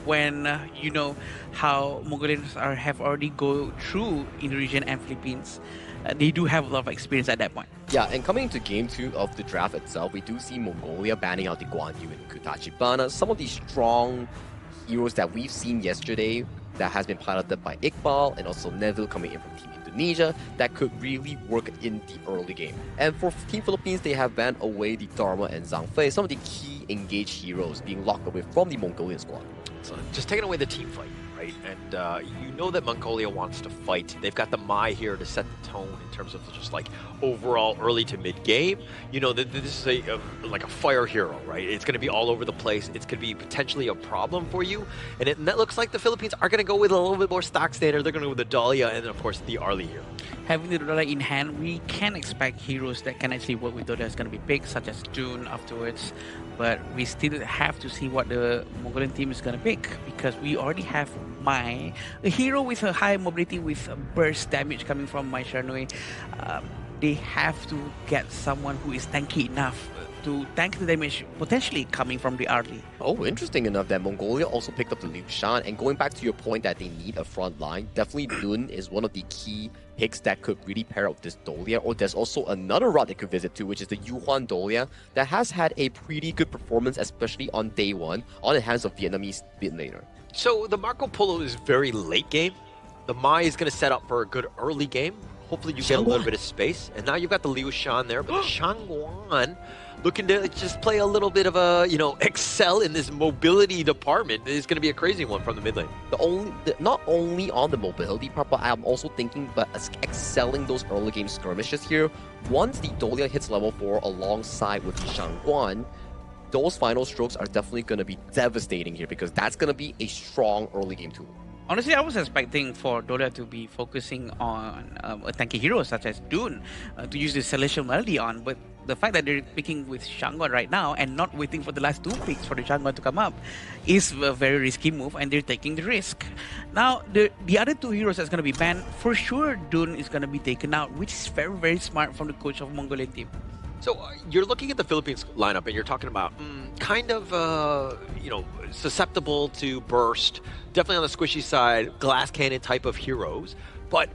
Speaker 17: when you know how Mongolians have already go through in the region and Philippines. They do have a lot of experience at that point.
Speaker 18: Yeah, and coming into game 2 of the draft itself, we do see Mongolia banning out the Guan Yu and Kutachibana, some of these strong heroes that we've seen yesterday that has been piloted by Iqbal and also Neville coming in from Team Indonesia that could really work in the early game. And for Team Philippines, they have banned away the Dharma and Zhang Fei, some of the key engaged heroes being locked away from the Mongolian squad.
Speaker 7: So just taking away the team fight, right? And you know that Mongolia wants to fight. They've got the Mai here to set the tone in terms of just like overall early to mid game. You know that this is like a fire hero, right? It's going to be all over the place. It's going to be potentially a problem for you. And that looks like the Philippines are going to go with a little bit more stock standard. They're going to go with the Dahlia and then of course the Arlie here.
Speaker 17: Having the Dahlia in hand, we can expect heroes that can actually work with Dahlia is going to be picked, such as June afterwards. But we still have to see what the Mongolian team is going to pick, because we already have Mai, a hero with a high mobility with burst damage coming from Mai Sharnui. They have to get someone who is tanky enough to tank the damage potentially coming from the Arlie.
Speaker 18: Oh, interesting enough that Mongolia also picked up the Liu Shan. And going back to your point that they need a front line, definitely Dun is one of the key picks that could really pair up with this Dahlia. Or there's also another route they could visit to, which is the Yuhuan Dahlia that has had a pretty good performance, especially on day one, on the hands of Vietnamese mid laner.
Speaker 7: So the Marco Polo is very late game. The Mai is going to set up for a good early game. Hopefully you get a little bit of space. And now you've got the Liu Shan there, but the Shangguan looking to just play a little bit of a, excel in this mobility department is going to be a crazy one from the mid lane.
Speaker 18: Not only on the mobility part, but I'm also thinking about excelling those early game skirmishes here. Once the Dahlia hits level 4 alongside with the Shangguan, those final strokes are definitely going to be devastating here, because that's going to be a strong early game tool.
Speaker 17: Honestly, I was expecting for Dahlia to be focusing on a tanky hero such as Dune to use the Celestial Melody on, but the fact that they're picking with Shangguan right now and not waiting for the last 2 picks for the Shangguan to come up is a very risky move, and they're taking the risk. Now, the other 2 heroes that's going to be banned, for sure Dune is going to be taken out, which is very, very smart from the coach of Mongolian team.
Speaker 7: So you're looking at the Philippines lineup and you're talking about kind of, susceptible to burst, definitely on the squishy side, glass cannon type of heroes, but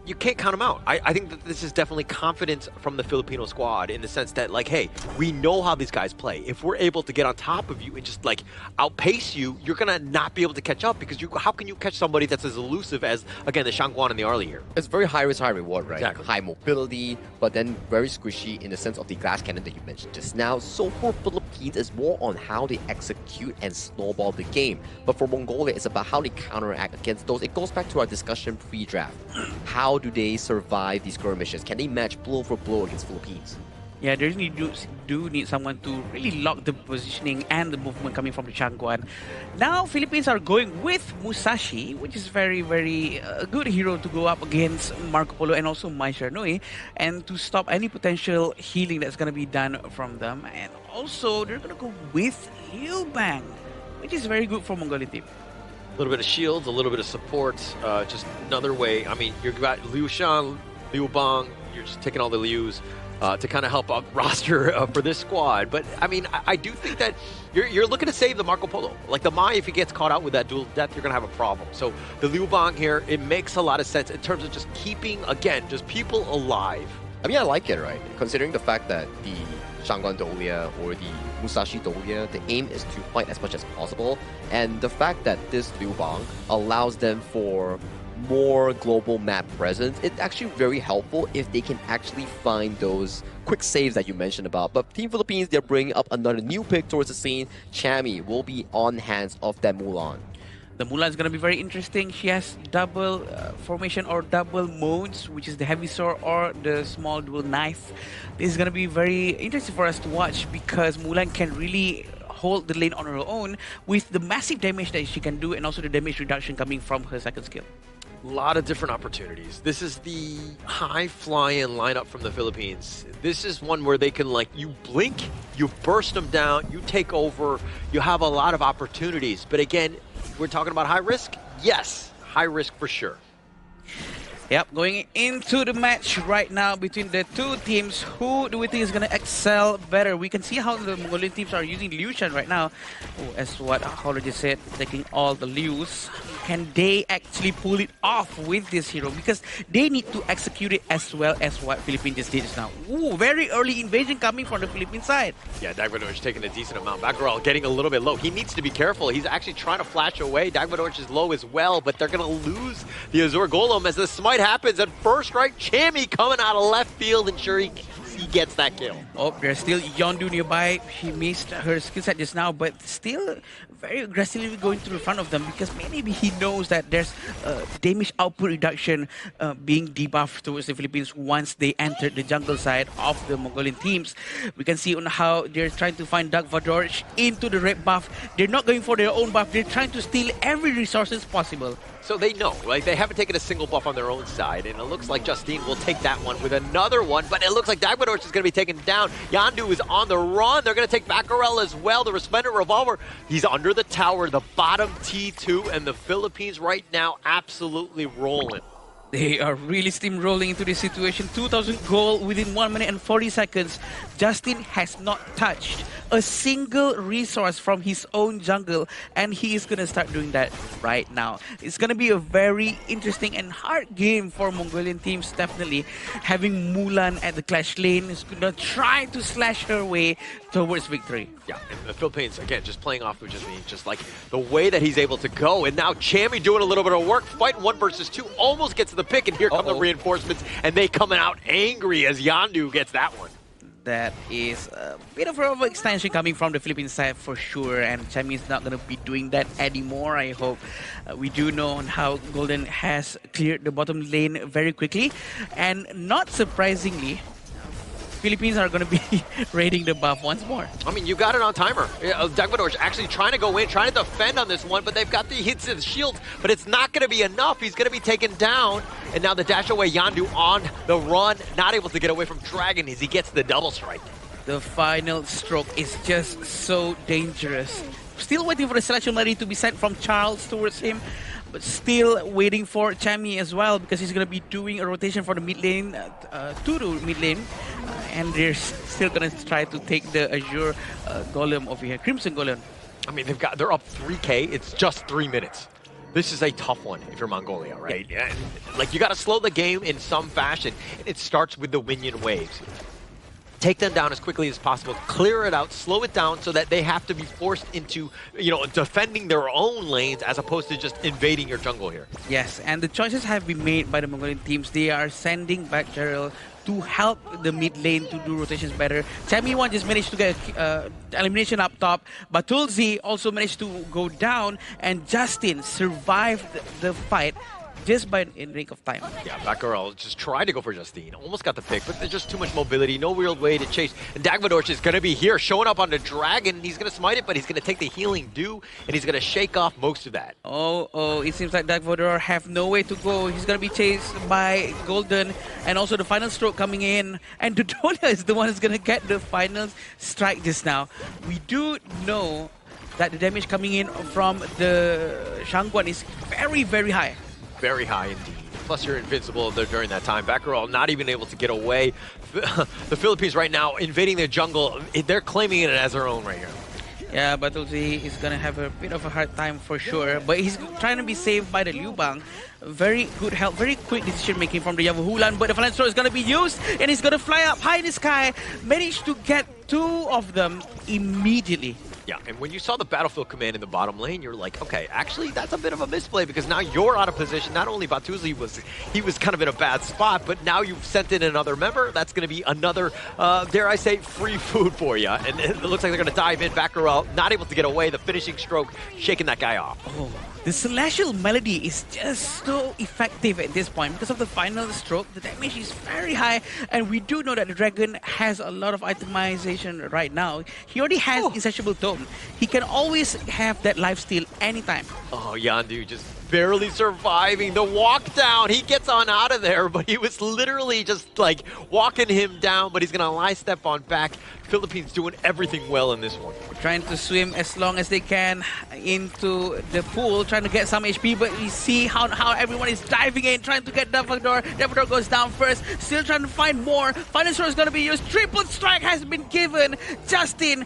Speaker 7: you can't count them out. I think that this is definitely confidence from the Filipino squad in the sense that, like, hey, we know how these guys play. If we're able to get on top of you and just, like, outpace you, you're going to not be able to catch up, because how can you catch somebody that's as elusive as, again, the Shangguan and the Arlie here?
Speaker 18: It's very high risk, high reward, right?
Speaker 7: Exactly.
Speaker 18: High mobility, but then very squishy in the sense of the glass cannon that you mentioned just now. So for Philippines, it's more on how they execute and snowball the game. But for Mongolia, it's about how they counteract against those. It goes back to our discussion pre-draft. How do they survive these skirmishes? Can they match blow for blow against Philippines?
Speaker 17: Yeah, they really do need someone to really lock the positioning and the movement coming from the Shangguan. Now, Philippines are going with Musashi, which is very, very good hero to go up against Marco Polo and also Mai Sharnui, and to stop any potential healing that's going to be done from them. And also, they're going to go with Liu Bang, which is very good for Mongolian team.
Speaker 7: A little bit of shields, a little bit of support, just another way. I mean, you've got Liu Shan, Liu Bang, you're just taking all the Lius to kind of help out roster for this squad. But, I mean, I do think that you're looking to save the Marco Polo. Like the Mai, if he gets caught out with that dual death, you're going to have a problem. So the Liu Bang here, it makes a lot of sense in terms of just keeping, again, just people alive.
Speaker 18: I mean, I like it, right? Considering the fact that the Shangguan Dahlia or the Musashi Dahlia, the aim is to fight as much as possible. And the fact that this Liu Bang allows them for more global map presence, it's actually very helpful if they can actually find those quick saves that you mentioned about. But Team Philippines, they're bringing up another new pick towards the scene. Chami will be on hands of that Mulan.
Speaker 17: The Mulan is going to be very interesting. She has double formation or double modes, which is the heavy sword or the small dual knife. This is going to be very interesting for us to watch, because Mulan can really hold the lane on her own with the massive damage that she can do, and also the damage reduction coming from her second skill.
Speaker 7: A lot of different opportunities. This is the high-flying lineup from the Philippines. This is one where they can, like, you blink, you burst them down, you take over, you have a lot of opportunities. But again, we're talking about high risk? Yes, high risk for sure.
Speaker 17: Yep, going into the match right now between the two teams, who do we think is going to excel better? We can see how the Mongolian teams are using Liu Shan right now. Oh, as what Holly just said, taking all the Lius. can they actually pull it off with this hero? Because they need to execute it as well as what Philippines just did just now. Ooh, very early invasion coming from the Philippine side.
Speaker 7: Yeah, Dagvadorj taking a decent amount. Bakarol getting a little bit low. He needs to be careful. He's actually trying to flash away. Dagvadorj is low as well, but they're going to lose the Azure Golem as the smite happens. And first strike, Chammy coming out of left field, and sure he gets that kill.
Speaker 17: Oh, there's still Yondu nearby. She missed her skill set just now, but still very aggressively going to the front of them because maybe he knows that there's damage output reduction being debuffed towards the Philippines once they enter the jungle side of the Mongolian teams. We can see on how they're trying to find Dagvadorj into the red buff. They're not going for their own buff. They're trying to steal every resources possible.
Speaker 7: So they know, right? They haven't taken a single buff on their own side, and it looks like Justine will take that one with another one, but it looks like Dagvadorj is going to be taken down. Yondu is on the run. They're going to take Bakarel as well. The Resplendent Revolver, he's under the tower, the bottom T2, and the Philippines right now absolutely rolling.
Speaker 17: They are really steamrolling into this situation. 2,000 gold within 1 minute and 40 seconds. Justin has not touched a single resource from his own jungle, and he is going to start doing that right now. It's going to be a very interesting and hard game for Mongolian teams, definitely. Having Mulan at the clash lane is going to try to slash her way towards victory.
Speaker 7: Yeah, and the Philippines, again, just playing off of just like the way that he's able to go. And now Chammy doing a little bit of work, fighting 1 versus 2, almost gets to the pick, and here come the reinforcements, and they coming out angry as Yondu gets that one.
Speaker 17: That is a bit of an extension coming from the Philippine side for sure, and Chammy is not going to be doing that anymore, I hope. We do know on how Golden has cleared the bottom lane very quickly, and not surprisingly, Philippines are going to be raiding the buff once more.
Speaker 7: I mean, you got it on timer. Dagvadorj actually trying to go in, trying to defend on this one, but they've got the hits of the shields, but it's not going to be enough. He's going to be taken down, and now the dash away Yondu on the run, not able to get away from Dragon as he gets the double strike.
Speaker 17: The final stroke is just so dangerous. Still waiting for the selection money to be sent from Charles towards him, but still waiting for Chammy as well because he's going to be doing a rotation for the mid lane to the mid lane. And they're still going to try to take the Azure Golem over here, Crimson Golem.
Speaker 7: I mean, they're up 3K. It's just 3 minutes. This is a tough one if you're Mongolia, right? Yeah. Like, you got to slow the game in some fashion. And it starts with the Winyan waves. Take them down as quickly as possible, clear it out, slow it down so that they have to be forced into, defending their own lanes as opposed to just invading your jungle here.
Speaker 17: Yes, and the choices have been made by the Mongolian teams. They are sending back Gerald to help the mid lane to do rotations better. Chammy one just managed to get elimination up top, but Tulsi also managed to go down, and Justin survived the fight just by in rank of time.
Speaker 7: Yeah, Bakarel just tried to go for Justine. Almost got the pick, but there's just too much mobility. No real way to chase. And Dagvadorj is going to be here, showing up on the Dragon. He's going to smite it, but he's going to take the healing dew, and he's going to shake off most of that.
Speaker 17: Oh, it seems like Dagvadorj have no way to go. He's going to be chased by Golden, and also the final stroke coming in. And Dodonia is the one who's going to get the final strike just now. We do know that the damage coming in from the Shangguan is very, very high.
Speaker 7: Very high indeed. Plus you're invincible during that time. Bakarel not even able to get away. The Philippines right now invading their jungle. They're claiming it as their own right here.
Speaker 17: Yeah, but Tulsi is going to have a bit of a hard time for sure. But he's trying to be saved by the Liu Bang. Very good help, very quick decision making from the Yavuhulan. But the final throw is going to be used, and he's going to fly up high in the sky. Managed to get 2 of them immediately.
Speaker 7: Yeah, and when you saw the battlefield command in the bottom lane, you're like, okay, actually, that's a bit of a misplay because now you're out of position. Not only Batuzi was kind of in a bad spot, but now you've sent in another member. That's going to be another, dare I say, free food for you. And it looks like they're going to dive in. Bakarel not able to get away. The finishing stroke, shaking that guy off.
Speaker 17: Oh. The Celestial Melody is just so effective at this point because of the final stroke. The damage is very high, and we do know that the Dragon has a lot of itemization right now. He already has Insatiable Tome. He can always have that lifesteal anytime.
Speaker 7: Oh, Yondu just barely surviving the walk down. He gets on out of there, but he was literally just like walking him down, but he's going to lie step on back. Philippines doing everything well in this one.
Speaker 17: Trying to swim as long as they can into the pool, trying to get some HP, but we see how everyone is diving in, trying to get Dagvadorj. Dagvadorj goes down first, still trying to find more. Final throw is going to be used. Triple strike has been given. Justin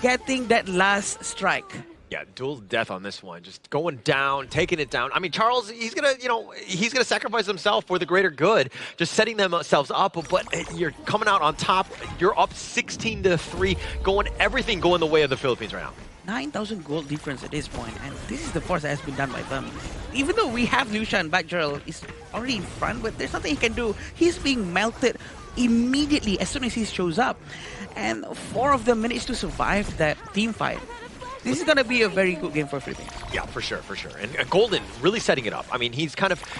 Speaker 17: getting that last strike.
Speaker 7: Yeah, dual death on this one. Just going down, taking it down. I mean, Charles, he's gonna, he's gonna sacrifice himself for the greater good, just setting themselves up. But you're coming out on top. You're up 16-3, everything going the way of the Philippines right now.
Speaker 17: 9,000 gold difference at this point, and this is the force that has been done by them. Even though we have Lucian, Batgirl is already in front, but there's nothing he can do. He's being melted immediately as soon as he shows up, and 4 of them managed to survive that team fight. This is going to be a very good game for Philippines.
Speaker 7: Yeah, for sure, for sure. And Golden really setting it up. I mean, he's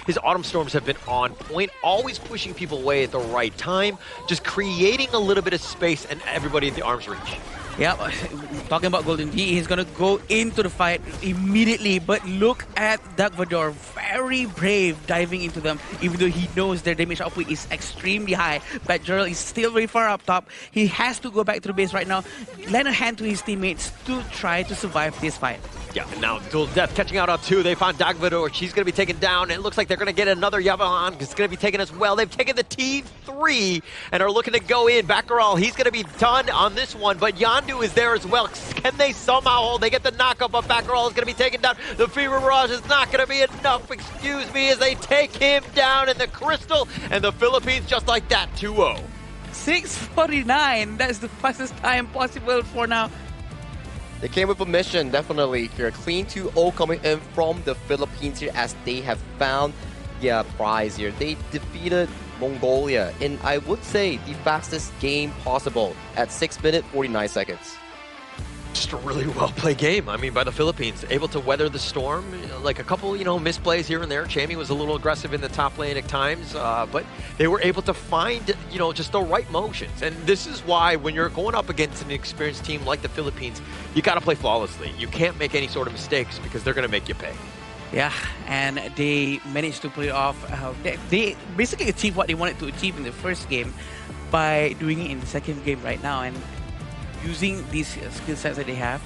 Speaker 7: his Autumn Storms have been on point, always pushing people away at the right time, just creating a little bit of space and everybody at the arm's reach.
Speaker 17: Yeah, talking about Golden D, he's going to go into the fight immediately, but look at Dark Vador, very brave diving into them, even though he knows their damage output is extremely high. Batgirl is still very far up top. He has to go back to the base right now, lend a hand to his teammates to try to survive this fight.
Speaker 7: Yeah, and now Dual Death catching out on 2. They found Dagvador. She's going to be taken down. And it looks like they're going to get another Yavahan. It's going to be taken as well. They've taken the T3 and are looking to go in. Baccaral, he's going to be done on this one. But Yondu is there as well. Can they somehow hold? They get the knockup, but Baccaral is going to be taken down. The Fever Barrage is not going to be enough, excuse me, as they take him down in the Crystal. And the Philippines, just like that, 2-0.
Speaker 17: 6:49. That's the fastest time possible for now.
Speaker 18: They came with a mission, definitely here. Clean 2-0 coming in from the Philippines here as they have found their prize here. They defeated Mongolia in, I would say, the fastest game possible at 6 minutes, 49 seconds.
Speaker 7: Just a really well-played game, I mean, by the Philippines. Able to weather the storm, like a couple, misplays here and there. Chammy was a little aggressive in the top lane at times, but they were able to find, just the right motions. And this is why when you're going up against an experienced team like the Philippines, you got to play flawlessly. You can't make any sort of mistakes because they're going to make you pay.
Speaker 17: Yeah, and they managed to pull it off. They basically achieved what they wanted to achieve in the first game by doing it in the second game right now. And using these skill sets that they have,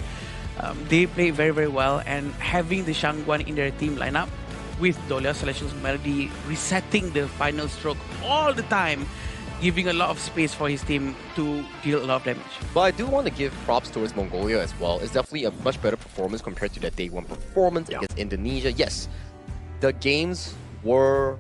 Speaker 17: they play very, very well. And having the Shangguan in their team lineup with Dolia, Celestial's Melody resetting the final stroke all the time, giving a lot of space for his team to deal a lot of damage.
Speaker 18: But I do want to give props towards Mongolia as well. It's definitely a much better performance compared to that day 1 performance against Indonesia. Yes, the games were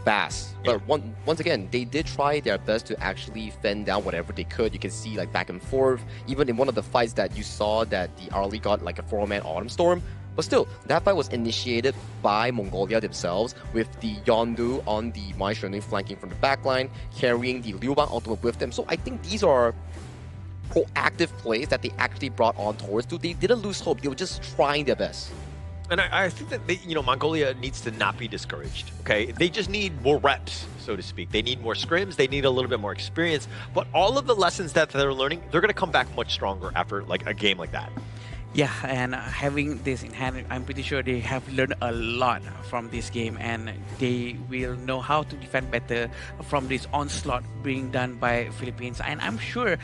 Speaker 18: fast, but once again, they did try their best to actually fend down whatever they could. You can see like back and forth. Even in one of the fights that you saw that the Arlie got like a 4-man Autumn Storm. But still, that fight was initiated by Mongolia themselves with the Yondu on the Mai Shunui flanking from the backline, carrying the Liu Bang ultimate with them. So I think these are proactive plays that they actually brought on towards. They didn't lose hope. They were just trying their best.
Speaker 7: And I think that Mongolia needs to not be discouraged. Okay, they just need more reps, so to speak. They need more scrims. They need a little bit more experience. But all of the lessons that they're learning, they're going to come back much stronger after like a game like that.
Speaker 17: Yeah, and having this in hand, I'm pretty sure they have learned a lot from this game, and they will know how to defend better from this onslaught being done by Philippines. And I'm sure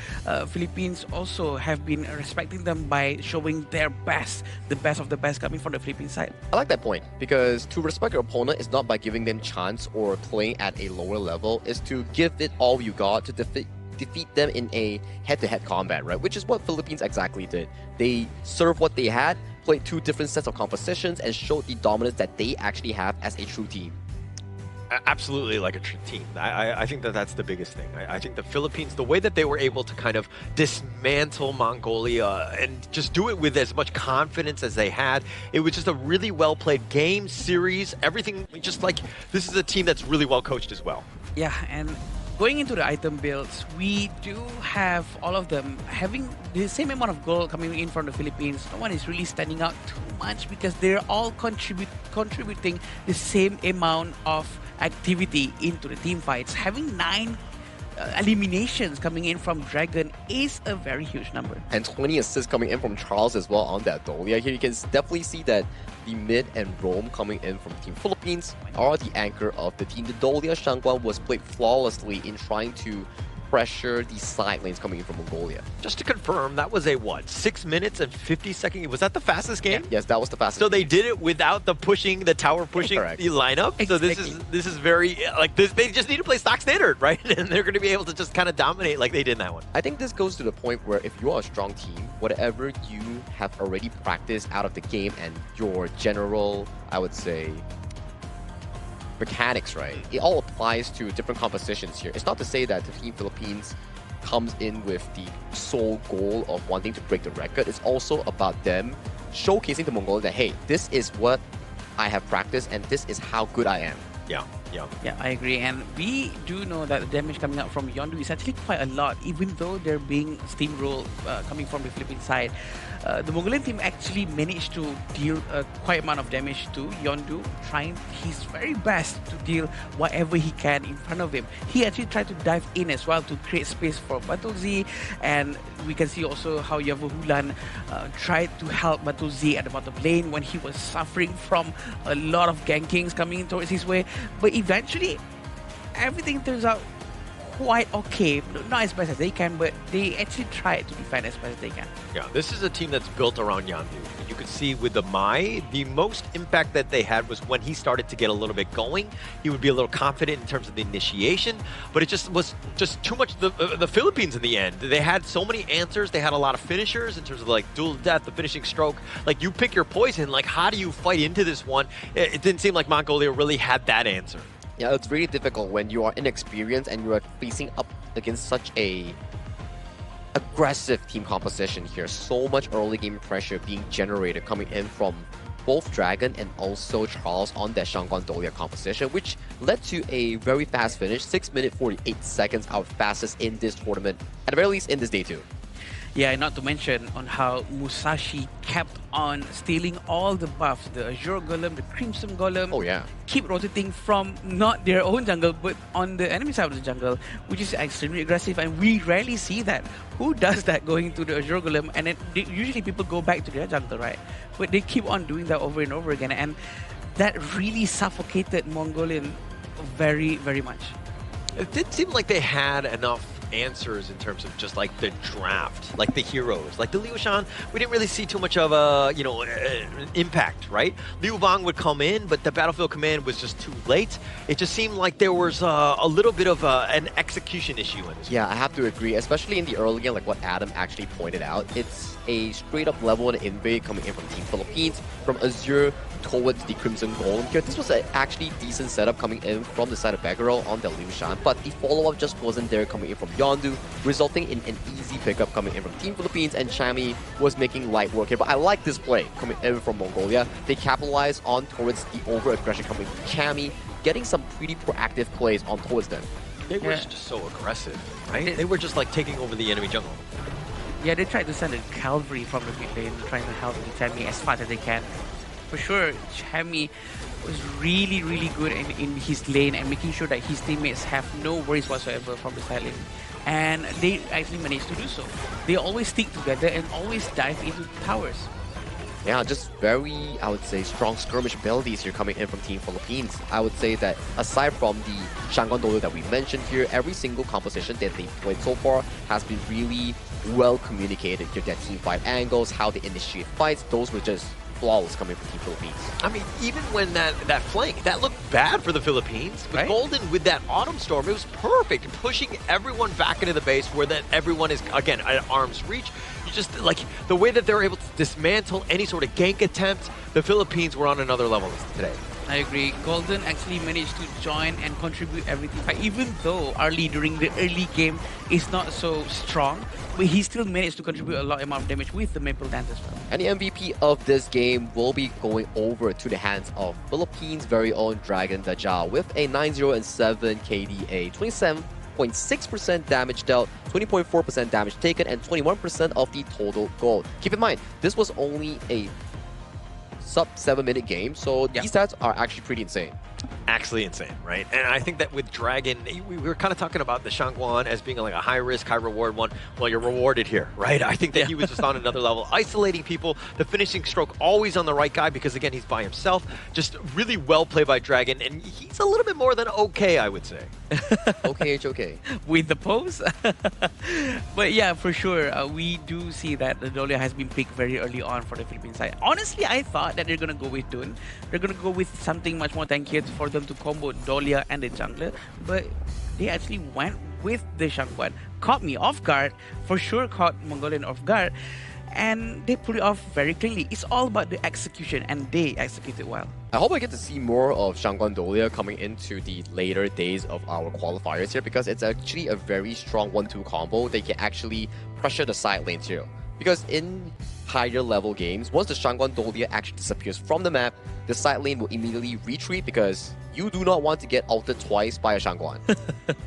Speaker 17: Philippines also have been respecting them by showing their best, the best of the best coming from the Philippines side.
Speaker 18: I like that point, because to respect your opponent is not by giving them chance or playing at a lower level, is to give it all you got to defeat them in a head-to-head combat, right? Which is what Philippines exactly did. They served what they had, played 2 different sets of compositions, and showed the dominance that they actually have as a true team.
Speaker 7: Absolutely, like a true team. I think that that's the biggest thing. I think the Philippines, the way that they were able to kind of dismantle Mongolia and just do it with as much confidence as they had, it was just a really well-played game, series, everything. Just like, this is a team that's really well-coached as well.
Speaker 17: Yeah, and going into the item builds, we do have all of them having the same amount of gold coming in from the Philippines. No one is really standing out too much because they're all contributing the same amount of activity into the team fights. Having 9 eliminations coming in from Dragon is a very huge number.
Speaker 18: And 20 assists coming in from Charles as well on that Dolia. Here you can definitely see that the mid and roam coming in from Team Philippines are the anchor of the team. The Dolia Shangguan was played flawlessly in trying to pressure the side lanes coming in from Mongolia.
Speaker 7: Just to confirm, that was a what? 6 minutes and 50 seconds? Was that the fastest game?
Speaker 18: Yeah, yes, that was the fastest.
Speaker 7: So they did it without the tower pushing the lineup.
Speaker 18: Exactly.
Speaker 7: So this is very like this. They just need to play stock standard, right? And they're going to be able to just kind of dominate like they did in that one.
Speaker 18: I think this goes to the point where if you are a strong team, whatever you have already practiced out of the game and your general, I would say, mechanics, right? It all applies to different compositions here. It's not to say that the Team Philippines comes in with the sole goal of wanting to break the record. It's also about them showcasing to Mongolia that, hey, this is what I have practiced and this is how good I am.
Speaker 7: Yeah,
Speaker 17: I agree. And we do know that the damage coming out from Yondu is actually quite a lot, even though they're being steamrolled coming from the Philippine side. The Mongolian team actually managed to deal quite amount of damage to Yondu, trying his very best to deal whatever he can in front of him. He actually tried to dive in as well to create space for Batul Z, and we can see also how Yavahulan tried to help Batul Z at the bottom lane when he was suffering from a lot of gankings coming towards his way. But eventually, everything turns out quite okay. Not as best as they can, but they actually tried to defend as best as they can.
Speaker 7: Yeah, this is a team that's built around Yondu. You could see with the Mai, the most impact that they had was when he started to get a little bit going. He would be a little confident in terms of the initiation, but it just was just too much the Philippines in the end. They had so many answers. They had a lot of finishers in terms of like dual death, the finishing stroke. Like you pick your poison, like how do you fight into this one? It didn't seem like Mongolia really had that answer.
Speaker 18: Yeah, it's really difficult when you are inexperienced and you are facing up against such a aggressive team composition here. So much early game pressure being generated coming in from both Dragon and also Charles on that Shangguan Dolia composition, which led to a very fast finish, 6 minutes 48 seconds, our fastest in this tournament, at the very least in this day 2.
Speaker 17: Yeah, and not to mention on how Musashi kept on stealing all the buffs, the Azure Golem, the Crimson Golem.
Speaker 18: Oh yeah.
Speaker 17: Keep rotating from not their own jungle, but on the enemy side of the jungle, which is extremely aggressive, and we rarely see that. Who does that going to the Azure Golem? And then usually people go back to their jungle, right? But they keep on doing that over and over again, and that really suffocated Mongolian very, very much.
Speaker 7: It did seem like they had enough answers in terms of just like the draft, like the heroes, like the Liu Shan. We didn't really see too much of a impact, right? Liu Bang would come in, but the battlefield command was just too late. It just seemed like there was a little bit of an execution issue in this.
Speaker 18: Yeah, I have to agree, especially in the early game, like what Adam actually pointed out. It's a straight up level and invade coming in from Team Philippines, from Azure towards the Crimson Golem here. This was an actually decent setup coming in from the side of Beggarel on the Liu Shan, but the follow-up just wasn't there coming in from Yondu, resulting in an easy pickup coming in from Team Philippines, and Chami was making light work here. But I like this play coming in from Mongolia. They capitalized on towards the over-aggression coming from Chami, getting some pretty proactive plays on towards them.
Speaker 7: They were just so aggressive, right? They were just like taking over the enemy jungle.
Speaker 17: Yeah, they tried to send a cavalry from the mid lane, trying to help the Chami as fast as they can. For sure, Chami was really, really good in his lane and making sure that his teammates have no worries whatsoever from the side lane. And they actually managed to do so. They always stick together and always dive into towers.
Speaker 18: Yeah, just very, I would say, strong skirmish abilities here coming in from Team Philippines. I would say that aside from the Shangguan Dolia that we mentioned here, every single composition that they've played so far has been really well communicated. Their team fight angles, how they initiate fights, those were just flawless coming from Team Philippines.
Speaker 7: I mean, even when that flank, that looked bad for the Philippines, but right? Golden with that Autumn Storm, it was perfect, pushing everyone back into the base where that everyone is, again, at arm's reach. You just, like, the way that they're able to dismantle any sort of gank attempt, the Philippines were on another level today.
Speaker 17: I agree. Golden actually managed to join and contribute everything. Even though Arlie during the early game is not so strong, but he still managed to contribute a lot amount of damage with the Maple Dance as well.
Speaker 18: And the MVP of this game will be going over to the hands of Philippines' very own Dragon Dajjal with a 9-0-7 KDA, 27.6% damage dealt, 20.4% damage taken, and 21% of the total gold. Keep in mind, this was only a sub 7-minute game, so these stats are actually pretty insane.
Speaker 7: actually insane, right? And I think that with Dragon, we were kind of talking about the Shangguan as being like a high risk, high reward one. Well, you're rewarded here, right? I think that he was just on another level, isolating people, the finishing stroke always on the right guy because, again, he's by himself. Just really well played by Dragon, and he's a little bit more than okay, I would say.
Speaker 15: Okay.
Speaker 17: With the pose. But yeah, for sure, we do see that the Dolia has been picked very early on for the Philippine side. Honestly, I thought that they're going to go with Dun. They're going to go with something much more tankier for them to combo Dolia and the jungler, but they actually went with the Shangguan. Caught me off guard, for sure caught Mongolian off guard, and they pulled it off very cleanly. It's all about the execution, and they executed well.
Speaker 15: I hope I get to see more of Shangguan Dolia coming into the later days of our qualifiers here, because it's actually a very strong 1-2 combo. They can actually pressure the side lanes here. Because in higher level games, once the Shangguan Dolia actually disappears from the map, the side lane will immediately retreat because you do not want to get ulted twice by a Shangguan.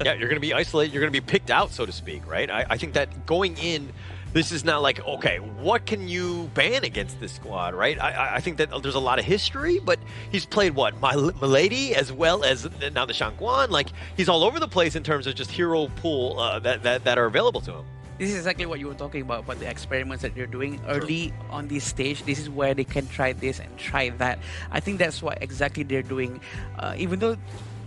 Speaker 7: Yeah, you're going to be isolated, you're going to be picked out, so to speak, right? I think that going in, this is not like, okay, what can you ban against this squad, right? I think that there's a lot of history, but he's played, what, Milady as well as now the Shangguan? Like, he's all over the place in terms of just hero pool that are available to him.
Speaker 17: This is exactly what you were talking about the experiments that they're doing early on this stage. This is where they can try this and try that. I think that's what exactly they're doing. Even though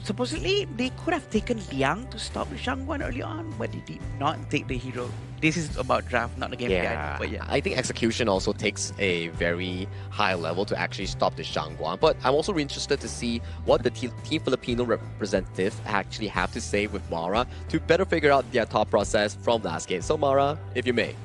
Speaker 17: supposedly they could have taken Liang to stop the Shangguan early on, but they did not take the hero. This is about draft, not the gameplay. But yeah,
Speaker 15: I think execution also takes a very high level to actually stop the Shangguan. But I'm also interested to see what the Team Filipino representative actually have to say with Mara to better figure out their thought process from last game. So Mara, if you may.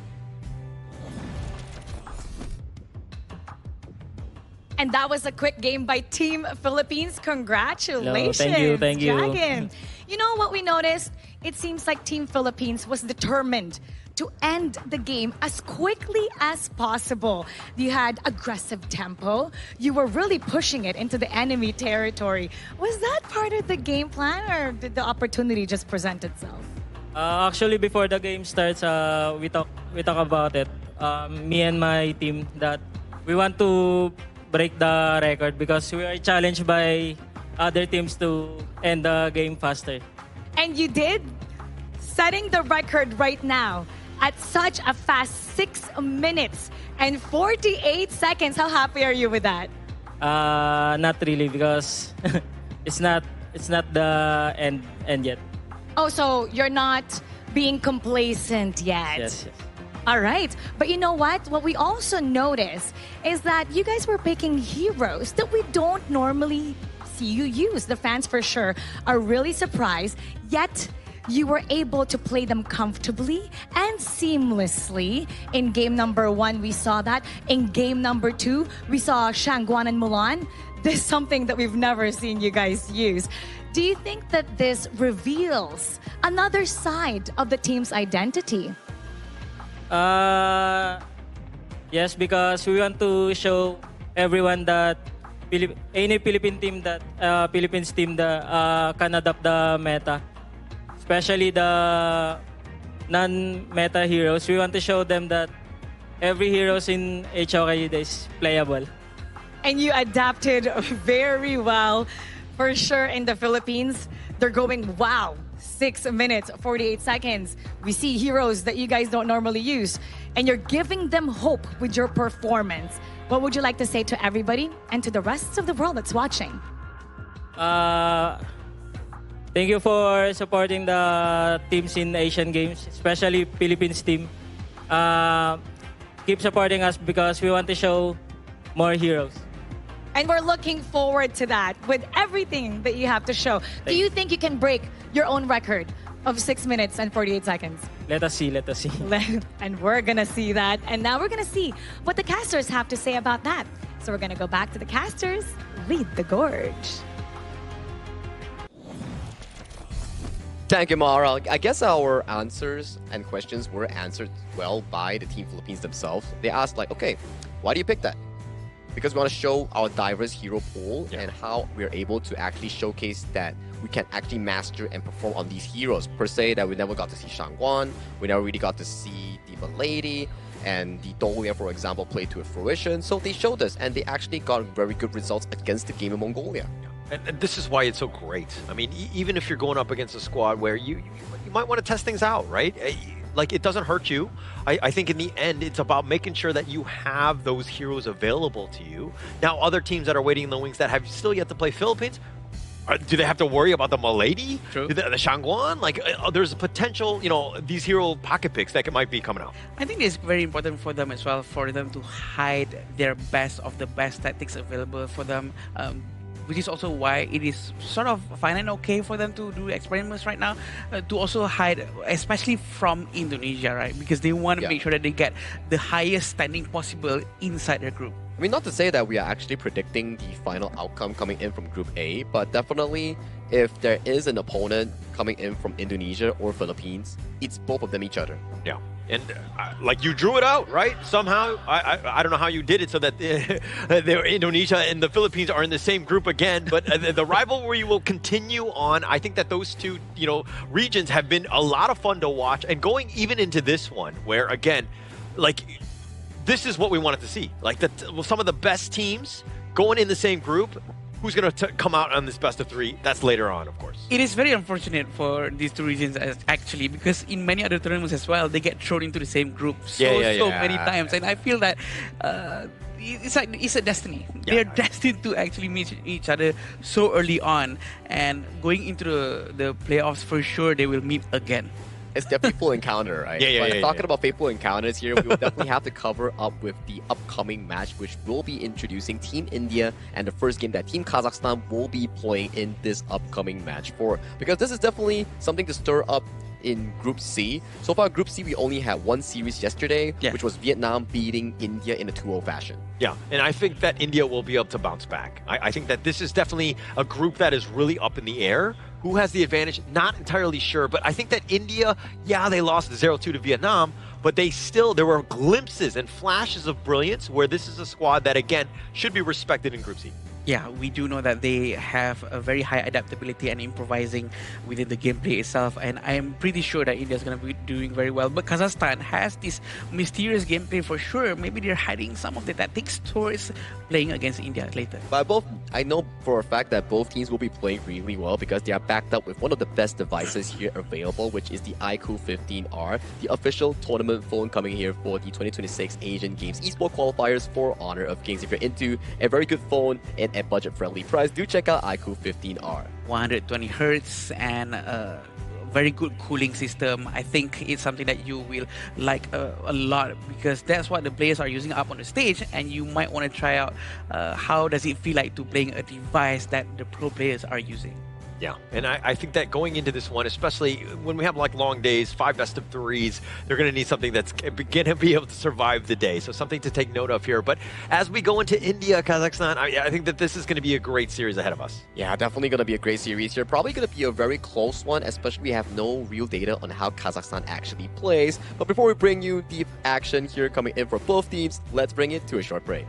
Speaker 14: And that was a quick game by Team Philippines. Congratulations,
Speaker 21: Hello, thank you.
Speaker 14: Dragon. You know what we noticed? It seems like Team Philippines was determined to end the game as quickly as possible. You had aggressive tempo. You were really pushing it into the enemy territory. Was that part of the game plan, or did the opportunity just present itself?
Speaker 21: Actually, before the game starts, we talk about it. Me and my team that we want to break the record because we are challenged by other teams to end the game faster.
Speaker 14: And you did, setting the record right now at such a fast 6 minutes and 48 seconds. How happy are you with that?
Speaker 21: Not really, because it's not the end yet.
Speaker 14: Oh, so you're not being complacent yet.
Speaker 21: Yes.
Speaker 14: All right. But you know what? What we also notice is that you guys were picking heroes that we don't normally see you use. The fans for sure are really surprised, yet you were able to play them comfortably and seamlessly. In game number 1, we saw that. In game number 2, we saw Shangguan and Mulan. This is something that we've never seen you guys use. Do you think that this reveals another side of the team's identity?
Speaker 21: Yes, because we want to show everyone that any Philippines team that can adapt the meta, especially the non-meta heroes. We want to show them that every heroes in HOK is playable.
Speaker 14: And you adapted very well, for sure. In the Philippines, they're going, wow, 6 minutes, 48 seconds. We see heroes that you guys don't normally use, and you're giving them hope with your performance. What would you like to say to everybody and to the rest of the world that's watching?
Speaker 21: Thank you for supporting the teams in Asian Games, especially Philippines team. Keep supporting us because we want to show more heroes.
Speaker 14: And we're looking forward to that with everything that you have to show. Do you think you can break your own record of 6 minutes and 48 seconds?
Speaker 21: Let us see.
Speaker 14: And we're going to see that. And now we're going to see what the casters have to say about that. So we're going to go back to the casters. Lead the gorge.
Speaker 15: Thank you, Mara. I guess our answers and questions were answered well by the Team Philippines themselves. They asked like, okay, why do you pick that? Because we want to show our diverse hero pool and how we're able to actually showcase that we can actually master and perform on these heroes. Per se, that we never got to see Shangguan, we never really got to see the Milady, and the Dolia, for example, played to a fruition. So they showed us, and they actually got very good results against the game in Mongolia.
Speaker 19: And this is why it's so great. I mean, even if you're going up against a squad where you might want to test things out, right? Like, it doesn't hurt you. I think in the end, it's about making sure that you have those heroes available to you. Now, other teams that are waiting in the wings that have still yet to play Philippines, do they have to worry about the Milady?
Speaker 17: True.
Speaker 19: The Shangguan? Like, there's a potential, these hero pocket picks that might be coming out.
Speaker 17: I think it's very important for them as well, for them to hide their best of the best tactics available for them. Which is also why it is sort of fine and okay for them to do experiments right now, to also hide, especially from Indonesia, right? Because they want to make sure that they get the highest standing possible inside their group.
Speaker 18: I mean, not to say that we are actually predicting the final outcome coming in from Group A, but definitely if there is an opponent coming in from Indonesia or Philippines, it's both of them each other.
Speaker 19: Yeah. And like, you drew it out, right? Somehow, I don't know how you did it so that Indonesia and the Philippines are in the same group again, but the rivalry will continue on. I think that those two, regions have been a lot of fun to watch, and going even into this one, where again, like, this is what we wanted to see. Like, some of the best teams going in the same group. Who's going to come out on this best of three? That's later on, of course.
Speaker 17: It is very unfortunate for these two regions, actually, because in many other tournaments as well, they get thrown into the same group so many times. And I feel that it's a destiny. They're destined to actually meet each other so early on. And going into the playoffs, for sure, they will meet again.
Speaker 18: It's definitely full encounter, right? Talking about fateful encounters here, we will definitely have to cover up with the upcoming match, which will be introducing Team India and the first game that Team Kazakhstan will be playing in this upcoming match for. Because this is definitely something to stir up in Group C. So far, Group C, we only had one series yesterday, which was Vietnam beating India in a 2-0 fashion.
Speaker 19: Yeah, and I think that India will be able to bounce back. I think that this is definitely a group that is really up in the air. Who has the advantage? Not entirely sure, but I think that India, they lost 0-2 to Vietnam, but there were glimpses and flashes of brilliance where this is a squad that, again, should be respected in Group C.
Speaker 17: Yeah, we do know that they have a very high adaptability and improvising within the gameplay itself, and I am pretty sure that India is going to be doing very well. But Kazakhstan has this mysterious gameplay for sure. Maybe they're hiding some of the tactics towards playing against India later.
Speaker 18: But I know for a fact that both teams will be playing really well because they are backed up with one of the best devices here available, which is the iQOO 15R, the official tournament phone coming here for the 2026 Asian Games Esports Qualifiers for Honor of Kings. If you're into a very good phone and a budget-friendly price, do check out iQOO 15R.
Speaker 17: 120 hertz and very good cooling system. I think it's something that you will like a lot, because that's what the players are using up on the stage, and you might want to try out how does it feel like to playing a device that the pro players are using.
Speaker 19: Yeah, and I think that going into this one, especially when we have like long days, 5 best of 3s, they're going to need something that's going to be able to survive the day. So something to take note of here. But as we go into India, Kazakhstan, I think that this is going to be a great series ahead of us.
Speaker 18: Yeah, definitely going to be a great series here. Probably going to be a very close one, especially we have no real data on how Kazakhstan actually plays. But before we bring you the action here coming in for both teams, let's bring it to a short break.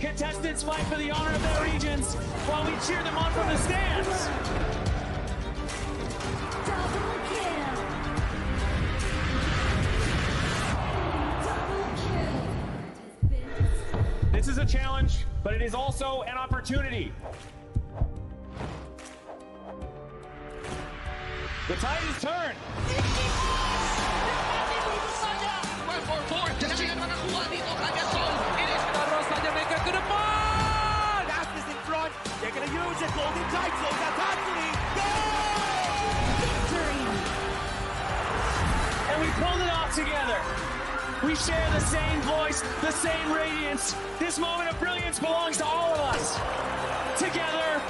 Speaker 2: Contestants fight for the honor of their regions while we cheer them on from the stands. This is a challenge, but it is also an opportunity. The tide is turned. We share the same voice, the same radiance. This moment of brilliance belongs to all of us. Together,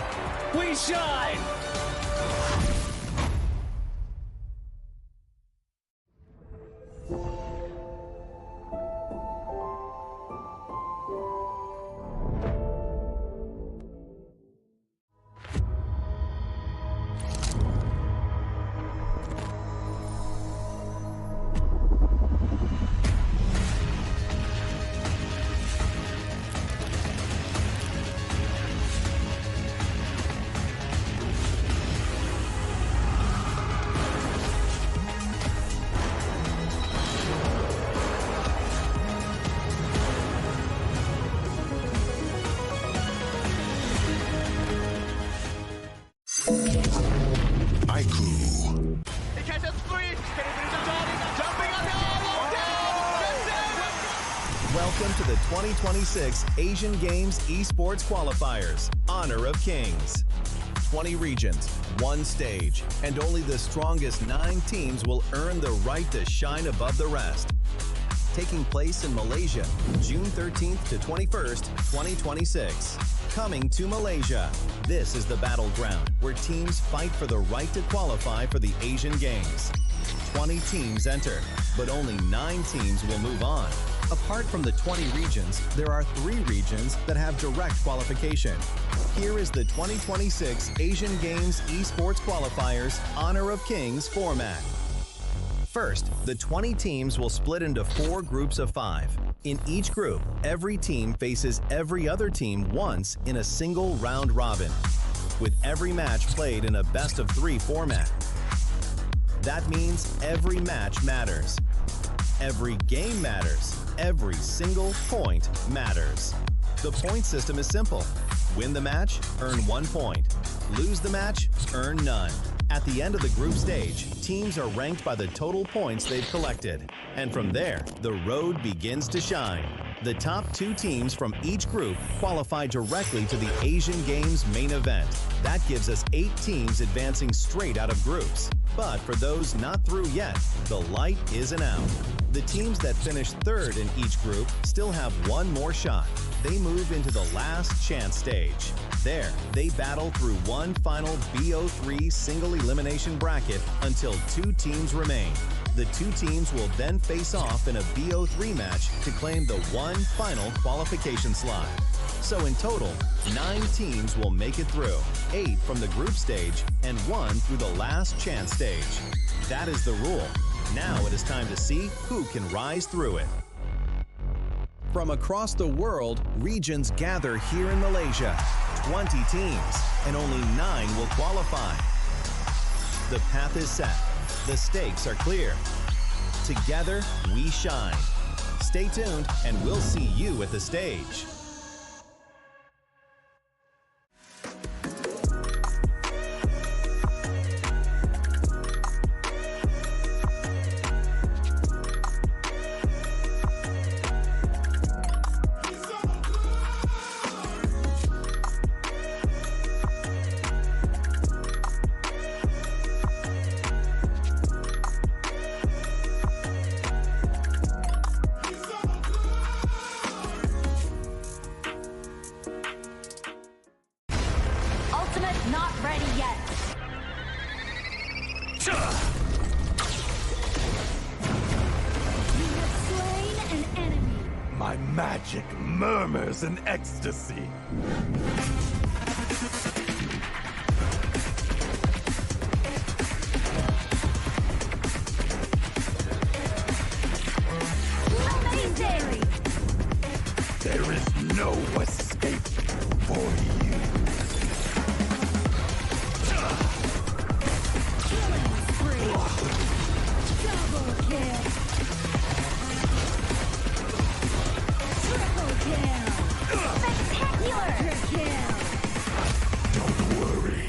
Speaker 2: we shine.
Speaker 8: Welcome to the 2026 Asian Games Esports Qualifiers, Honor of Kings. 20 regions, one stage, and only the strongest 9 teams will earn the right to shine above the rest. Taking place in Malaysia, June 13th to 21st, 2026. Coming to Malaysia, this is the battleground where teams fight for the right to qualify for the Asian Games. 20 teams enter, but only 9 teams will move on. Apart from the 20 regions, there are 3 regions that have direct qualification. Here is the 2026 Asian Games Esports Qualifiers Honor of Kings format. First, the 20 teams will split into 4 groups of 5. In each group, every team faces every other team once in a single round robin, with every match played in a best-of-3 format. That means every match matters. Every game matters. Every single point matters. The point system is simple. Win the match, earn 1 point. Lose the match, earn none. At the end of the group stage, teams are ranked by the total points they've collected. And from there, the road begins to shine. The top 2 teams from each group qualify directly to the Asian Games main event. That gives us 8 teams advancing straight out of groups. But for those not through yet, the light isn't out. The teams that finish 3rd in each group still have 1 more shot. They move into the last chance stage. There, they battle through one final BO3 single elimination bracket until 2 teams remain. The 2 teams will then face off in a BO3 match to claim the one final qualification slot. So in total, 9 teams will make it through, 8 from the group stage and 1 through the last chance stage. That is the rule. Now it is time to see who can rise through it. From across the world, regions gather here in Malaysia. 20 teams, and only 9 will qualify. The path is set. The stakes are clear. Together, we shine. Stay tuned, and we'll see you at the stage.
Speaker 10: Not ready yet. You have slain an enemy.
Speaker 9: My magic murmurs in ecstasy.
Speaker 10: Amazing!
Speaker 9: There is no escape for you. Don't worry.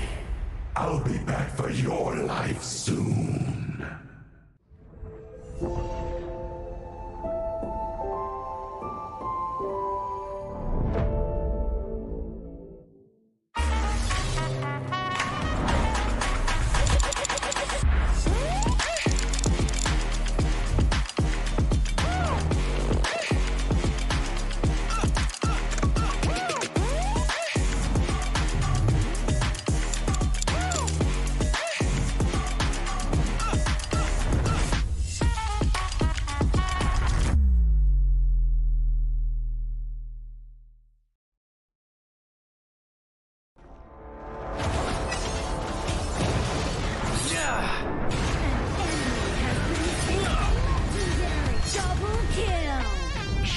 Speaker 9: I'll be back for your life soon.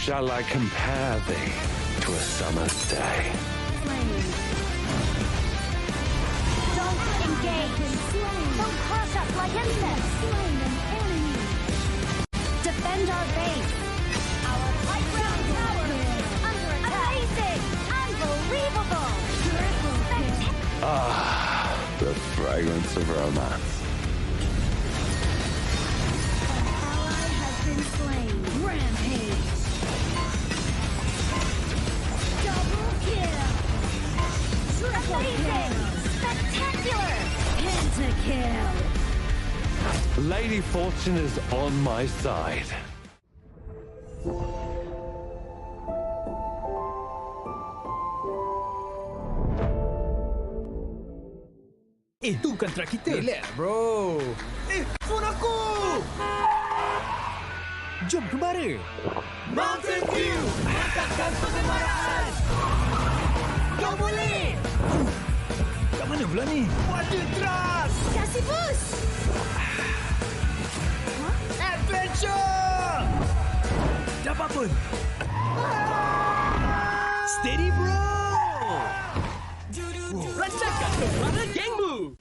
Speaker 9: shall I compare thee to a summer's day?
Speaker 10: Don't engage. Don't crush us like insects. Defend our base. Our high ground tower under attack. Amazing. Unbelievable.
Speaker 9: Ah, the fragrance of romance.
Speaker 10: Ally has been slain. Rampage. Double kill. Triple kill. Spectacular. Pentakill.
Speaker 9: Lady Fortune is on my side.
Speaker 1: Itu kan track kita. Relax, bro. Phone aku! Jom kembali. Mountain View! Mantapkan pengembaraan! Kau boleh! Kat mana pula ni? Water Trust!
Speaker 10: Kasih boost!
Speaker 1: Adventure! Dapat pun! Steady, bro! Rancangkan kembali gengmu!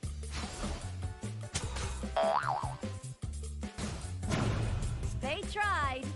Speaker 10: They tried.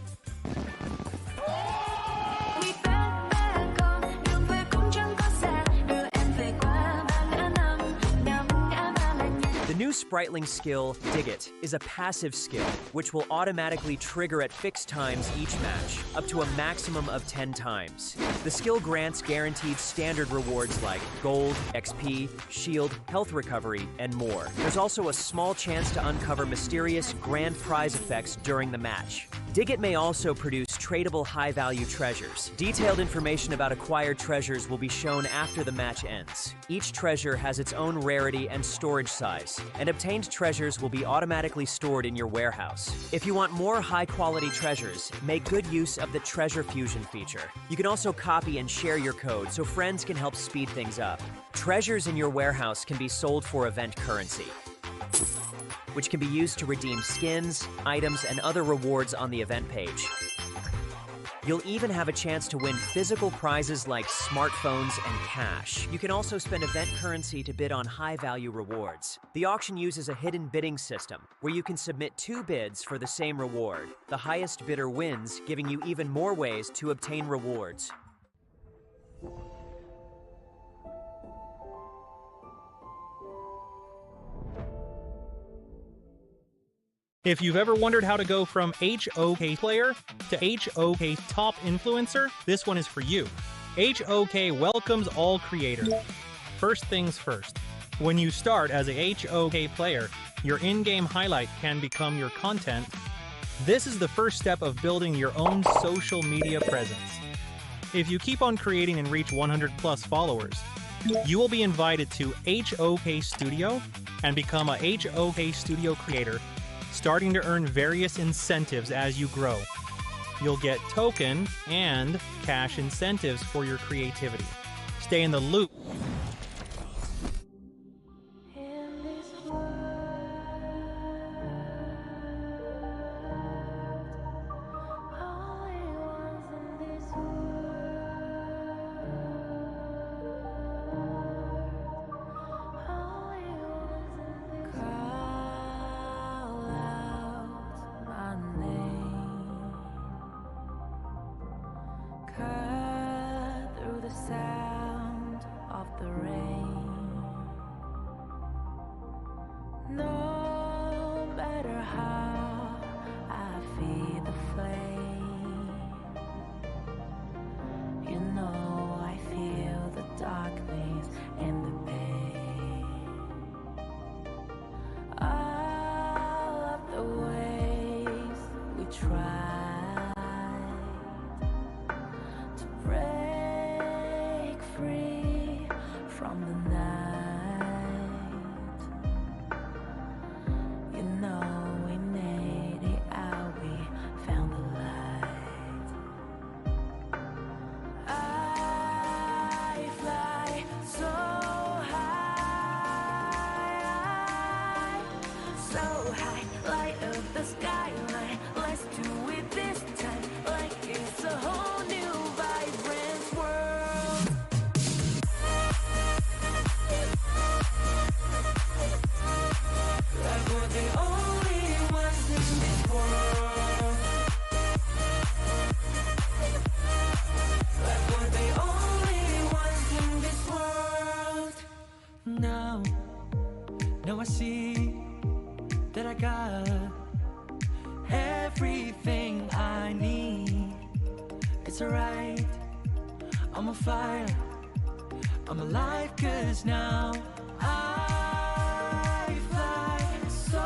Speaker 11: The new Spriteling skill, Dig It, is a passive skill which will automatically trigger at fixed times each match, up to a maximum of 10 times. The skill grants guaranteed standard rewards like gold, XP, shield, health recovery, and more. There's also a small chance to uncover mysterious grand prize effects during the match. Dig It may also produce tradable high-value treasures. Detailed information about acquired treasures will be shown after the match ends. Each treasure has its own rarity and storage size, and obtained treasures will be automatically stored in your warehouse. If you want more high-quality treasures, make good use of the Treasure Fusion feature. You can also copy and share your code so friends can help speed things up. Treasures in your warehouse can be sold for event currency, which can be used to redeem skins, items, and other rewards on the event page. You'll even have a chance to win physical prizes like smartphones and cash. You can also spend event currency to bid on high-value rewards. The auction uses a hidden bidding system, where you can submit 2 bids for the same reward. The highest bidder wins, giving you even more ways to obtain rewards.
Speaker 12: If you've ever wondered how to go from HOK player to HOK top influencer, this one is for you. HOK welcomes all creators. First things first. When you start as a HOK player, your in-game highlight can become your content. This is the first step of building your own social media presence. If you keep on creating and reach 100 plus followers, you will be invited to HOK Studio and become a HOK Studio creator, starting to earn various incentives as you grow. You'll get token and cash incentives for your creativity. Stay in the loop.
Speaker 13: No matter how I feed the flame, you know I feel the darkness and the pain. All of the ways we tried to break free from the night. You know we made it out, we found the light. I fly so high, light up the skyline. Let's do it this time, like it's a whole
Speaker 4: that I got everything I need. It's alright, I'm on fire, I'm alive, 'cause now I fly so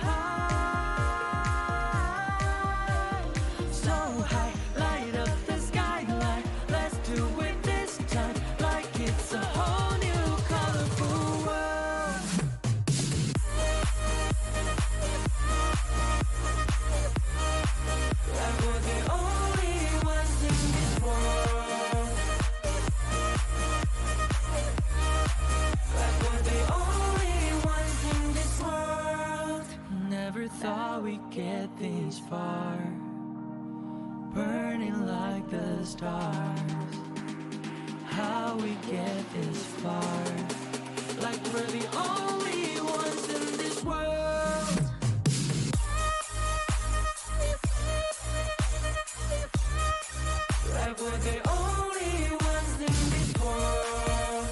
Speaker 4: high, so high, light up the skyline. Let's do it this time, like it's a whole new colorful world. Like we're the only ones in this world. Like we're the only ones in this world. Never thought we'd get this far, burning like the stars. How we get this far, like we're the only ones in this world. Like we're the only ones in this world.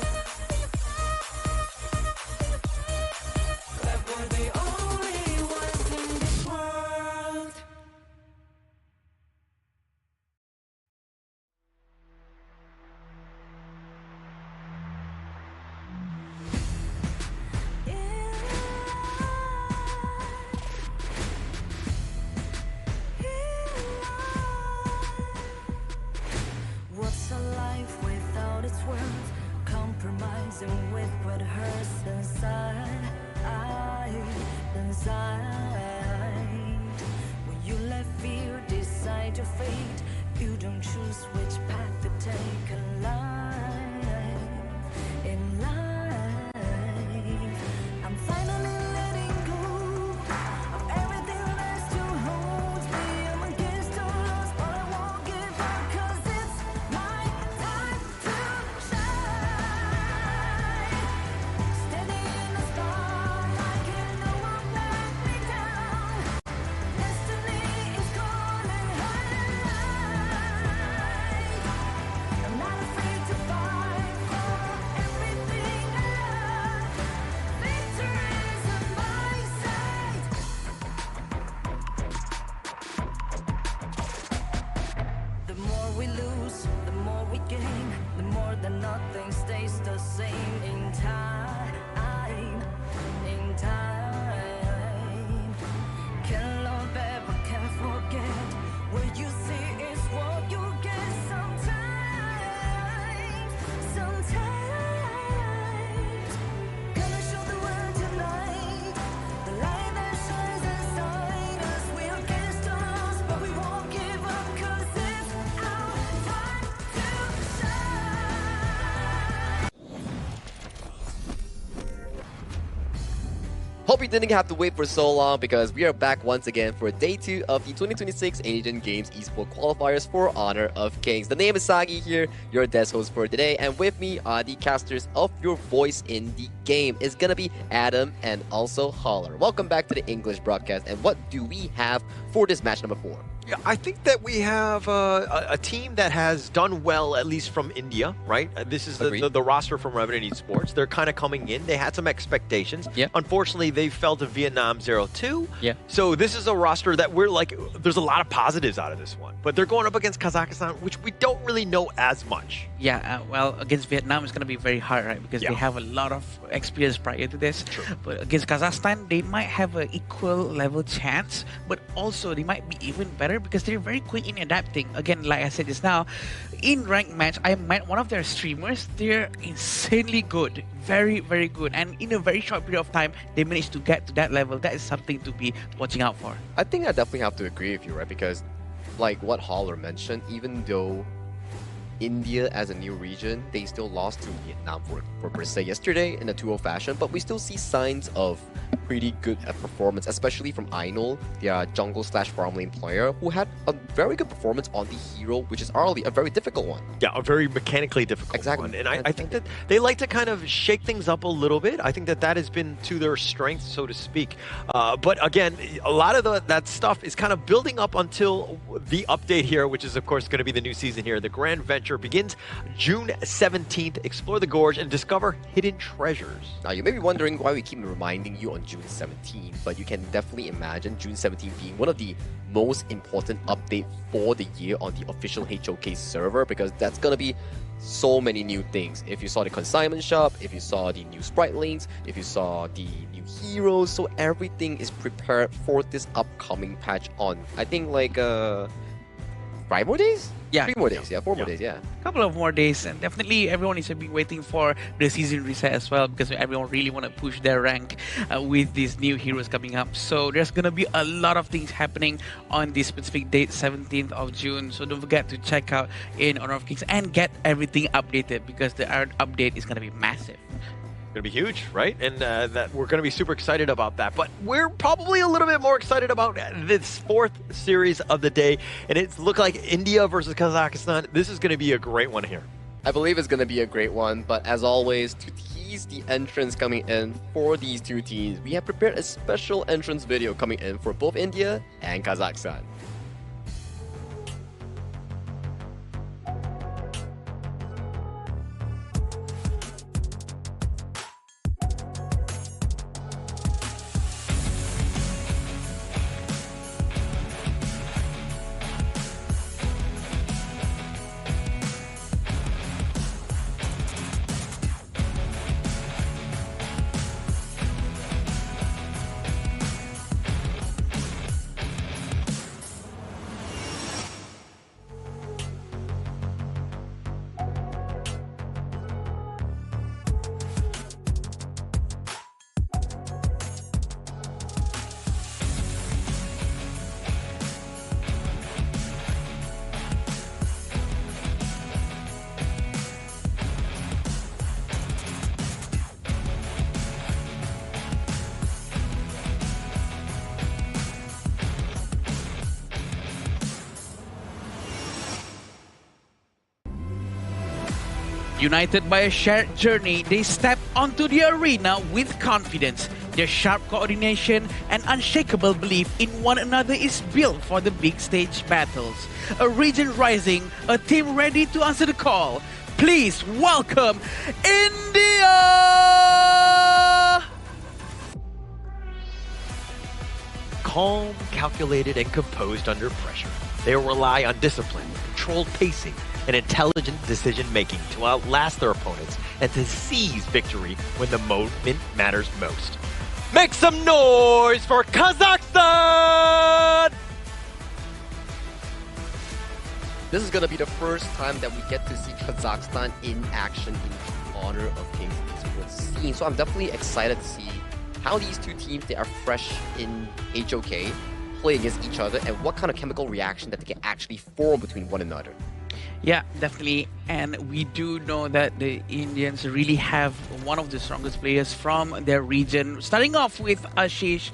Speaker 4: Like we're the only ones in this world. What's a life without its worth? Compromising with what hurts inside, inside. When you let fear decide your fate, you don't choose which path to take in life. In life, I'm finally letting go of everything that still holds me. I'm against all odds, but I won't give up, 'cause it's my time to shine. Standing in the spotlight, and no one let me down. Destiny is calling high. I'm not afraid to fight for everything I love. Victory is in my sight. The more we lose, the more we gain, the more that nothing stays the same in time, in time. Can't love ever, can't forget. What you see is what you get sometimes, sometimes. Gonna show the world tonight, the light that shines inside us. We're against all odds, but we won't give up, 'cause it's our time to shine.
Speaker 18: Hope you didn't have to wait for so long, because we are back once again for day 2 of the 2026 Asian Games Esports Qualifiers for Honor of Kings. The name is Sagi here, your desk host for today, and with me are the casters of your voice in the game. It's gonna be Adam and also Holler. Welcome back to the English broadcast, and what do we have for this match number 4?
Speaker 7: Yeah, I think that we have a team that has done well, at least from India, right? This is the roster from Revenant Esports. They're kind of coming in. They had some expectations.
Speaker 5: Yeah.
Speaker 7: Unfortunately, they fell to Vietnam 0-2.
Speaker 5: Yeah.
Speaker 7: So this is a roster that we're like, there's a lot of positives out of this one. But they're going up against Kazakhstan, which we don't really know as much.
Speaker 17: Yeah, well, against Vietnam, it's going to be very hard, right? Because they have a lot of experience prior to this.
Speaker 7: True.
Speaker 17: But against Kazakhstan, they might have an equal level chance, but also they might be even better because they're very quick in adapting. Again, like I said just now, in ranked match, I met one of their streamers. They're insanely good. Very, very good. And in a very short period of time, they managed to get to that level. That is something to be watching out for.
Speaker 18: I think I definitely have to agree with you, right? Because like what Holler mentioned, even though India as a new region, they still lost to Vietnam for per se yesterday in a 2-0 fashion, but we still see signs of pretty good performance, especially from Ainul, their jungle/farm lane player, who had a very good performance on the hero, which is arguably a very difficult one.
Speaker 7: Yeah, a very mechanically difficult one. And I think that they like to kind of shake things up a little bit. I think that that has been to their strength, so to speak. But again, a lot of that stuff is kind of building up until the update here, which is, of course, going to be the new season here. The Grand Venture begins June 17th. Explore the gorge and discover hidden treasures.
Speaker 18: Now, you may be wondering why we keep reminding you on June 17, but you can definitely imagine June 17 being one of the most important update for the year on the official HOK server, because that's gonna be so many new things. If you saw the consignment shop, if you saw the new sprite links, if you saw the new heroes, so everything is prepared for this upcoming patch on, I think, like 5 more days?
Speaker 17: Yeah.
Speaker 18: 3 more days, 4 more days,
Speaker 17: A couple of more days, and definitely everyone is been waiting for the season reset as well, because everyone really want to push their rank with these new heroes coming up. So there's gonna be a lot of things happening on this specific date, 17th of June. So don't forget to check out in Honor of Kings and get everything updated, because the update is gonna be massive.
Speaker 19: Going to be huge, right? And that we're going to be super excited about that. But we're probably a little bit more excited about this 4th series of the day. And it's looked like India versus Kazakhstan. This is going to be a great one here.
Speaker 18: I believe it's going to be a great one, but as always, to tease the entrance coming in for these two teams, we have prepared a special entrance video coming in for both India and Kazakhstan.
Speaker 17: United by a shared journey, they step onto the arena with confidence. Their sharp coordination and unshakable belief in one another is built for the big stage battles. A region rising, a team ready to answer the call. Please welcome India!
Speaker 19: Calm, calculated, and composed under pressure. They rely on discipline, controlled pacing, and intelligent decision-making to outlast their opponents and to seize victory when the moment matters most. Make some noise for Kazakhstan!
Speaker 18: This is going to be the first time that we get to see Kazakhstan in action in the Honor of Kings esports scene. So I'm definitely excited to see how these two teams, they are fresh in HOK, play against each other, and what kind of chemical reaction that they can actually form between one another.
Speaker 17: Yeah, definitely. And we do know that the Indians really have one of the strongest players from their region. Starting off with Ashish,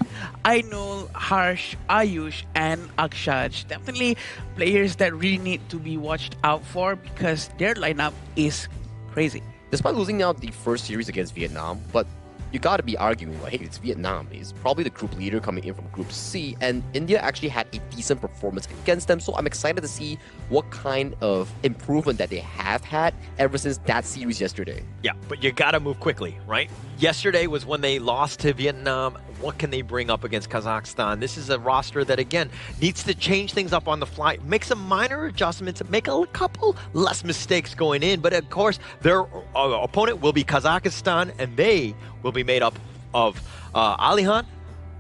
Speaker 17: Ainul, Harsh, Ayush, and Akshaj. Definitely players that really need to be watched out for, because their lineup is crazy.
Speaker 18: Despite losing out the first series against Vietnam, but you gotta be arguing, like, hey, it's Vietnam. It's probably the group leader coming in from Group C, and India actually had a decent performance against them, so I'm excited to see what kind of improvement that they have had ever since that series yesterday.
Speaker 19: Yeah, but you gotta move quickly, right? Yesterday was when they lost to Vietnam. What can they bring up against Kazakhstan? This is a roster that, again, needs to change things up on the fly, make some minor adjustments, make a couple less mistakes going in. But, of course, their opponent will be Kazakhstan, and they will be made up of Alihan,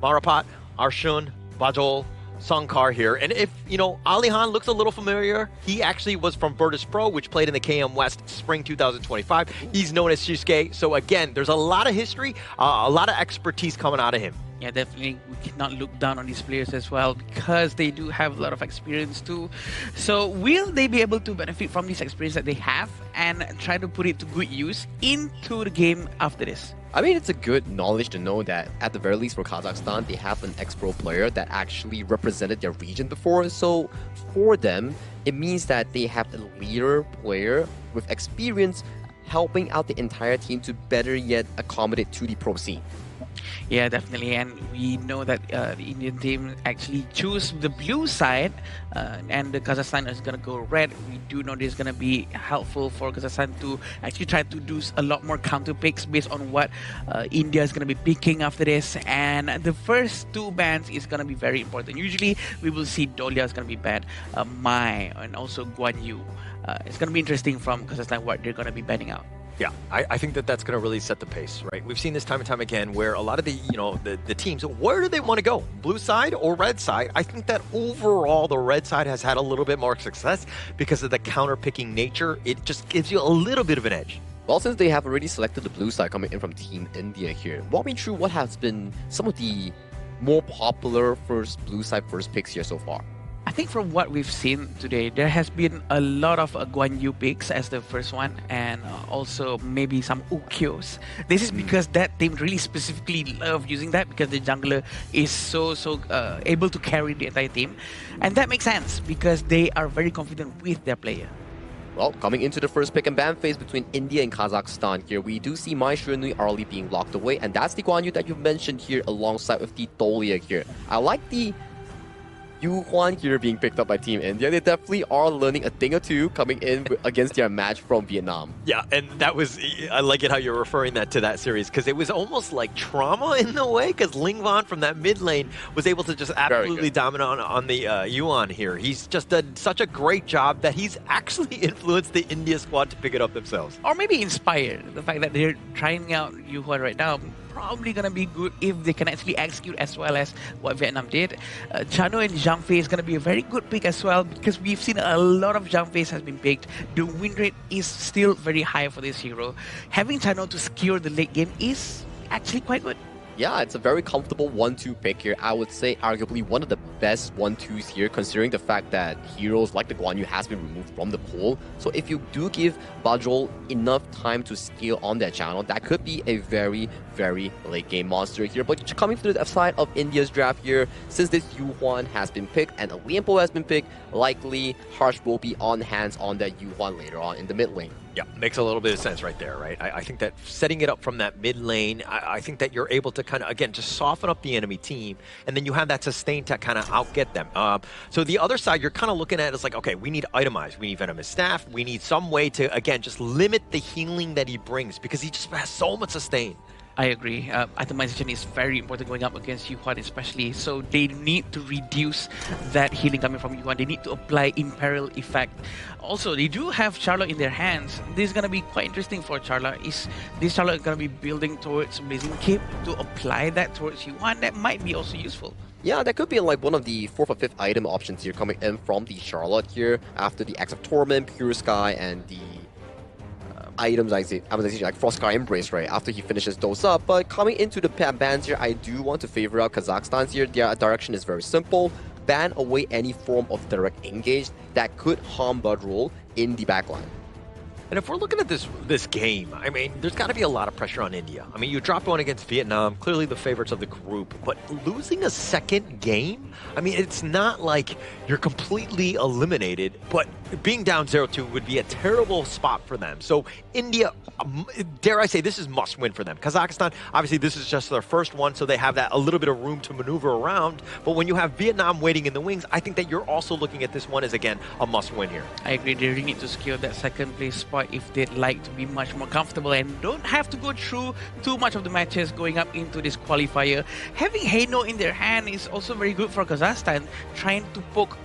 Speaker 19: Marapat, Arshun, Bajol, Sankar here. And if, Alihan looks a little familiar, he actually was from Virtus Pro, which played in the KM West Spring 2025. He's known as Shusuke. So again, there's a lot of history, a lot of expertise coming out of him.
Speaker 17: Yeah, definitely. We cannot look down on these players as well, because they do have a lot of experience too. So will they be able to benefit from this experience that they have and try to put it to good use into the game after this?
Speaker 18: I mean, it's a good knowledge to know that, at the very least for Kazakhstan, they have an ex-pro player that actually represented their region before. So for them, it means that they have a leader player with experience helping out the entire team to better yet accommodate to the pro scene.
Speaker 17: Yeah, definitely. And we know that the Indian team actually choose the blue side, and the Kazakhstan is going to go red. We do know this is going to be helpful for Kazakhstan to actually try to do a lot more counter picks based on what India is going to be picking after this. And the first two bans is going to be very important. Usually, we will see Dolia is going to be banned, Mai, and also Guan Yu. It's going to be interesting from Kazakhstan what they're going to be banning out.
Speaker 7: Yeah, I think that that's going to really set the pace, right? We've seen this time and time again where a lot of the teams, where do they want to go? Blue side or red side? I think that overall the red side has had a little bit more success because of the counter-picking nature. It just gives you a little bit of an edge.
Speaker 18: Well, since they have already selected the blue side coming in from Team India here, walk me through what has been some of the more popular blue side first picks here so far.
Speaker 17: I think from what we've seen today, there has been a lot of Guan Yu picks as the first one, and also maybe some Ukyos. This is because that team really specifically love using that because the jungler is so able to carry the entire team. And that makes sense because they are very confident with their player.
Speaker 18: Well, coming into the first pick and ban phase between India and Kazakhstan here, we do see Mai Shunui early being locked away, and that's the Guan Yu that you've mentioned here alongside with the Dolia here. I like the Yu Huan here being picked up by Team India. They definitely are learning a thing or two coming in against their match from Vietnam.
Speaker 7: Yeah, and that was, I like it how you're referring that to that series because it was almost like trauma in the way because Ling Van from that mid lane was able to just absolutely dominate on the Yuan here. He's just done such a great job that he's actually influenced the India squad to pick it up themselves.
Speaker 17: Or maybe inspired. The fact that they're trying out Yu Huan right now probably going to be good if they can actually execute as well as what Vietnam did. Chano and Zhang Fei is going to be a very good pick as well because we've seen a lot of Zhang Fei's has been picked. The win rate is still very high for this hero. Having Chano to secure the late game is actually quite good.
Speaker 18: Yeah, it's a very comfortable 1-2 pick here. I would say arguably one of the best 1-2s here, considering the fact that heroes like the Guan Yu has been removed from the pool. So if you do give Bajrol enough time to steal on that channel, that could be a very, very late game monster here. But coming to the side of India's draft here, since this Yu Huan has been picked and a Lianpo has been picked, likely Harsh will be on hands on that Yu Huan later on in the mid lane.
Speaker 7: Yeah, makes a little bit of sense right there, right? I think that setting it up from that mid lane, I think that you're able to kind of, again, just soften up the enemy team, and then you have that sustain to kind of outget them. So the other side, you're kind of looking at it as like, okay, we need itemized, we need Venomous Staff, we need some way to, again, just limit the healing that he brings because he just has so much sustain.
Speaker 17: I agree. Itemization is very important going up against Yu Huan especially. So they need to reduce that healing coming from Yu Huan. They need to apply Imperil effect. Also, they do have Charlotte in their hands. This is going to be quite interesting for Charlotte. Is this Charlotte going to be building towards Blazing Cape to apply that towards Yu Huan? That might be also useful.
Speaker 18: Yeah, that could be like one of the 4th or 5th item options here coming in from the Charlotte here after the Axe of Torment, Pure Sky, and the items I was like Frost Sky Embrace, right, after he finishes those up. But coming into the bans here, I do want to favor out Kazakhstan's here. Their direction is very simple. Ban away any form of direct engage that could harm Bajrol in the backline.
Speaker 7: And if we're looking at this game, I mean, there's got to be a lot of pressure on India. I mean, you dropped one against Vietnam, clearly the favorites of the group, but losing a second game, I mean, it's not like you're completely eliminated, but being down 0-2 would be a terrible spot for them. So India, dare I say, this is must win for them. Kazakhstan, obviously this is just their first one, so they have that a little bit of room to maneuver around. But when you have Vietnam waiting in the wings, I think that you're also looking at this one as, again, a must win here.
Speaker 17: I agree. They really need to secure that second place spot if they'd like to be much more comfortable and don't have to go through too much of the matches going up into this qualifier. Having Heino in their hand is also very good for Kazakhstan, trying to poke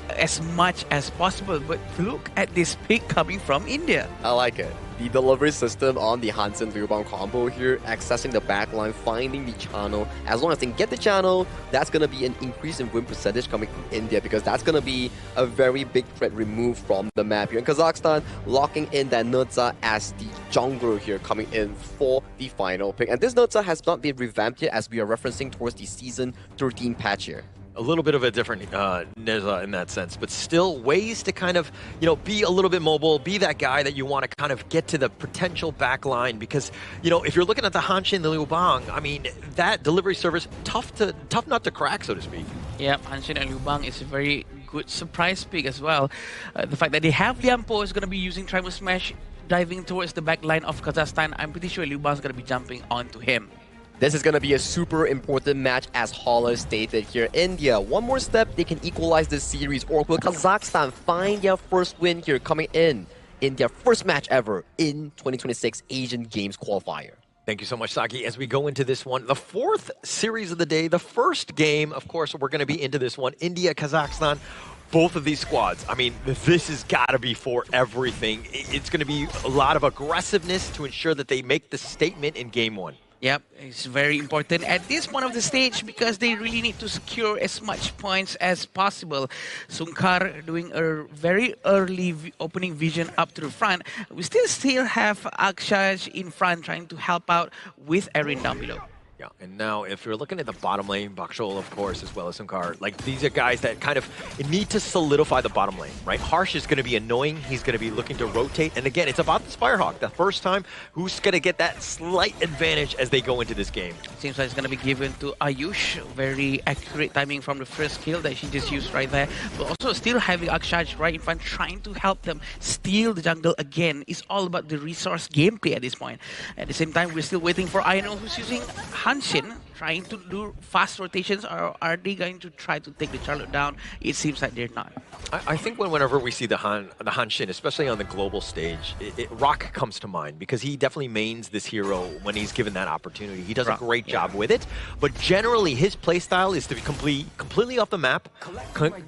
Speaker 17: as much as possible. But look at this pick coming from India.
Speaker 18: I like it. The delivery system on the Hansen Liubang combo here, accessing the backline, finding the channel. As long as they can get the channel, that's going to be an increase in win percentage coming from India because that's going to be a very big threat removed from the map here. And Kazakhstan locking in that Nurza as the jungler here coming in for the final pick. And this Nurza has not been revamped yet as we are referencing towards the Season 13 patch here.
Speaker 7: A little bit of a different Neza in that sense, but still ways to kind of, be a little bit mobile, be that guy that you want to kind of get to the potential back line because, if you're looking at the Hanshin, the Liu Bang, I mean, that delivery service, tough not to crack, so to speak.
Speaker 17: Yeah, Hanshin and Liu Bang is a very good surprise pick as well. The fact that they have Lianpo is going to be using Tribal Smash, diving towards the back line of Kazakhstan. I'm pretty sure Liu Bang is going to be jumping onto him.
Speaker 18: This is going to be a super important match, as Holler stated here. India, one more step, they can equalize this series. Or will Kazakhstan find their first win here coming in their first match ever in 2026 Asian Games Qualifier?
Speaker 7: Thank you so much, Saki. As we go into this one, the fourth series of the day, the first game, of course, we're going to be into this one. India, Kazakhstan, both of these squads. I mean, this has got to be for everything. It's going to be a lot of aggressiveness to ensure that they make the statement in game one.
Speaker 17: Yep, it's very important at this point of the stage because they really need to secure as much points as possible. Sunkar doing a very early opening vision up to the front. We still have Akshaj in front trying to help out with Erin down below.
Speaker 7: Yeah, and now if you're looking at the bottom lane, Bakshol, of course, as well as Sunkar, like these are guys that kind of need to solidify the bottom lane, right? Harsh is going to be annoying. He's going to be looking to rotate. And again, it's about the Firehawk. The first time, who's going to get that slight advantage as they go into this game?
Speaker 17: Seems like it's going to be given to Ayush. Very accurate timing from the first kill that she just used right there. But also still having Akshaj right in front, trying to help them steal the jungle again. It's all about the resource gameplay at this point. At the same time, we're still waiting for Aino, who's using Hanshin, trying to do fast rotations, or are they going to try to take the Charlotte down? It seems like they're not.
Speaker 7: I think whenever we see the Hanshin, especially on the global stage, Rock comes to mind because he definitely mains this hero when he's given that opportunity. He does a great job with it, but generally his playstyle is to be completely off the map,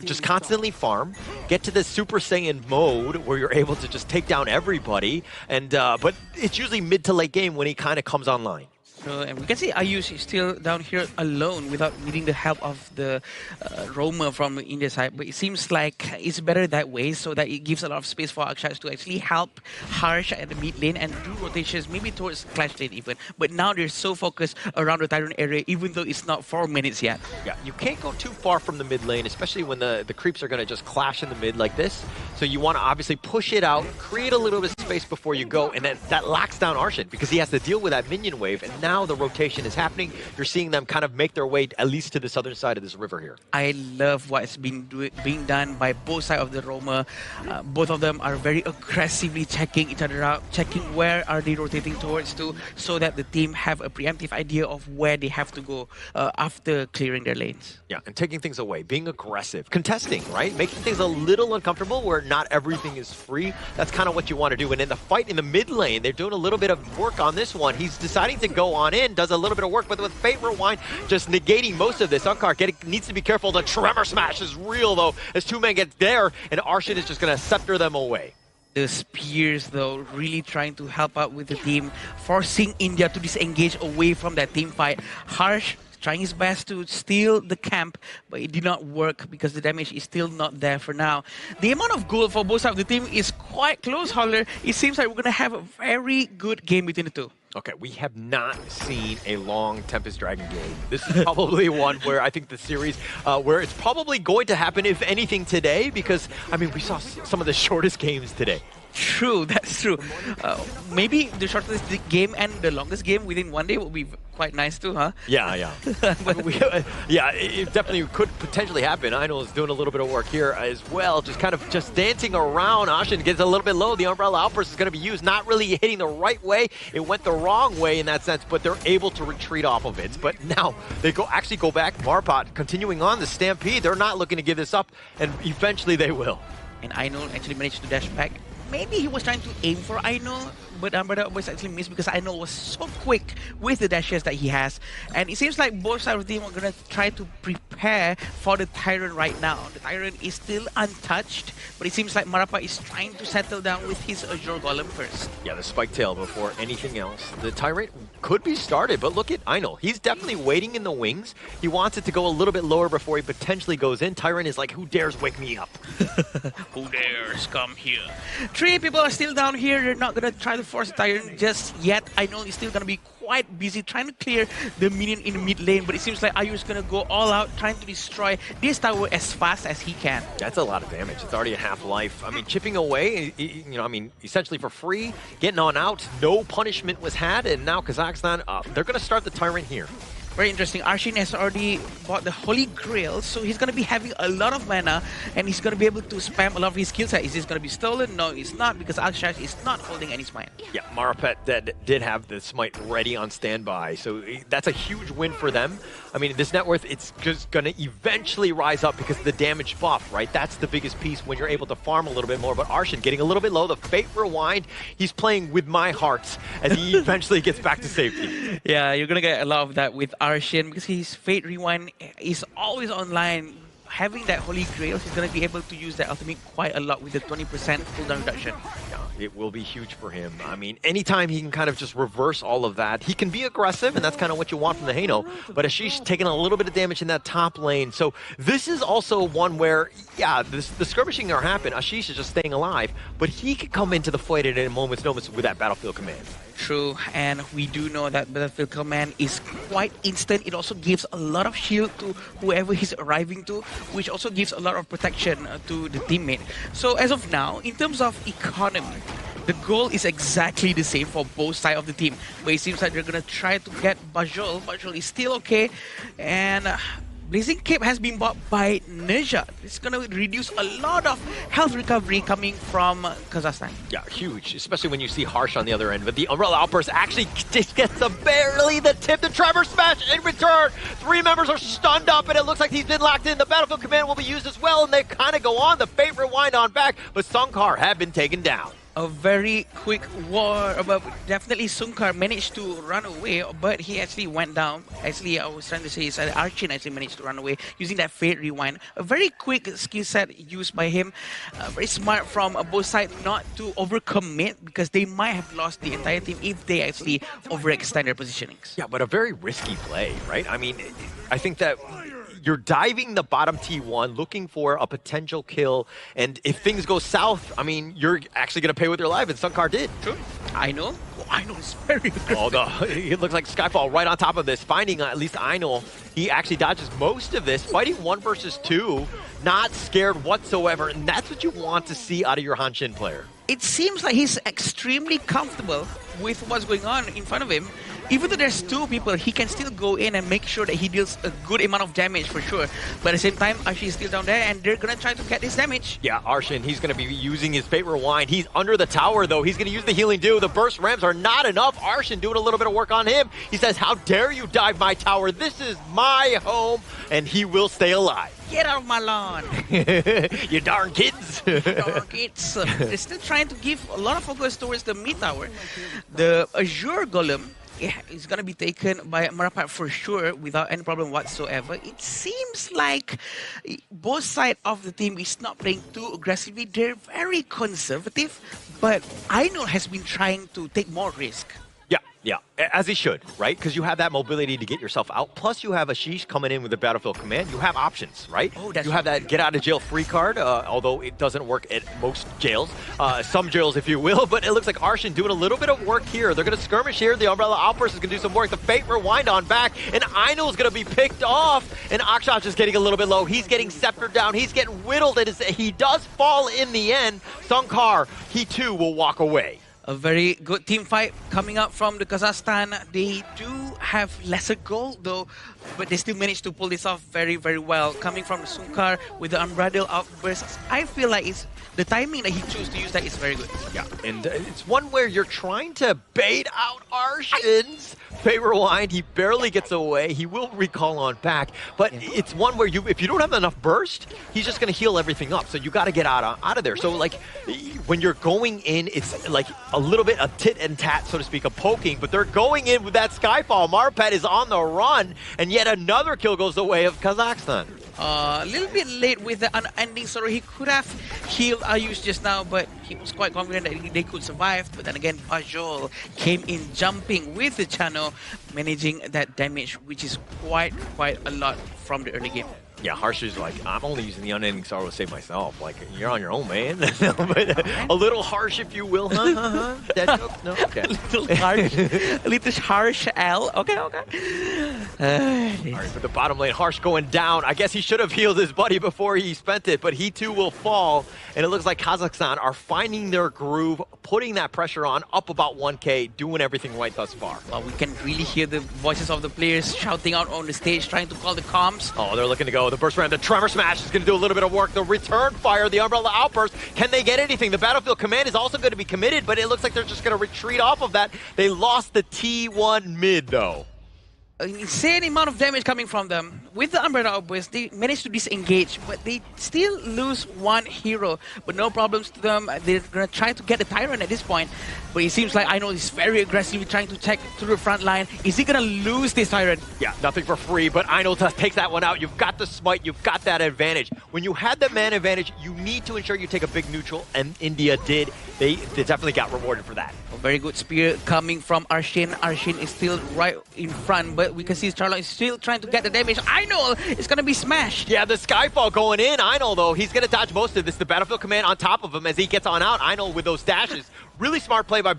Speaker 7: just constantly farm, get to the Super Saiyan mode where you're able to just take down everybody, and but it's usually mid to late game when he kind of comes online.
Speaker 17: And we can see Ayush is still down here alone without needing the help of the roamer from the India side. But it seems like it's better that way, so that it gives a lot of space for Akshaj to actually help Harsh at the mid lane and do rotations, maybe towards Clash lane even. But now they're so focused around the Tyrant area, even though it's not 4 minutes yet.
Speaker 7: Yeah, you can't go too far from the mid lane, especially when the creeps are going to just clash in the mid like this. So you want to obviously push it out, create a little bit of space before you go, and then that locks down Arshan because he has to deal with that minion wave. And now the rotation is happening. You're seeing them kind of make their way at least to the southern side of this river here.
Speaker 17: I love what's being done by both sides of the roamer. Both of them are very aggressively checking each other out, checking where are they rotating towards to, so that the team have a preemptive idea of where they have to go after clearing their lanes.
Speaker 7: Yeah, and taking things away, being aggressive, contesting, right? Making things a little uncomfortable where not everything is free. That's kind of what you want to do. And in the fight in the mid lane, they're doing a little bit of work on this one. He's deciding to go on in, does a little bit of work, but with Fate Rewind just negating most of this. Unkar needs to be careful. The Tremor Smash is real, though, as two men get there, and Arshan is just going to scepter them away.
Speaker 17: The spears, though, really trying to help out with the team, forcing India to disengage away from that team fight. Harsh trying his best to steal the camp, but it did not work because the damage is still not there for now. The amount of gold for both sides of the team is quite close, Holler. It seems like we're going to have a very good game between the two.
Speaker 7: Okay, we have not seen a long Tempest Dragon game. This is probably one where I think the series, where it's probably going to happen, if anything, today, because, I mean, we saw some of the shortest games today.
Speaker 17: True, that's true. Maybe the shortest game and the longest game within one day would be quite nice too, huh?
Speaker 7: Yeah, yeah. Yeah, it definitely could potentially happen. I know is doing a little bit of work here as well, just kind of dancing around. Arshan gets a little bit low. The Umbrella Outburst is going to be used, not really hitting the right way. It went the wrong way in that sense, but they're able to retreat off of it. But now they actually go back. Marpot continuing on the Stampede. They're not looking to give this up, and eventually they will.
Speaker 17: And Aino actually managed to dash back. Maybe he was trying to aim for Aino, but Umbrella was actually missed because Aino was so quick with the dashes that he has. And it seems like both sides of the team are going to try to prepare for the Tyrant right now. The Tyrant is still untouched, but it seems like Marapa is trying to settle down with his Azure Golem first.
Speaker 7: Yeah, the Spike Tail before anything else. The Tyrant could be started, but look at Aino. He's definitely waiting in the wings. He wants it to go a little bit lower before he potentially goes in. Tyrant is like, who dares wake me up?
Speaker 17: Who dares come here? 3 people are still down here. They're not going to try to force the Tyrant just yet. I know he's still going to be quite busy trying to clear the minion in the mid lane, but it seems like Ayu is going to go all out trying to destroy this tower as fast as he can.
Speaker 7: That's a lot of damage. It's already a half-life. I mean, chipping away, you know, I mean, essentially for free, getting on out, no punishment was had, and now Kazakhstan, they're going to start the Tyrant here.
Speaker 17: Very interesting. Arshin has already bought the Holy Grail, so he's going to be having a lot of mana, and he's going to be able to spam a lot of his skill set. Is this going to be stolen? No, it's not, because Akshash is not holding any smite.
Speaker 7: Yeah, Marapet did have the smite ready on standby, so that's a huge win for them. I mean, this net worth, it's just going to eventually rise up because of the damage buff, right? That's the biggest piece when you're able to farm a little bit more. But Arshin getting a little bit low, the Fate Rewind, he's playing with my heart as he eventually gets back to safety.
Speaker 17: Yeah, you're going to get a lot of that with Arshin because his Fate Rewind is always online. Having that Holy Grail, he's going to be able to use that ultimate quite a lot with the 20% cooldown reduction.
Speaker 7: Yeah, it will be huge for him. I mean, anytime he can kind of just reverse all of that, he can be aggressive, and that's kind of what you want from the Hano. But Ashish taking a little bit of damage in that top lane. So this is also one where, yeah, the skirmishing are happening. Ashish is just staying alive, but he could come into the fight at a moment's notice with that Battlefield Command.
Speaker 17: True, and we do know that Battlefield Command is quite instant. It also gives a lot of shield to whoever he's arriving to, which also gives a lot of protection to the teammate. So as of now, in terms of economy, the goal is exactly the same for both sides of the team. But it seems like they're going to try to get Bajol. Bajol is still okay, and Blazing Cape has been bought by Nejat. It's going to reduce a lot of health recovery coming from Kazakhstan.
Speaker 7: Yeah, huge, especially when you see Harsh on the other end. But the Umbrella Outburst actually just gets barely the tip. The Trevor Smash in return. 3 members are stunned up, and it looks like he's been locked in. The Battlefield Command will be used as well, and they kind of go on. The Fate Rewind on back, but Sunkar have been taken down.
Speaker 17: A very quick war, but definitely Sunkar managed to run away, but he actually went down. Actually, I was trying to say Archin actually managed to run away using that Fate Rewind. A very quick skill set used by him. Very smart from both sides not to overcommit, because they might have lost the entire team if they actually overextend their positionings.
Speaker 7: Yeah, but a very risky play, right? I mean, I think that you're diving the bottom T1, looking for a potential kill, and if things go south, I mean, you're actually going to pay with your life, and Sunkar did.
Speaker 17: True. Aino? Oh, Aino is very good.
Speaker 7: Oh, it looks like Skyfall right on top of this, finding at least Aino. He actually dodges most of this, fighting 1 versus 2, not scared whatsoever, and that's what you want to see out of your Hanshin player.
Speaker 17: It seems like he's extremely comfortable with what's going on in front of him. Even though there's 2 people, he can still go in and make sure that he deals a good amount of damage for sure. But at the same time, Arshin is still down there, and they're going to try to get this damage.
Speaker 7: Yeah, Arshin, he's going to be using his Fate Rewind. He's under the tower, though. He's going to use the Healing Dew. The Burst Rams are not enough. Arshin doing a little bit of work on him. He says, how dare you dive my tower? This is my home, and he will stay alive.
Speaker 17: Get out of my lawn.
Speaker 7: You darn kids.
Speaker 17: Darn kids. They're still trying to give a lot of focus towards the mid tower. The Azure Golem, yeah, is going to be taken by Marapat for sure without any problem whatsoever. It seems like both sides of the team is not playing too aggressively. They're very conservative, but Aino has been trying to take more risk.
Speaker 7: Yeah, as he should, right? Because you have that mobility to get yourself out. Plus, you have Ashish coming in with the Battlefield Command. You have options, right?
Speaker 17: Oh, that's
Speaker 7: you have that get-out-of-jail-free card, although it doesn't work at most jails. Some jails, if you will. But it looks like Arshin doing a little bit of work here. They're going to skirmish here. The Umbrella Outburst is going to do some work. The Fate Rewind on back. And Aino is going to be picked off. And Akshash is getting a little bit low. He's getting sceptered down. He's getting whittled. He does fall in the end. Sunkar, he too will walk away.
Speaker 17: A very good team fight coming up from the Kazakhstan. They do have lesser gold though, but they still managed to pull this off very, very well. Coming from Sunkar with the Unbridled Outburst, I feel like it's the timing that he chose to use that is very good.
Speaker 7: Yeah, and it's one where you're trying to bait out Arshin's Fate Rewind. He barely gets away. He will recall on back, but it's one where if you don't have enough burst, he's just going to heal everything up. So you got to get out of there. So like when you're going in, it's like a little bit of tit and tat, so to speak, of poking, but they're going in with that Skyfall. Marpet is on the run, and yet another kill goes the way of Kazakhstan.
Speaker 17: A little bit late with the unending sorrow. He could have healed Ayush just now, but he was quite confident that they could survive. But then again, Bajol came in jumping with the channel, managing that damage, which is quite a lot from the early game.
Speaker 7: Yeah, Harsh is like, I'm only using the unending sorrow to save myself. Like, you're on your own, man. But a little harsh, if you will, huh? That joke? No? Okay.
Speaker 17: A little harsh. A little harsh, L. Okay.
Speaker 7: All right, but the bottom lane, Harsh going down. I guess he should have healed his buddy before he spent it, but he too will fall. And it looks like Kazakhstan are finding their groove, putting that pressure on, up about 1K, doing everything right thus far.
Speaker 17: Well, we can really hear hear the voices of the players shouting out on the stage, trying to call the comms.
Speaker 7: Oh, they're looking to go. The burst ram, the Tremor Smash is going to do a little bit of work. The return fire, the Umbrella Outburst. Can they get anything? The Battlefield Command is also going to be committed, but it looks like they're just going to retreat off of that. They lost the T1 mid, though.
Speaker 17: An insane amount of damage coming from them. With the Umbrella Outburst, they managed to disengage, but they still lose one hero. But no problems to them. They're going to try to get the Tyrant at this point. But it seems like Ino is very aggressively trying to check through the front line. Is he going to lose this Tyrant?
Speaker 7: Yeah, nothing for free, but Ino takes that one out. You've got the smite, you've got that advantage. When you had the man advantage, you need to ensure you take a big neutral, and India did. They definitely got rewarded for that.
Speaker 17: A very good spear coming from Arshin. Arshin is still right in front, but we can see Charlotte is still trying to get the damage. Ino is going to be smashed.
Speaker 7: Yeah, the Skyfall going in. Ino, though, he's going to dodge most of this. The Battlefield Command on top of him as he gets on out. Ino with those dashes. Really smart play by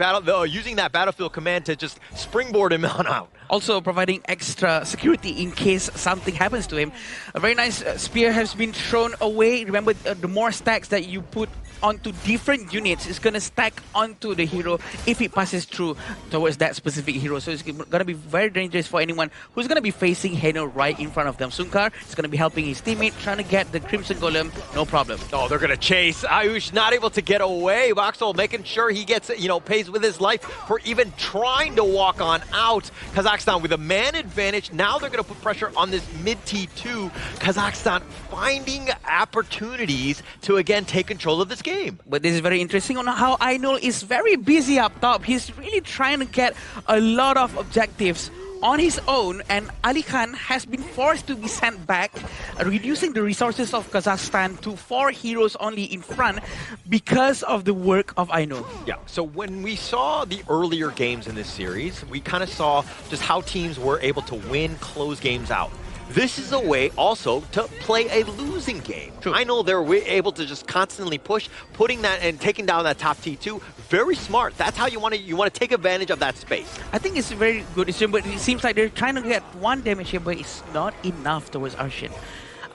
Speaker 7: using that Battlefield Command to just springboard him on out.
Speaker 17: Also providing extra security in case something happens to him. A very nice spear has been thrown away. Remember, the more stacks that you put onto different units, it's going to stack onto the hero if it passes through towards that specific hero. So it's going to be very dangerous for anyone who's going to be facing Heno right in front of them. Sunkar is going to be helping his teammate, trying to get the Crimson Golem, no problem.
Speaker 7: Oh, they're going to chase. Ayush not able to get away. Voxel making sure he gets, pays with his life for even trying to walk on out. Kazakhstan with a man advantage. Now they're going to put pressure on this mid T2. Kazakhstan finding opportunities to, again, take control of this game.
Speaker 17: But this is very interesting on how Ainul is very busy up top. He's really trying to get a lot of objectives on his own, and Ali Khan has been forced to be sent back, reducing the resources of Kazakhstan to 4 heroes only in front because of the work of Ainul.
Speaker 7: Yeah, so when we saw the earlier games in this series, we kind of saw just how teams were able to win close games out. This is a way also to play a losing game. True. I know they're able to just constantly push, putting that and taking down that top T2. Very smart. That's how you want to take advantage of that space.
Speaker 17: I think it's a very good decision, but it seems like they're trying to get 1 damage here, but it's not enough towards Arshin.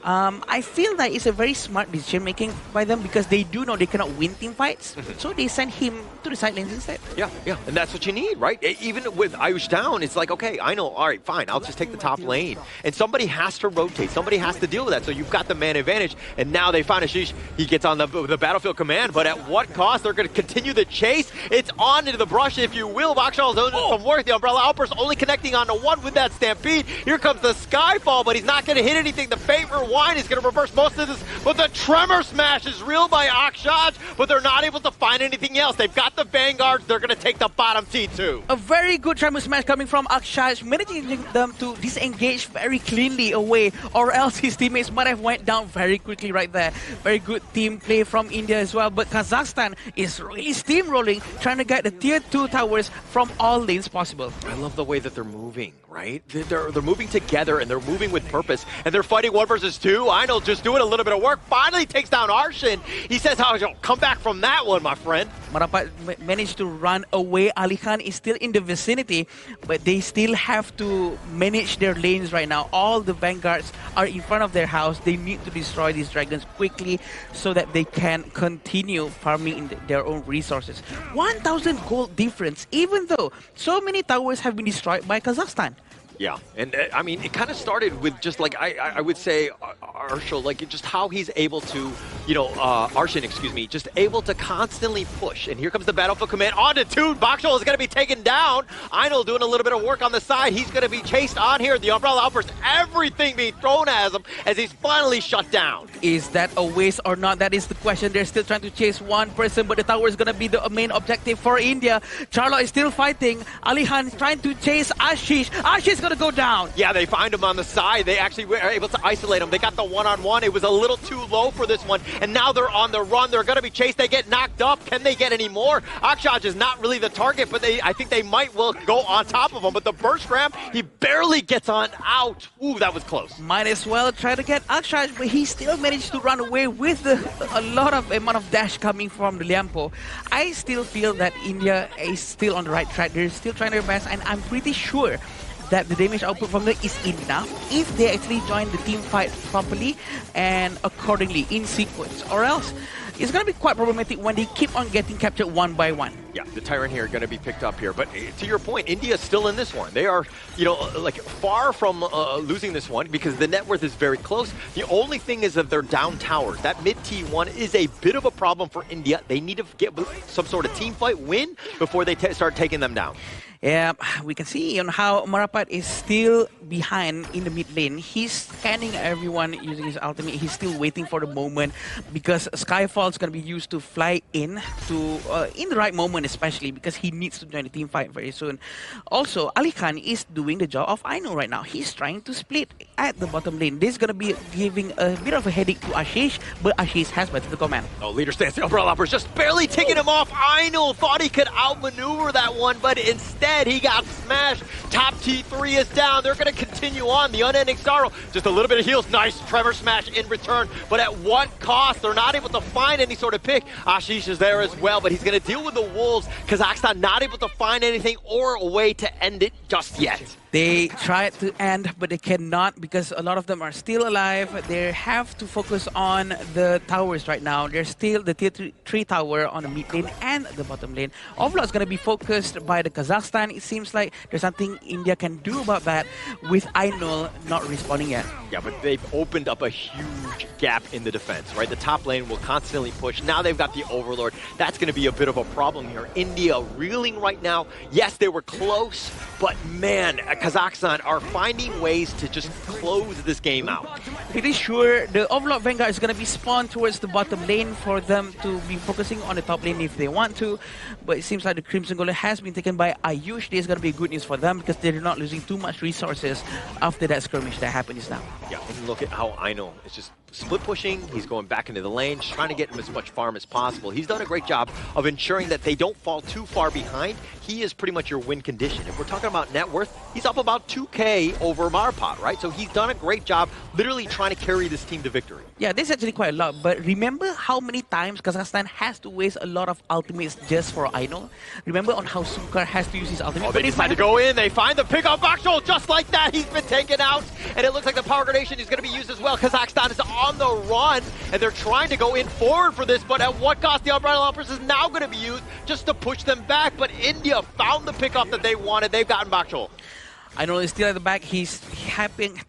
Speaker 17: I feel that it's a very smart decision making by them because they do know they cannot win team fights, so they send him to the side lanes instead.
Speaker 7: Yeah, and that's what you need, right? Even with Ayush down, it's like, okay, I know, all right, fine, I'll just take the top lane. And somebody has to rotate, somebody has to deal with that, so you've got the man advantage, and now they find Ashish, he gets on the Battlefield Command, but at what cost? They're going to continue the chase. It's on into the brush, if you will. Vakshal does some work. The Umbrella Outburst only connecting onto 1 with that Stampede. Here comes the Skyfall, but he's not going to hit anything. The Favor Wine is going to reverse most of this, but the Tremor Smash is reeled by Akshaj, but they're not able to find anything else. They've got the Vanguards. They're going to take the bottom T2.
Speaker 17: A very good Tremor Smash coming from Akshaj, managing them to disengage very cleanly away, or else his teammates might have went down very quickly right there. Very good team play from India as well, but Kazakhstan is really steamrolling, trying to get the tier 2 towers from all lanes possible.
Speaker 7: I love the way that they're moving, right? They're moving together, and they're moving with purpose, and they're fighting 1 versus 2. Ainul just doing a little bit of work, finally takes down Arshin. He says, come back from that one, my friend.
Speaker 17: Marapat managed to run away. Ali Khan is still in the vicinity, but they still have to manage their lanes right now. All the Vanguards are in front of their house. They need to destroy these dragons quickly so that they can continue farming in their own resources. 1,000 gold difference, even though so many towers have been destroyed by Kazakhstan.
Speaker 7: Yeah, and I mean, it kind of started with just like, I would say, Arshil, like just how he's able to, Arshin, excuse me, just able to constantly push. And here comes the Battlefield Command onto 2. Bakshal is going to be taken down. Ainul doing a little bit of work on the side. He's going to be chased on here. The Umbrella Outburst, everything being thrown at him as he's finally shut down.
Speaker 17: Is that a waste or not? That is the question. They're still trying to chase 1 person, but the tower is going to be the main objective for India. Charlo is still fighting. Ali Khan trying to chase Ashish. Ashish is going to go down.
Speaker 7: Yeah, they find him on the side. They actually were able to isolate him. They got the one-on-one. It was a little too low for this one, and now they're on the run. They're going to be chased. They get knocked up. Can they get any more? Akshaj is not really the target, but I think they might well go on top of him. But the burst ramp, he barely gets on out. Ooh, that was close.
Speaker 17: Might as well try to get Akshaj, but he still managed to run away with a lot of amount of dash coming from the Liampo. I still feel that India is still on the right track. They're still trying their best, and I'm pretty sure that the damage output from them is enough if they actually join the team fight properly and accordingly in sequence, or else it's going to be quite problematic when they keep on getting captured one by one.
Speaker 7: Yeah, the Tyrant here going to be picked up here. But to your point, India is still in this one. They are, you know, like far from losing this one because the net worth is very close. The only thing is that they're down towers. That mid T1 is a bit of a problem for India. They need to get some sort of team fight win before they start taking them down.
Speaker 17: Yeah, we can see on how Marapat is still behind in the mid lane. He's scanning everyone using his ultimate. He's still waiting for the moment because Skyfall is going to be used to fly in the right moment, especially because he needs to join the team fight very soon. Also, Ali Khan is doing the job of Aino right now. He's trying to split at the bottom lane. This is going to be giving a bit of a headache to Ashish, but Ashish has better the command.
Speaker 7: Oh, leader stance. The umbrella uppers just barely taking him off. Aino thought he could outmaneuver that one, but instead he got smashed. Top T3 is down. They're going to continue on. The unending sorrow. Just a little bit of heals. Nice Trevor smash in return. But at what cost? They're not able to find any sort of pick. Ashish is there as well, but he's going to deal with the Wolves. Kazakhstan not able to find anything or a way to end it just yet.
Speaker 17: They tried to end, but they cannot because a lot of them are still alive. They have to focus on the towers right now. There's still the tier 3 tower on the mid lane and the bottom lane. Overall, it's going to be focused by the Kazakhstan. It seems like there's something India can do about that with Ainul not responding yet.
Speaker 7: Yeah, but they've opened up a huge gap in the defense, right? The top lane will constantly push. Now they've got the Overlord. That's going to be a bit of a problem here. India reeling right now. Yes, they were close, but man, Kazakhstan are finding ways to just close this game out.
Speaker 17: Pretty sure the Overlord Vanguard is going to be spawned towards the bottom lane for them to be focusing on the top lane if they want to. But it seems like the Crimson Golem has been taken by Ayush. This is going to be good news for them because they're not losing too much resources after that skirmish that happened just now.
Speaker 7: Yeah, and look at how Aino is just split pushing. He's going back into the lane, just trying to get him as much farm as possible. He's done a great job of ensuring that they don't fall too far behind. He is pretty much your win condition. If we're talking about net worth, he's up about 2K over Marpat, right? So he's done a great job literally trying to carry this team to victory.
Speaker 17: Yeah, this is actually quite a lot, but remember how many times Kazakhstan has to waste a lot of ultimates just for Aino? Remember on how Sukar has to use his ultimate?
Speaker 7: Oh, they decide to go in, they find the pick up Bakshol just like that. He's been taken out, and it looks like the Power Gradation is going to be used as well. Kazakhstan is on the run, and they're trying to go in forward for this, but at what cost? The Umbrella Uppers is now going to be used just to push them back, but India found the pickup that they wanted. They've gotten Bakshol.
Speaker 17: I know he's still at the back. He's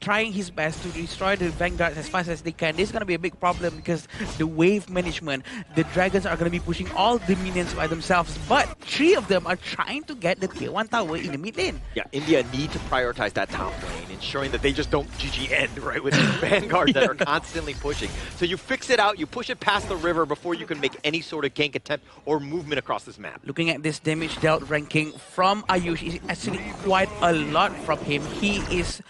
Speaker 17: trying his best to destroy the Vanguard as fast as they can. This is going to be a big problem because the wave management, the Dragons are going to be pushing all the minions by themselves, but 3 of them are trying to get the tier 1 tower in the mid lane.
Speaker 7: Yeah, India need to prioritize that top lane, ensuring that they just don't GG end, right, with these Vanguards that are constantly pushing. So you fix it out, you push it past the river before you can make any sort of gank attempt or movement across this map.
Speaker 17: Looking at this damage dealt ranking from Ayush is actually quite a lot from him. He is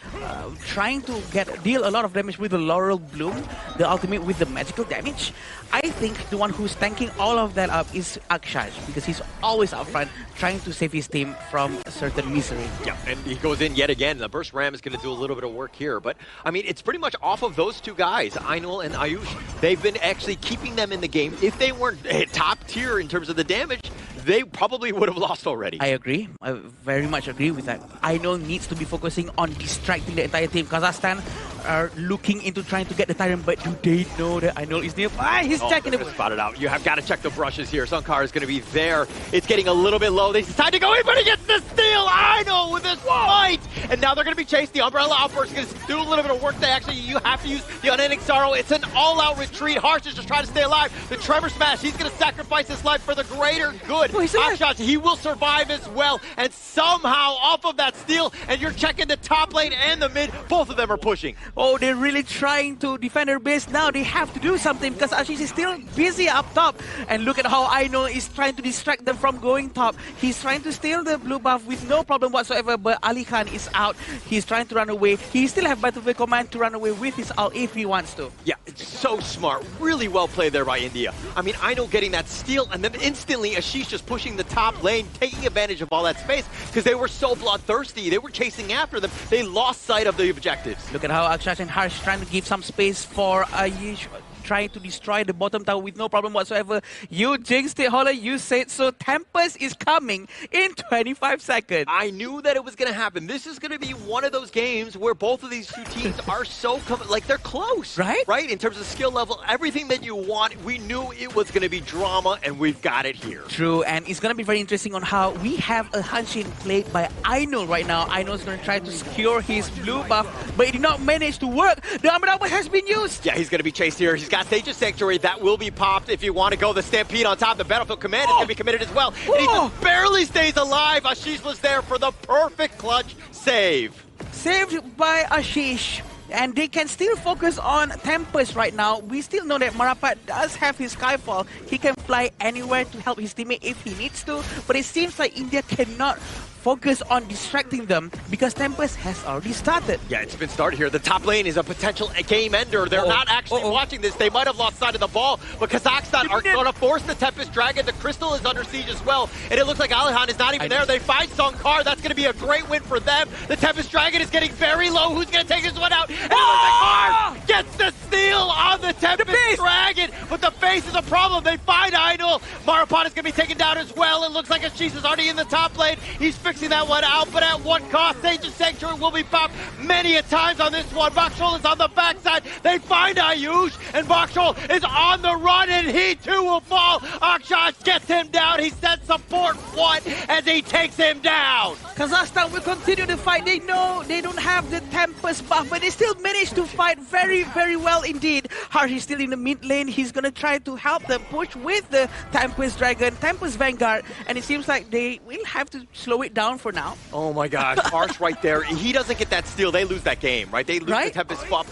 Speaker 17: trying to deal a lot of damage with the Laurel Bloom, the ultimate with the magical damage. I think the one who's tanking all of that up is Akshaj because he's always up front trying to save his team from a certain misery.
Speaker 7: Yeah, and he goes in yet again. The Burst Ram is going to do a little bit of work here, but I mean, it's pretty much off of those 2 guys, Ainul and Ayush. They've been actually keeping them in the game. If they weren't top tier in terms of the damage, they probably would have lost already.
Speaker 17: I agree. I very much agree with that. Ainul needs to be focusing on distracting the entire team. Kazakhstan are looking into trying to get the Tyrant, but do they know that Ainul is nearby? He's checking it.
Speaker 7: Spot it out. You have got to check the brushes here. Sunkar is going to be there. It's getting a little bit low. They decide to go in, but he gets the steal. Ainul with this fight. And now they're going to be chased. The Umbrella Outburst is going to do a little bit of work. You have to use the Unending Sorrow. It's an all-out retreat. Harsh is just trying to stay alive. The Trevor Smash, he's going to sacrifice his life for the greater good. Akshaj, he will survive as well. And somehow off of that steal, and you're checking the top lane and the mid. Both of them are pushing.
Speaker 17: Oh, they're really trying to defend their base now. They have to do something because Ashish is still busy up top. And look at how Aino is trying to distract them from going top. He's trying to steal the blue buff with no problem whatsoever, but Ali Khan is out. He's trying to run away. He still has Battlefield Command to run away with his ult if he wants to.
Speaker 7: Yeah, it's so smart. Really well played there by India. I mean, Aino getting that steal, and then instantly Ashish just pushing the top lane, taking advantage of all that space because they were so bloodthirsty. They were chasing after them. They lost sight of the objectives.
Speaker 17: Look at how Akshaj and Harsh trying to give some space for Ayush trying to destroy the bottom tower with no problem whatsoever. You jinxed it, Holler. You said so. Tempest is coming in 25 seconds.
Speaker 7: I knew that it was going to happen. This is going to be one of those games where both of these two teams are so like they're close, right? Right, in terms of skill level, everything that you want. We knew it was going to be drama, and we've got it here.
Speaker 17: True, and it's going to be very interesting on how we have a Hanshin played by Ainul right now. Ainul's going to try to secure his blue buff, but it did not manage to work. The Armor has been used.
Speaker 7: Yeah, he's going to be chased here. He's got Sage's Sanctuary. That will be popped if you want to go. The Stampede on top. The Battlefield Command is going to be committed as well. And he just barely stays alive. Ashish was there for the perfect clutch save.
Speaker 17: Saved by Ashish. And they can still focus on Tempest right now. We still know that Marapat does have his Skyfall. He can fly anywhere to help his teammate if he needs to. But it seems like India cannot focus on distracting them because Tempest has already started.
Speaker 7: Yeah, it's been started here. The top lane is a potential game ender. They're not actually watching this. They might have lost sight of the ball, but Kazakhstan are going to force the Tempest Dragon. The Crystal is under siege as well, and it looks like Alihan is not even there. They find Songkar. That's going to be a great win for them. The Tempest Dragon is getting very low. Who's going to take this one out? And Songkar gets the steal on the Tempest Dragon, but the face is a problem. They find Ainul. Marapan is going to be taken down as well. It looks like Ashish is already in the top lane. He's fixing that one out, but at what cost? Sage's Sanctuary will be popped many a times on this one. Bakshol is on the backside. They find Ayush, and Bakshol is on the run, and he too will fall. Akshash gets him down. He sends support one as he takes him down.
Speaker 17: Kazakhstan will continue to fight. They know they don't have the Tempest buff, but they still manage to fight very, very well indeed. Harsh is still in the mid lane. He's going to try to help them push with the Tempest Dragon, Tempest Vanguard, and it seems like they will have to slow it down for now.
Speaker 7: Oh my gosh, Harsh right there. He doesn't get that steal. They lose that game, right? They lose the Tempest buff.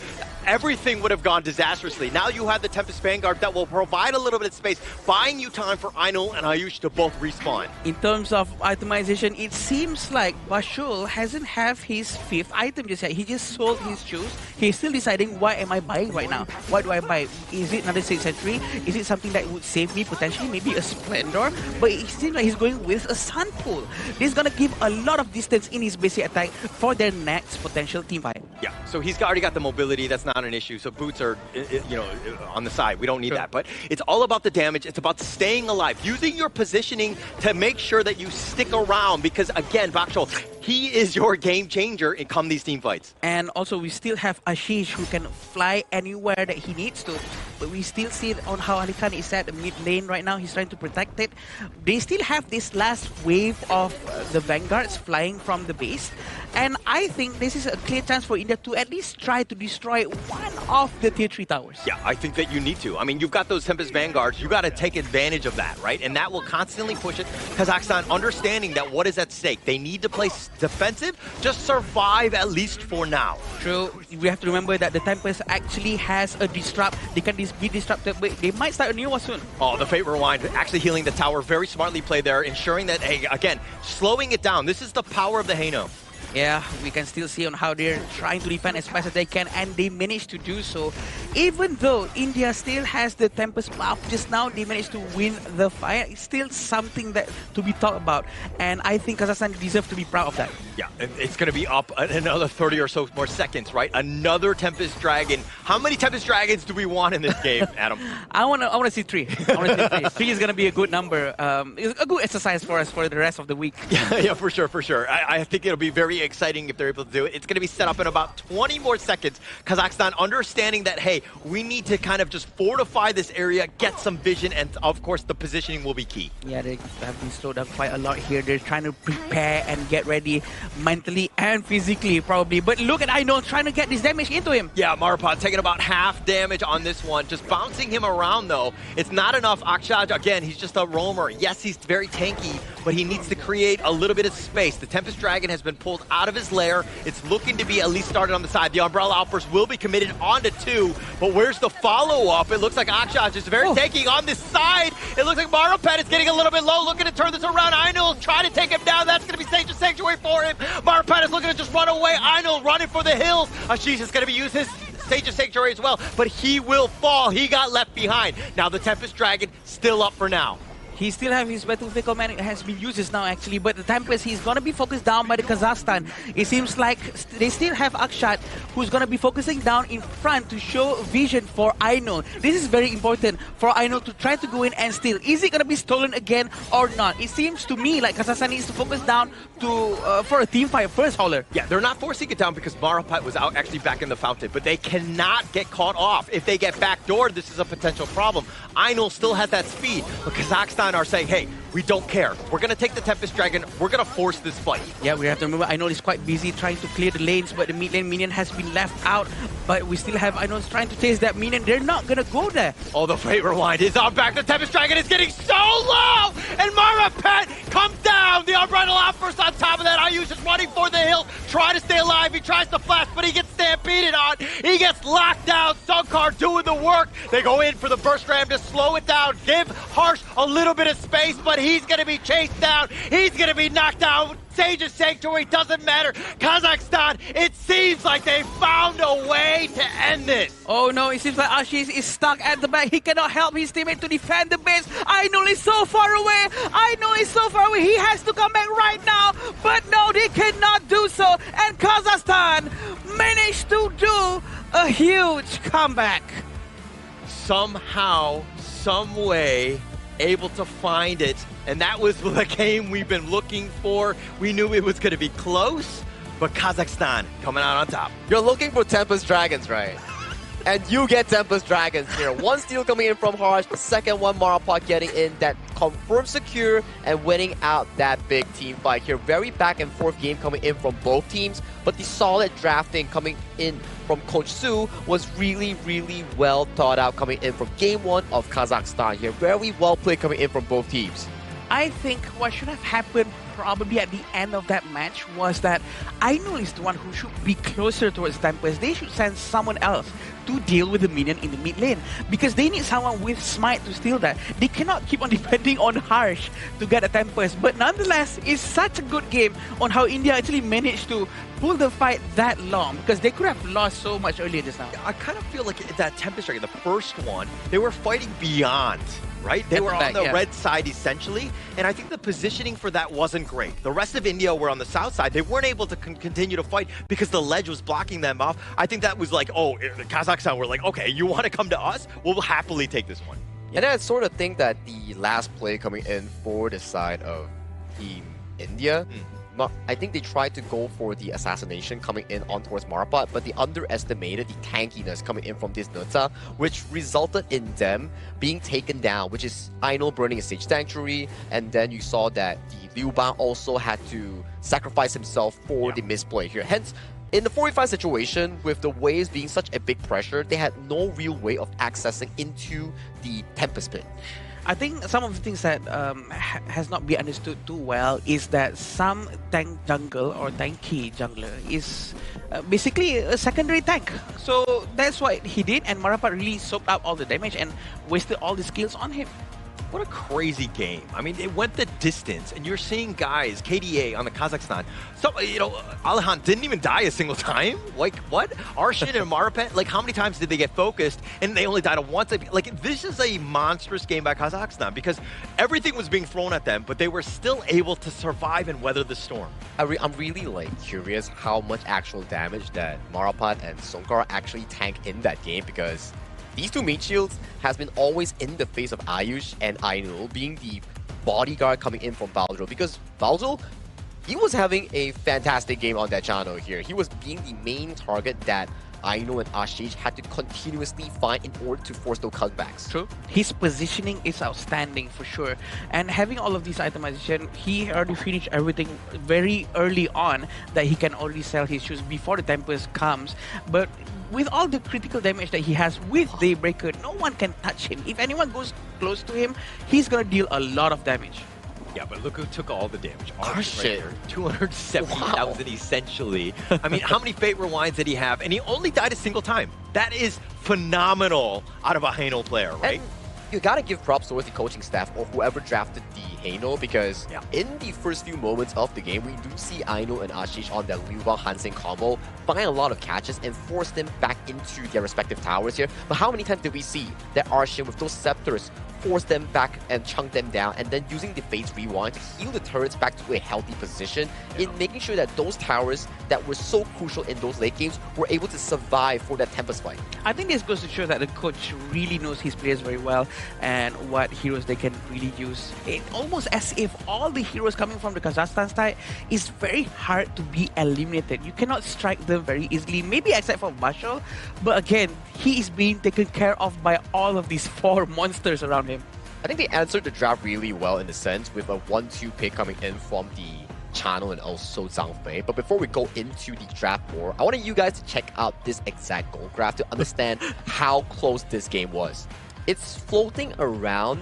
Speaker 7: Everything would have gone disastrously. Now you have the Tempest Vanguard that will provide a little bit of space, buying you time for Ainul and Ayush to both respawn.
Speaker 17: In terms of itemization, it seems like Bashul hasn't have his 5th item just yet. He just sold his shoes. He's still deciding, what am I buying right now? What do I buy? Is it another 6th Century? Is it something that would save me potentially? Maybe a Splendor? But it seems like he's going with a Sun Pool. This is going to give a lot of distance in his basic attack for their next potential team fight.
Speaker 7: Yeah, so he's already got the mobility. That's not an issue. So boots are, on the side. We don't need that. But it's all about the damage. It's about staying alive, using your positioning to make sure that you stick around. Because again, Bakshol, he is your game changer in come these team fights.
Speaker 17: And also, we still have Ashish who can fly anywhere that he needs to. But we still see it on how Ali Khan is at the mid lane right now. He's trying to protect it. They still have this last wave of the Vanguards flying from the base. And I think this is a clear chance for India to at least try to destroy one of the tier 3 towers.
Speaker 7: Yeah, I think that you need to. I mean, you've got those Tempest Vanguards. You got to take advantage of that, right? And that will constantly push it. Kazakhstan understanding that what is at stake. They need to play defensive, just survive at least for now.
Speaker 17: True. We have to remember that the Tempest actually has a disrupt. They can be disrupted, but they might start a new one soon.
Speaker 7: Oh, the Fate Rewind actually healing the tower. Very smartly played there, ensuring that, hey, again, slowing it down. This is the power of the Haino.
Speaker 17: Yeah, we can still see on how they're trying to defend as fast as they can, and they managed to do so. Even though India still has the Tempest buff, just now they managed to win the fight. It's still something that to be talked about, and I think Kazakhstan deserves to be proud of that.
Speaker 7: Yeah, and it's going to be up another 30 or so more seconds, right? Another Tempest Dragon. How many Tempest Dragons do we want in this game, Adam?
Speaker 17: I want to see 3. I want to see 3. 3 is going to be a good number. It's a good exercise for us for the rest of the week.
Speaker 7: Yeah, for sure, for sure. I think it'll be very exciting if they're able to do it. It's going to be set up in about 20 more seconds. Kazakhstan understanding that, hey, we need to kind of just fortify this area, get some vision, and of course the positioning will be key.
Speaker 17: Yeah, they have been slowed down quite a lot here. They're trying to prepare and get ready mentally and physically probably. But look at Ainul trying to get this damage into him.
Speaker 7: Yeah, Marapod taking about half damage on this one. Just bouncing him around though. It's not enough. Akshaj, again, he's just a roamer. Yes, he's very tanky, but he needs to create a little bit of space. The Tempest Dragon has been pulled out of his lair. It's looking to be at least started on the side. The Umbrella Outburst will be committed onto 2, but where's the follow-up? It looks like Akshaj is very tanky on this side. It looks like Marapet is getting a little bit low, looking to turn this around. Ainul trying to take him down. That's going to be Sage's Sanctuary for him. Marapet is looking to just run away. Ainul running for the hills. Ashish is going to be using his Sage's Sanctuary as well, but he will fall. He got left behind. Now the Tempest Dragon still up for now.
Speaker 17: He still have his battlefield command. It has been used now actually, but the Tempest, he's gonna be focused down by the Kazakhstan. It seems like they still have Akshat, who's gonna be focusing down in front to show vision for Aino. This is very important for Aino to try to go in and steal. Is it gonna be stolen again or not? It seems to me like Kazakhstan needs to focus down to for a team fight first, Howler.
Speaker 7: Yeah, they're not forcing it down because Marapat was out actually back in the fountain, but they cannot get caught off. If they get backdoored, this is a potential problem. Ainul still has that speed, but Kazakhstan are saying, hey, we don't care. We're going to take the Tempest Dragon. We're going to force this fight.
Speaker 17: Yeah, we have to remember Ainul is quite busy trying to clear the lanes, but the mid lane minion has been left out. But we still have Ainul trying to chase that minion. They're not going to go there.
Speaker 7: Oh, the Fate Rewind is on back. The Tempest Dragon is getting so low! And Marapat comes down! The Unbridled Outburst on top of that. Ayush is running for the hill, trying to stay alive. He tries to flash, but he gets stampeded on. He gets locked down. Sunkar doing the work. They go in for the burst ram to slow it down, give Harsh a little bit of space, but he's going to be chased down. He's going to be knocked out. Sage's Sanctuary doesn't matter. Kazakhstan, it seems like they found a way to end this.
Speaker 17: Oh no, it seems like Ashish is stuck at the back. He cannot help his teammate to defend the base. Ainul is so far away. Ainul is so far away. He has to come back right now. But no, they cannot do so. And Kazakhstan managed to do a huge comeback.
Speaker 7: Somehow, some way, able to find it. And that was the game we've been looking for. We knew it was going to be close, but Kazakhstan coming out on top.
Speaker 18: You're looking for Tempest Dragons, right? And you get Tempest Dragons here. One steal coming in from Harsh, the second one Marapat getting in, that confirmed secure and winning out that big team fight here. Very back and forth game coming in from both teams, but the solid drafting coming in from Coach Su was really, really well thought out coming in from game one of Kazakhstan here. Very well played coming in from both teams.
Speaker 17: I think what should have happened probably at the end of that match was that Ainul is the one who should be closer towards Tempest. They should send someone else to deal with the minion in the mid lane because they need someone with Smite to steal that. They cannot keep on depending on Harsh to get a Tempest. But nonetheless, it's such a good game on how India actually managed to pull the fight that long because they could have lost so much earlier just now.
Speaker 7: I kind of feel like that Tempest Dragon, the first one, they were fighting beyond. Right? They were on the red side, essentially, and I think the positioning for that wasn't great. The rest of India were on the south side. They weren't able to continue to fight because the ledge was blocking them off. I think that was like, oh, Kazakhstan were like, okay, you want to come to us? We'll happily take this one.
Speaker 18: And I sort of think that the last play coming in for the side of Team India, I think they tried to go for the assassination coming in on towards Marapat, but they underestimated the tankiness coming in from this Nuta, which resulted in them being taken down, which is Ainul burning a Sage Sanctuary, and then you saw that the Liu Bang also had to sacrifice himself for the misplay here. Hence, in the 4v5 situation, with the waves being such a big pressure, they had no real way of accessing into the Tempest Pit.
Speaker 17: I think some of the things that has not been understood too well is that some tank jungle or tanky jungler is basically a secondary tank. So that's what he did, and Marapat really soaked up all the damage and wasted all the skills on him.
Speaker 7: What a crazy game. I mean, it went the distance, and you're seeing guys, KDA on the Kazakhstan. So, you know, Alihan didn't even die a single time. Like, what? Arshin and Marapat, like, how many times did they get focused, and they only died once? Like, this is a monstrous game by Kazakhstan, because everything was being thrown at them, but they were still able to survive and weather the storm.
Speaker 18: I'm really, like, curious how much actual damage that Marapat and Sunkar actually tank in that game, because these two meat shields has been always in the face of Ayush and Ainul being the bodyguard coming in from Valdro, because Valdro, he was having a fantastic game on that channel here. He was being the main target that Ainul and Ashish had to continuously find in order to force those cutbacks.
Speaker 17: True. His positioning is outstanding for sure. And having all of these itemization, he already finished everything very early on that he can already sell his shoes before the Tempest comes. But with all the critical damage that he has with Daybreaker, no one can touch him. If anyone goes close to him, he's gonna deal a lot of damage.
Speaker 7: Yeah, but look who took all the damage.
Speaker 18: Shit.
Speaker 7: 270,000 essentially. I mean, how many Fate Rewinds did he have? And he only died a single time. That is phenomenal out of a Haino player, right?
Speaker 18: And you gotta give props towards the coaching staff or whoever drafted the Haino, because in the first few moments of the game, we do see Ainul and Ashish on their Liu Bang Hansen combo find a lot of catches and force them back into their respective towers here. But how many times did we see that Arshin with those scepters force them back and chunk them down, and then using the Fate's Rewind to heal the turrets back to a healthy position in making sure that those towers that were so crucial in those late games were able to survive for that Tempest fight.
Speaker 17: I think this goes to show that the coach really knows his players very well and what heroes they can really use. It's almost as if all the heroes coming from the Kazakhstan side is very hard to be eliminated. You cannot strike them very easily, maybe except for Bashal, but again, he is being taken care of by all of these 4 monsters around him.
Speaker 18: I think they answered the draft really well in the sense with a 1-2 pick coming in from the channel and also Zhang Fei. But before we go into the draft more, I wanted you guys to check out this exact goal graph to understand how close this game was. It's floating around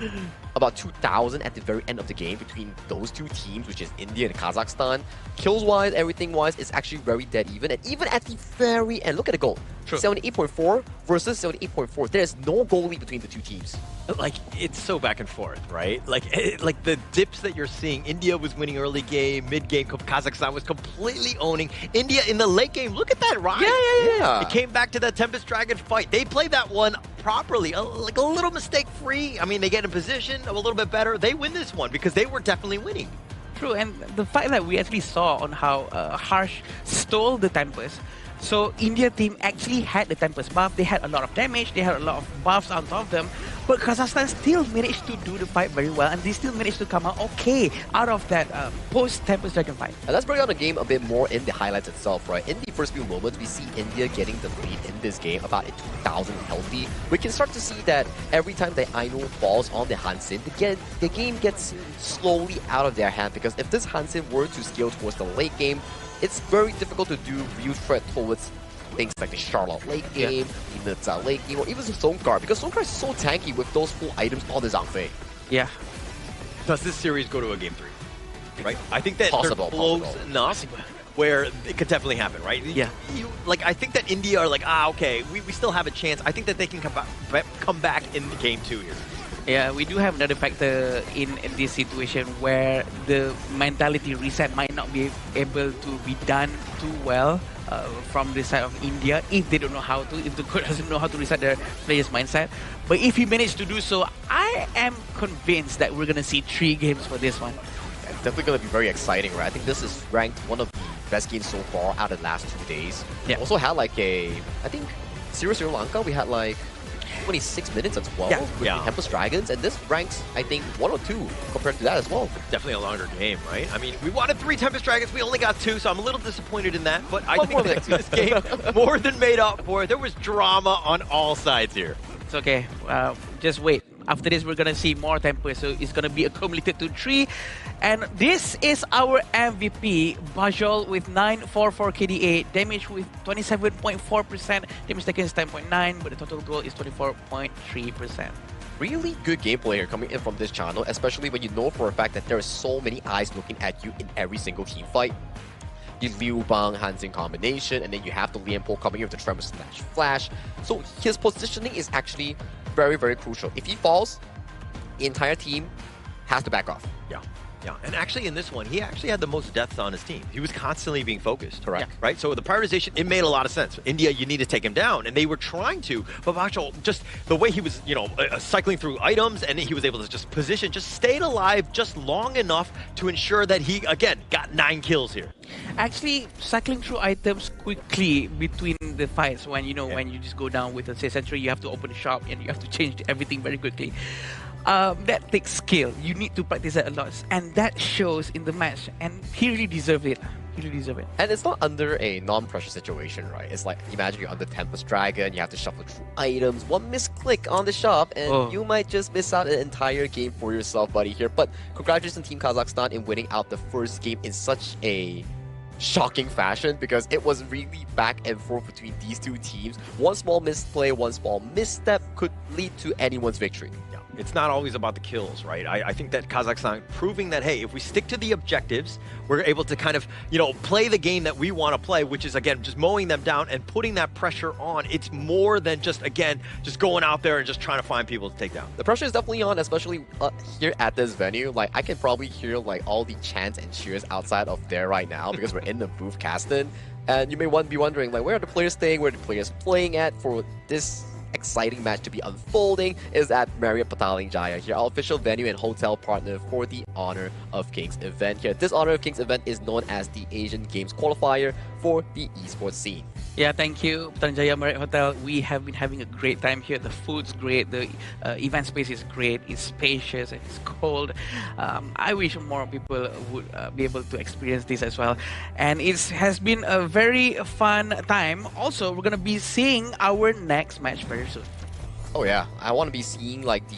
Speaker 18: about 2,000 at the very end of the game between those two teams, which is India and Kazakhstan. Kills-wise, everything-wise, it's actually very dead even. And even at the very end, look at the goal. 78.4 versus 78.4. There's no goal lead between the two teams.
Speaker 19: Like, it's so back and forth, right? Like the dips that you're seeing. India was winning early game, mid game. Kazakhstan was completely owning. India in the late game. Look at that ride.
Speaker 18: Yeah.
Speaker 19: It came back to that Tempest Dragon fight. They played that one properly, like a little mistake free. I mean, they get in position a little bit better. They win this one because they were definitely winning.
Speaker 17: True, and the fact that we actually saw on how Harsh stole the Tempest. So India team actually had the Tempest buff, they had a lot of damage, they had a lot of buffs on top of them, but Kazakhstan still managed to do the fight very well, and they still managed to come out okay out of that post-Tempest Dragon fight.
Speaker 18: And let's break down the game a bit more in the highlights itself, right? In the first few moments, we see India getting the lead in this game, about a 2,000 healthy. We can start to see that every time the Aino falls on the Hansen, the game gets slowly out of their hand, because if this Hansen were to scale towards the late game, it's very difficult to do real threat towards things like the Charlotte late game, the Nizza late game, or even the Songkar, because Songkar is so tanky with those full items on the Zhang Fei.
Speaker 17: Yeah.
Speaker 19: Does this series go to a game 3? Right? I think that
Speaker 18: Possible.
Speaker 19: they're close enough where it could definitely happen, right?
Speaker 17: Yeah.
Speaker 19: I think that India are like, okay, we still have a chance. I think that they can come back in the game 2 here.
Speaker 17: Yeah, we do have another factor in this situation where the mentality reset might not be able to be done too well from the side of India if they don't know how to, if the coach doesn't know how to reset their players' mindset. But if he managed to do so, I am convinced that we're going to see 3 games for this one.
Speaker 18: It's definitely going to be very exciting, right? I think this is ranked one of the best games so far out of the last 2 days.
Speaker 17: Yeah.
Speaker 18: Also had like I think Sri Lanka, we had like 26 minutes as well with the Tempest Dragons, and this ranks, I think, 1 or 2 compared to that as well.
Speaker 19: Definitely a longer game, right? I mean, we wanted 3 Tempest Dragons, we only got 2, so I'm a little disappointed in that, but I think that this game more than made up for it. There was drama on all sides here.
Speaker 17: It's okay. Just wait. After this, we're going to see more Tempest, so it's going to be accumulated to 3. And this is our MVP, Bajol with 944 KDA, damage with 27.4%, damage taken is 10.9, but the total goal is 24.3%.
Speaker 18: Really good gameplay here coming in from this channel, especially when you know for a fact that there are so many eyes looking at you in every single team fight. The Liu Bang Hansen combination, and then you have the Lian Po coming in with the Tremor Slash Flash. So his positioning is actually very, very crucial. If he falls, the entire team has to back off.
Speaker 19: Yeah, and actually in this one, he actually had the most deaths on his team. He was constantly being focused.
Speaker 18: Correct.
Speaker 19: Yeah. Right? So the prioritization, it made a lot of sense. India, you need to take him down, and they were trying to, but Bachal, just the way he was, cycling through items, and he was able to just position, just stayed alive just long enough to ensure that he, again, got 9 kills here.
Speaker 17: Actually, cycling through items quickly between the fights, when you just go down with, let's say, Century, you have to open the shop, and you have to change everything very quickly. That takes skill. You need to practice that a lot, and that shows in the match. And he really deserved it. He really deserved it.
Speaker 18: And it's not under a non-pressure situation, right? It's like, imagine you're under Tempest Dragon, you have to shuffle through items, one misclick on the shop, and you might just miss out an entire game for yourself, buddy, here. But congratulations, Team Kazakhstan, in winning out the first game in such a shocking fashion, because it was really back and forth between these two teams. One small misplay, one small misstep could lead to anyone's victory.
Speaker 19: It's not always about the kills, right? I think that Kazakhstan proving that, hey, if we stick to the objectives, we're able to kind of, play the game that we want to play, which is, again, just mowing them down and putting that pressure on. It's more than just, again, just going out there and just trying to find people to take down.
Speaker 18: The pressure is definitely on, especially here at this venue. Like, I can probably hear, like, all the chants and cheers outside of there right now because we're in the booth casting. And you may be wondering, like, where are the players staying? Where are the players playing at for this exciting match to be unfolding is at Marriott Petaling Jaya here, our official venue and hotel partner for the Honor of Kings event here. This Honor of Kings event is known as the Asian Games Qualifier for the esports scene.
Speaker 17: Yeah, thank you, Petaling Jaya Marriott Hotel. We have been having a great time here. The food's great, the event space is great, it's spacious, and it's cold. I wish more people would be able to experience this as well. And it has been a very fun time. Also, we're going to be seeing our next match very soon.
Speaker 18: Oh yeah, I want to be seeing like the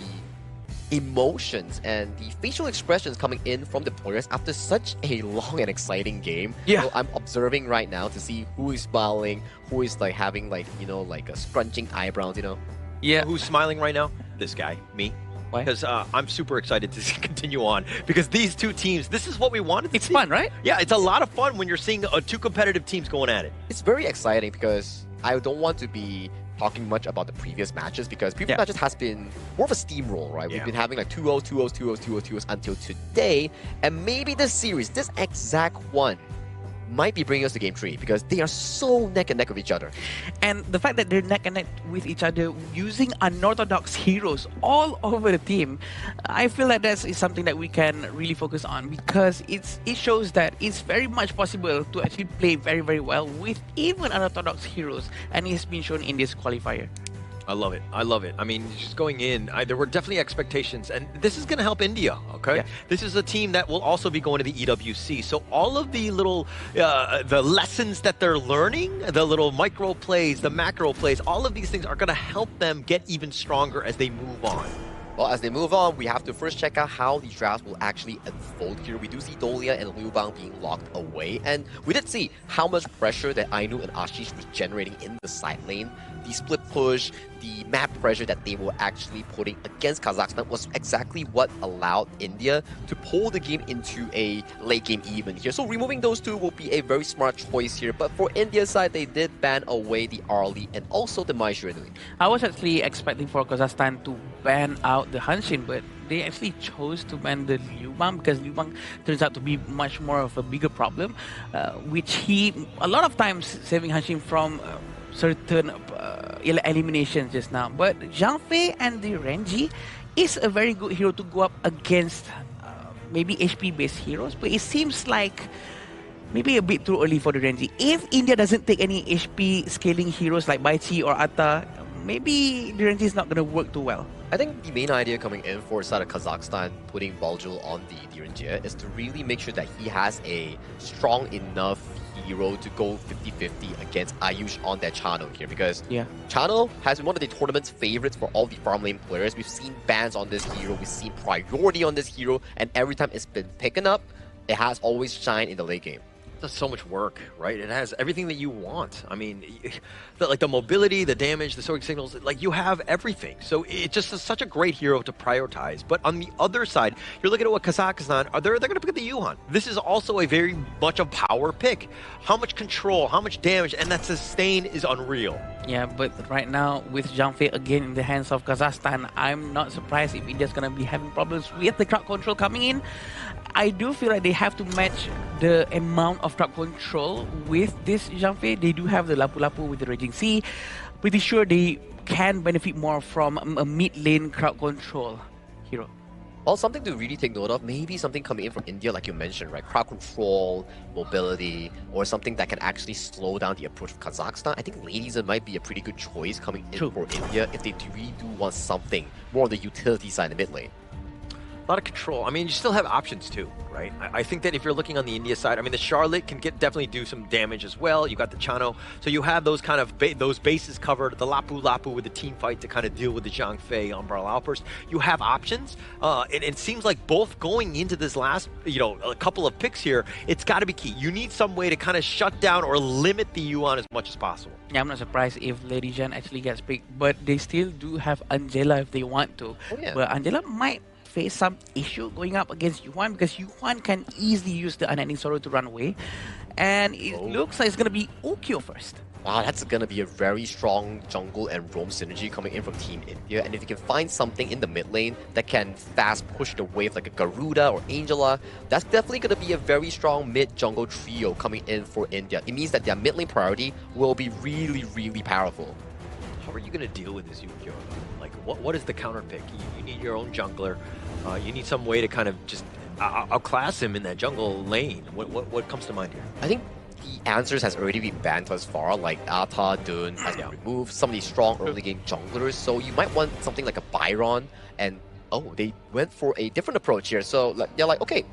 Speaker 18: emotions and the facial expressions coming in from the players after such a long and exciting game.
Speaker 17: Yeah.
Speaker 18: So I'm observing right now to see who is smiling, who is like having like, you know, like a scrunching eyebrows, you know.
Speaker 17: Yeah.
Speaker 19: Who's smiling right now? This guy, me. Why? Because I'm super excited to continue on. Because these two teams, this is what we wanted to see.
Speaker 17: It's fun, right?
Speaker 19: Yeah, it's a lot of fun when you're seeing two competitive teams going at it.
Speaker 18: It's very exciting because I don't want to be talking much about the previous matches because previous matches has been more of a steamroll, right? We've been having like 2-0, 2-0, 2-0, 2-0, 2-0 until today, and maybe this series, this exact one, might be bringing us to Game 3 because they are so neck and neck with each other.
Speaker 17: And the fact that they're neck and neck with each other using unorthodox heroes all over the team, I feel like that is something that we can really focus on because it shows that it's very much possible to actually play very, very well with even unorthodox heroes, and it's been shown in this qualifier.
Speaker 19: I love it. I love it. I mean, just going in, there were definitely expectations, and this is going to help India, okay? Yeah. This is a team that will also be going to the EWC. So all of the little, the lessons that they're learning, the little micro plays, the macro plays, all of these things are going to help them get even stronger as they move on.
Speaker 18: Well, as they move on, we have to first check out how the drafts will actually unfold here. We do see Dolia and Liu Bang being locked away, and we did see how much pressure that Ainu and Ashish was generating in the side lane. The split push, the map pressure that they were actually putting against Kazakhstan was exactly what allowed India to pull the game into a late game even here. So removing those two will be a very smart choice here, but for India's side, they did ban away the Arlie and also the Mai Xuanui.
Speaker 17: I was actually expecting for Kazakhstan to ban out the Hanshin, but they actually chose to ban the Liu Bang because Liu Bang turns out to be much more of a bigger problem, which he, a lot of times, saving Hanshin from certain eliminations just now. But Zhang Fei and the Renji is a very good hero to go up against maybe HP-based heroes, but it seems like maybe a bit too early for the Renji. If India doesn't take any HP scaling heroes like Baichi or Atta, maybe the Renji is not going to work too well.
Speaker 18: I think the main idea coming in for side of Kazakhstan putting Baljul on the Direnjia is to really make sure that he has a strong enough hero to go 50-50 against Ayush on that channel here because Channel has been one of the tournament's favorites for all the farm lane players. We've seen bans on this hero, we've seen priority on this hero, and every time it's been taken up, it has always shined in the late game.
Speaker 19: It does so much work, right? It has everything that you want. I mean, like the mobility, the damage, the soaring signals, like you have everything. So it just is such a great hero to prioritize. But on the other side, you're looking at what Kazakhstan are. They're going to pick the Yuhan. This is also a very much a power pick. How much control, how much damage, and that sustain is unreal.
Speaker 17: Yeah, but right now with Zhang Fei again in the hands of Kazakhstan, I'm not surprised if India's going to be having problems with the crowd control coming in. I do feel like they have to match the amount of crowd control with this Zhang Fei. They do have the Lapu Lapu with the Raging Sea. Pretty sure they can benefit more from a mid-lane crowd control hero.
Speaker 18: Well, something to really take note of, maybe something coming in from India, like you mentioned, right? Crowd control, mobility, or something that can actually slow down the approach of Kazakhstan. I think Ladies might be a pretty good choice coming in for India if they really do want something more on the utility side in the mid lane.
Speaker 19: A lot of control. I mean, you still have options too, right? I think that if you're looking on the India side, I mean, the Charlotte can definitely do some damage as well. You got the Chano, so you have those kind of those bases covered. The Lapu Lapu with the team fight to kind of deal with the Zhang Fei Umbrella Outburst. You have options. It seems like both going into this last, a couple of picks here, it's got to be key. You need some way to kind of shut down or limit the Yuan as much as possible.
Speaker 17: Yeah, I'm not surprised if Lady Zhen actually gets picked, but they still do have Angela if they want to.
Speaker 18: Oh, yeah.
Speaker 17: But Angela might face some issue going up against Yuan because Yuan can easily use the Unending Sorrow to run away, and it looks like it's going to be Ukyo first.
Speaker 18: Wow, that's going to be a very strong jungle and roam synergy coming in from Team India, and if you can find something in the mid lane that can fast push the wave like a Garuda or Angela, that's definitely going to be a very strong mid-jungle trio coming in for India. It means that their mid lane priority will be really, really powerful.
Speaker 7: how are you going to deal with this Yukio? Like, what is the counter pick? You need your own jungler. You need some way to kind of just outclass him in that jungle lane. What comes to mind here?
Speaker 18: I think the answers has already been banned thus far, like Ata, Dun has been removed, some of these strong early game junglers, so you might want something like a Byron, and they went for a different approach here, so they're like, okay,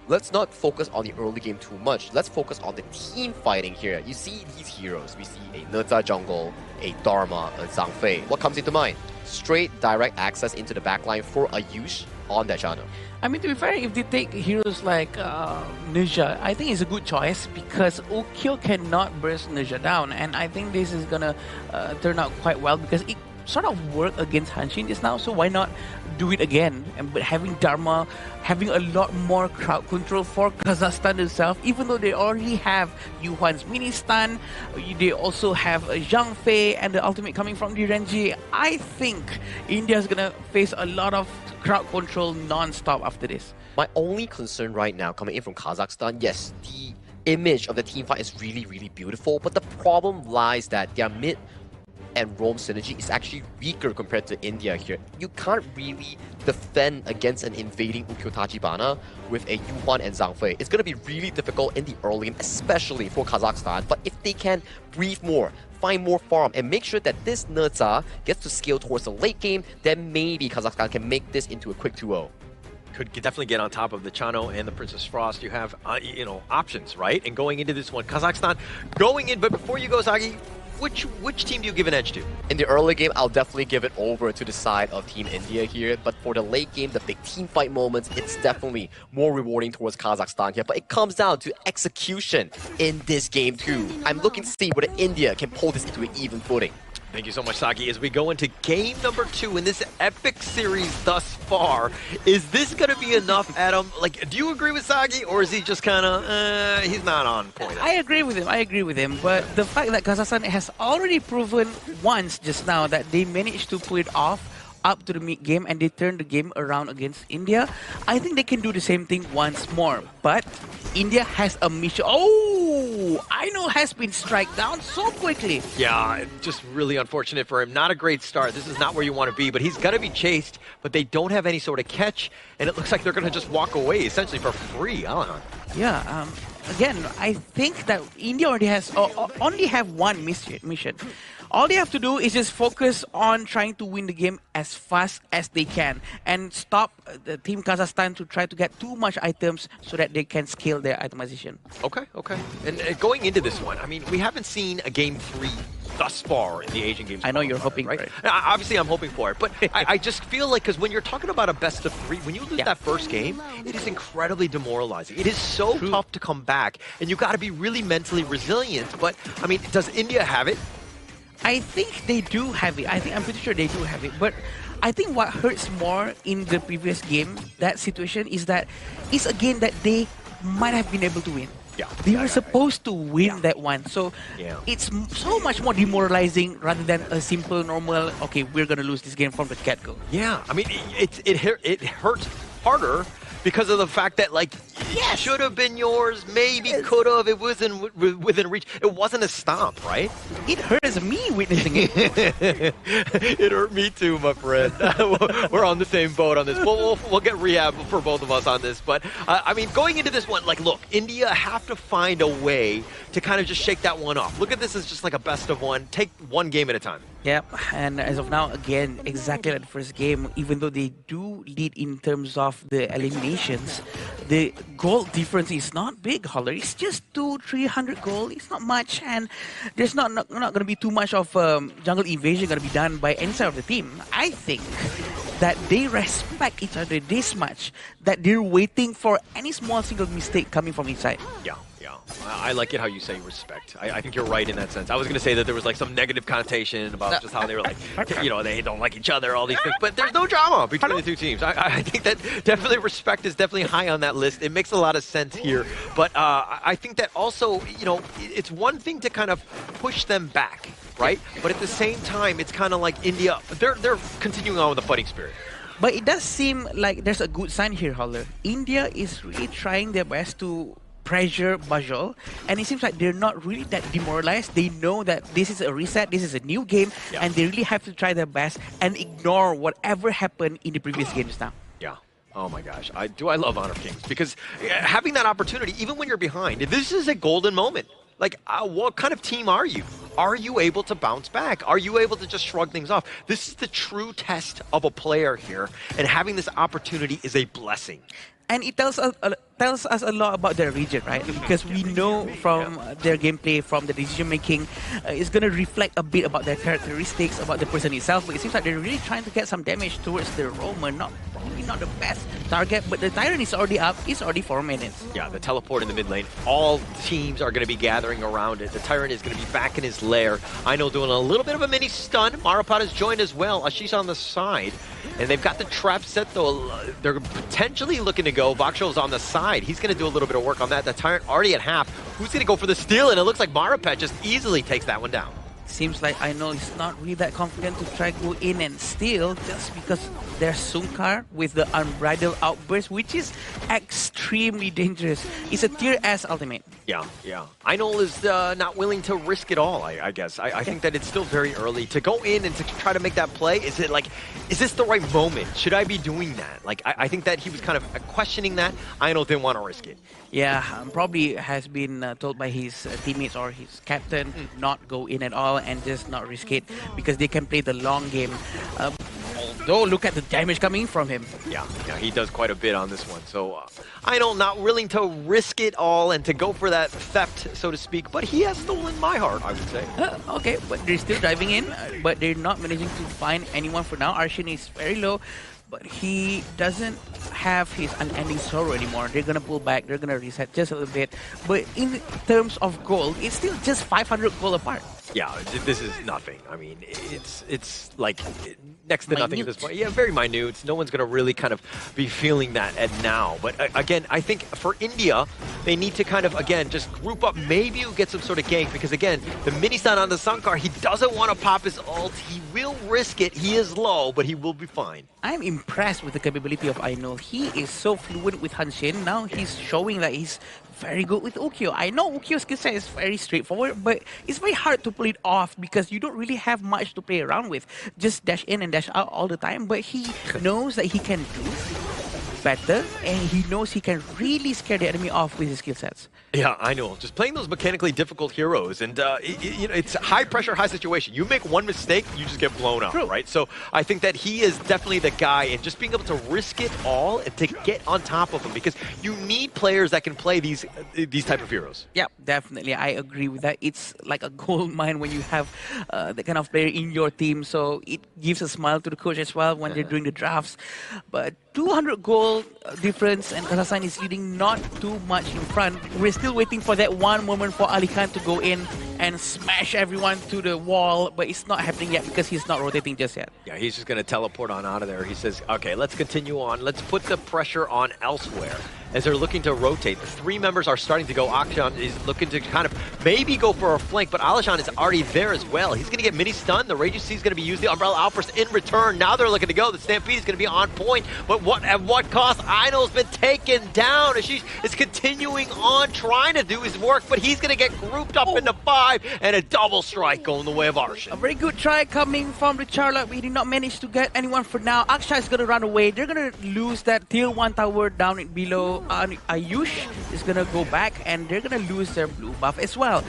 Speaker 18: let's not focus on the early game too much, let's focus on the team fighting here. You see these heroes, we see a Neza jungle, a Dharma, a Zhang What comes into mind? Straight direct access into the backline for a Yush on that channel.
Speaker 17: I mean, to be fair, if they take heroes like Ninja, I think it's a good choice because Ukyo cannot burst Ninja down, and I think this is gonna turn out quite well because it sort of worked against Hanshin just now, so why not do it again? But having Dharma, having a lot more crowd control for Kazakhstan itself, even though they already have Yuhuan's mini stun, they also have Zhang Fei and the ultimate coming from the Renji. I think India's gonna face a lot of crowd control non-stop after this.
Speaker 18: My only concern right now coming in from Kazakhstan, yes, the image of the team fight is really, really beautiful, but the problem lies that their mid and roam synergy is actually weaker compared to India here. You can't really defend against an invading Ukyo Tachibana with a Yuhuan and Zhang Fei. It's going to be really difficult in the early game, especially for Kazakhstan. But if they can breathe more, find more farm, and make sure that this Neza gets to scale towards the late game, then maybe Kazakhstan can make this into a quick 2-0.
Speaker 7: Could definitely get on top of the Chano and the Princess Frost. You have, options, right? And going into this one, Kazakhstan going in, but before you go, Sagi, which team do you give an edge to?
Speaker 18: In the early game, I'll definitely give it over to the side of Team India here. But for the late game, the big team fight moments, it's definitely more rewarding towards Kazakhstan here. But it comes down to execution in this game too. I'm looking to see whether India can pull this into an even footing.
Speaker 7: Thank you so much, Sagi. As we go into game number 2 in this epic series thus far, is this going to be enough, Adam? Like, do you agree with Sagi, or is he just kind of, he's not on point?
Speaker 17: I agree with him, but the fact that Kazakhstan has already proven once just now that they managed to pull it off up to the mid-game and they turned the game around against India, I think they can do the same thing once more. But India has a mission. Oh, Aino has been struck down so quickly.
Speaker 7: Yeah, just really unfortunate for him. Not a great start. This is not where you want to be, but he's going to be chased, but they don't have any sort of catch, and it looks like they're going to just walk away essentially for free. I don't know.
Speaker 17: Yeah, again, I think that India already has only have one mission. All they have to do is just focus on trying to win the game as fast as they can and stop the Team Kazakhstan to try to get too much items so that they can scale their itemization.
Speaker 7: Okay. And going into this one, I mean, we haven't seen a game 3 thus far in the Asian Games.
Speaker 17: I know you're hoping
Speaker 7: right?
Speaker 17: for it.
Speaker 7: Obviously, I'm hoping for it, but I just feel like, because when you're talking about a best of 3, when you lose that first game, it is incredibly demoralizing. It is so tough to come back, and you got to be really mentally resilient. But, I mean, does India have it?
Speaker 17: I think they do have it. I'm pretty sure they do have it. But I think what hurts more in the previous game, that situation, is that it's a game that they might have been able to win.
Speaker 7: Yeah.
Speaker 17: They are supposed to win that one. So it's so much more demoralizing rather than a simple, normal, okay, we're going to lose this game from the get-go.
Speaker 7: Yeah. I mean, it hurts harder because of the fact that, like, it should have been yours, maybe could have, it wasn't within reach. It wasn't a stomp, right?
Speaker 17: It hurts me witnessing it.
Speaker 7: It hurt me too, my friend. We're on the same boat on this. We'll get rehab for both of us on this. But, I mean, going into this one, like, look, India have to find a way to kind of just shake that one off. Look at this as just like a best of one. Take one game at a time.
Speaker 17: Yep, and as of now, again, exactly like the first game, even though they do lead in terms of the eliminations, the goal difference is not big, Holler. It's just 200-300 gold. It's not much, and there's not going to be too much of jungle invasion going to be done by any side of the team. I think that they respect each other this much that they're waiting for any small single mistake coming from each side.
Speaker 7: Yeah. I like it how you say respect. I think you're right in that sense. I was going to say that there was like some negative connotation about just how they were like, they don't like each other, all these things. But there's no drama between the two teams. I think that definitely respect is definitely high on that list. It makes a lot of sense here. But I think that also, it's one thing to kind of push them back, right? But at the same time, it's kind of like India, they're continuing on with the fighting spirit.
Speaker 17: But it does seem like there's a good sign here, Holler. India is really trying their best to pressure Bajol, and it seems like they're not really that demoralized. They know that this is a reset, this is a new game, and they really have to try their best and ignore whatever happened in the previous games now.
Speaker 7: Yeah. Oh my gosh. I love Honor of Kings because having that opportunity, even when you're behind, this is a golden moment. Like, what kind of team are you? Are you able to bounce back? Are you able to just shrug things off? This is the true test of a player here, and having this opportunity is a blessing.
Speaker 17: And it tells us a lot about their region, right? Because we know from their gameplay, from the decision making, it's going to reflect a bit about their characteristics, about the person itself. But it seems like they're really trying to get some damage towards the Roamer. Probably not the best target, but the Tyrant is already up. It's already 4 minutes.
Speaker 7: Yeah, the teleport in the mid lane. All teams are going to be gathering around it. The Tyrant is going to be back in his lair. Aino doing a little bit of a mini stun. Maripad has joined as well. Ashish on the side. And they've got the trap set, though. They're potentially looking to go. Baksho's on the side. He's going to do a little bit of work on that. The Tyrant already at half. Who's going to go for the steal? And it looks like Maripad just easily takes that one down.
Speaker 17: Seems like I know he's not really that confident to try go in and steal just because there's Sunkar with the unbridled outburst, which is extremely dangerous. It's a tier S ultimate.
Speaker 7: Yeah. Einol is not willing to risk it all, I guess. I think that it's still very early. To go in and to try to make that play, is this the right moment? Should I be doing that? Like, I think that he was kind of questioning that. Einol didn't want to risk it.
Speaker 17: Yeah, probably has been told by his teammates or his captain not go in at all and just not risk it because they can play the long game. Although, look at the damage coming from him.
Speaker 7: Yeah, he does quite a bit on this one. So, Einol not willing to risk it all and to go for that theft, so to speak. But he has stolen my heart, I would say.
Speaker 17: Okay, but they're still driving in, but they're not managing to find anyone for now. Arshin is very low, but he doesn't have his unending sorrow anymore. They're gonna pull back, they're gonna reset just a little bit. But in terms of gold, it's still just 500 gold apart.
Speaker 7: Yeah, this is nothing. I mean, it's like next to nothing at this point. Yeah, very minute. No one's going to really kind of be feeling that at now. But again, I think for India, they need to kind of, again, just group up. Maybe you get some sort of gank because, again, the mini-stun on the Sunkar, he doesn't want to pop his ult. He will risk it. He is low, but he will be fine.
Speaker 17: I'm impressed with the capability of Aino. He is so fluent with Hanshin. Now he's showing that he's very good with Ukyo. I know Ukyo's skill set is very straightforward, but it's very hard to pull it off because you don't really have much to play around with. Just dash in and dash out all the time, but he knows that he can do better, and he knows he can really scare the enemy off with his skill sets.
Speaker 7: Yeah, I know. Just playing those mechanically difficult heroes, and it's high pressure, high situation. You make one mistake, you just get blown up, right? So I think that he is definitely the guy, and just being able to risk it all and to get on top of him, because you need players that can play these type of heroes.
Speaker 17: Yeah, definitely. I agree with that. It's like a gold mine when you have the kind of player in your team, so it gives a smile to the coach as well when they're doing the drafts. But 200 gold difference, and Kazakhstan is leading not too much in front. We're still waiting for that one moment for Ali Khan to go in and smash everyone to the wall, but it's not happening yet because he's not rotating just yet.
Speaker 7: Yeah, he's just going to teleport on out of there. He says, okay, let's continue on. Let's put the pressure on elsewhere. As they're looking to rotate, the three members are starting to go. Akshan is looking to kind of maybe go for a flank, but Alishan is already there as well. He's going to get mini stun. The Rage C is going to be used. The Umbrella Outburst in return. Now they're looking to go. The Stampede is going to be on point, but at what cost? Einol's been taken down. Ashish is continuing on trying to do his work, but he's going to get grouped up into 5 and a double strike going the way of Arshan.
Speaker 17: A very good try coming from the Charlotte. We did not manage to get anyone for now. Akshan is going to run away. They're going to lose that tier 1 tower down below. Ayush is going to go back, and they're going to lose their blue buff as well.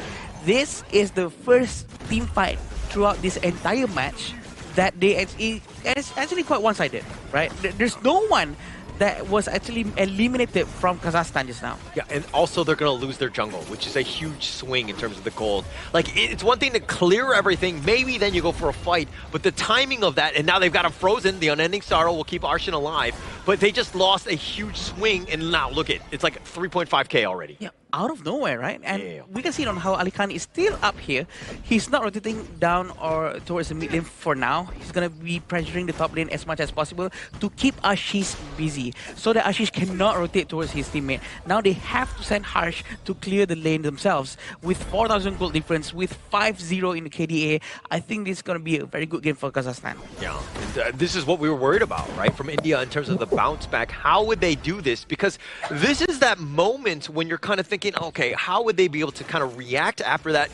Speaker 17: This is the first team fight throughout this entire match that it's actually quite one-sided, right? There's no one that was actually eliminated from Kazakhstan just now.
Speaker 7: Yeah, and also they're going to lose their jungle, which is a huge swing in terms of the gold. Like, it's one thing to clear everything, maybe then you go for a fight, but the timing of that, and now they've got him frozen, the Unending Sorrow will keep Arshan alive, but they just lost a huge swing, and now look it's like 3.5k already.
Speaker 17: Yeah, out of nowhere, right? And we can see it on how Ali Khan is still up here. He's not rotating down or towards the mid lane for now. He's going to be pressuring the top lane as much as possible to keep Ashish busy, so that Ashish cannot rotate towards his teammate. Now they have to send Harsh to clear the lane themselves. With 4,000 gold difference, with 5-0 in the KDA, I think this is going to be a very good game for Kazakhstan.
Speaker 7: Yeah, and, this is what we were worried about, right? From India in terms of the bounce back? How would they do this? Because this is that moment when you're kind of thinking, okay, how would they be able to kind of react after that,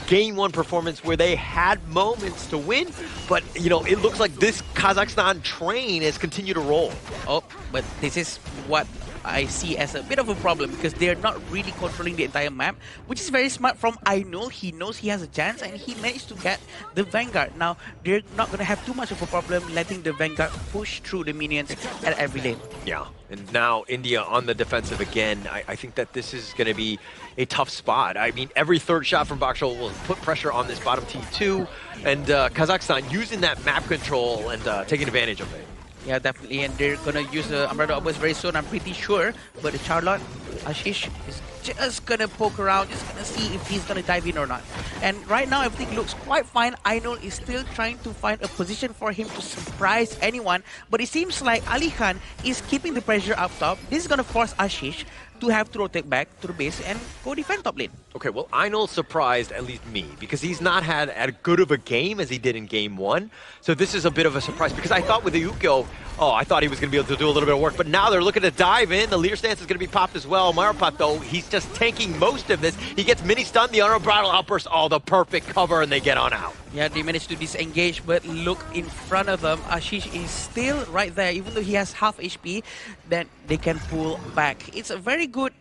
Speaker 7: game one performance where they had moments to win, but, it looks like this Kazakhstan train has continued to roll.
Speaker 17: Oh, but this is what I see as a bit of a problem because they're not really controlling the entire map, which is very smart from Ainul. He knows he has a chance and he managed to get the Vanguard. Now, they're not going to have too much of a problem letting the Vanguard push through the minions at every lane.
Speaker 7: Yeah, and now India on the defensive again. I think that this is going to be a tough spot. I mean, every third shot from Bakshol will put pressure on this bottom T2, and Kazakhstan using that map control and taking advantage of it.
Speaker 17: Yeah, definitely, and they're gonna use the Umbrella Obelisk very soon, I'm pretty sure. But the Charlotte, Ashish is just gonna poke around, just gonna see if he's gonna dive in or not. And right now, everything looks quite fine. Ainul is still trying to find a position for him to surprise anyone, but it seems like Ali Khan is keeping the pressure up top. This is gonna force Ashish to have to rotate back to the base and go defend top lane.
Speaker 7: Okay, well, Ainul surprised at least me because he's not had as good of a game as he did in game one. So this is a bit of a surprise because I thought with the Ukko, I thought he was going to be able to do a little bit of work, but now they're looking to dive in. The leader stance is going to be popped as well. Marapat, though, he's just tanking most of this. He gets mini-stunned, the unbridled outburst, the perfect cover, and they get on out.
Speaker 17: Yeah, they managed to disengage, but look in front of them. Ashish is still right there, even though he has half HP, that they can pull back. It's a very good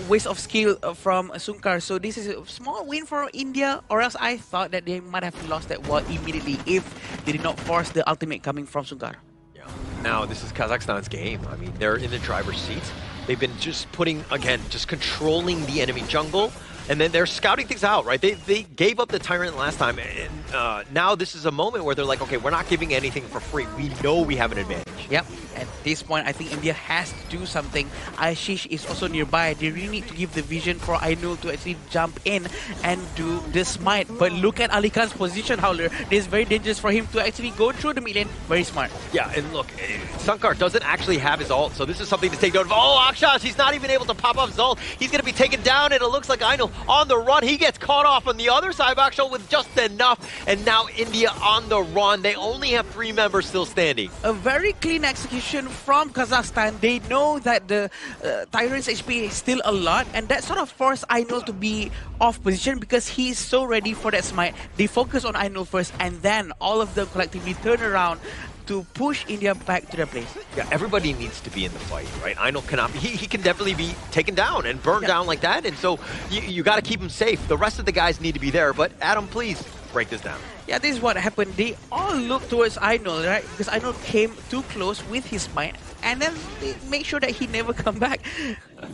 Speaker 17: waste of skill from Sunkar. So this is a small win for India, or else I thought that they might have lost that war immediately if they did not force the ultimate coming from Sunkar.
Speaker 7: Yeah. Now this is Kazakhstan's game. I mean, they're in the driver's seat. They've been just just controlling the enemy jungle. And then they're scouting things out, right? They gave up the Tyrant last time, and now this is a moment where they're like, okay, we're not giving anything for free. We know we have an advantage.
Speaker 17: Yep. At this point, I think India has to do something. Ashish is also nearby. They really need to give the vision for Ainul to actually jump in and do the smite. But look at Ali Khan's position, Howler. This is very dangerous for him to actually go through the mid lane. Very smart.
Speaker 7: Yeah, and look, Sunkar doesn't actually have his ult, so this is something to take note of. Oh, Akshash, he's not even able to pop off his ult. He's going to be taken down, and it looks like Ainul on the run. He gets caught off on the other side of Akshal with just enough, and now India on the run. They only have 3 members still standing.
Speaker 17: A very clean execution from Kazakhstan. They know that the Tyrant's HP is still a lot, and that sort of forced Ainul to be off position because he is so ready for that smite. They focus on Ainul first, and then all of them collectively turn around to push India back to their place.
Speaker 7: Yeah, everybody needs to be in the fight, right? Ainul cannot be, he can definitely be taken down and burned down like that, and so you got to keep him safe. The rest of the guys need to be there, but Adam, please break this down.
Speaker 17: Yeah, this is what happened. They all look towards Ainul, right? Because Ainul came too close with his might, and then they make sure that he never come back.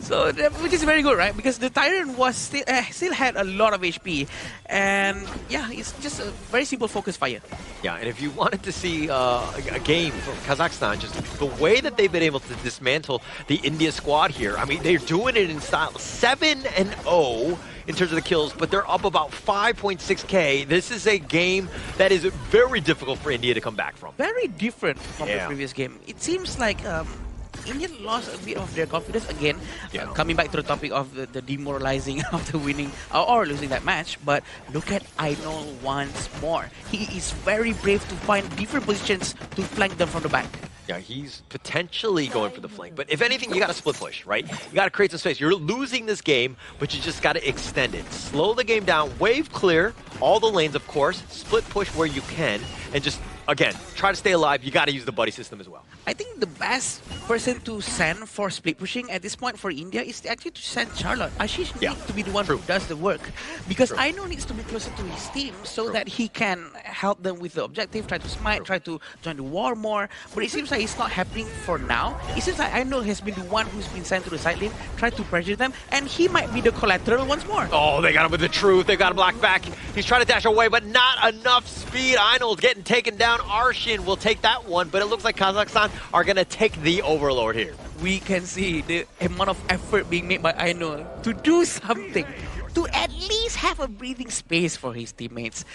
Speaker 17: So, which is very good, right? Because the Tyrant was still had a lot of HP, and yeah, it's just a very simple focus fire.
Speaker 7: Yeah, and if you wanted to see a game from Kazakhstan, just the way that they've been able to dismantle the India squad here, I mean, they're doing it in style 7-0 in terms of the kills, but they're up about 5.6k. This is a game that is very difficult for India to come back from.
Speaker 17: Very different from the previous game. It seems like India lost a bit of their confidence again. Coming back to the topic of the demoralizing after winning or losing that match, but look at Ainul once more. He is very brave to find different positions to flank them from the back.
Speaker 7: Yeah, he's potentially going for the flank, but if anything, you got to split push, right? You got to create some space. You're losing this game, but you just got to extend it. Slow the game down, wave clear, all the lanes, of course, split push where you can, and just, again, try to stay alive. You got to use the buddy system as well.
Speaker 17: I think the best person to send for split pushing at this point for India is actually to send Charlotte. Ashish needs to be the one who does the work, because Ainul needs to be closer to his team so that he can help them with the objective, try to smite, try to join the war more. But it seems like it's not happening for now. It seems like Ainul has been the one who's been sent to the side lane, try to pressure them, and he might be the collateral once more.
Speaker 7: Oh, they got him with the truth. They got him blocked back. He's trying to dash away, but not enough speed. Ainul's getting taken down. Arshin will take that one, but it looks like Kazakhstan are going to take the overlord here.
Speaker 17: We can see the amount of effort being made by Ainul to do something, to at least have a breathing space for his teammates.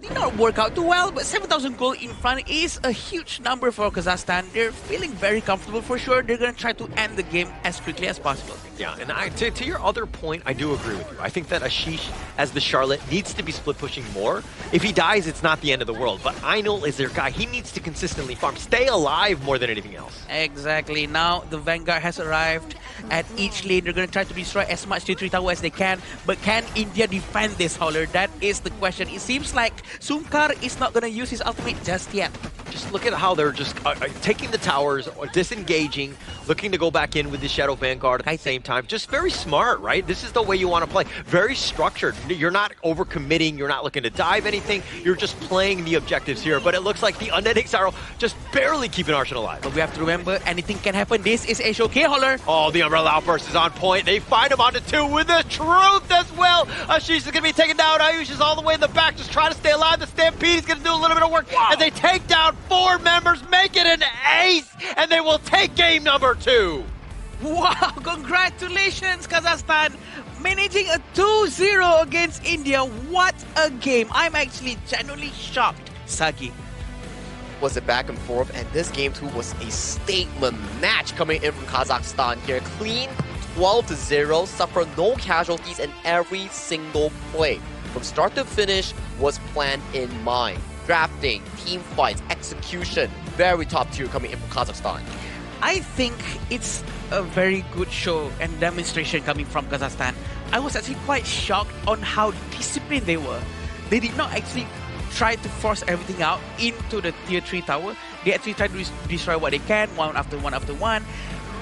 Speaker 17: did not work out too well, but 7,000 gold in front is a huge number for Kazakhstan. They're feeling very comfortable for sure. They're going to try to end the game as quickly as possible.
Speaker 7: Yeah, and to your other point, I do agree with you. I think that Ashish, as the Charlotte, needs to be split pushing more. If he dies, it's not the end of the world, but Einol is their guy. He needs to consistently farm, stay alive more than anything else.
Speaker 17: Exactly. Now the Vanguard has arrived at each lane. They're going to try to destroy as much T3 tower as they can, but can India defend this, Howler? That is the question. It seems like Sumkar is not going to use his ultimate just yet.
Speaker 7: Just look at how they're just taking the towers, or disengaging, looking to go back in with the Shadow Vanguard at the same time. Just very smart, right? This is the way you want to play. Very structured. You're not overcommitting. You're not looking to dive anything. You're just playing the objectives here. But it looks like the Undead Exile just barely keeping Arshan alive.
Speaker 17: But we have to remember, anything can happen. This is HOK, Holler.
Speaker 7: Oh, the Umbrella Outburst is on point. They find him onto 2 with the Truth as well. Ashish is going to be taken down. Ayush is all the way in the back, just trying to stay alive. The Stampede is going to do a little bit of work. Wow. As they take down 4 members, make it an ace, and they will take game number 2.
Speaker 17: Wow, congratulations, Kazakhstan. Managing a 2-0 against India. What a game. I'm actually genuinely shocked. Sagi.
Speaker 18: Was it back and forth, and this game too was a statement match coming in from Kazakhstan here. Clean 12-0, suffer no casualties in every single play. From start to finish was planned in mind. Drafting, team fights, execution, very top tier coming in from Kazakhstan.
Speaker 17: I think it's a very good show and demonstration coming from Kazakhstan. I was actually quite shocked on how disciplined they were. They did not actually try to force everything out into the tier 3 tower. They actually tried to destroy what they can, one after one after one.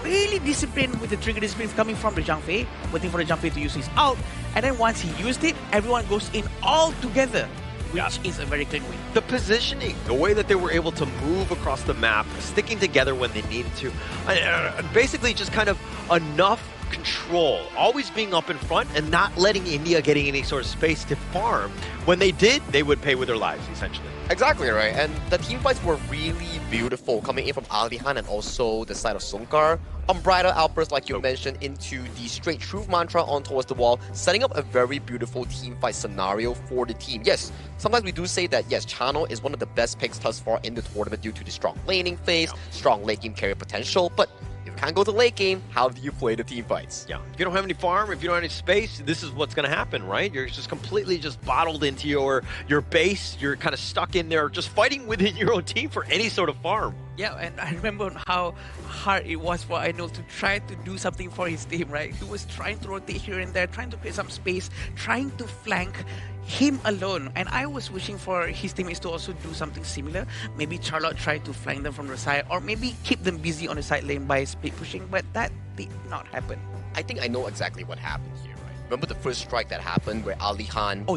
Speaker 17: Really disciplined with the trigger disciplines coming from the Zhang Fei, waiting for the Zhang Fei to use his ult. And then once he used it, everyone goes in all together, which is a very clean win.
Speaker 7: The positioning, the way that they were able to move across the map, sticking together when they needed to, basically just kind of enough control, always being up in front and not letting India getting any sort of space to farm. When they did, they would pay with their lives, essentially.
Speaker 18: Exactly right, and the team fights were really beautiful coming in from Alihan and also the side of Sumkar. Unbridled outburst, like you mentioned, into the straight truth mantra on towards the wall, setting up a very beautiful team fight scenario for the team. Yes, sometimes we do say that, yes, Chano is one of the best picks thus far in the tournament due to the strong laning phase, strong late game carry potential, but if you can't go to late game, how do you play the team fights?
Speaker 7: Yeah, if you don't have any farm, if you don't have any space, this is what's going to happen, right? You're just completely just bottled into your base. You're kind of stuck in there, just fighting within your own team for any sort of farm.
Speaker 17: Yeah, and I remember how hard it was for Einol to try to do something for his team, right? He was trying to rotate here and there, trying to create some space, trying to flank him alone. And I was wishing for his teammates to also do something similar. Maybe Charlotte tried to flank them from the side, or maybe keep them busy on the side lane by split pushing, but that did not happen.
Speaker 18: I think I know exactly what happened here. Remember the first strike that happened where Alihan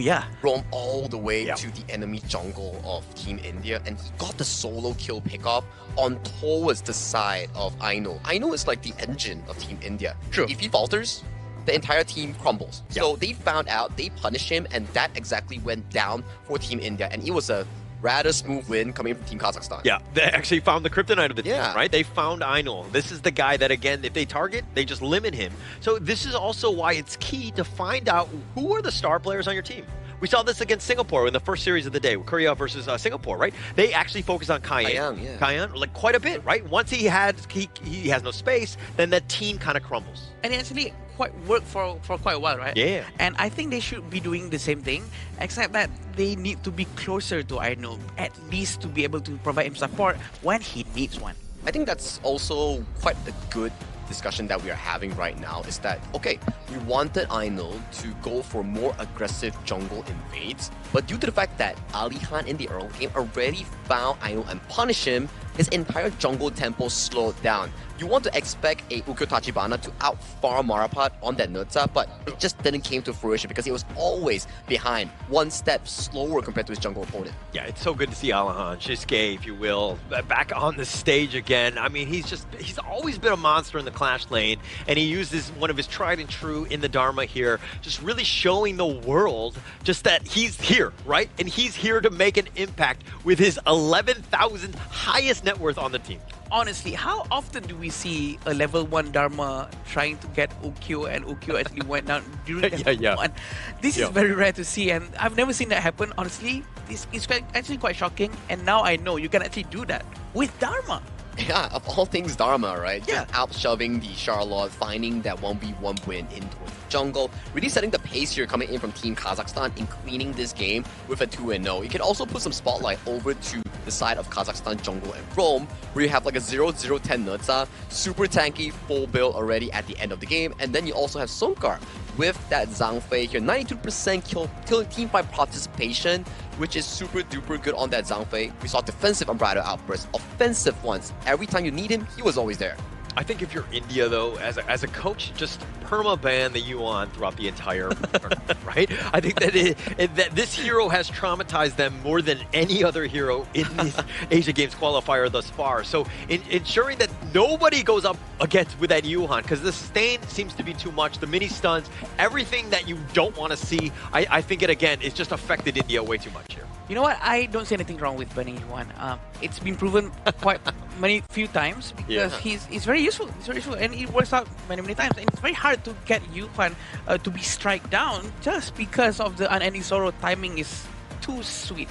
Speaker 18: roamed all the way to the enemy jungle of Team India and he got the solo kill pickup on towards the side of Einol. Einol is like the engine of Team India.
Speaker 7: True.
Speaker 18: If he falters, the entire team crumbles. So they found out, they punished him, and that exactly went down for Team India. And it was a rather smooth win coming from Team Kazakhstan.
Speaker 7: Yeah, they actually found the kryptonite of the team, right? They found Einol. This is the guy that, again, if they target, they just limit him. So this is also why it's key to find out who are the star players on your team. We saw this against Singapore in the first series of the day, Korea versus Singapore, right? They actually focused on Cayenne, like quite a bit, right? Once he has no space, then that team kind of crumbles.
Speaker 17: And it actually quite worked for quite a while, right?
Speaker 7: Yeah.
Speaker 17: And I think they should be doing the same thing, except that they need to be closer to Einol, at least to be able to provide him support when he needs one.
Speaker 18: I think that's also quite a good discussion that we are having right now is that, okay, we wanted Einol to go for more aggressive jungle invades, but due to the fact that Alihan in the early game already found Einol and punished him, his entire jungle tempo slowed down. You want to expect a Ukyo Tachibana to outfarm Marapad on that Nutsa, but it just didn't came to fruition because he was always behind, one step slower compared to his jungle opponent.
Speaker 7: Yeah, it's so good to see Alihan, Shisuke, if you will, back on the stage again. I mean, he's always been a monster in the Clash lane, and he uses one of his tried and true in the Dharma here, just really showing the world just that he's here, right? And he's here to make an impact with his 11,000 highest net worth on the team.
Speaker 17: honestly, how often do we see a level 1 Dharma trying to get Ukyo and Ukyo actually went down during level 1? This is very rare to see, and I've never seen that happen. Honestly, this is actually quite shocking, and now I know you can actually do that with Dharma.
Speaker 18: Yeah, of all things Dharma, right? Just out shoving the Charlotte, finding that 1v1 win in towards the jungle, really setting the pace here coming in from Team Kazakhstan in cleaning this game with a 2-0. You can also put some spotlight over to the side of Kazakhstan jungle and Rome, where you have like a 0-0-10 Nutsa, super tanky, full build already at the end of the game, and then you also have Sonkar with that Zhang Fei here, 92% kill team fight participation, which is super duper good on that Zhang Fei. We saw defensive Umbrella outbursts, offensive ones. Every time you need him, he was always there.
Speaker 7: I think if you're India, though, as a coach, just perma-ban the Yuan throughout the entire tournament, right? I think that this hero has traumatized them more than any other hero in this Asia Games qualifier thus far. So ensuring that nobody goes up against with that Yuan, because the stain seems to be too much, the mini stuns, everything that you don't want to see, I think it, again, it's just affected India way too much here.
Speaker 17: You know what? I don't see anything wrong with banning Yuan. It's been proven quite few times because he's very useful. He's very useful, and it works out many times. And it's very hard to get Yuan to be strike down just because of the Unending Sorrow timing is too sweet.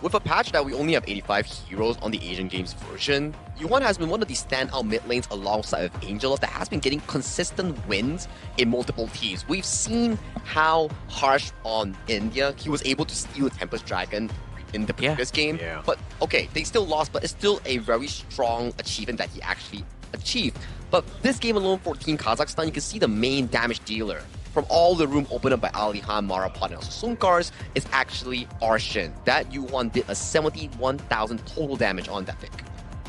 Speaker 18: With a patch that we only have 85 heroes on the Asian Games version, Yuan has been one of the standout mid lanes alongside with Angela that has been getting consistent wins in multiple teams. We've seen how harsh on India he was able to steal Tempest Dragon in the previous game. But okay, they still lost, but it's still a very strong achievement that he actually achieved. But this game alone for Team Kazakhstan, you can see the main damage dealer from all the room opened up by Alihan, Marapod, and also Sunkars is actually Arshin. That Yuan did a 71,000 total damage on that pick.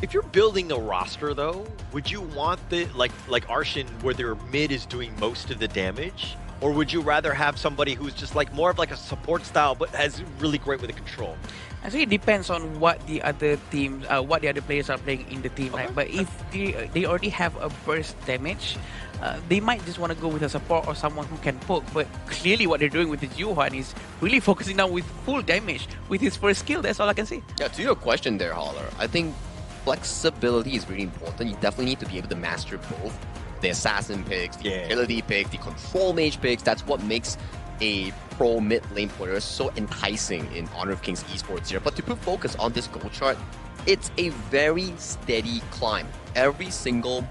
Speaker 7: If you're building a roster, though, would you want the like Arshin, where their mid is doing most of the damage, or would you rather have somebody who's just like more of like a support style but has really great with the control?
Speaker 17: I think it depends on what the other teams, what the other players are playing in the team, right? But if they already have a burst damage, they might just want to go with a support or someone who can poke. But clearly what they're doing with this Yuan is really focusing now with full damage with his first skill. That's all I can see.
Speaker 18: Yeah, to your question there, Holler, I think flexibility is really important. You definitely need to be able to master both the assassin picks, the utility picks, the control mage picks. That's what makes a pro mid lane player so enticing in Honor of Kings Esports here. But to put focus on this goal chart, it's a very steady climb. Every single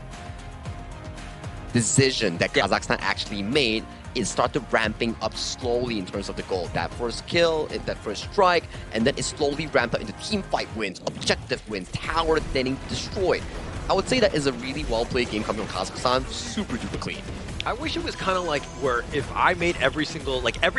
Speaker 18: decision that Kazakhstan actually made, it started ramping up slowly in terms of the goal. That first kill, that first strike, and then it slowly ramped up into team fight wins, objective wins, tower getting destroyed. I would say that is a really well-played game coming from Kazakhstan, super duper clean.
Speaker 7: I wish it was kind of like where if I made every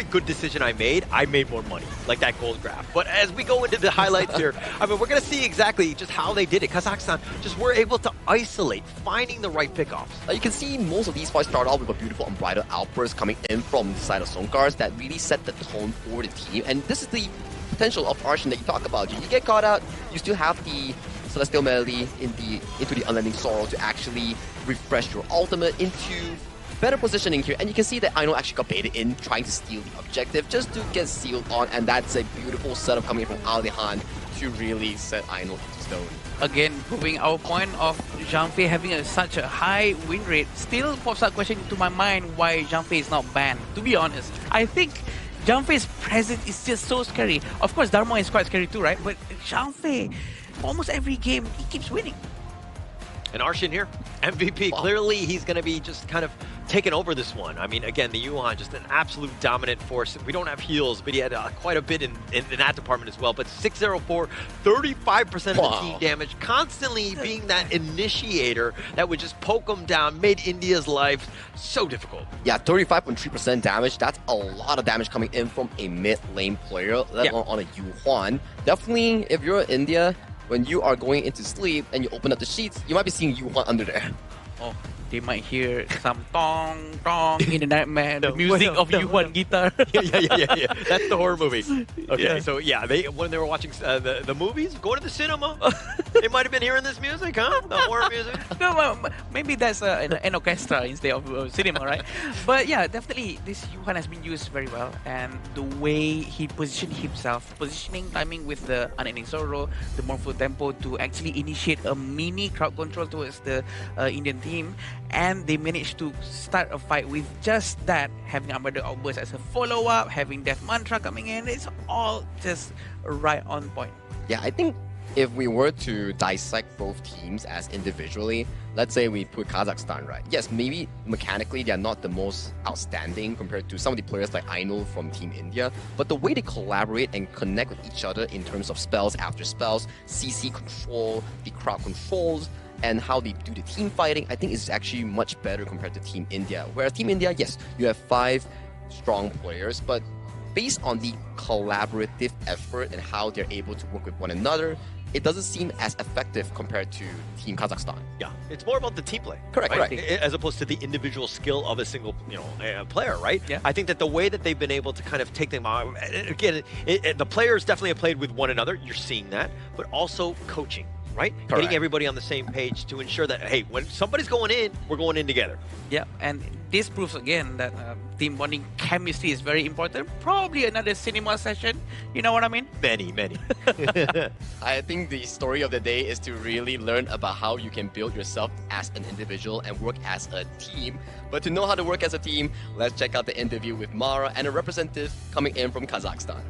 Speaker 7: good decision I made more money, like that gold graph. But as we go into the highlights here, I mean, we're going to see exactly just how they did it. Kazakhstan just were able to isolate, finding the right pickoffs.
Speaker 18: You can see most of these fights start off with a beautiful unbridled outburst coming in from the side of Sonkars that really set the tone for the team. And this is the potential of Arshin that you talk about. You get caught out, you still have the Celestial Melody into the Unending Sorrow to actually refresh your ultimate into better positioning here, and you can see that Aino actually got baited in trying to steal the objective just to get sealed on, and that's a beautiful setup coming from Alihan to really set Aino into stone.
Speaker 17: Again, proving our point of Zhang Fei having such a high win rate, still pops up question into my mind why Zhang Fei is not banned. To be honest, I think Zhang Fei's presence is just so scary. Of course, Dharma is quite scary too, right? But Zhang Fei, almost every game, he keeps winning.
Speaker 7: And Arshin here, MVP. Clearly, he's going to be just kind of taking over this one. I mean, again, the Yuan, just an absolute dominant force. We don't have heals, but he had quite a bit in that department as well. But 604, 35% of the team damage, constantly being that initiator that would just poke him down, made India's life so difficult.
Speaker 18: Yeah, 35.3% damage. That's a lot of damage coming in from a mid lane player, let alone on a Yuan. Definitely, if you're India, when you are going into sleep and you open up the sheets, you might be seeing Yuan under there.
Speaker 17: Oh, they might hear some tong tong in the nightmare, the music of Yuan guitar.
Speaker 19: yeah. That's the horror movie. Okay,
Speaker 17: Yeah.
Speaker 19: so yeah, when they were watching the movies, going to the cinema, they might have been hearing this music, huh? The horror music.
Speaker 17: No, maybe that's an orchestra instead of cinema, right? But yeah, definitely this Yuan has been used very well, and the way he positioned himself, positioning, timing with the unending sorrow, the mournful tempo to actually initiate a mini crowd control towards the Indian team, and they managed to start a fight with just that, having Armada Outburst as a follow-up, having Death Mantra coming in. It's all just right on point.
Speaker 18: Yeah, I think if we were to dissect both teams as individually, let's say we put Kazakhstan, right? Yes, maybe mechanically they're not the most outstanding compared to some of the players like Ainul from Team India, but the way they collaborate and connect with each other in terms of spells after spells, CC control, the crowd controls, and how they do the team fighting, I think is actually much better compared to Team India. Whereas Team India, yes, you have 5 strong players, but based on the collaborative effort and how they're able to work with one another, it doesn't seem as effective compared to Team Kazakhstan.
Speaker 19: Yeah, it's more about the team play.
Speaker 18: Correct,
Speaker 19: right?
Speaker 18: correct.
Speaker 19: As opposed to the individual skill of a single, player, right? Yeah. I think that the way that they've been able to kind of take them out, again, the players definitely have played with one another. You're seeing that, but also coaching, right?
Speaker 17: Correct.
Speaker 19: Getting everybody on the same page to ensure that, hey, when somebody's going in, we're going in together.
Speaker 17: Yeah, and this proves again that team bonding chemistry is very important. Probably another cinema session, you know what I mean?
Speaker 19: Many.
Speaker 18: I think the story of the day is to really learn about how you can build yourself as an individual and work as a team. But to know how to work as a team, let's check out the interview with Mara and a representative coming in from Kazakhstan.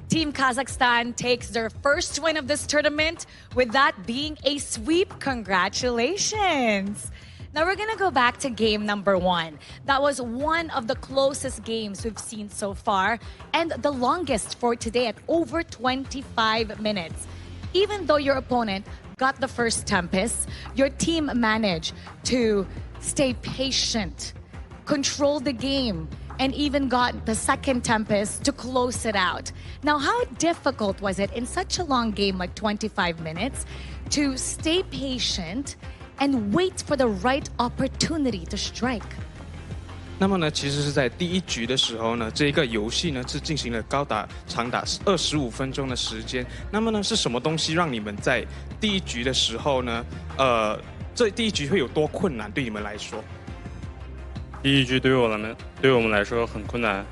Speaker 14: Team Kazakhstan takes their first win of this tournament, with that being a sweep. Congratulations! Now we're gonna go back to game number 1. That was one of the closest games we've seen so far, and the longest for today at over 25 minutes. Even though your opponent got the first Tempest, your team managed to stay patient, control the game, and even got the second Tempest to close it out. Now, how difficult was it in such a long game, like 25 minutes, to stay patient and wait for the right opportunity to strike?
Speaker 6: 那么呢，其实是在第一局的时候呢，这个游戏呢是进行了长达25分钟的时间。那么呢，是什么东西让你们在第一局的时候呢，这第一局会有多困难对你们来说？
Speaker 22: 第一局对我们来说很困难，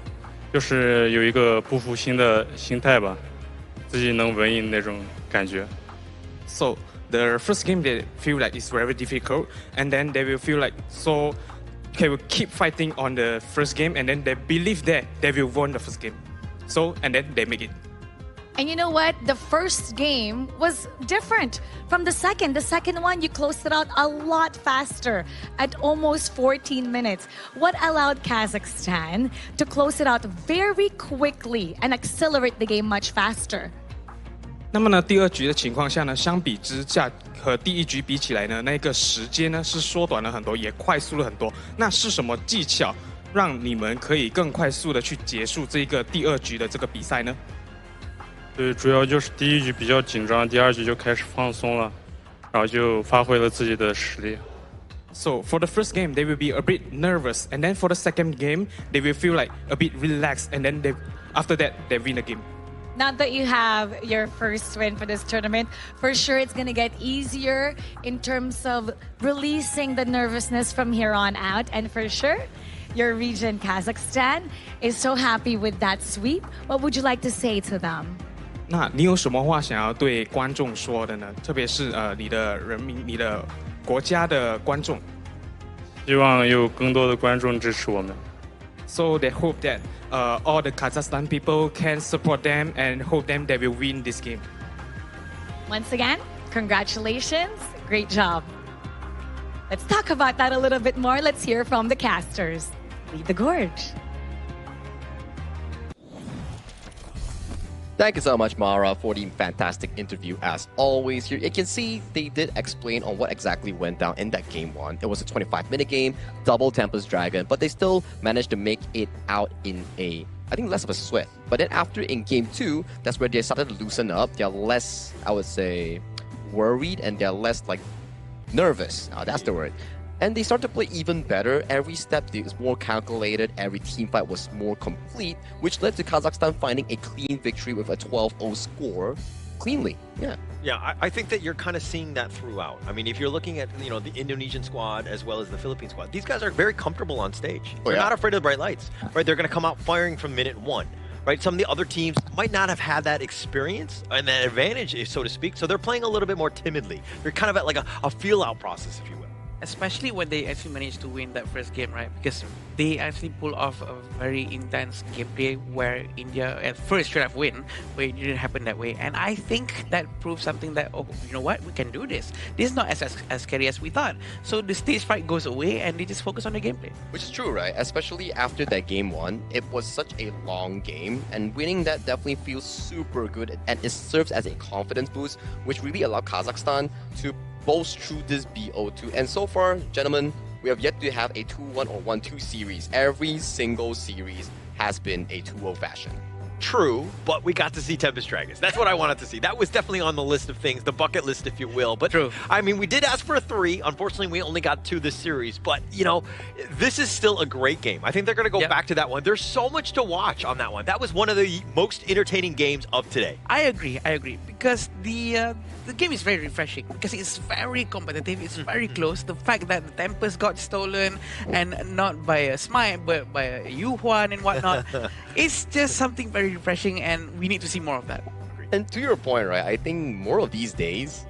Speaker 22: 就是有一个不服心的心态吧，自己能稳赢那种感觉。
Speaker 6: So the first game they feel like it's very difficult, and then they will feel like they will keep fighting on the first game, and then they believe that they will win the first game. So and then they make it.
Speaker 14: And you know what? The first game was different from the second. The second one, you closed it out a lot faster at almost 14 minutes. What allowed Kazakhstan to close it out very quickly and accelerate the game much faster?
Speaker 6: 那么呢，第二局的情况下呢，相比之下和第一局比起来呢，那个时间呢是缩短了很多，也快速了很多。那是什么技巧让你们可以更快速的去结束这个第二局的这个比赛呢？
Speaker 22: 对，主要就是第一局比较紧张，第二局就开始放松了，然后就发挥了自己的实力。
Speaker 6: So for the first game, they will be a bit nervous, and then for the second game, they will feel like a bit relaxed, and then after that, they win the game.
Speaker 14: Now that you have your first win for this tournament, for sure it's going to get easier in terms of releasing the nervousness from here on out. And for sure, your region, Kazakhstan, is so happy with that sweep. What would you like to say to them?
Speaker 6: 那你有什么话想要对观众说的呢？特别是你的人民、你的国家的观众。
Speaker 22: 希望有更多的观众支持我们。
Speaker 6: So they hope that all the Kazakhstan people can support them and hope them they will win this game.
Speaker 14: Once again, congratulations. Great job. Let's talk about that a little bit more. Let's hear from the casters. Lead the gorge.
Speaker 18: Thank you so much, Mara, for the fantastic interview as always. Here you can see they did explain on what exactly went down in that game 1. It was a 25-minute game, double Tempest Dragon, but they still managed to make it out in I think less of a sweat. But then after in game 2, that's where they started to loosen up. They're less, I would say, worried and they're less like nervous. That's the word. And they start to play even better. Every step is more calculated. Every team fight was more complete, which led to Kazakhstan finding a clean victory with a 12-0 score cleanly. Yeah.
Speaker 19: Yeah, I think that you're kind of seeing that throughout. I mean, if you're looking at, you know, the Indonesian squad as well as the Philippine squad, these guys are very comfortable on stage. They're not afraid of the bright lights, right? They're going to come out firing from minute one, right? Some of the other teams might not have had that experience and that advantage, so to speak, so they're playing a little bit more timidly. They're kind of at like a feel-out process, if you will.
Speaker 17: Especially when they actually managed to win that first game, right? Because they actually pulled off a very intense gameplay where India at first should have won, but it didn't happen that way. And I think that proves something that, oh, you know what? We can do this. This is not as scary as we thought. So the stage fright goes away and they just focus on the gameplay.
Speaker 18: Which is true, right? Especially after that game one, it was such a long game, and winning that definitely feels super good, and it serves as a confidence boost, which really allowed Kazakhstan to bolster through this BO2. And so far, gentlemen, we have yet to have a 2-1 or 1-2 series. Every single series has been a 2-0 fashion.
Speaker 19: True, but we got to see Tempest Dragons. That's what I wanted to see. That was definitely on the list of things, the bucket list, if you will. But
Speaker 17: true.
Speaker 19: I mean, we did ask for a 3. Unfortunately, we only got 2 this series. But, you know, this is still a great game. I think they're going to go back to that one. There's so much to watch on that one. That was one of the most entertaining games of today.
Speaker 17: I agree. Because the game is very refreshing. Because it's very competitive. It's very close. The fact that the Tempest got stolen, and not by a Smite, but by a Yuhuan and whatnot, it's just something very refreshing, and we need to see more of that.
Speaker 18: And to your point, right, I think more of these days,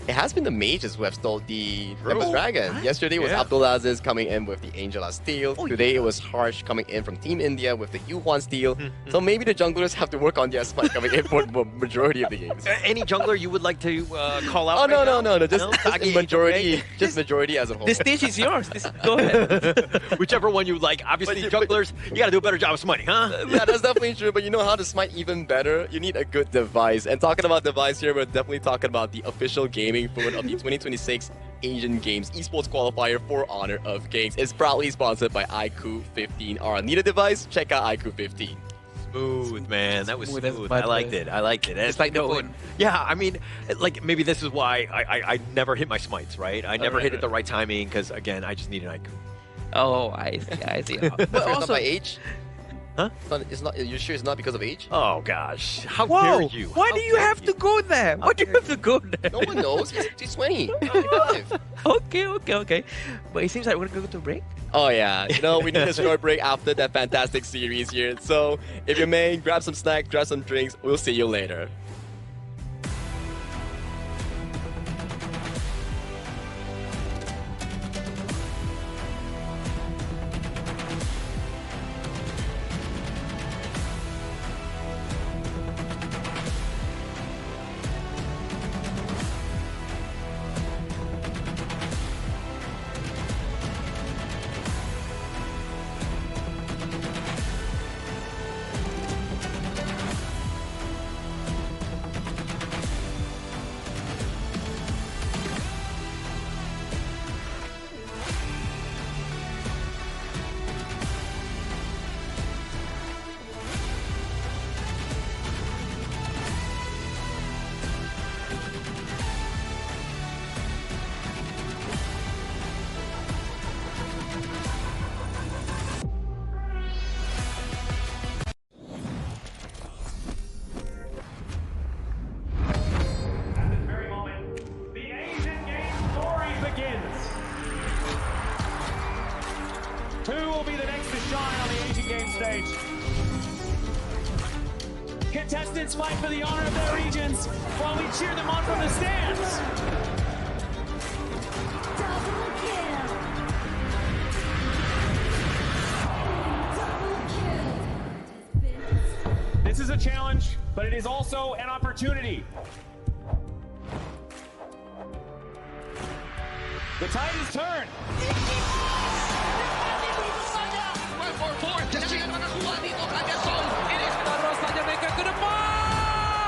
Speaker 18: it has been the mages who have stole the Tempest Dragon. Yesterday was Abdulaziz coming in with the Angela steal. Today it was Harsh coming in from Team India with the Yuhuan steal. So maybe the junglers have to work on their smite coming in for the majority of the games.
Speaker 19: Any jungler you would like to call out?
Speaker 18: Oh, no. Just majority. Just majority as a whole.
Speaker 17: The stage is yours. Go ahead.
Speaker 19: Whichever one you like. Obviously, junglers, you got to do a better job of smiting, huh?
Speaker 18: Yeah, that's definitely true. But you know how to smite even better? You need a good device. And talking about device here, we're definitely talking about the official gaming food of the 2026 Asian Games Esports Qualifier for Honor of Kings. It's proudly sponsored by iQOO 15R. Need a device? Check out iQOO 15.
Speaker 19: Smooth, man. That was smooth.
Speaker 17: I
Speaker 19: liked it.
Speaker 17: It's like the one.
Speaker 19: Yeah, I mean, like maybe this is why I never hit my smites, right? I never hit it the right timing because, again, I just need an iQOO.
Speaker 17: Oh, I see.
Speaker 18: But also by age? Huh? It's not. You're sure it's not because of age?
Speaker 19: Oh gosh, how dare you?
Speaker 17: Why do you have to go there? Why do you have to go there?
Speaker 18: No one knows. He's 20.
Speaker 17: Okay. But it seems like we're going to break.
Speaker 18: Oh yeah, you know, we need a short break after that fantastic series here. So if you may, grab some snacks, grab some drinks. We'll see you later.
Speaker 2: Who will be the next to shine on the Asian Games stage? Contestants fight for the honor of their regions while we cheer them on from the stands. This is a challenge, but it is also an opportunity. The tide is turned.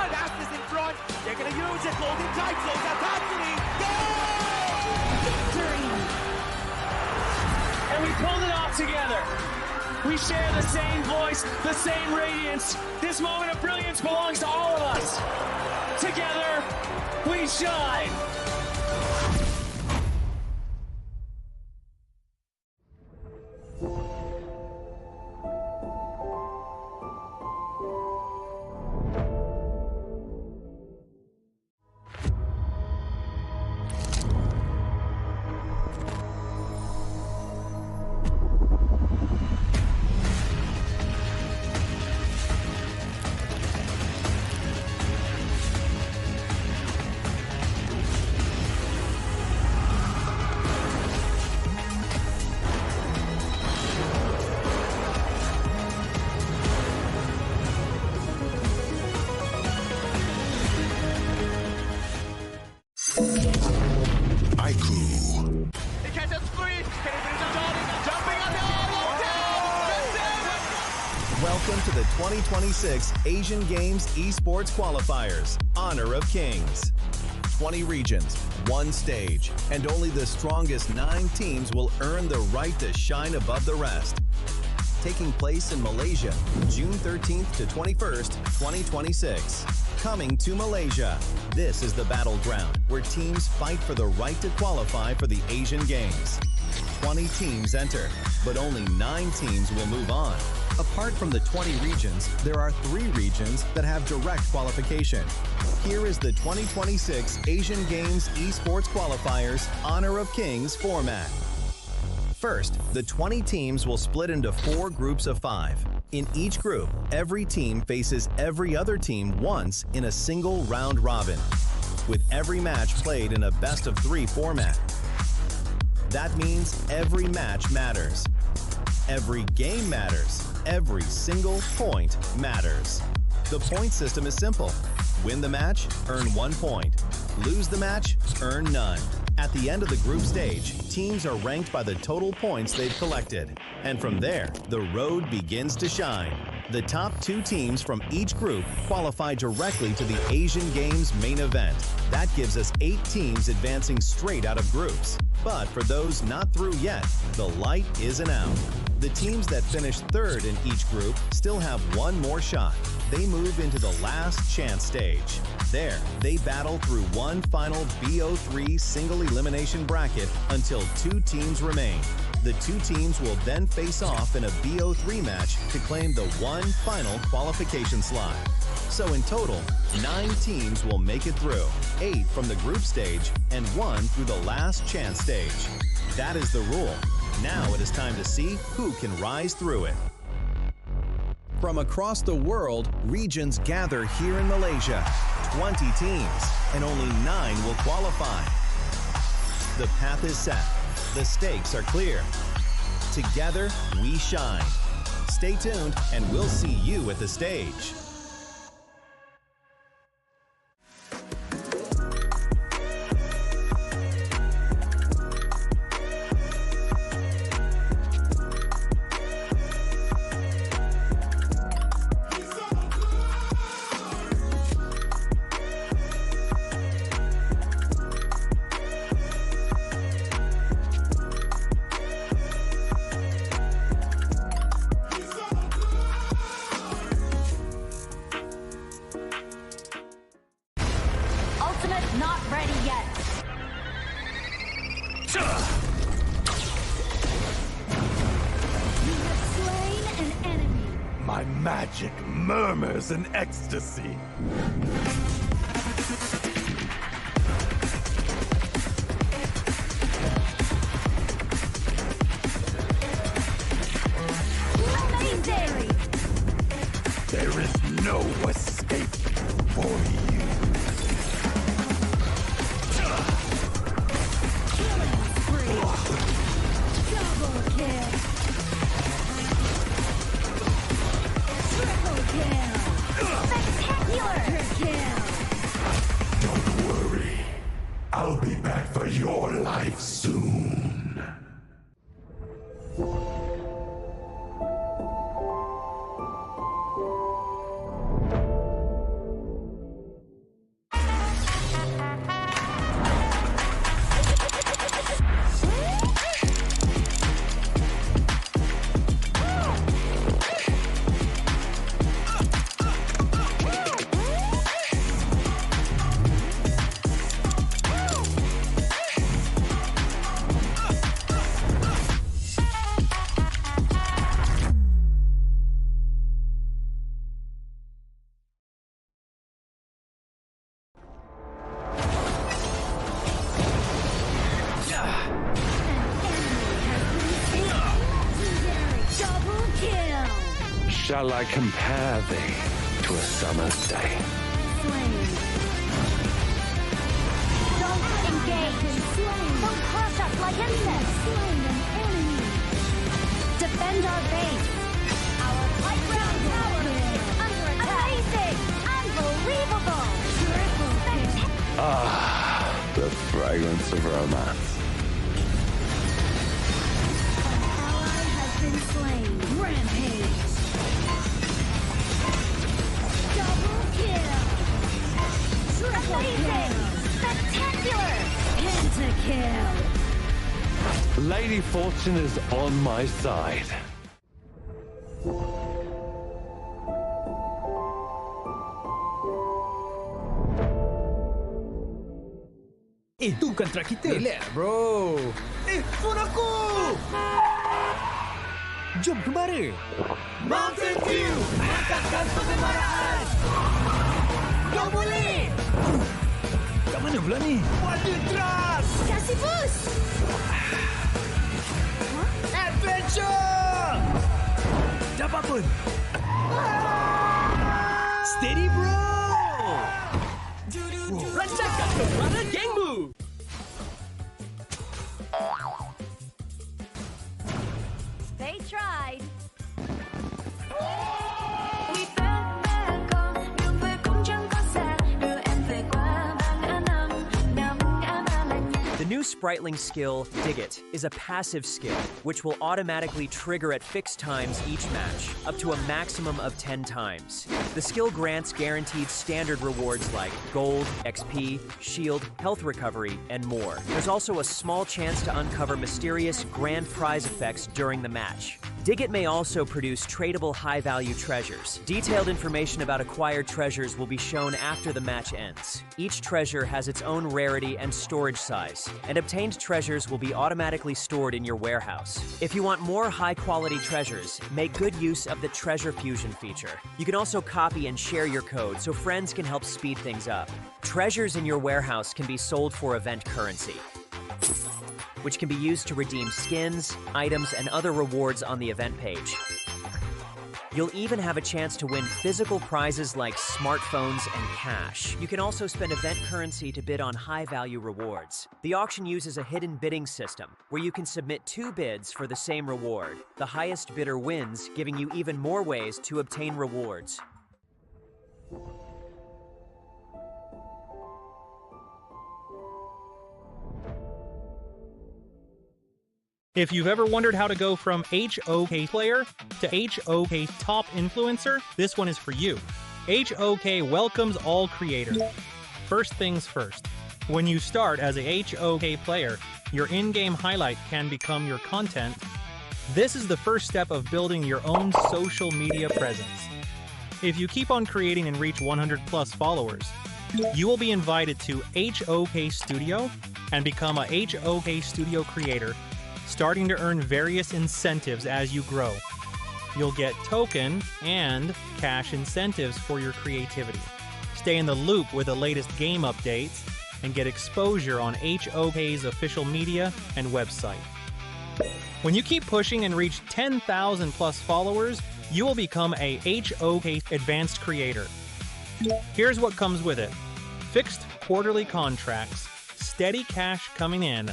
Speaker 3: Ashes in front. They're going to use it. Golden Tides.
Speaker 2: Victory! And we pulled it off together. We share the same voice, the same radiance. This moment of brilliance belongs to all of us. Together, we shine.
Speaker 8: Welcome to the 2026 Asian Games Esports Qualifiers, Honor of Kings. 20 regions, one stage, and only the strongest 9 teams will earn the right to shine above the rest. Taking place in Malaysia, June 13th to 21st, 2026. Coming to Malaysia, this is the battleground where teams fight for the right to qualify for the Asian Games. 20 teams enter, but only 9 teams will move on. Apart from the 20 regions, there are 3 regions that have direct qualification. Here is the 2026 Asian Games Esports Qualifiers Honor of Kings format. First, the 20 teams will split into 4 groups of 5. In each group, every team faces every other team once in a single round robin, with every match played in a best-of-3 format. That means every match matters. Every game matters. Every single point matters. The point system is simple. Win the match, earn 1 point. Lose the match, earn none. At the end of the group stage, teams are ranked by the total points they've collected. And from there, the road begins to shine. The top 2 teams from each group qualify directly to the Asian Games main event. That gives us 8 teams advancing straight out of groups. But for those not through yet, the light isn't out. The teams that finish 3rd in each group still have 1 more shot. They move into the last chance stage. There, they battle through one final BO3 single elimination bracket until 2 teams remain. The 2 teams will then face off in a BO3 match to claim the one final qualification slot. So in total, 9 teams will make it through, 8 from the group stage and 1 through the last chance stage. That is the rule. Now it is time to see who can rise through it. From across the world, regions gather here in Malaysia. 20 teams, and only 9 will qualify. The path is set. The stakes are clear. Together, we shine. Stay tuned, and we'll see you at the stage.
Speaker 9: Murmurs in ecstasy.
Speaker 10: Amazing!
Speaker 9: There is no escape for you.
Speaker 10: Double kill! Triple kill! Spectacular! Kill!
Speaker 9: Don't worry. I'll be back for your life soon. shall I compare thee to a summer's day?
Speaker 10: Don't engage. Don't crush us like insects. Defend our base. Our high ground tower under attack. Amazing! Unbelievable!
Speaker 9: Ah, the fragrance of romance.
Speaker 10: Ally has been slain. Rampage. Double kill. Triple kill. Spectacular. Pentakill.
Speaker 9: Lady Fortune is on my side.
Speaker 1: Itu kan track kita. Relax, bro. Phone aku! Jom kembali. Mountain Dew! Angkatkan pengemaraan! Kau boleh! Kat mana pula ni? Water Trust!
Speaker 10: Kasih boost!
Speaker 1: Adventure! Dapat pun. Steady, bro! Rancangkan kemana gengmu!
Speaker 10: They tried.
Speaker 11: The new Spritling skill, Dig It, is a passive skill which will automatically trigger at fixed times each match, up to a maximum of 10 times. The skill grants guaranteed standard rewards like gold, XP, shield, health recovery, and more. There's also a small chance to uncover mysterious grand prize effects during the match. Dig It may also produce tradable high-value treasures. Detailed information about acquired treasures will be shown after the match ends. Each treasure has its own rarity and storage size, and obtained treasures will be automatically stored in your warehouse. If you want more high-quality treasures, make good use of the Treasure Fusion feature. You can also copy and share your code so friends can help speed things up. Treasures in your warehouse can be sold for event currency, which can be used to redeem skins, items, and other rewards on the event page. You'll even have a chance to win physical prizes like smartphones and cash. You can also spend event currency to bid on high-value rewards. The auction uses a hidden bidding system, where you can submit 2 bids for the same reward. The highest bidder wins, giving you even more ways to obtain rewards.
Speaker 12: If you've ever wondered how to go from HOK player to HOK top influencer, this one is for you. HOK welcomes all creators. First things first. When you start as a HOK player, your in-game highlight can become your content. This is the first step of building your own social media presence. If you keep on creating and reach 100 plus followers, you will be invited to HOK Studio and become a HOK Studio creator, starting to earn various incentives as you grow. You'll get token and cash incentives for your creativity. Stay in the loop with the latest game updates and get exposure on HOK's official media and website. When you keep pushing and reach 10,000 plus followers, you will become a HOK advanced creator. Here's what comes with it: fixed quarterly contracts, steady cash coming in.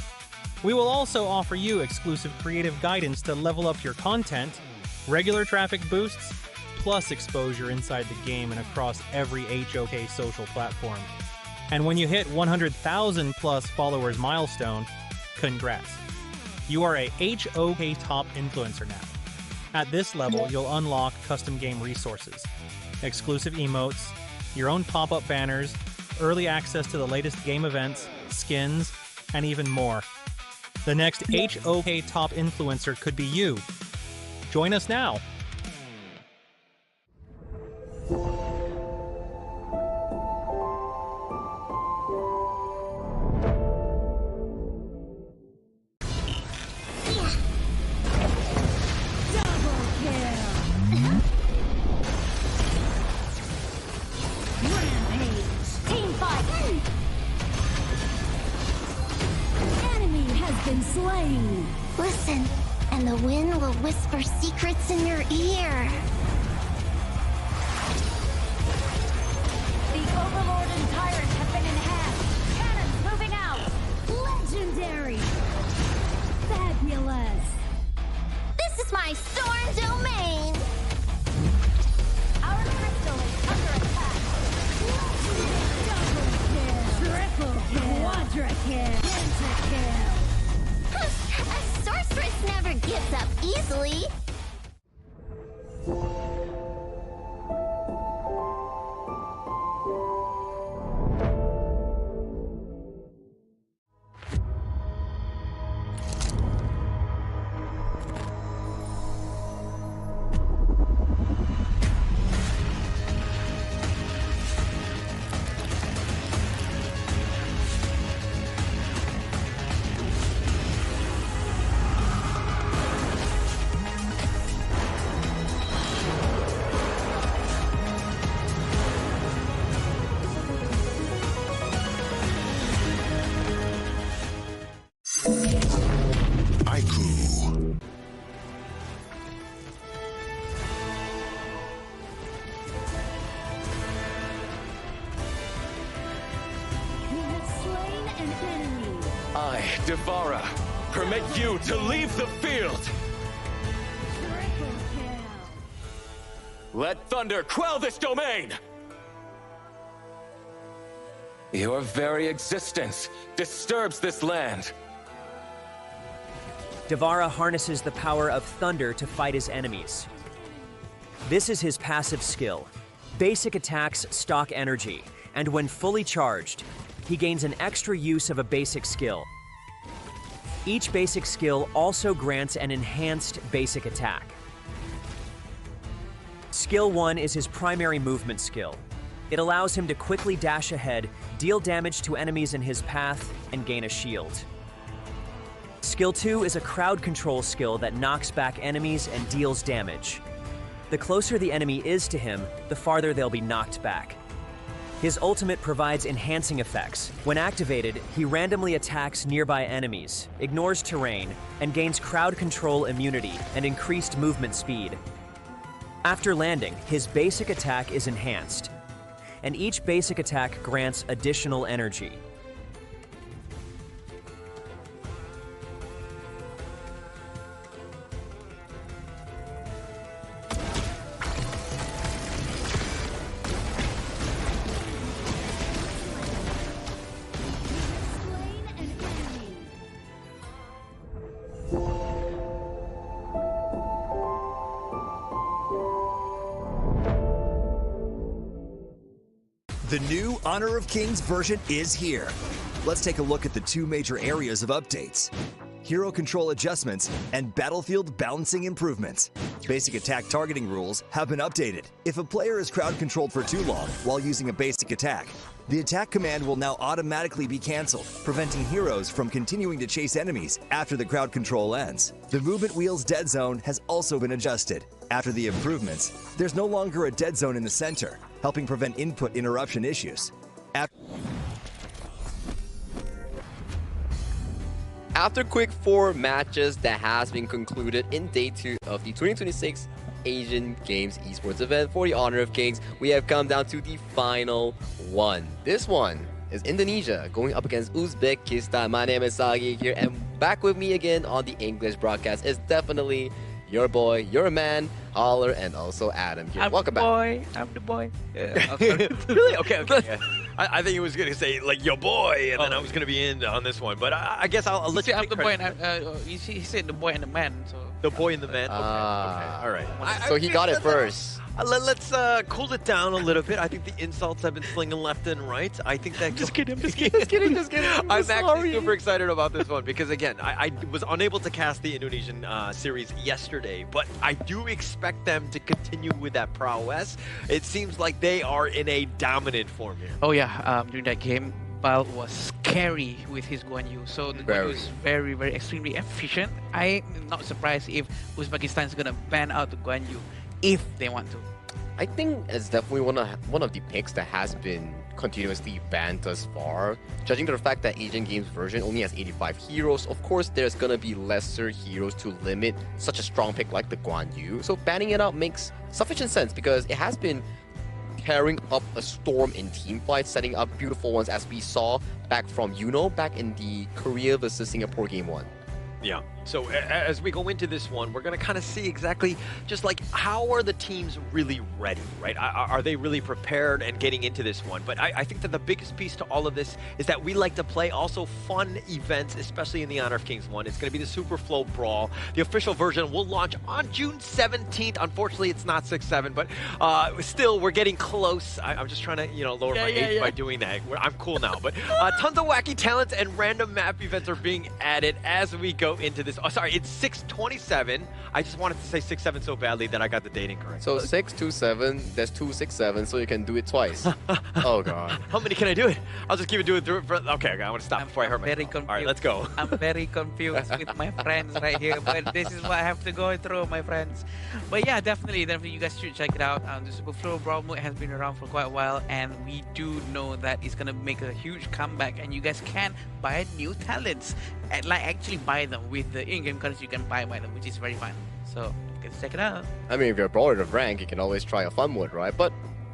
Speaker 12: We will also offer you exclusive creative guidance to level up your content, regular traffic boosts, plus exposure inside the game and across every HOK social platform. And when you hit 100,000 plus followers milestone, congrats. You are a HOK top influencer now. At this level, you'll unlock custom game resources, exclusive emotes, your own pop-up banners, early access to the latest game events, skins, and even more. The next HOK top influencer could be you. Join us now.
Speaker 10: Listen, and the wind will whisper secrets in your ear. Extra kill. Pentakill.
Speaker 16: A sorceress never gives up easily.
Speaker 3: I, Devara, permit you to leave the field! Let thunder quell this domain! Your very existence disturbs this land.
Speaker 11: Devara harnesses the power of thunder to fight his enemies. This is his passive skill. Basic attacks stock energy, and when fully charged, he gains an extra use of a basic skill. Each basic skill also grants an enhanced basic attack. Skill 1 is his primary movement skill. It allows him to quickly dash ahead, deal damage to enemies in his path, and gain a shield. Skill 2 is a crowd control skill that knocks back enemies and deals damage. The closer the enemy is to him, the farther they'll be knocked back. His ultimate provides enhancing effects. When activated, he randomly attacks nearby enemies, ignores terrain, and gains crowd control immunity and increased movement speed. After landing, his basic attack is enhanced, and each basic attack grants additional energy.
Speaker 20: The new Honor of Kings version is here. Let's take a look at the two major areas of updates: hero control adjustments and battlefield balancing improvements. Basic attack targeting rules have been updated. If a player is crowd controlled for too long while using a basic attack, the attack command will now automatically be cancelled, preventing heroes from continuing to chase enemies after the crowd control ends. The movement wheel's dead zone has also been adjusted. After the improvements, there's no longer a dead zone in the center, helping prevent input interruption issues.
Speaker 18: After quick 4 matches that has been concluded in day 2 of the 2026 Asian Games Esports event for the Honor of Kings, we have come down to the final one. This one is Indonesia going up against Uzbekistan. My name is Sagi here, and back with me again on the English broadcast is definitely your boy, your man, Holler, and also Adam here. Welcome back.
Speaker 17: I'm the boy.
Speaker 7: Yeah, really? Okay. Yeah. I think he was going to say, like, yo boy, and then I was going to be in on this one. But I guess I'll let you
Speaker 17: I'm
Speaker 7: take
Speaker 17: the boy,
Speaker 7: credit.
Speaker 17: and he said the boy and the man. So
Speaker 7: The boy and the man? Okay, all right.
Speaker 18: So he got it first.
Speaker 7: Let's cool it down a little bit. I think the insults have been slinging left and right. I think that...
Speaker 17: Just kidding.
Speaker 7: I'm actually super excited about this one because, again, I was unable to cast the Indonesian series yesterday, but I do expect them to continue with that prowess. It seems like they are in a dominant form here.
Speaker 17: Oh yeah, during that game, Bal was scary with his Guan Yu. So the Guan Yu is very, very extremely efficient. I'm not surprised if Uzbekistan is gonna ban out the Guan Yu if they want to.
Speaker 18: I think it's definitely one of the picks that has been continuously banned thus far. Judging to the fact that Asian Games version only has 85 heroes, of course there's gonna be lesser heroes to limit such a strong pick like the Guan Yu. So banning it out makes sufficient sense because it has been tearing up a storm in team fights, setting up beautiful ones as we saw back from Yuno back in the Korea versus Singapore game 1.
Speaker 7: Yeah. So as we go into this one, we're going to kind of see exactly just like how are the teams really ready, right? Are they really prepared and getting into this one? But I think that the biggest piece to all of this is that we like to play also fun events, especially in the Honor of Kings one. It's going to be the Super Flow Brawl. The official version will launch on June 17th. Unfortunately, it's not 6-7, but still, we're getting close. I'm just trying to, lower my age by doing that. I'm cool now. But tons of wacky talents and random map events are being added as we go into this. Oh, sorry, it's 6/27. I just wanted to say 6-7 so badly that I got the date incorrect.
Speaker 18: So 6-2-7, there's 2-6-7, so you can do it twice. Oh god.
Speaker 7: How many can I do it? I'll just keep it through it. Okay, I want to stop before I hurt myself. All right, let's go.
Speaker 17: I'm very confused with my friends right here, but this is what I have to go through, my friends. But yeah, definitely, you guys should check it out. The Super Flow Brawl mode has been around for quite a while, and we do know that it's gonna make a huge comeback, and you guys can buy new talents, and actually buy them with the in-game currency. You can buy them, which is very fun. So let's check it out.
Speaker 18: I mean, if you're bored of rank, you can always try a fun mode, right? But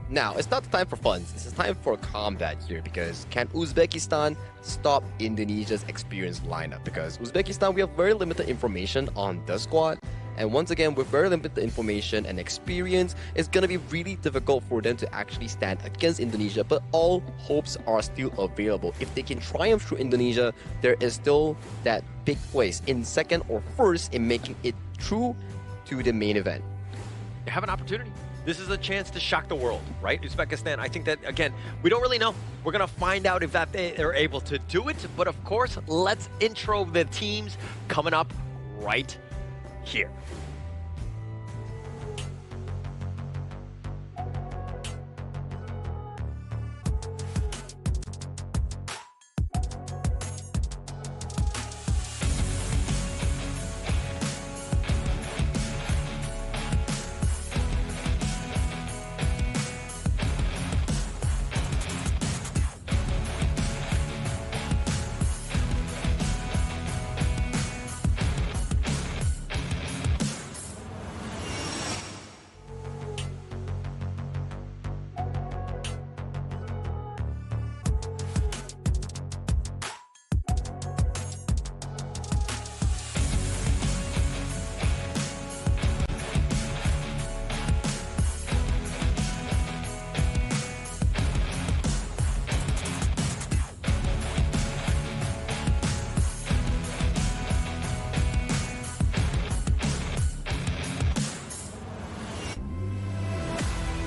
Speaker 18: now, it's not the time for fun. It's the time for combat here, because can Uzbekistan stop Indonesia's experienced lineup? Because Uzbekistan, we have very limited information on the squad. And once again, with very limited information and experience, it's going to be really difficult for them to actually stand against Indonesia. But all hopes are still available. If they can triumph through Indonesia, there is still that big place in second or first in making it through to the main event.
Speaker 7: You have an opportunity. This is a chance to shock the world, right? Uzbekistan, I think that, again, we don't really know. We're going to find out if they're able to do it. But of course, let's intro the teams coming up right here.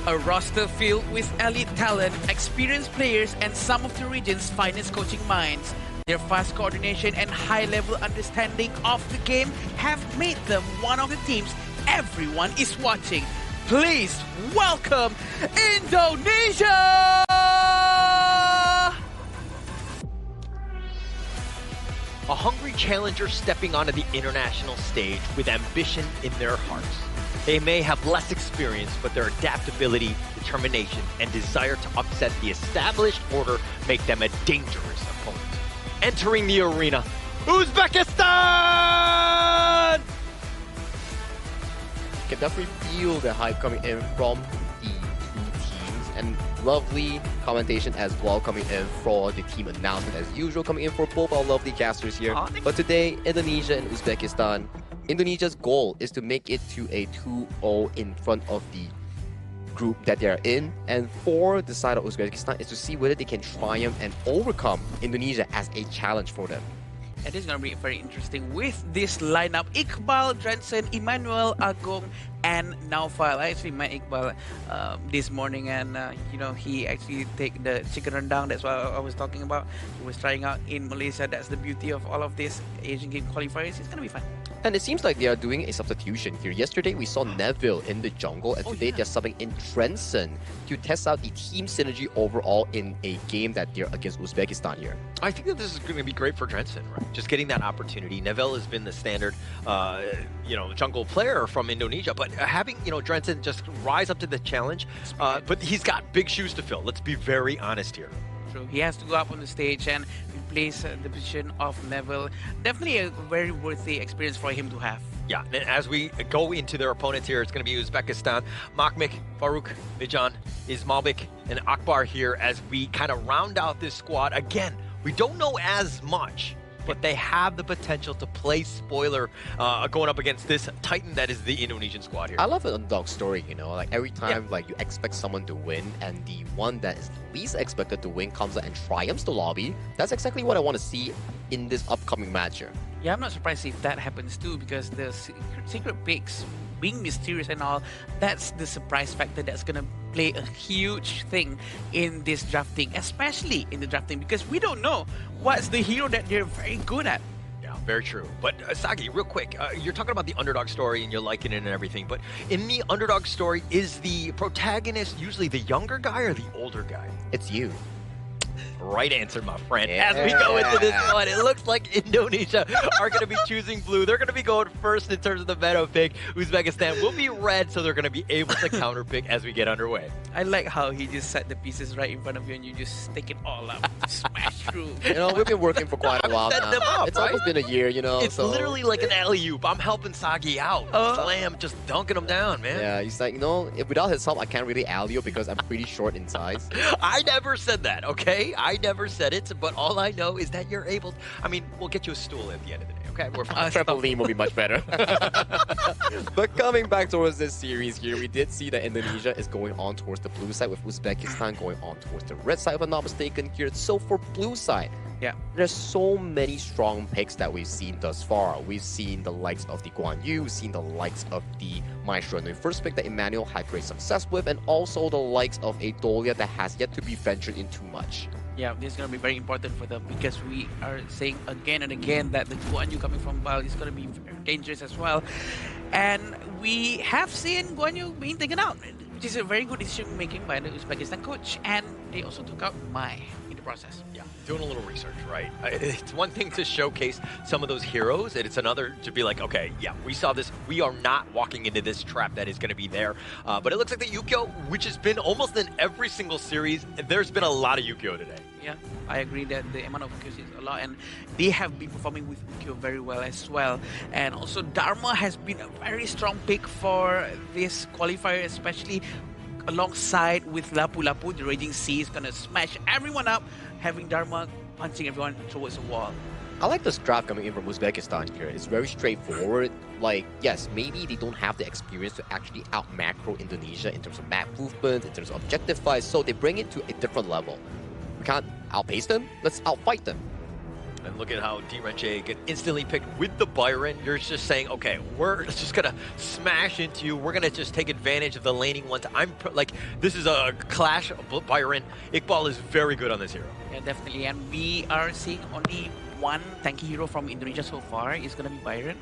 Speaker 17: A roster filled with elite talent, experienced players, and some of the region's finest coaching minds. Their fast coordination and high-level understanding of the game have made them one of the teams everyone is watching. Please welcome Indonesia!
Speaker 7: A hungry challenger stepping onto the international stage with ambition in their hearts. They may have less experience, but their adaptability, determination, and desire to upset the established order make them a dangerous opponent. Entering the arena, Uzbekistan!
Speaker 18: You can definitely feel the hype coming in from the two teams, and lovely commentation as well coming in for the team announcement as usual, coming in for both our lovely casters here. But today, Indonesia and Uzbekistan. Indonesia's goal is to make it to a 2-0 in front of the group that they are in, and for the side of Uzbekistan is to see whether they can triumph and overcome Indonesia as a challenge for them.
Speaker 17: And this is going to be very interesting with this lineup. Iqbal, Drensen, Emmanuel, Agong, and Naufal. I actually met Iqbal this morning, and he actually take the chicken rendang. That's what I was talking about. He was trying out in Malaysia. That's the beauty of all of this Asian Game qualifiers. It's going to be fun.
Speaker 18: And it seems like they are doing a substitution here. Yesterday, we saw Neville in the jungle, and today they're subbing in Drensen to test out the team synergy overall in a game that they're against Uzbekistan here.
Speaker 7: I think that this is going to be great for Drensen, right? Just getting that opportunity. Neville has been the standard, jungle player from Indonesia, but having, Drensen just rise up to the challenge, but he's got big shoes to fill. Let's be very honest here.
Speaker 17: True. He has to go up on the stage and replace the position of Neville. Definitely a very worthy experience for him to have.
Speaker 7: Yeah, and as we go into their opponents here, it's going to be Uzbekistan, Makmik, Farouk, Bijan, Ismalbek, and Akbar here as we kind of round out this squad. Again, we don't know as much but they have the potential to play spoiler going up against this Titan that is the Indonesian squad here.
Speaker 18: I love an underdog story, you know, like every time like you expect someone to win and the one that is least expected to win comes out and triumphs the lobby. That's exactly what I want to see in this upcoming match here.
Speaker 17: Yeah, I'm not surprised if that happens too, because the secret picks being mysterious and all, that's the surprise factor that's going to play a huge thing in this drafting, especially in the drafting, because we don't know what's the hero that they're very good at.
Speaker 7: Yeah, very true. But Sagi, real quick, you're talking about the underdog story and you're liking it and everything, but in the underdog story, is the protagonist usually the younger guy or the older guy?
Speaker 18: It's you.
Speaker 7: Right answer, my friend. As we go into this one, it looks like Indonesia are going to be choosing blue. They're going to be going first in terms of the meta pick. Uzbekistan will be red, so they're going to be able to counter pick as we get underway.
Speaker 17: I like how he just set the pieces right in front of you and you just stick it all up, smash through.
Speaker 18: You know, we've been working for quite a while
Speaker 7: Set
Speaker 18: now.
Speaker 7: them up,
Speaker 18: It's
Speaker 7: right?
Speaker 18: almost been a year, you know.
Speaker 7: It's
Speaker 18: so.
Speaker 7: literally like an alley-oop. I'm helping Sagi out. Slam, just dunking him down, man.
Speaker 18: Yeah, he's like, you know, if without his help, I can't really alley-oop because I'm pretty short in size.
Speaker 7: I never said that, okay? I never said it, but all I know is that you're able... I mean, we'll get you a stool at the end of the day, okay? We're fine.
Speaker 18: Trampoline will be much better. But coming back towards this series here, we did see that Indonesia is going on towards the blue side, with Uzbekistan going on towards the red side, if I'm not mistaken here. So for blue side,
Speaker 17: yeah,
Speaker 18: there's so many strong picks that we've seen thus far. We've seen the likes of the Guan Yu, we've seen the likes of the Maestro in the first pick that Emmanuel had great success with, and also the likes of a Dolia that has yet to be ventured in too much.
Speaker 17: Yeah, this is going to be very important for them, because we are saying again and again that the Guan Yu coming from Bal is going to be very dangerous as well. And we have seen Guan Yu being taken out, which is a very good decision making by the Uzbekistan coach. And they also took out Mai in the process.
Speaker 7: Yeah, doing a little research, right? It's one thing to showcase some of those heroes, and it's another to be like, okay, yeah, we saw this. We are not walking into this trap that is going to be there. But it looks like the Yukio, which has been almost in every single series, there's been a lot of Yukio today.
Speaker 17: Yeah, I agree that the amount of Yukio is a lot, and they have been performing with Yukio very well as well. And also Dharma has been a very strong pick for this qualifier, especially alongside with Lapu Lapu. The Raging Sea is gonna smash everyone up, having Dharma punching everyone towards the wall.
Speaker 18: I like this draft coming in from Uzbekistan here. It's very straightforward. Like, yes, maybe they don't have the experience to actually out-macro Indonesia in terms of map movement, in terms of objective fights, so they bring it to a different level. We can't outpace them, let's outfight them.
Speaker 7: And look at how D-Renche get instantly picked with the Byron. You're just saying, okay, we're just going to smash into you. We're going to just take advantage of the laning ones. This is a clash of Byron. Iqbal is very good on this hero.
Speaker 17: Yeah, definitely. And we are seeing only one tanky hero from Indonesia so far. Is going to be Byron.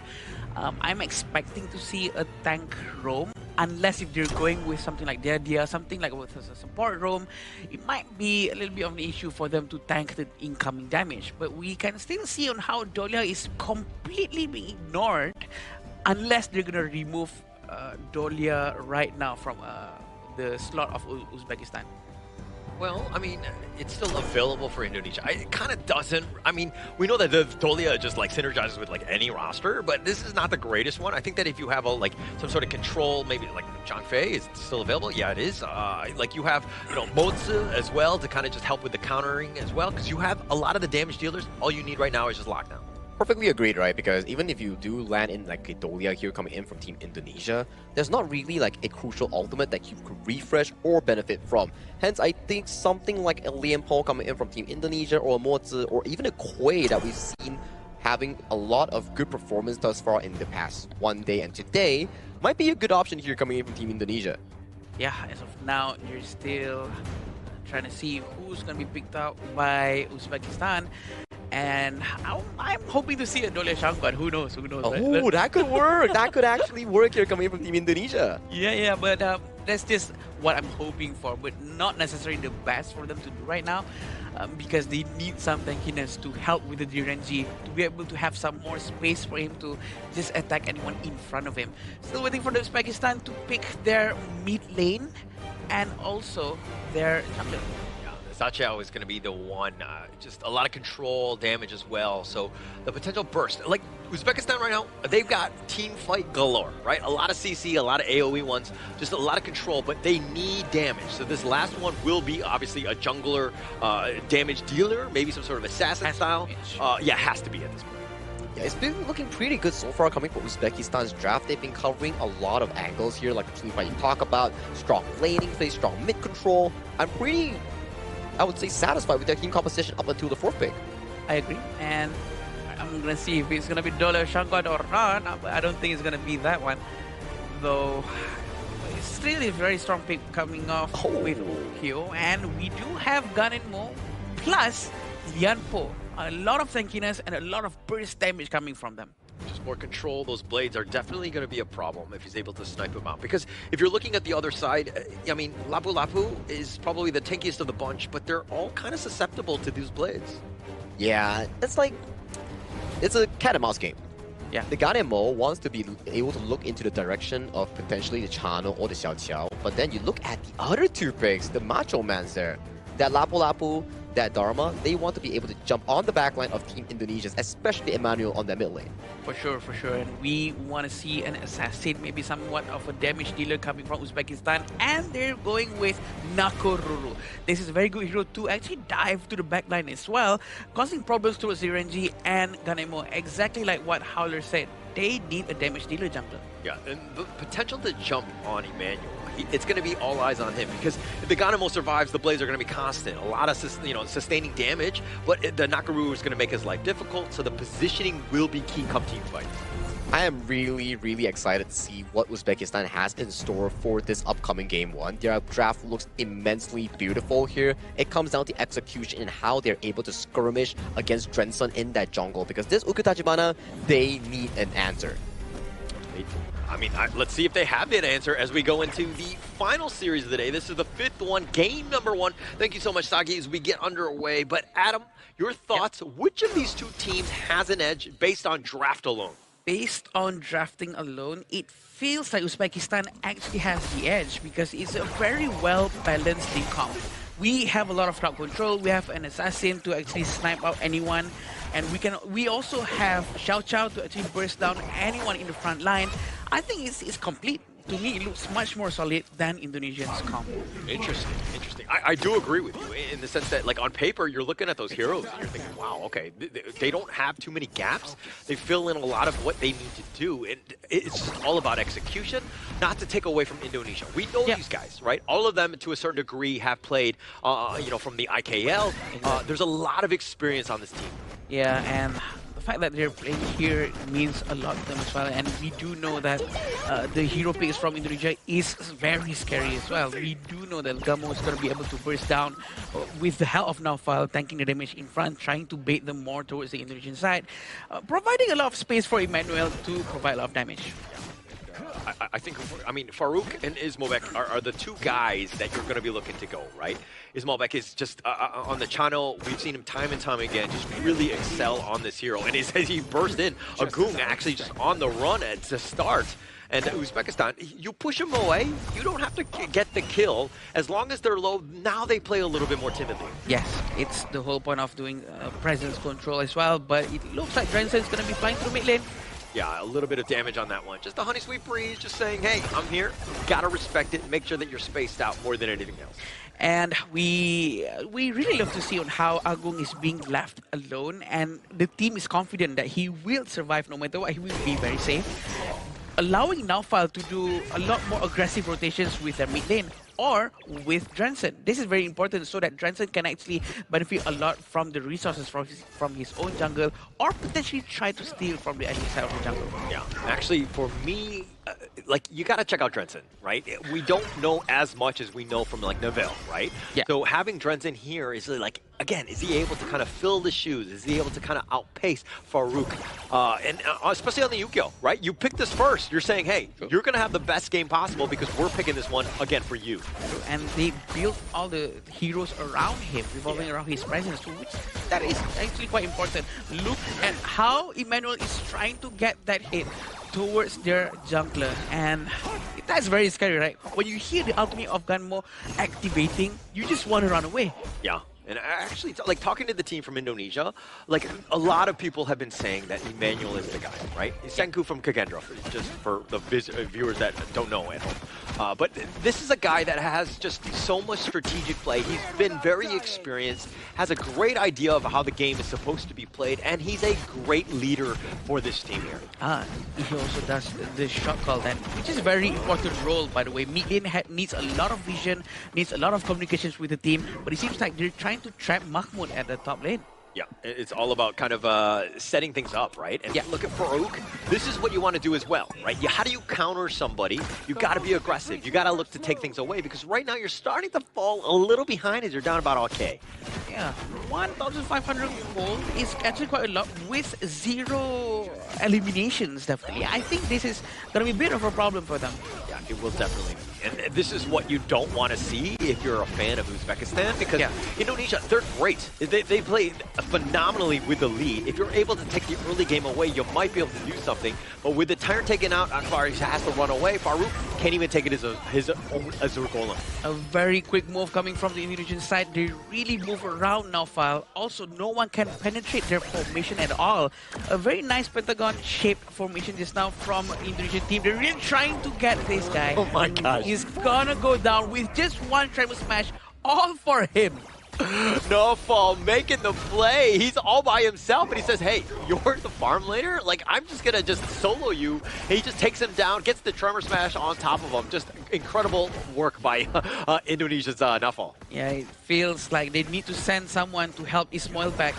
Speaker 17: I'm expecting to see a tank roam, unless if they're going with something like Dia, something like with a support roam. It might be a little bit of an issue for them to tank the incoming damage. But we can still see on how Dolia is completely being ignored, unless they're going to remove Dolia right now from the slot of Uzbekistan.
Speaker 7: Well, I mean, it's still available for Indonesia. It kind of doesn't. I mean, we know that the Dolia just like synergizes with like any roster, but this is not the greatest one. I think that if you have some sort of control, maybe like Zhang Fei is still available. Yeah, it is. Like you have, Mozi as well to kind of just help with the countering as well, because you have a lot of the damage dealers. All you need right now is just lockdown.
Speaker 18: Perfectly agreed, right? Because even if you do land in like a Dolia here coming in from Team Indonesia, there's not really like a crucial ultimate that you could refresh or benefit from. Hence, I think something like a Liam Paul coming in from Team Indonesia, or a Mozi, or even a Quay that we've seen having a lot of good performance thus far in the past one day and today might be a good option here coming in from Team Indonesia.
Speaker 17: Yeah, as of now, you're still trying to see who's going to be picked out by Uzbekistan. And I'm hoping to see a Dolia Shang, but who knows? Who knows?
Speaker 18: Oh, right? That could work. That could actually work here coming in from Team Indonesia.
Speaker 17: Yeah, but that's just what I'm hoping for, but not necessarily the best for them to do right now, because they need some tankiness to help with the DRNG, to be able to have some more space for him to just attack anyone in front of him. Still waiting for the Uzbekistan to pick their mid lane and also their jungle.
Speaker 7: Sachao is going to be the one, just a lot of control damage as well. So the potential burst, like Uzbekistan right now, they've got team fight galore, right? A lot of CC, a lot of AoE ones, just a lot of control, but they need damage. So this last one will be obviously a jungler damage dealer, maybe some sort of assassin style. Yeah, has to be at this point.
Speaker 18: Yeah, it's been looking pretty good so far coming from Uzbekistan's draft. They've been covering a lot of angles here, like the team fight you talk about, strong laning play, strong mid control. I'm pretty, I would say, satisfied with their team composition up until the 4th pick.
Speaker 17: I agree, and I'm gonna see if it's gonna be Dolo Shangod or not. I don't think it's gonna be that one, though. It's still a very strong pick coming off with Okyo, and we do have Ganenmo plus Lianpo. A lot of tankiness and a lot of burst damage coming from them.
Speaker 7: Just more control. Those blades are definitely going to be a problem if he's able to snipe him out. Because if you're looking at the other side, I mean, Lapu Lapu is probably the tankiest of the bunch, but they're all kind of susceptible to these blades.
Speaker 18: Yeah, it's like, it's a cat and mouse game.
Speaker 17: Yeah.
Speaker 18: The Ganemo wants to be able to look into the direction of potentially the Chano or the Xiao Qiao, but then you look at the other 2 picks, the Macho Mans there, that Lapu Lapu, that Dharma, they want to be able to jump on the backline of Team Indonesia's, especially Emmanuel on that mid lane.
Speaker 17: For sure, for sure. And we want to see an assassin, maybe somewhat of a damage dealer coming from Uzbekistan. And they're going with Nakoruru. This is a very good hero to actually dive to the backline as well, causing problems towards Zirenji and Ganemo. Exactly like what Howler said. They need a damage dealer jungler.
Speaker 7: Yeah, and the potential to jump on Emmanuel, it's going to be all eyes on him, because if the Ganemo survives, the blades are going to be constant. A lot of sustaining damage, but the Nakaruru is going to make his life difficult, so the positioning will be key come team fight.
Speaker 18: I am really, really excited to see what Uzbekistan has in store for this upcoming Game 1. Their draft looks immensely beautiful here. It comes down to execution and how they're able to skirmish against Drenson in that jungle, because this Ukutachibana, they need an answer.
Speaker 7: I mean, let's see if they have that answer as we go into the final series of the day. This is the 5th one, game number 1. Thank you so much, Sagi, as we get underway. But Adam, your thoughts, which of these 2 teams has an edge based on draft alone?
Speaker 17: Based on drafting alone, it feels like Uzbekistan actually has the edge because it's a very well-balanced team comp. We have a lot of crowd control, we have an assassin to actually snipe out anyone, and we also have Xiao Qiao to actually burst down anyone in the front line. I think it's complete. To me, it looks much more solid than Indonesia's comp.
Speaker 7: Interesting, interesting. I do agree with you in the sense that, like, on paper, you're looking at those heroes and you're thinking, wow, okay, they don't have too many gaps. They fill in a lot of what they need to do, and it's just all about execution, not to take away from Indonesia. We know these guys, right? All of them, to a certain degree, have played, from the IKL. There's a lot of experience on this team.
Speaker 17: Yeah, and the fact that they're playing here means a lot to them as well, and we do know that the hero picks from Indonesia is very scary as well. We do know that Gamo is going to be able to burst down with the help of Naufal, tanking the damage in front, trying to bait them more towards the Indonesian side, providing a lot of space for Emmanuel to provide a lot of damage.
Speaker 7: I think, Farouk and Ismobek are the 2 guys that you're going to be looking to go, right? Ismobek is just, on the channel, we've seen him time and time again just really excel on this hero. And he burst in, Agung actually just on the run at the start. And Uzbekistan, you push them away, you don't have to get the kill. As long as they're low, now they play a little bit more timidly.
Speaker 17: Yes, it's the whole point of doing presence control as well, but it looks like Drenson's going to be flying through mid lane.
Speaker 7: Yeah, a little bit of damage on that one. Just a honey sweet breeze, just saying, hey, I'm here. Gotta respect it. Make sure that you're spaced out more than anything else.
Speaker 17: And we really love to see on how Agung is being left alone, and the team is confident that he will survive no matter what. He will be very safe, allowing Naufal to do a lot more aggressive rotations with their mid lane or with Drenson. This is very important so that Drenson can actually benefit a lot from the resources from his own jungle, or potentially try to steal from the enemy side of the jungle.
Speaker 7: Yeah, actually, for me, you gotta check out Drenson, right? We don't know as much as we know from, Neville, right?
Speaker 17: Yeah.
Speaker 7: So having Drenson here is again, is he able to kind of fill the shoes? Is he able to kind of outpace Farouk? And especially on the Yukio, right? You pick this first. You're saying, hey, you're gonna have the best game possible because we're picking this one, again, for you.
Speaker 17: And they built all the heroes around him, revolving around his presence too, which that is actually quite important. Look at how Emmanuel is trying to get that hit towards their jungler, and that's very scary, right? When you hear the ultimate of Ganmo activating, you just want to run away.
Speaker 7: Yeah, And actually, like talking to the team from Indonesia, like a lot of people have been saying that Emmanuel is the guy, right? Senku from Kagendra, just for the viewers that don't know at home. But this is a guy that has just so much strategic play. He's been very experienced, has a great idea of how the game is supposed to be played, and he's a great leader for this team here.
Speaker 17: He also does the shot call then, which is a very important role, by the way. Mid lane needs a lot of vision, needs a lot of communications with the team, but it seems like they're trying to trap Mahmoud at the top lane.
Speaker 7: Yeah, it's all about kind of setting things up, right? And look at Farouk. This is what you want to do as well, right? How do you counter somebody? You got to be aggressive. You got to look to take things away because right now you're starting to fall a little behind as you're down about OK.
Speaker 17: Yeah, 1,500 gold is actually quite a lot with 0 eliminations, definitely. I think this is going to be a bit of a problem for them.
Speaker 7: Yeah, it will definitely be. And this is what you don't want to see if you're a fan of Uzbekistan because Indonesia, they're great. They play phenomenally with the lead. If you're able to take the early game away, you might be able to do something. But with the Tyrant taken out, Akbar has to run away. Farouk can't even take it as his own Azur Golem.
Speaker 17: A very quick move coming from the Indonesian side. They really move around now, File. Also, no one can penetrate their formation at all. A very nice pentagon-shaped formation just now from Indonesian team. They're really trying to get this guy.
Speaker 7: Oh my gosh.
Speaker 17: He's gonna go down with just one treble smash, all for him.
Speaker 7: Nofal making the play. He's all by himself, and he says, hey, you're the farm laner? Like, I'm just going to just solo you. He just takes him down, gets the Tremor Smash on top of him. Just incredible work by Indonesia's Nofal.
Speaker 17: Yeah, it feels like they need to send someone to help Ismail back,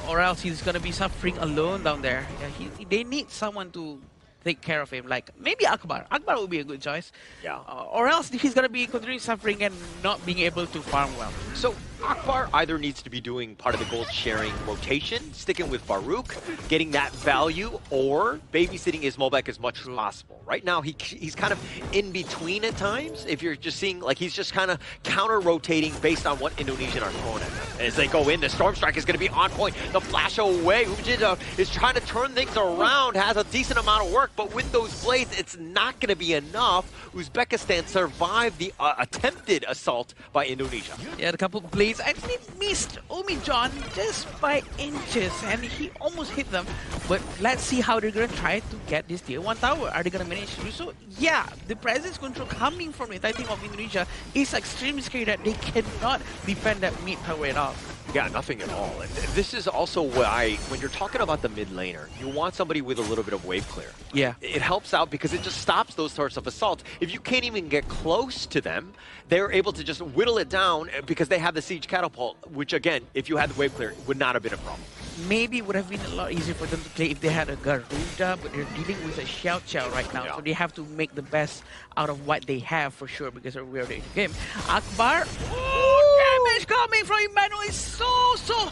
Speaker 17: or else he's going to be suffering alone down there. Yeah, they need someone to take care of him, like maybe Akbar. Akbar would be a good choice.
Speaker 7: Yeah.
Speaker 17: Or else he's going to be continuing suffering and not being able to farm well.
Speaker 7: So Akbar either needs to be doing part of the gold sharing rotation, sticking with Farouk, getting that value, or babysitting Ismailbek as much as possible. Right now, he's kind of in between at times. If you're just seeing, like, he's just kind of counter-rotating based on what Indonesian are throwing at him. As they go in, the Storm Strike is going to be on point. The flash away, Ujida is trying to turn things around, has a decent amount of work, but with those blades, it's not going to be enough. Uzbekistan survived the attempted assault by Indonesia.
Speaker 17: Yeah, a couple of blades actually missed Umi John just by inches, and he almost hit them. But let's see how they're going to try to get this tier 1 tower. Are they going to manage to do so? Yeah, the presence control coming from the entire team of Indonesia is extremely scary that they cannot defend that mid tower at all.
Speaker 7: Yeah, nothing at all. And this is also why, when you're talking about the mid laner, you want somebody with a little bit of wave clear.
Speaker 17: Yeah.
Speaker 7: It helps out because it just stops those sorts of assaults. If you can't even get close to them, they're able to just whittle it down because they have the siege catapult, which again, if you had the wave clear, would not have been a problem.
Speaker 17: Maybe it would have been a lot easier for them to play if they had a Garuda, but they're dealing with a Xiao Xiao right now, so they have to make the best out of what they have for sure because we're already in the game. Akbar, damage coming from Emmanuel is so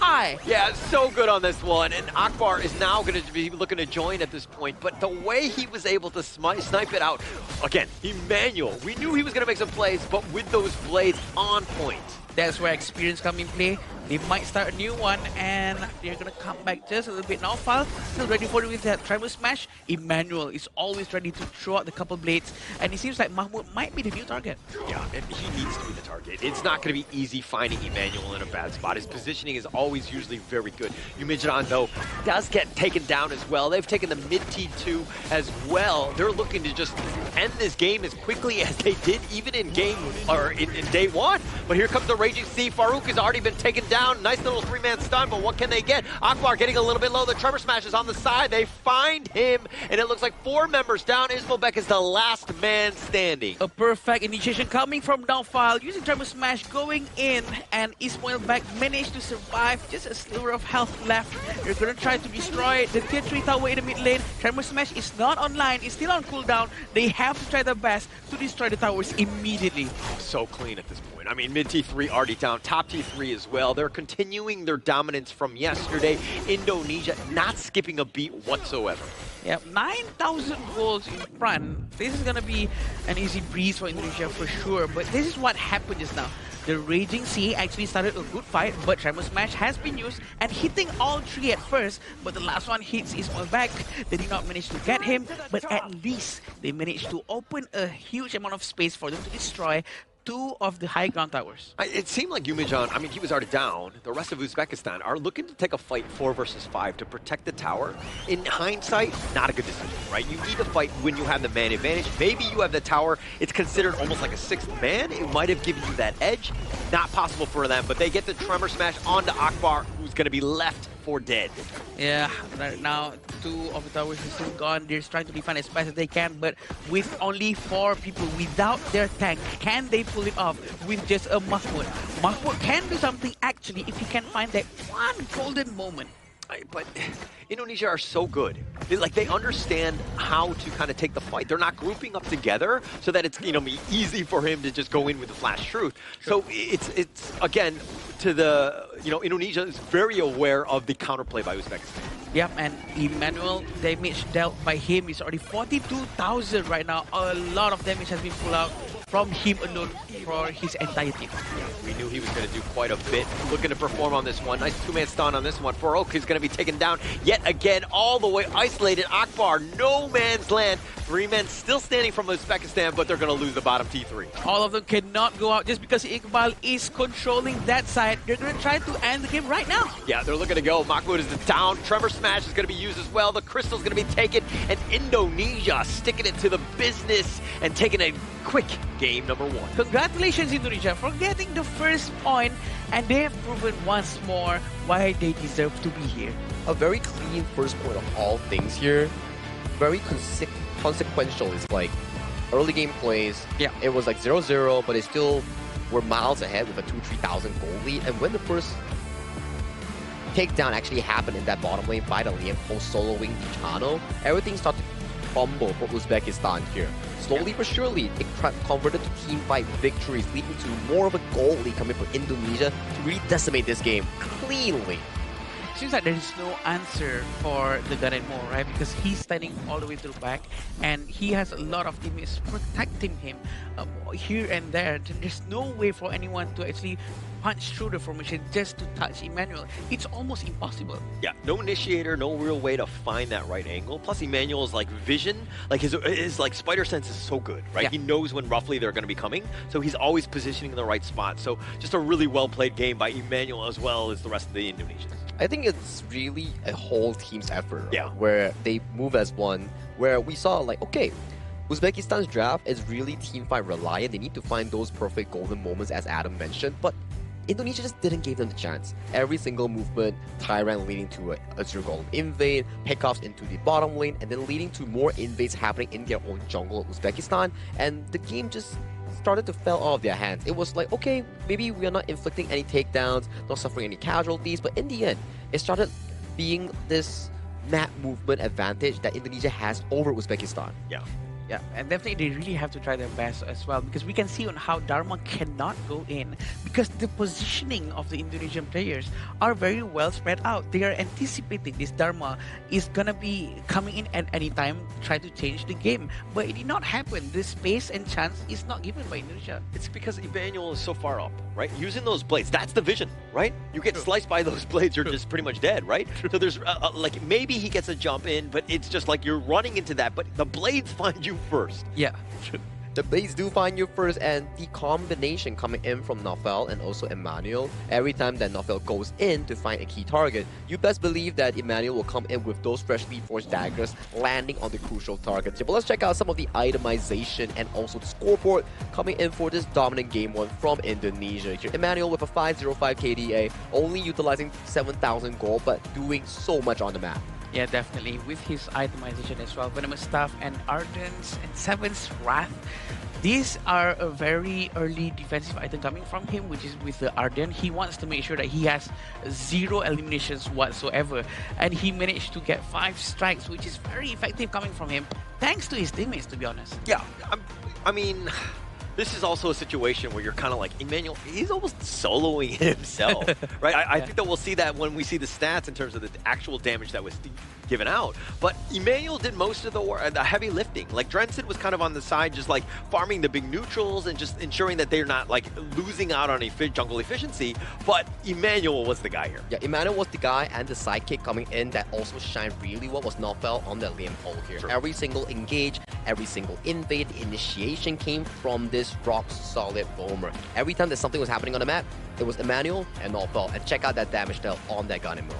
Speaker 17: high.
Speaker 7: Yeah, so good on this one, and Akbar is now going to be looking to join at this point, but the way he was able to snipe it out, again, Emmanuel, we knew he was going to make some plays, but with those blades on point.
Speaker 17: That's where experience comes in play. They might start a new one, and they're going to come back just a little bit now. Fal still ready for it with that Tribal Smash. Emmanuel is always ready to throw out the couple blades, and it seems like Mahmoud might be the new target.
Speaker 7: Yeah, and he needs to be the target. It's not going to be easy finding Emmanuel in a bad spot. His positioning is always usually very good. Yumijiran, though, does get taken down as well. They've taken the mid T2 as well. They're looking to just end this game as quickly as they did even in game, or in day one. But here comes the Raging Sea. Farouk has already been taken down. Nice little three-man stun, but what can they get? Akbar getting a little bit low. The Tremor Smash is on the side. They find him, and it looks like 4 members down. Ismailbek is the last man standing.
Speaker 17: A perfect initiation coming from Downfile, using Tremor Smash, going in, and Ismailbek managed to survive. Just a sliver of health left. They're going to try to destroy the tier 3 tower in the mid lane. Tremor Smash is not online. It's still on cooldown. They have to try their best to destroy the towers immediately.
Speaker 7: So clean at this point. I mean, mid T3 already down, top T3 as well. They're continuing their dominance from yesterday. Indonesia not skipping a beat whatsoever.
Speaker 17: Yeah, 9,000 goals in front. This is going to be an easy breeze for Indonesia for sure, but this is what happened just now. The Raging Sea actually started a good fight, but Tremor Smash has been used and hitting all 3 at first, but the last one hits Ismailbek. They did not manage to get him, but at least they managed to open a huge amount of space for them to destroy 2 of the high ground towers.
Speaker 7: It seemed like Yumijan, I mean, he was already down. The rest of Uzbekistan are looking to take a fight 4 versus 5 to protect the tower. In hindsight, not a good decision, right? You need to fight when you have the man advantage. Maybe you have the tower. It's considered almost like a 6th man. It might have given you that edge. Not possible for them, but they get the Tremor Smash onto Akbar, who's going to be left for dead.
Speaker 17: Yeah, right now 2 of the towers are still gone. They're trying to defend as fast as they can, but with only 4 people without their tank, can they pull it off with just a Mahmoud? Mahmoud can do something actually if he can find that one golden moment.
Speaker 7: But Indonesia are so good. They understand how to kind of take the fight. They're not grouping up together so that it's easy for him to just go in with the flash truth. So it's again to the Indonesia is very aware of the counterplay by Uzbekistan.
Speaker 17: Yep, and Emmanuel, damage dealt by him is already 42,000 right now. A lot of damage has been pulled out from him alone for his entire team.
Speaker 7: We knew he was going to do quite a bit. Looking to perform on this one. Nice 2-man stun on this one. For Oak is going to be taken down yet again, all the way isolated. Akbar, no man's land. 3 men still standing from Uzbekistan, but they're going to lose the bottom T3.
Speaker 17: All of them cannot go out just because Iqbal is controlling that side. They're going to try to end the game right now.
Speaker 7: Yeah, they're looking to go. Mahmoud is down. Tremor Smash is going to be used as well. The Crystal's going to be taken. And Indonesia sticking it to the business and taking a quick game number 1.
Speaker 17: Congratulations, Indonesia, for getting the first point, and they have proven once more why they deserve to be here.
Speaker 18: A very clean first point of all things here. Very consequential. It's like early game plays.
Speaker 17: Yeah.
Speaker 18: It was like 0-0, but they still were miles ahead with a 2,000-3,000 goal lead. And when the first takedown actually happened in that bottom lane by the Liam post soloing Chano, everything started to crumble for Uzbekistan here. Slowly but surely, it converted to team fight victories, leading to more of a goal lead coming from Indonesia to really decimate this game cleanly.
Speaker 17: Seems like there is no answer for the Garen Mo, right? Because he's standing all the way to the back, and he has a lot of teammates protecting him here and there. There's no way for anyone to actually punch through the formation just to touch Emmanuel. It's almost impossible.
Speaker 7: Yeah, no initiator, no real way to find that right angle. Plus, Emmanuel's vision, his spider sense is so good, right?
Speaker 17: Yeah.
Speaker 7: He knows when roughly they're going to be coming, so he's always positioning in the right spot. So just a really well played game by Emmanuel as well as the rest of the Indonesians.
Speaker 18: I think it's really a whole team's effort, right?
Speaker 7: Yeah.
Speaker 18: Where they move as one, where we saw okay, Uzbekistan's draft is really team fight reliant. They need to find those perfect golden moments, as Adam mentioned, but Indonesia just didn't give them the chance. Every single movement, Tyrant leading to a zero-goal invade, pickoffs into the bottom lane, and then leading to more invades happening in their own jungle of Uzbekistan, and the game just started to fall out of their hands. It was like, okay, maybe we are not inflicting any takedowns, not suffering any casualties, but in the end, it started being this map movement advantage that Indonesia has over Uzbekistan.
Speaker 7: Yeah.
Speaker 17: Yeah, and definitely they really have to try their best as well, because we can see on how Dharma cannot go in because the positioning of the Indonesian players are very well spread out. They are anticipating this Dharma is gonna be coming in at any time, try to change the game, but it did not happen. The space and chance is not given by Indonesia.
Speaker 7: It's because Emmanuel is so far up, right? Using those blades, that's the vision, right? You get sliced by those blades, you're just pretty much dead, right? So there's maybe he gets a jump in, but it's just like you're running into that, but the blades find you first.
Speaker 17: Yeah,
Speaker 18: true. The blades do find you first, and the combination coming in from Nofel and also Emmanuel, every time that Nofel goes in to find a key target, you best believe that Emmanuel will come in with those freshly forged daggers landing on the crucial targets. But let's check out some of the itemization and also the scoreboard coming in for this dominant game 1 from Indonesia. Here, Emmanuel with a 505 KDA, only utilizing 7,000 gold, but doing so much on the map.
Speaker 17: Yeah, definitely. With his itemization as well. Venomous Staff and Ardent's and Seven's Wrath. These are a very early defensive item coming from him, which is with the Ardent. He wants to make sure that he has 0 eliminations whatsoever. And he managed to get 5 strikes, which is very effective coming from him, thanks to his teammates, to be honest.
Speaker 7: Yeah, I mean, this is also a situation where you're kind of like, Emmanuel, he's almost soloing himself, right? I think that we'll see that when we see the stats in terms of the actual damage that was given out. But Emmanuel did most of the heavy lifting. Like Drenson was kind of on the side, just like farming the big neutrals and just ensuring that they're not like losing out on jungle efficiency. But Emmanuel was the guy here.
Speaker 18: Yeah, Emmanuel was the guy, and the sidekick coming in that also shined really well was Nofel on the Liam pole here.
Speaker 7: Sure.
Speaker 18: Every single engage, every single invade, initiation came from this rock solid roamer. Every time that something was happening on the map, it was Emmanuel and Nofel. And check out that damage dealt on that gun and mode.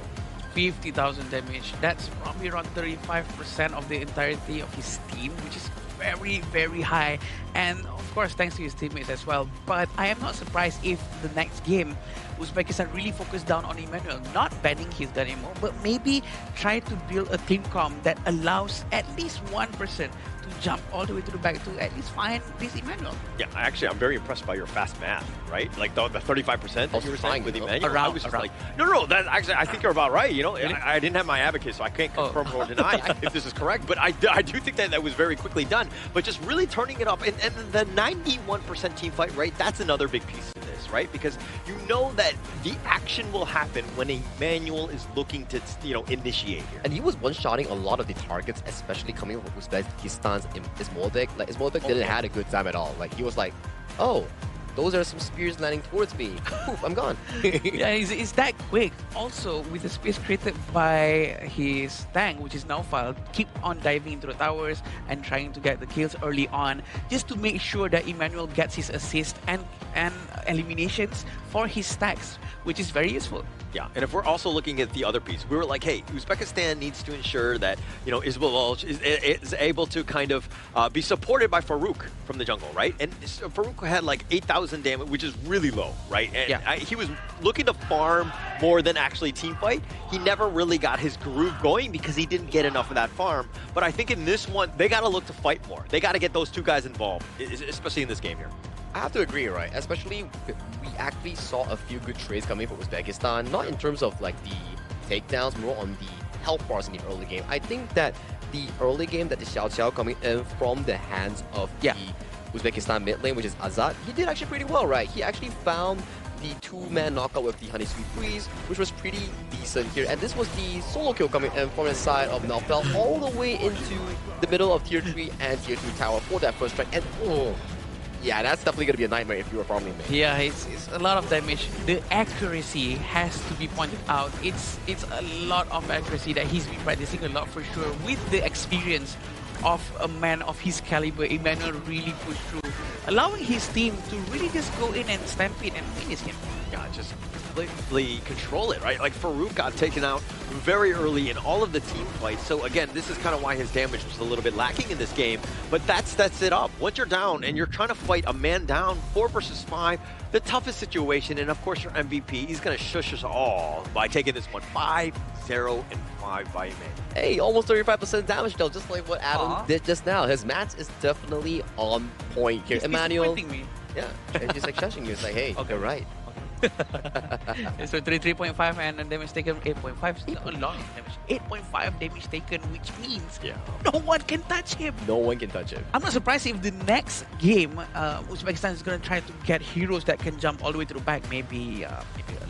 Speaker 17: 50,000 damage. That's probably around 35% of the entirety of his team, which is very, very high. And of course, thanks to his teammates as well. But I am not surprised if the next game, Uzbekistan really focused down on Emmanuel, not banning his gun anymore, but maybe try to build a team comp that allows at least one person to jump all the way to the back to at least find this Emmanuel.
Speaker 7: Yeah, actually, I'm very impressed by your fast math, right? Like the 35% that you were saying with Emmanuel. I was just like, no, that actually, I think you're about right. You know,
Speaker 17: Really?
Speaker 7: I didn't have my advocate, so I can't confirm or deny if this is correct. But I do think that was very quickly done. But just really turning it up, and the 91% team fight rate, that's another big piece of this, right? Because you know that the action will happen when Emmanuel is looking to, initiate here.
Speaker 18: And he was one-shotting a lot of the targets, especially coming from Uzbekistan's Ismoldek. Like, Ismoldek didn't have a good time at all. Like, he was like, oh, those are some spears landing towards me. Poof, I'm gone.
Speaker 17: Yeah, he's that quick. Also, with the space created by his tank, which is now filed, keep on diving into the towers and trying to get the kills early on, just to make sure that Emmanuel gets his assist and eliminations for his stacks, which is very useful.
Speaker 7: Yeah, and if we're also looking at the other piece, we were like, hey, Uzbekistan needs to ensure that, Ismail is able to kind of be supported by Farouk from the jungle, right? And Farouk had like 8,000 damage, which is really low, right? And he was looking to farm more than actually team fight. He never really got his groove going because he didn't get enough of that farm. But I think in this one, they got to look to fight more. They got to get those two guys involved, especially in this game here.
Speaker 18: I have to agree, right? Especially, we actually saw a few good trades coming from Uzbekistan, not in terms of like the takedowns, more on the health bars in the early game. I think that the early game that the Xiao Xiao coming in from the hands of the Uzbekistan mid lane, which is Azad, he did actually pretty well, right? He actually found the two-man knockout with the Honey Sweet Breeze, which was pretty decent here. And this was the solo kill coming in from the side of Nofel all the way into the middle of Tier 3 and Tier 2 tower for that first strike. And yeah, that's definitely going to be a nightmare if you were farming mid.
Speaker 17: Yeah, it's a lot of damage. The accuracy has to be pointed out. It's a lot of accuracy that he's been practicing a lot for sure. With the experience of a man of his caliber, Emmanuel really pushed through, allowing his team to really just go in and stampede and finish him.
Speaker 7: Yeah, just completely control it, right? Like Farouk got taken out very early in all of the team fights. So again, this is kind of why his damage was a little bit lacking in this game. But that sets it up. Once you're down and you're trying to fight a man down, 4 versus 5, the toughest situation, and of course your MVP, he's going to shush us all by taking this one 5-0 and 5 by Emmanuel.
Speaker 18: Hey, almost 35% damage though, just like what Adam did just now. His match is definitely on point here. Emmanuel,
Speaker 17: me.
Speaker 18: Yeah, and just like shushing you. It's like, hey, you're right.
Speaker 17: So 33.5 and damage taken 8.5. Still a lot of damage. 8.5 damage taken, which means no one can touch him.
Speaker 18: No one can touch him.
Speaker 17: I'm not surprised if the next game Uzbekistan is going to try to get heroes that can jump all the way to the back. Maybe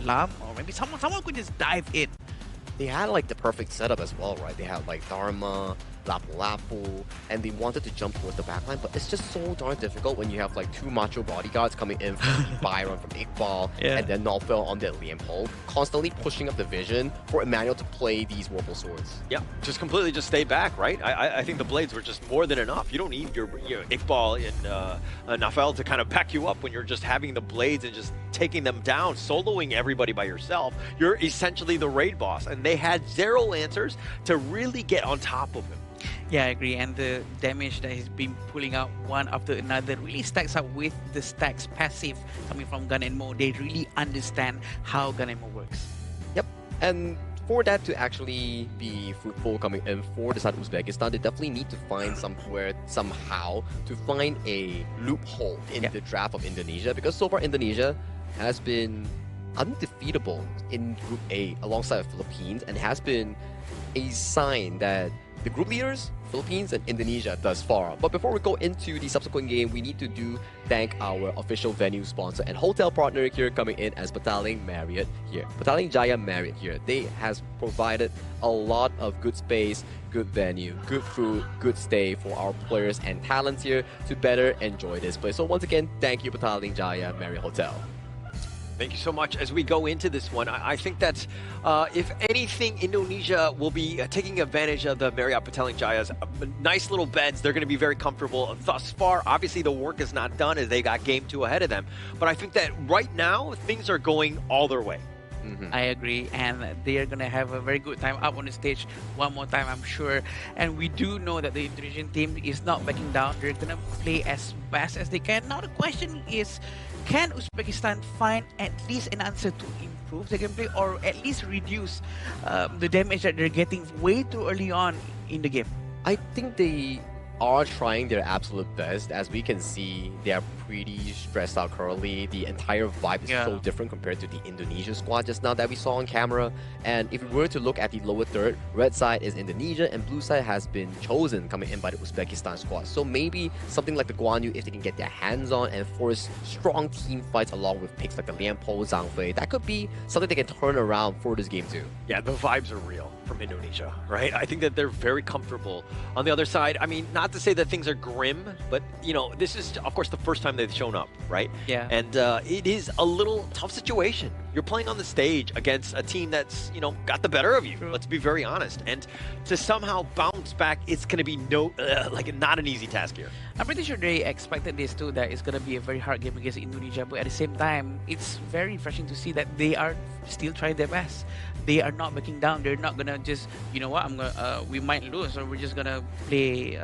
Speaker 17: Lam, or maybe someone could just dive in.
Speaker 18: They had like the perfect setup as well, right? They had like Dharma, Lapu Lapu, and they wanted to jump towards the backline, but it's just so darn difficult when you have like two macho bodyguards coming in from Byron, from Iqbal, and then Nofel on that Liam pole, constantly pushing up the vision for Emmanuel to play these Warble Swords.
Speaker 7: Yeah, just completely just stay back, right? I think the blades were just more than enough. You don't need your Iqbal and Nofel to kind of back you up when you're just having the blades and just taking them down, soloing everybody by yourself. You're essentially the raid boss, and they had zero answers to really get on top of him.
Speaker 17: Yeah, I agree. And the damage that he's been pulling out one after another really stacks up with the stacks passive coming from Gun and Mo. They really understand how Gun and Mo works.
Speaker 18: Yep. And for that to actually be fruitful coming in for the side of Uzbekistan, they definitely need to find somehow to find a loophole in the draft of Indonesia, because so far Indonesia has been undefeatable in Group A alongside the Philippines, and has been a sign that the group leaders Philippines and Indonesia thus far. But before we go into the subsequent game, we need to thank our official venue sponsor and hotel partner here coming in as Petaling Marriott here. Petaling Jaya Marriott here. They has provided a lot of good space, good venue, good food, good stay for our players and talents here to better enjoy this place. So once again, thank you Petaling Jaya Marriott Hotel.
Speaker 7: Thank you so much. As we go into this one, I think that if anything, Indonesia will be taking advantage of the Marriott Petaling Jaya's nice little beds. They're going to be very comfortable thus far. Obviously, the work is not done as they got game 2 ahead of them. But I think that right now, things are going all their way.
Speaker 17: I agree, and they are going to have a very good time up on the stage one more time, I'm sure. And we do know that the Indonesian team is not backing down. They're going to play as best as they can. Now the question is, can Uzbekistan find at least an answer to improve the gameplay or at least reduce the damage that they're getting way too early on in the game?
Speaker 18: I think they are trying their absolute best. As we can see, they are pretty stressed out currently. The entire vibe is so different compared to the Indonesia squad just now that we saw on camera. And if we were to look at the lower third, red side is Indonesia and blue side has been chosen coming in by the Uzbekistan squad. So maybe something like the Guan Yu, if they can get their hands on and force strong team fights along with picks like the Lian Po, Zhang Fei, that could be something they can turn around for this game too.
Speaker 7: Yeah, the vibes are real from Indonesia, right? I think that they're very comfortable. On the other side, I mean, not to say that things are grim, but, you know, this is, of course, the first time they've shown up, right?
Speaker 17: Yeah.
Speaker 7: And it is a little tough situation. You're playing on the stage against a team that's, you know, got the better of you. Let's be very honest. And to somehow bounce back, it's going to be not an easy task here.
Speaker 17: I'm pretty sure they expected this too, that it's going to be a very hard game against Indonesia, but at the same time, it's very refreshing to see that they are still trying their best. They are not backing down. They're not gonna just, you know what, we might lose, or we're just gonna play,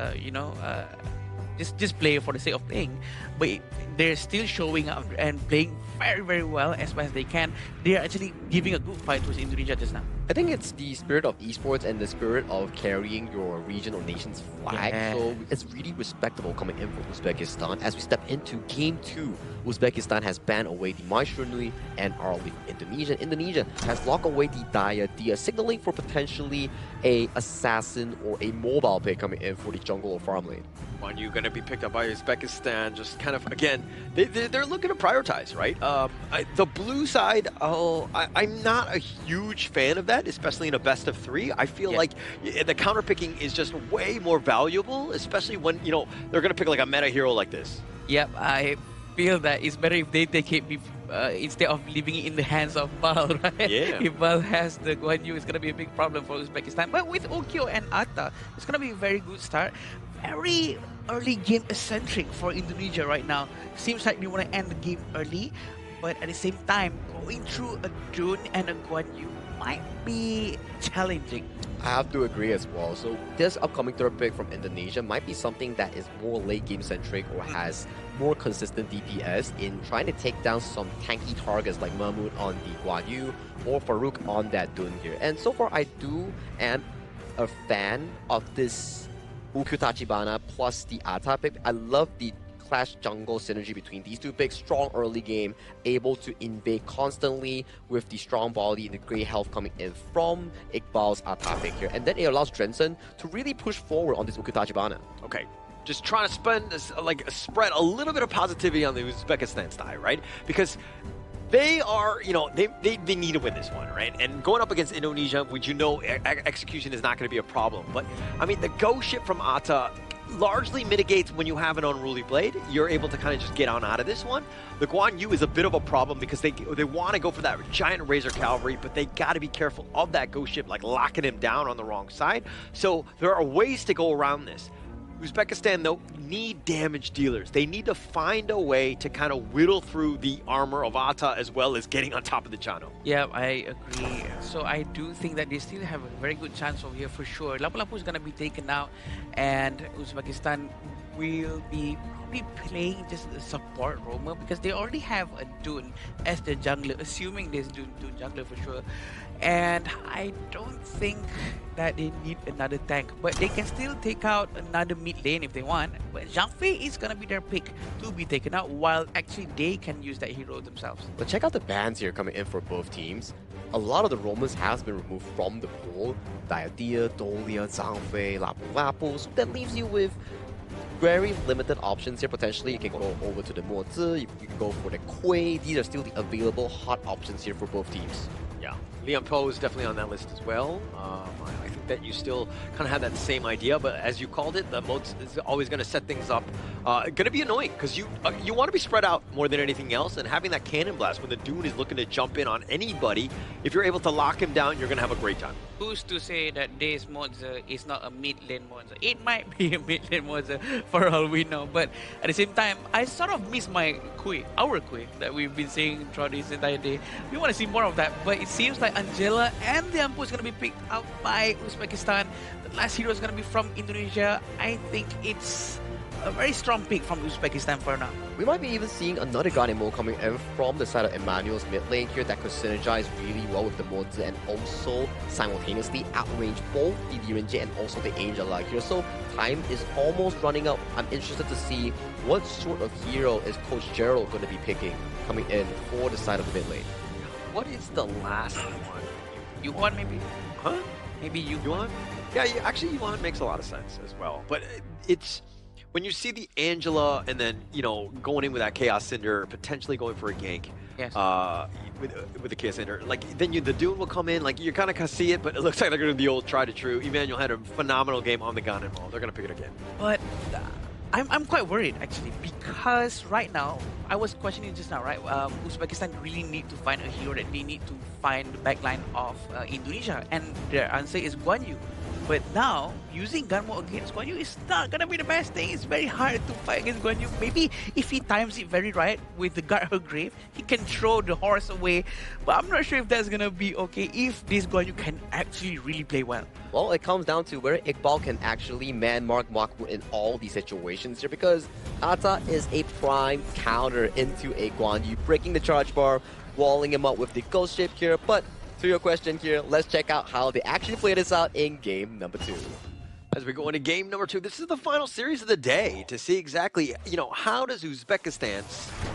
Speaker 17: just play for the sake of playing. But they're still showing up and playing very, very well as best as they can. They are actually giving a good fight towards Indonesia just now.
Speaker 18: I think it's the spirit of esports and the spirit of carrying your region or nation's flag.
Speaker 17: Yeah.
Speaker 18: So it's really respectable coming in from Uzbekistan. As we step into Game 2, Uzbekistan has banned away the Maestro Nui and Arli from Indonesia. Indonesia has locked away the Daya Dia, signaling for potentially a assassin or a mobile pick coming in for the jungle or farm lane.
Speaker 7: Are you going to be picked up by Uzbekistan? Just kind of, again, they're looking to prioritize, right? The blue side, I'm not a huge fan of that, especially in a best of 3. I feel like the counter picking is just way more valuable, especially when, you know, they're going to pick like a meta hero like this.
Speaker 17: Yep, I feel that it's better if they take it instead of leaving it in the hands of Bal, right?
Speaker 7: Yeah.
Speaker 17: If Bal has the Guan Yu, it's going to be a big problem for Uzbekistan. But with Okyo and Atta, it's going to be a very good start. Very early game eccentric for Indonesia right now. Seems like they want to end the game early, but at the same time, going through a June and a Guan Yu might be challenging.
Speaker 18: I have to agree as well. So this upcoming third pick from Indonesia might be something that is more late game centric or has more consistent DPS in trying to take down some tanky targets like Mahmoud on the Guan Yu or Farouk on that Dun here. And so far I am a fan of this Ukyu Tachibana plus the Atta pick. I love the Clash jungle synergy between these two picks. Strong early game, able to invade constantly with the strong body and the great health coming in from Iqbal's Atta pick here. And then it allows Drenson to really push forward on this Ukyu Tachibana.
Speaker 7: Okay, just trying to spread a little bit of positivity on the Uzbekistan side, right? Because they are, you know, they need to win this one, right? And going up against Indonesia, which you know execution is not going to be a problem. But, I mean, the ghost ship from Atta largely mitigates when you have an unruly blade. You're able to kind of just get on out of this one. The Guan Yu is a bit of a problem because they want to go for that giant Razor Cavalry, but they got to be careful of that ghost ship, like locking him down on the wrong side. So there are ways to go around this. Uzbekistan, though, need damage dealers. They need to find a way to kind of whittle through the armor of Atta as well as getting on top of the Chano.
Speaker 17: Yeah, I agree. So I do think that they still have a very good chance over here for sure. Lapu-Lapu is going to be taken out, and Uzbekistan will be probably playing just a support roamer because they already have a Dune as the jungler, assuming there's Dune jungler for sure. And I don't think that they need another tank, but they can still take out another mid lane if they want. But Zhang Fei is gonna be their pick to be taken out, while actually they can use that hero themselves.
Speaker 18: But check out the bans here coming in for both teams. A lot of the roamers has been removed from the pool. Diadea, Dolia, Zhang Fei, Lapu Lapu. So that leaves you with very limited options here. Potentially, you can go over to the Mozi, you can go for the Kui. These are still the available hot options here for both teams.
Speaker 7: Yeah, Leon Po is definitely on that list as well. I think that you still kind of have that same idea, but as you called it, the modes is always going to set things up. Going to be annoying because you want to be spread out more than anything else, and having that cannon blast when the Dune is looking to jump in on anybody, if you're able to lock him down, you're going to have a great time.
Speaker 17: Who's to say that this Moza is not a mid lane Moza? It might be a mid lane Moza for all we know, but at the same time, I sort of miss my Kui, our Kui, that we've been seeing throughout this entire day. We want to see more of that, but it seems like Angela and the Ampu is going to be picked out by Uzbekistan. The last hero is going to be from Indonesia. I think it's a very strong pick from Uzbekistan for now.
Speaker 18: We might be even seeing another Guardian mode coming in from the side of Emmanuel's mid lane here that could synergize really well with the mods and also simultaneously outrange both the Lirenje and also the Angela here. So time is almost running out. I'm interested to see what sort of hero is Coach Gerald going to be picking coming in for the side of the mid lane.
Speaker 7: What is the last one?
Speaker 17: Yuan maybe?
Speaker 7: Huh?
Speaker 17: Maybe
Speaker 7: Yuan? Yeah, actually Yuan makes a lot of sense as well. But it's when you see the Angela and then, you know, going in with that Chaos Cinder, potentially going for a gank.
Speaker 17: Yes.
Speaker 7: With the Chaos Cinder, like then the Dune will come in, like you kind of see it, but it looks like they're going to be the old tried and true. Emmanuel had a phenomenal game on the Gundam Mall. They're going to pick it again.
Speaker 17: But I'm quite worried actually, because right now, I was questioning just now, right? Uzbekistan really need to find a hero that they need to find the backline of Indonesia, and their answer is Guan Yu. But now, using Gunmo against Guan Yu is not gonna be the best thing. It's very hard to fight against Guan Yu. Maybe if he times it very right with the Guard Her Grave, he can throw the horse away. But I'm not sure if that's gonna be okay if this Guan Yu can actually really play well.
Speaker 18: Well, it comes down to where Iqbal can actually man-mark Makwu in all these situations here, because Ata is a prime counter into a Guan Yu, breaking the charge bar, walling him up with the ghost ship here. But to your question here, let's check out how they actually play this out in game number 2.
Speaker 7: As we go into game number 2, this is the final series of the day to see exactly, you know, how does Uzbekistan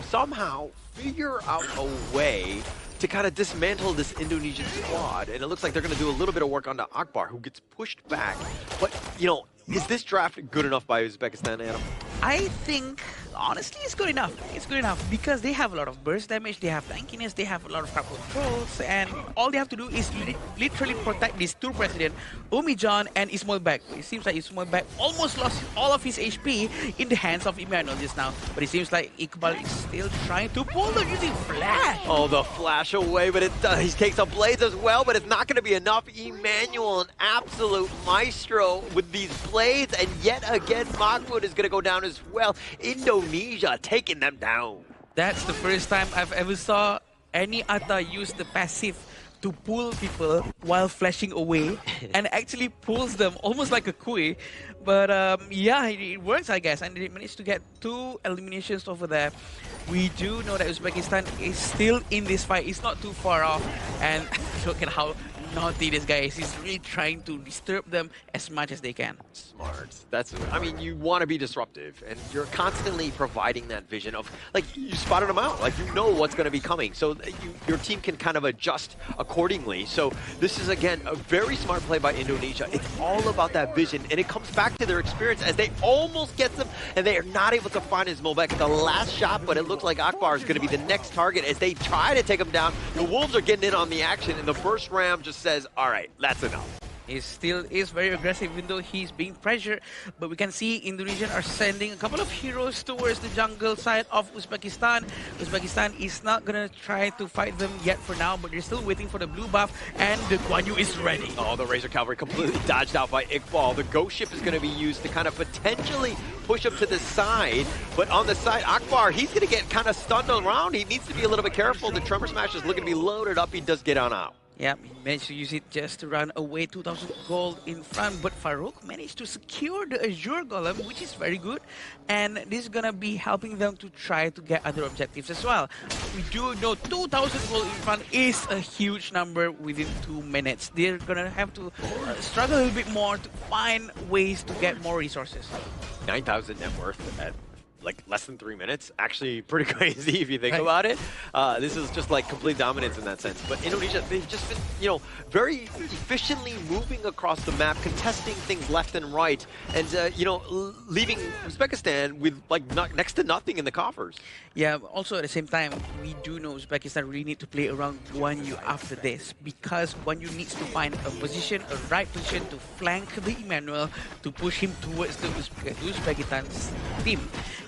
Speaker 7: somehow figure out a way to kind of dismantle this Indonesian squad. And it looks like they're going to do a little bit of work onto Akbar, who gets pushed back. But, you know, is this draft good enough by Uzbekistan, Adam?
Speaker 17: I think, honestly, it's good enough. It's good enough because they have a lot of burst damage, they have tankiness, they have a lot of crowd controls, and all they have to do is literally protect these two presidents, Umijan and Ismailbek. It seems like Ismailbek almost lost all of his HP in the hands of Emmanuel just now, but it seems like Iqbal is still trying to pull them using flash.
Speaker 7: Oh, the flash away, but he takes a blaze as well, but it's not going to be enough. Emmanuel, an absolute maestro with these blades, and yet again, Mahmoud is going to go down as well. Indonesia taking them down.
Speaker 17: That's the first time I've ever saw any Ata use the passive to pull people while flashing away and actually pulls them almost like a Kui. But yeah, it works, I guess, and they managed to get 2 eliminations over there. We do know that Uzbekistan is still in this fight. It's not too far off, and look at how naughty this guy is. He's really trying to disturb them as much as they can.
Speaker 7: Smart. That's, I mean, you want to be disruptive, and you're constantly providing that vision of, like, you spotted them out, like, you know what's going to be coming, so your team can kind of adjust accordingly. So this is, again, a very smart play by Indonesia. It's all about that vision, and it comes back to their experience as they almost get them, and they are not able to find his Molbek. The last shot, but it looks like Akbar is going to be the next target as they try to take him down. The Wolves are getting in on the action, and the burst ram just says, all right, that's enough.
Speaker 17: He still is very aggressive even though he's being pressured, but we can see Indonesian are sending a couple of heroes towards the jungle side of Uzbekistan. Uzbekistan is not gonna try to fight them yet for now, but they're still waiting for the blue buff, and the Guan Yu is ready.
Speaker 7: Oh, the Razor Cavalry completely dodged out by Iqbal. The ghost ship is gonna be used to kind of potentially push up to the side, but on the side, Akbar, he's gonna get kind of stunned around. He needs to be a little bit careful. The Tremor Smash is looking to be loaded up. He does get on out.
Speaker 17: Yeah, he managed to use it just to run away 2,000 gold in front, but Farouk managed to secure the Azure Golem, which is very good, and this is gonna be helping them to try to get other objectives as well. We do know 2,000 gold in front is a huge number within 2 minutes. They're gonna have to struggle a little bit more to find ways to get more resources.
Speaker 7: 9,000 net worth at like less than 3 minutes. Actually pretty crazy if you think about it. This is just like complete dominance in that sense. But Indonesia, they've just been, you know, very efficiently moving across the map, contesting things left and right, and, you know, leaving Uzbekistan with like next to nothing in the coffers.
Speaker 17: Yeah, also at the same time, we do know Uzbekistan really need to play around Guan Yu after this, because Guan Yu needs to find a position, a right position to flank the Emmanuel to push him towards the Uzbekistan's team.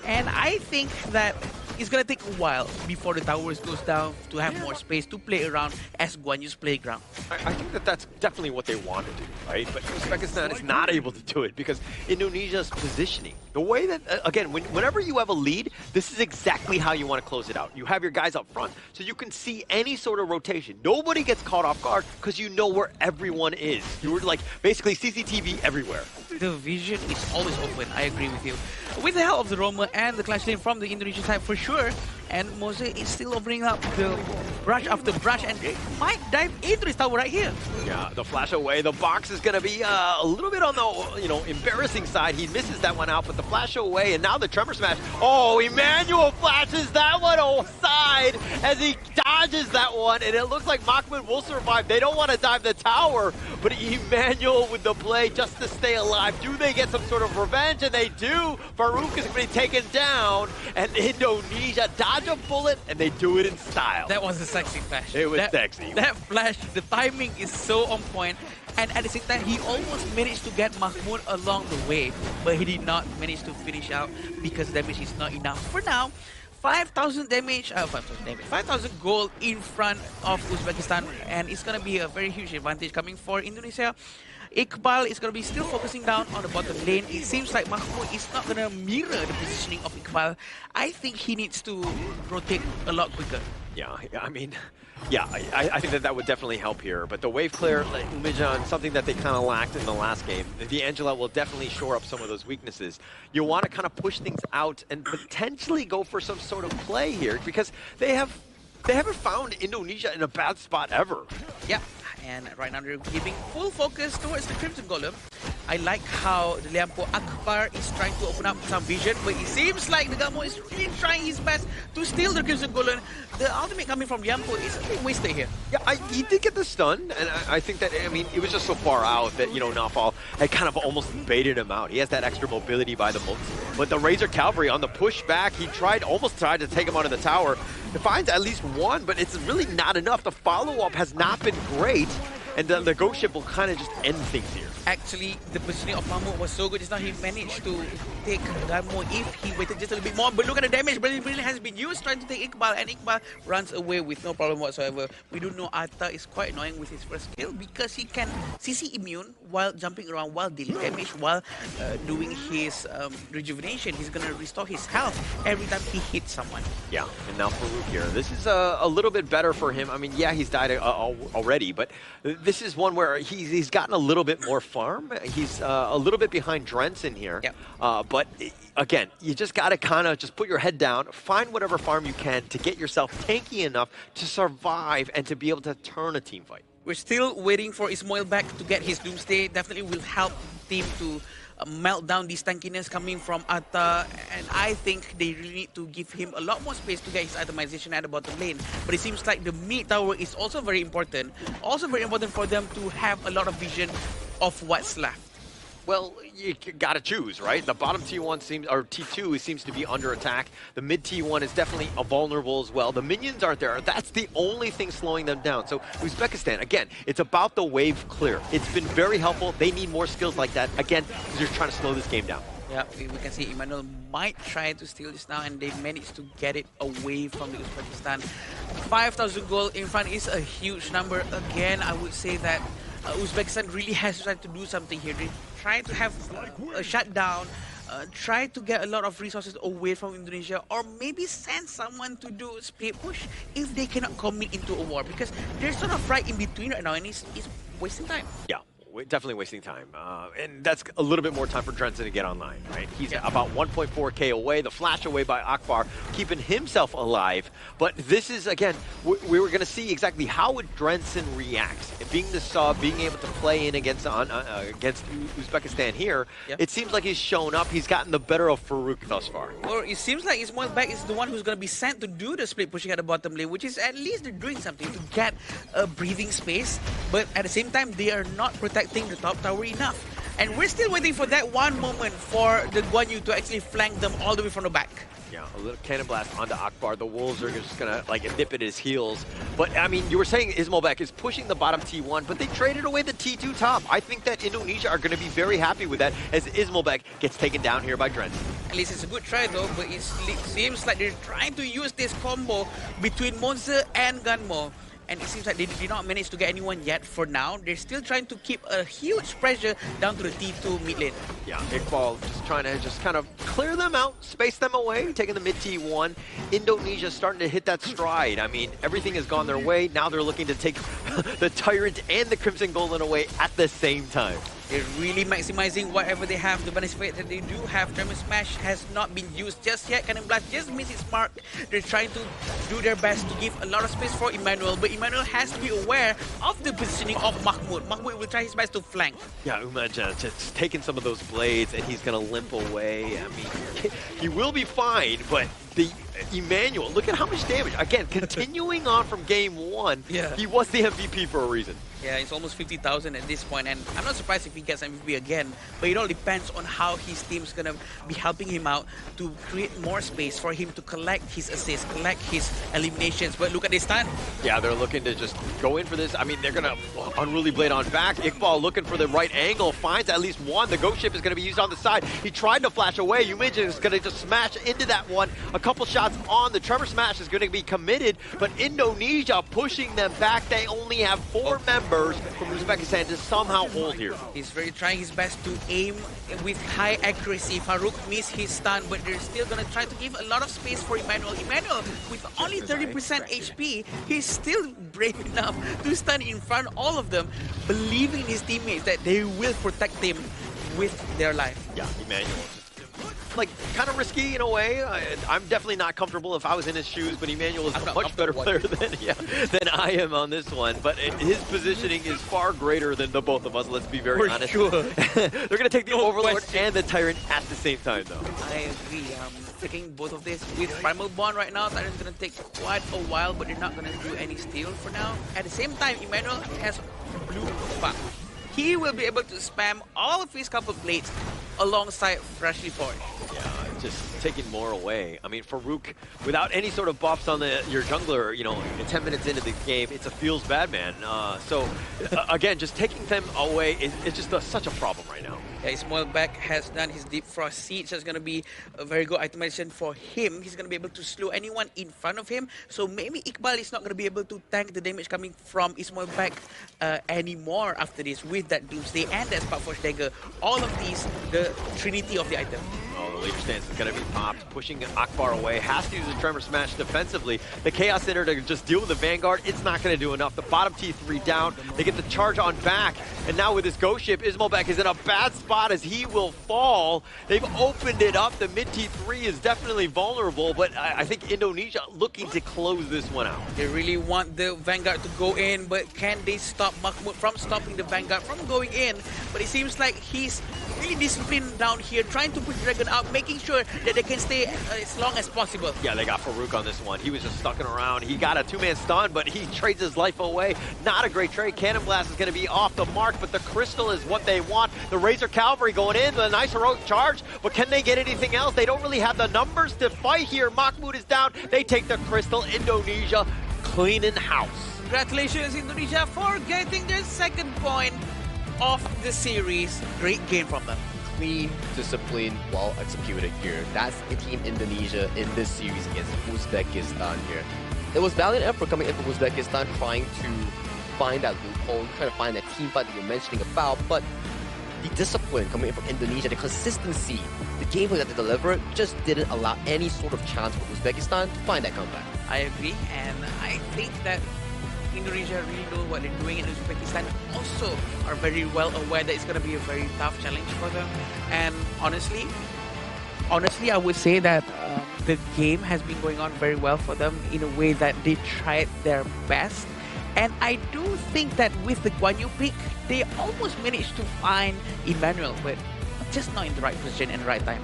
Speaker 17: And I think that it's going to take a while before the towers goes down to have more space to play around as Guan Yu's playground.
Speaker 7: I think that that's definitely what they want to do, right? But Uzbekistan is not able to do it because Indonesia's positioning. The way that, again, whenever you have a lead, this is exactly how you want to close it out. You have your guys up front so you can see any sort of rotation. Nobody gets caught off guard because you know where everyone is. You're like basically CCTV everywhere.
Speaker 17: The vision is always open, I agree with you. With the help of the Roma and the Clash Lane from the Indonesian side for sure, and Mose is still opening up the brush after brush and might dive into this tower right here.
Speaker 7: Yeah, the flash away. The box is going to be a little bit on the, you know, embarrassing side. He misses that one out, but the flash away, and now the tremor smash. Oh, Emmanuel flashes that one aside as he dodges that one, and it looks like Mahmoud will survive. They don't want to dive the tower, but Emmanuel with the play just to stay alive. Do they get some sort of revenge? And they do. Farouk is going to be taken down, and Indonesia dodge a bullet, and they do it in style.
Speaker 17: That was a sexy flash.
Speaker 7: It was sexy.
Speaker 17: That flash, the timing is so on point, and at the same time, he almost managed to get Mahmoud along the way, but he did not manage to finish out because damage is not enough. For now, 5,000 damage, 5,000 gold in front of Uzbekistan, and it's going to be a very huge advantage coming for Indonesia. Iqbal is going to be still focusing down on the bottom lane. It seems like Mahmoud is not going to mirror the positioning of Iqbal. I think he needs to rotate a lot quicker.
Speaker 7: Yeah, I mean, yeah, I think that would definitely help here. But the wave clear, like Umejan, something that they kind of lacked in the last game. The Angela will definitely shore up some of those weaknesses. You want to kind of push things out and potentially go for some sort of play here because they haven't found Indonesia in a bad spot ever.
Speaker 17: Yeah. And right now they're giving full focus towards the Crimson Golem. I like how the Liampo Akbar is trying to open up some vision, but it seems like the Gamo is really trying his best to steal the Crimson Golem. The ultimate coming from Liampo is a bit wasted here.
Speaker 7: Yeah, he did get the stun, and I think that, I mean, it was just so far out that, you know, Nafal had kind of almost baited him out. He has that extra mobility by the Moats. But the Razor Cavalry on the pushback, he almost tried to take him out of the tower. He finds at least one, but it's really not enough. The follow-up has not been great, and the Ghost Ship will kind of just end things here.
Speaker 17: Actually, the positioning of Mahmoud was so good just now. He managed to take Gamo if he waited just a little bit more. But look at the damage. Brilliant has been used trying to take Iqbal, and Iqbal runs away with no problem whatsoever. We do know Atta is quite annoying with his first kill because he can CC immune while jumping around, while dealing damage, while doing his rejuvenation. He's going to restore his health every time he hits someone.
Speaker 7: Yeah, and now Farouk here. This is a little bit better for him. I mean, yeah, he's died already, but this is one where he's gotten a little bit more farm. He's a little bit behind Drenson here. Yep. But again, you just got to kind of just put your head down, find whatever farm you can to get yourself tanky enough to survive and to be able to turn a team fight.
Speaker 17: We're still waiting for Ismail back to get his Doomsday. Definitely will help the team to melt down this tankiness coming from Atta, and I think they really need to give him a lot more space to get his itemization at the bottom lane. But it seems like the mid tower is also very important. Also very important for them to have a lot of vision of what's left.
Speaker 7: Well, you gotta choose, right? The bottom T1 seems, or T2 seems to be under attack. The mid T1 is definitely vulnerable as well. The minions aren't there. That's the only thing slowing them down. So Uzbekistan, again, it's about the wave clear. It's been very helpful. They need more skills like that. Again, they're trying to slow this game down.
Speaker 17: Yeah, we can see Emmanuel might try to steal this now, and they managed to get it away from the Uzbekistan. 5,000 gold in front is a huge number. Again, I would say that Uzbekistan really has tried to do something here. They try to have a shutdown, try to get a lot of resources away from Indonesia, or maybe send someone to do split push if they cannot commit into a war, because they're sort of right in between right now, and it's wasting time.
Speaker 7: Yeah. Definitely wasting time. And that's a little bit more time for Drenson to get online, right? He's about 1.4K away, the flash away by Akbar, keeping himself alive. But this is, again, we were going to see exactly how would Drenson react. Being the sub, being able to play in against Uzbekistan here, it seems like he's shown up. He's gotten the better of Farouk thus far.
Speaker 17: Or it seems like Ismail Back is the one who's going to be sent to do the split pushing at the bottom lane, which is at least they're doing something to get a breathing space. But at the same time, they are not protecting the top tower enough. And we're still waiting for that one moment for the Guan Yu to actually flank them all the way from the back.
Speaker 7: Yeah, a little cannon blast onto Akbar. The Wolves are just gonna like nip at his heels. But I mean, you were saying Ismailbek is pushing the bottom T1, but they traded away the T2 top. I think that Indonesia are gonna be very happy with that as Ismailbek gets taken down here by Drenson.
Speaker 17: At least it's a good try though, but it seems like they're trying to use this combo between Monza and Gunmo. And it seems like they did not manage to get anyone yet for now. They're still trying to keep a huge pressure down to the T2 mid lane.
Speaker 7: Yeah, Iqbal just trying to just kind of clear them out, space them away, taking the mid T1. Indonesia starting to hit that stride. I mean, everything has gone their way. Now they're looking to take the Tyrant and the Crimson Golden away at the same time.
Speaker 17: They're really maximizing whatever they have. The benefit that they do have, Tremor Smash has not been used just yet. Cannon Blast just missed its mark. They're trying to do their best to give a lot of space for Emmanuel, but Emmanuel has to be aware of the positioning of Mahmoud. Mahmoud will try his best to flank.
Speaker 7: Yeah, Umaj just taking some of those blades, and he's going to limp away. I mean, he will be fine, but the Emmanuel, look at how much damage. Again, continuing on from game one, he was the MVP for a reason.
Speaker 17: Yeah, it's almost 50,000 at this point, and I'm not surprised if he gets MVP again, but it all depends on how his team's gonna be helping him out to create more space for him to collect his assists, collect his eliminations. But look at this time.
Speaker 7: Yeah, they're looking to just go in for this. I mean, they're gonna Unruly Blade on back. Iqbal looking for the right angle, finds at least one. The Ghost Ship is gonna be used on the side. He tried to flash away. Umij is gonna just smash into that one. A couple shots on. The Tremor Smash is gonna be committed, but Indonesia pushing them back. They only have 4 members from Uzbekistan to somehow hold here.
Speaker 17: He's very trying his best to aim with high accuracy. Farouk missed his stun, but they're still gonna try to give a lot of space for Emmanuel. Emmanuel, with only 30% HP, he's still brave enough to stand in front of all of them, believing in his teammates that they will protect him with their life.
Speaker 7: Yeah, Emmanuel. Like, kind of risky in a way. I'm definitely not comfortable if I was in his shoes, but Emmanuel is a much better player than I am on this one. But his positioning is far greater than the both of us, let's be very honest.
Speaker 17: Sure.
Speaker 7: They're going to take the Overlord and the Tyrant at the same time, though.
Speaker 17: I agree. Taking both of this with Primal Bond right now, Tyrant's going to take quite a while, but they're not going to do any steal for now. At the same time, Emmanuel has blue buff. He will be able to spam all of his couple blades alongside Freshly Forged.
Speaker 7: Yeah, just taking more away. I mean, Farouk, without any sort of buffs on your jungler, you know, 10 minutes into the game, it's a feels bad man. Again, just taking them away is just such a problem right now.
Speaker 17: Yeah, Ismailbek has done his Deep Frost Siege. That's going to be a very good itemization for him. He's going to be able to slow anyone in front of him. So maybe Iqbal is not going to be able to tank the damage coming from Ismailbek anymore after this with that Doomsday and that Sparkforge Dagger. All of these, the trinity of the item.
Speaker 7: Oh, the leader stance is going to be popped, pushing Akbar away. Has to use the Tremor Smash defensively. The Chaos Center to just deal with the Vanguard, it's not going to do enough. The bottom T3 down. They get the charge on back. And now with this Ghost Ship, Ismailbek is in a bad spot as he will fall. They've opened it up. The mid T3 is definitely vulnerable, but I think Indonesia looking to close this one out.
Speaker 17: They really want the Vanguard to go in, but can they stop Mahmoud from stopping the Vanguard from going in? But it seems like he's really disciplined down here, trying to push Dragon out, making sure that they can stay as long as possible.
Speaker 7: Yeah, they got Farouk on this one. He was just stucking around. He got a 2-man stun, but he trades his life away. Not a great trade. Cannon Blast is going to be off the mark, but the Crystal is what they want. The Razor Cavalry going in, the nice heroic charge, but can they get anything else? They don't really have the numbers to fight here. Mahmoud is down. They take the Crystal. Indonesia cleaning house.
Speaker 17: Congratulations, Indonesia, for getting their second point of the series. Great game from them.
Speaker 18: Clean, disciplined, well executed here. That's Team Indonesia in this series against Uzbekistan here. It was valiant effort coming in from Uzbekistan trying to find that loophole, trying to find that team fight that you're mentioning about, but the discipline coming in from Indonesia, the consistency, the gameplay that they delivered just didn't allow any sort of chance for Uzbekistan to find that comeback.
Speaker 17: I agree, and I think that Indonesia really know what they're doing, and Uzbekistan also are very well aware that it's going to be a very tough challenge for them. And honestly, I would say that the game has been going on very well for them in a way that they tried their best. And I do think that with the Guan Yu pick, they almost managed to find Emmanuel, but just not in the right position and the right time.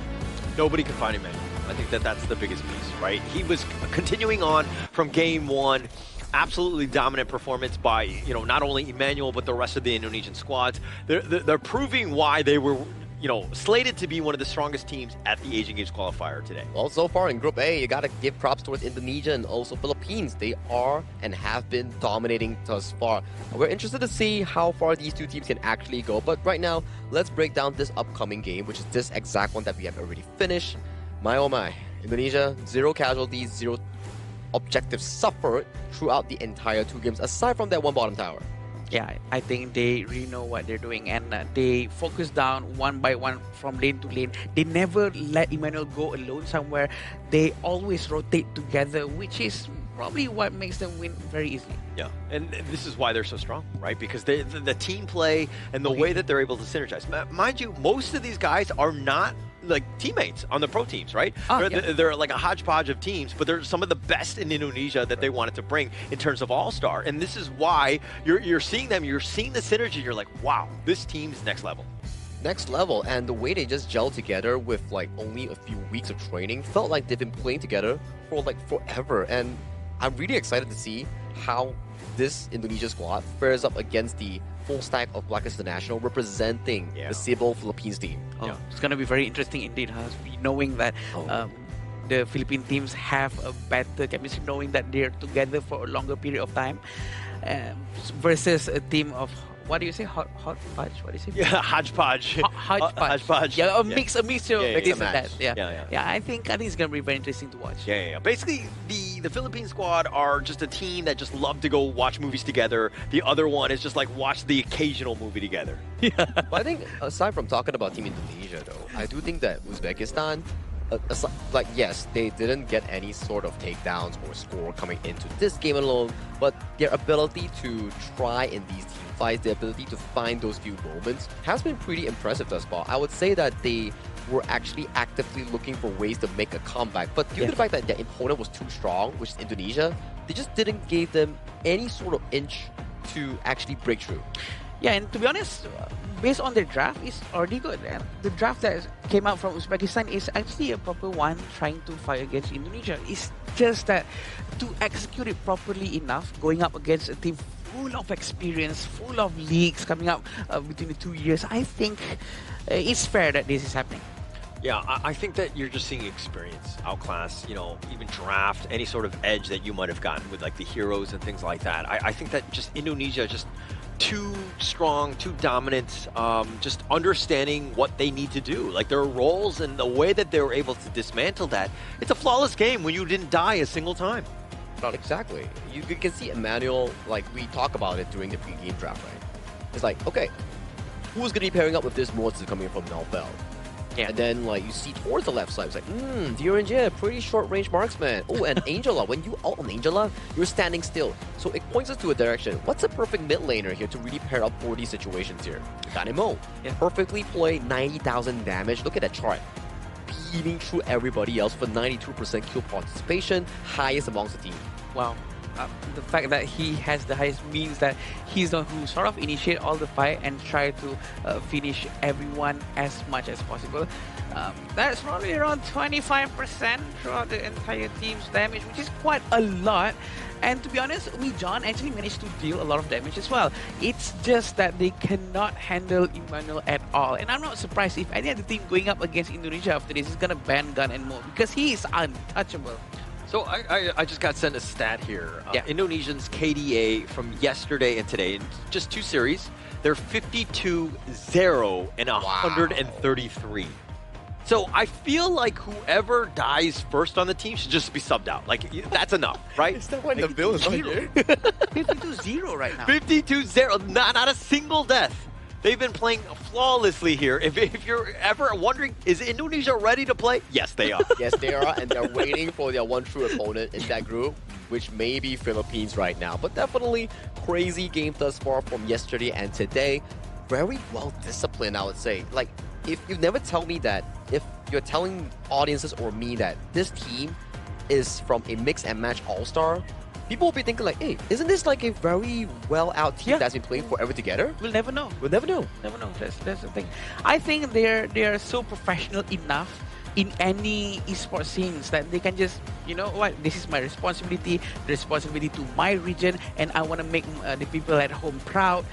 Speaker 7: Nobody could find Emmanuel. I think that that's the biggest piece, right? He was continuing on from game one. Absolutely dominant performance by, you know, not only Emmanuel, but the rest of the Indonesian squads. They're proving why they were, you know, slated to be one of the strongest teams at the Asian Games qualifier today.
Speaker 18: Well, so far in Group A, you gotta give props towards Indonesia and also Philippines. They are and have been dominating thus far. We're interested to see how far these two teams can actually go. But right now, let's break down this upcoming game, which is this exact one that we have already finished. My oh my, Indonesia, 0 casualties, 0 objectives suffered throughout the entire 2 games, aside from that one bottom tower.
Speaker 17: Yeah, I think they really know what they're doing, and they focus down one by one from lane to lane. They never let Emmanuel go alone somewhere. They always rotate together, which is probably what makes them win very easily.
Speaker 7: Yeah, and this is why they're so strong, right? Because the team play and the way that they're able to synergize. Mind you, most of these guys are not like teammates on the pro teams, right? They're like a hodgepodge of teams, but they're some of the best in Indonesia that they wanted to bring in terms of all-star. And this is why you're seeing them, you're seeing the synergy, you're like, wow, this team's next level.
Speaker 18: Next level, and the way they just gel together with like only a few weeks of training felt like they've been playing together for like forever. And I'm really excited to see how this Indonesia squad fares up against the full stack of Blacklist International representing the Cebu Philippines team.
Speaker 17: It's going to be very interesting indeed, knowing that the Philippine teams have a better chemistry, knowing that they're together for a longer period of time, versus a team of, what do you say? Hodgepodge? What do you say?
Speaker 7: Yeah, hodgepodge. Hodgepodge.
Speaker 17: Yeah, a mixture of this and that.
Speaker 7: Yeah.
Speaker 17: I think it's gonna be very interesting to watch.
Speaker 7: Yeah. Basically, the Philippine squad are just a team that just love to go watch movies together. The other one is just like watch the occasional movie together.
Speaker 18: But I think aside from talking about Team Indonesia, though, I do think that Uzbekistan, like, yes, they didn't get any sort of takedowns or score coming into this game alone, but their ability to try in these team fights, their ability to find those few moments has been pretty impressive thus far. I would say that they were actually actively looking for ways to make a comeback, but due to the fact that their opponent was too strong, which is Indonesia, they just didn't give them any sort of inch to actually break through.
Speaker 17: Yeah, and to be honest, based on their draft, it's already good. And the draft that came out from Uzbekistan is actually a proper one trying to fight against Indonesia. It's just that to execute it properly enough, going up against a team full of experience, full of leagues coming up between the 2 years, I think it's fair that this is happening.
Speaker 7: Yeah, I think that you're just seeing experience, outclass, you know, even draft, any sort of edge that you might have gotten with like the heroes and things like that. I think that just Indonesia just too strong, too dominant, just understanding what they need to do. Like their roles and the way that they were able to dismantle that. It's a flawless game when you didn't die a single time.
Speaker 18: Not exactly. You can see Emmanuel, like we talk about it during the pre-game draft, right? It's like, okay, who's going to be pairing up with this monster coming from Melfeld?
Speaker 17: Yeah.
Speaker 18: And then like you see towards the left side, it's like, Diorange, pretty short range marksman. Oh, and Angela, when you ult on Angela, you're standing still. So it points us to a direction. What's a perfect mid laner here to really pair up for these situations here? Ganemo. Perfectly play 90,000 damage. Look at that chart. Beating through everybody else for 92% kill participation, highest amongst the team.
Speaker 17: Wow. The fact that he has the highest means that he's the one who sort of initiate all the fight and try to finish everyone as much as possible. That's probably around 25% throughout the entire team's damage, which is quite a lot. And to be honest, John actually managed to deal a lot of damage as well. It's just that they cannot handle Emmanuel at all. And I'm not surprised if any other team going up against Indonesia after this is going to ban Gun and Mo, because he is untouchable.
Speaker 7: So I just got sent a stat here. Indonesians KDA from yesterday and today, in just 2 series, they're 52-0 and 133. So I feel like whoever dies first on the team should just be subbed out. Like, that's enough, right?
Speaker 18: Is that why the bill is on here?
Speaker 17: 52-0 right now.
Speaker 7: 52-0, not a single death. They've been playing flawlessly here. If you're ever wondering, is Indonesia ready to play? Yes, they are.
Speaker 18: Yes, they are, and they're waiting for their one true opponent in that group, which may be Philippines right now. But definitely crazy game thus far from yesterday and today. Very well disciplined, I would say. Like, if you never tell me that, if you're telling audiences or me that this team is from a mix and match all-star, people will be thinking like, hey, isn't this like a very well-out team that's been playing forever together?
Speaker 17: We'll never know.
Speaker 18: We'll never know.
Speaker 17: Never know. That's the thing. I think they are so professional enough in any esports scenes that they can just, you know what, this is my responsibility, the responsibility to my region, and I want to make the people at home proud.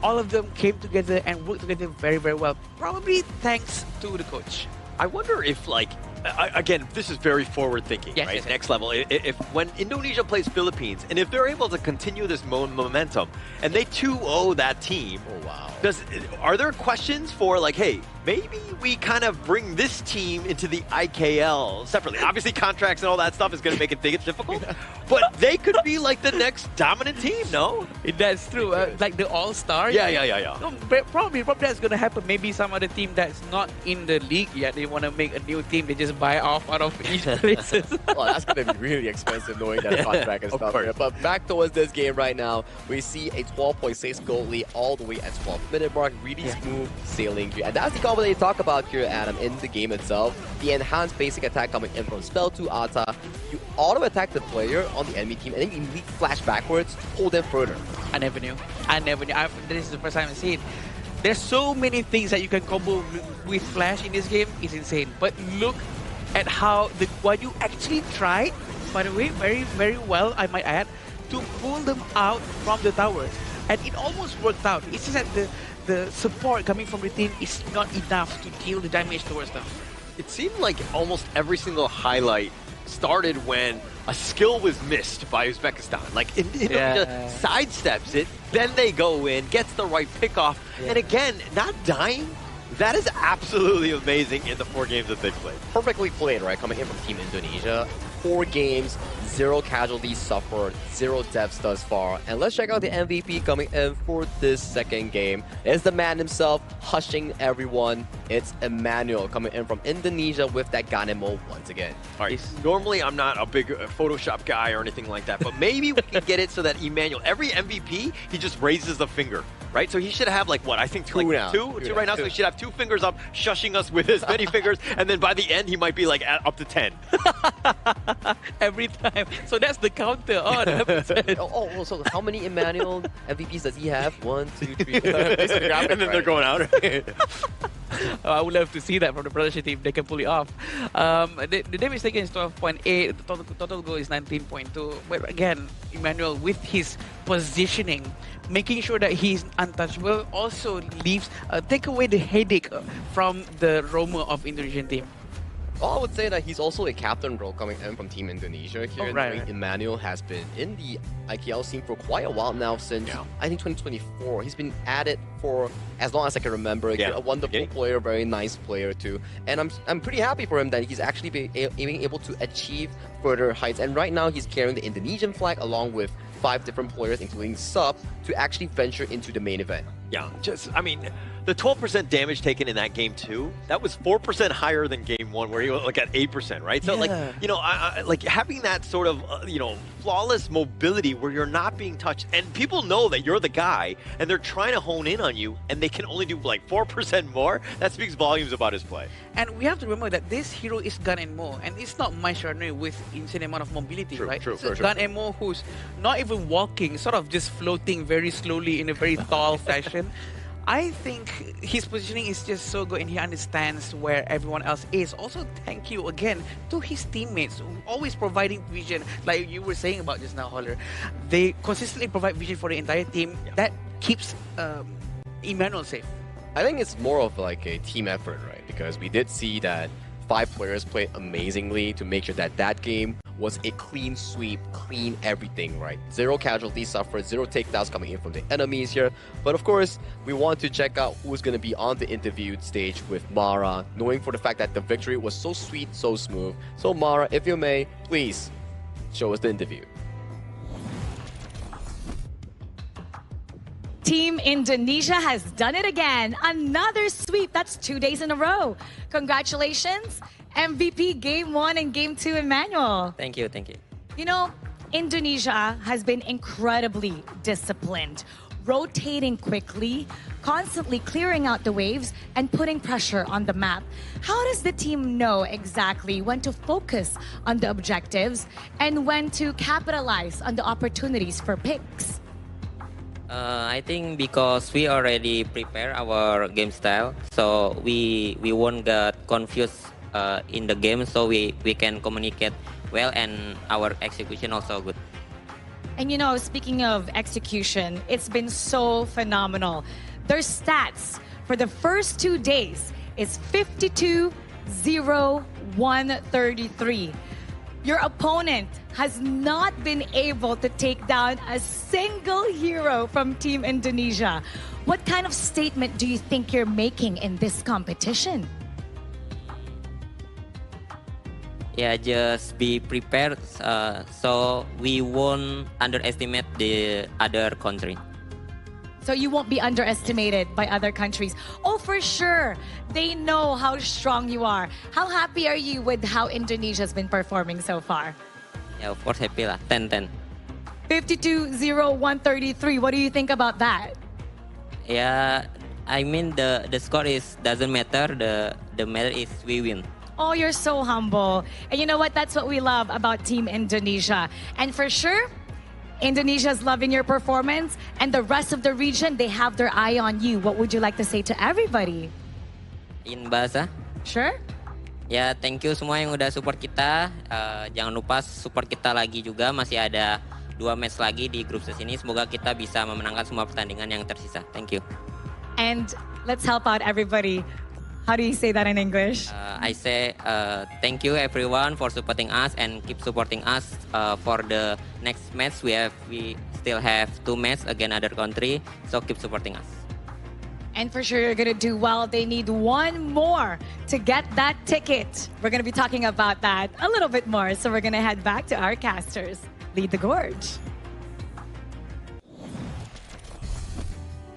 Speaker 17: All of them came together and worked together very, very well. Probably thanks to the coach.
Speaker 7: I wonder if, like, again, this is very forward thinking,
Speaker 17: Yes,
Speaker 7: right?
Speaker 17: yes, yes.
Speaker 7: Next level. If when Indonesia plays Philippines, and if they're able to continue this momentum, and they 2-0 that team,
Speaker 18: oh wow,
Speaker 7: are there questions for like, hey, maybe we kind of bring this team into the IKL separately? Obviously, contracts and all that stuff is going to make it difficult, but they could be like the next dominant team, no?
Speaker 17: That's true. Like the all-star.
Speaker 7: Yeah.
Speaker 17: No, probably that's going to happen. Maybe some other team that's not in the league yet, they want to make a new team. They just buy off out of each places.
Speaker 18: Well, that's going to be really expensive knowing that contract and stuff here. But back towards this game right now, we see a 12.6 goal lead all the way at 12-minute mark. Really smooth sailing here. And that's the combo that you talk about here, Adam, in the game itself. The enhanced basic attack coming in from Spell to Ata. You auto-attack the player on the enemy team and then you immediately flash backwards to pull them further.
Speaker 17: I never knew. This is the first time I see it. There's so many things that you can combo with Flash in this game. It's insane. But look at how what you actually tried, by the way, very, very well, I might add, to pull them out from the towers. And it almost worked out. It's just that the support coming from the team is not enough to deal the damage towards them.
Speaker 7: It seemed like almost every single highlight started when a skill was missed by Uzbekistan. Like, Indonesia sidesteps it, then they go in, gets the right pickoff, and again, not dying. That is absolutely amazing in the 4 games that they've played.
Speaker 18: Perfectly played, right? Coming in from Team Indonesia. 4 games, 0 casualties suffered, 0 deaths thus far. And let's check out the MVP coming in for this second game. It's the man himself, hushing everyone. It's Emmanuel coming in from Indonesia with that Ganemo once again.
Speaker 7: All right, normally I'm not a big Photoshop guy or anything like that, but maybe we can get it so that Emmanuel, every MVP, he just raises the finger, right? So he should have like, what, I think two right now, so he should have 2 fingers up, shushing us with as many fingers, and then by the end, he might be like up to 10.
Speaker 17: Every time. So that's the counter. Oh,
Speaker 18: so how many Emmanuel MVPs does he have? 1, 2, 3.
Speaker 7: And then they're going out.
Speaker 17: I would love to see that from the production team. They can pull it off. The damage taken is 12.8. The total goal is 19.2. But again, Emmanuel, with his positioning, making sure that he's untouchable, also leaves take away the headache from the roamer of Indonesian team.
Speaker 18: Well, I would say that he's also a captain role coming in from Team Indonesia here.
Speaker 17: Right.
Speaker 18: Emmanuel has been in the IKL scene for quite a while now, since I think 2024. He's been at it for as long as I can remember. A wonderful player, very nice player too. And I'm pretty happy for him that he's actually being able to achieve further heights. And right now he's carrying the Indonesian flag along with 5 different players, including Sub, to actually venture into the main event.
Speaker 7: Yeah, I mean, the 12% damage taken in that game 2, that was 4% higher than game 1, where he was like at 8%, right? So like, you know, like having that sort of, you know, flawless mobility where you're not being touched, and people know that you're the guy, and they're trying to hone in on you, and they can only do like 4% more. That speaks volumes about his play.
Speaker 17: And we have to remember that this hero is Gun and Mo, and it's not Maisharnu with insane amount of mobility, right? It's Gun and Mo who's not even walking, sort of just floating very slowly in a very tall fashion. I think his positioning is just so good and he understands where everyone else is. Also, thank you again to his teammates, always providing vision. Like you were saying about just now, Holler. They consistently provide vision for the entire team. That keeps Emmanuel safe.
Speaker 18: I think it's more of like a team effort, right? Because we did see that 5 players played amazingly to make sure that that game was a clean sweep, clean everything, right? 0 casualties suffered, 0 takedowns coming in from the enemies here. But of course, we want to check out who's going to be on the interview stage with Mara, knowing for the fact that the victory was so sweet, so smooth. So Mara, if you may, please show us the interview.
Speaker 14: Team Indonesia has done it again. Another sweep. That's 2 days in a row. Congratulations, MVP Game 1 and Game 2, Emmanuel.
Speaker 15: Thank you, thank you.
Speaker 14: You know, Indonesia has been incredibly disciplined, rotating quickly, constantly clearing out the waves and putting pressure on the map. How does the team know exactly when to focus on the objectives and when to capitalize on the opportunities for picks?
Speaker 15: I think because we already prepare our game style, so we won't get confused in the game, so we can communicate well and our execution also good.
Speaker 14: And you know, speaking of execution, it's been so phenomenal. Their stats for the first 2 days is 52-0-133. Your opponent has not been able to take down a single hero from Team Indonesia. What kind of statement do you think you're making in this competition?
Speaker 15: Yeah, just be prepared so we won't underestimate the other country.
Speaker 14: So you won't be underestimated by other countries. Oh, for sure. They know how strong you are. How happy are you with how Indonesia's been performing so far?
Speaker 15: Yeah, of course happy lah. 10-10.
Speaker 14: 52-0-133. What do you think about that?
Speaker 15: Yeah, I mean the score doesn't matter. The matter is we win.
Speaker 14: Oh, you're so humble. And you know what? That's what we love about Team Indonesia. And for sure, Indonesia's loving your performance, and the rest of the region, they have their eye on you. What would you like to say to everybody?
Speaker 15: In bahasa?
Speaker 14: Sure.
Speaker 15: Ya, thank you semua yang udah support kita. Jangan lupa support kita lagi juga. Masih ada 2 match lagi di grup sini. Semoga kita bisa memenangkan semua pertandingan yang tersisa. Thank you.
Speaker 14: And let's help out everybody. How do you say that in English?
Speaker 15: I say thank you everyone for supporting us and keep supporting us for the next match. We still have 2 matches against other country, so keep supporting us.
Speaker 14: And for sure, you're going to do well. They need 1 more to get that ticket. We're going to be talking about that a little bit more. So we're going to head back to our casters. Lead the gorge.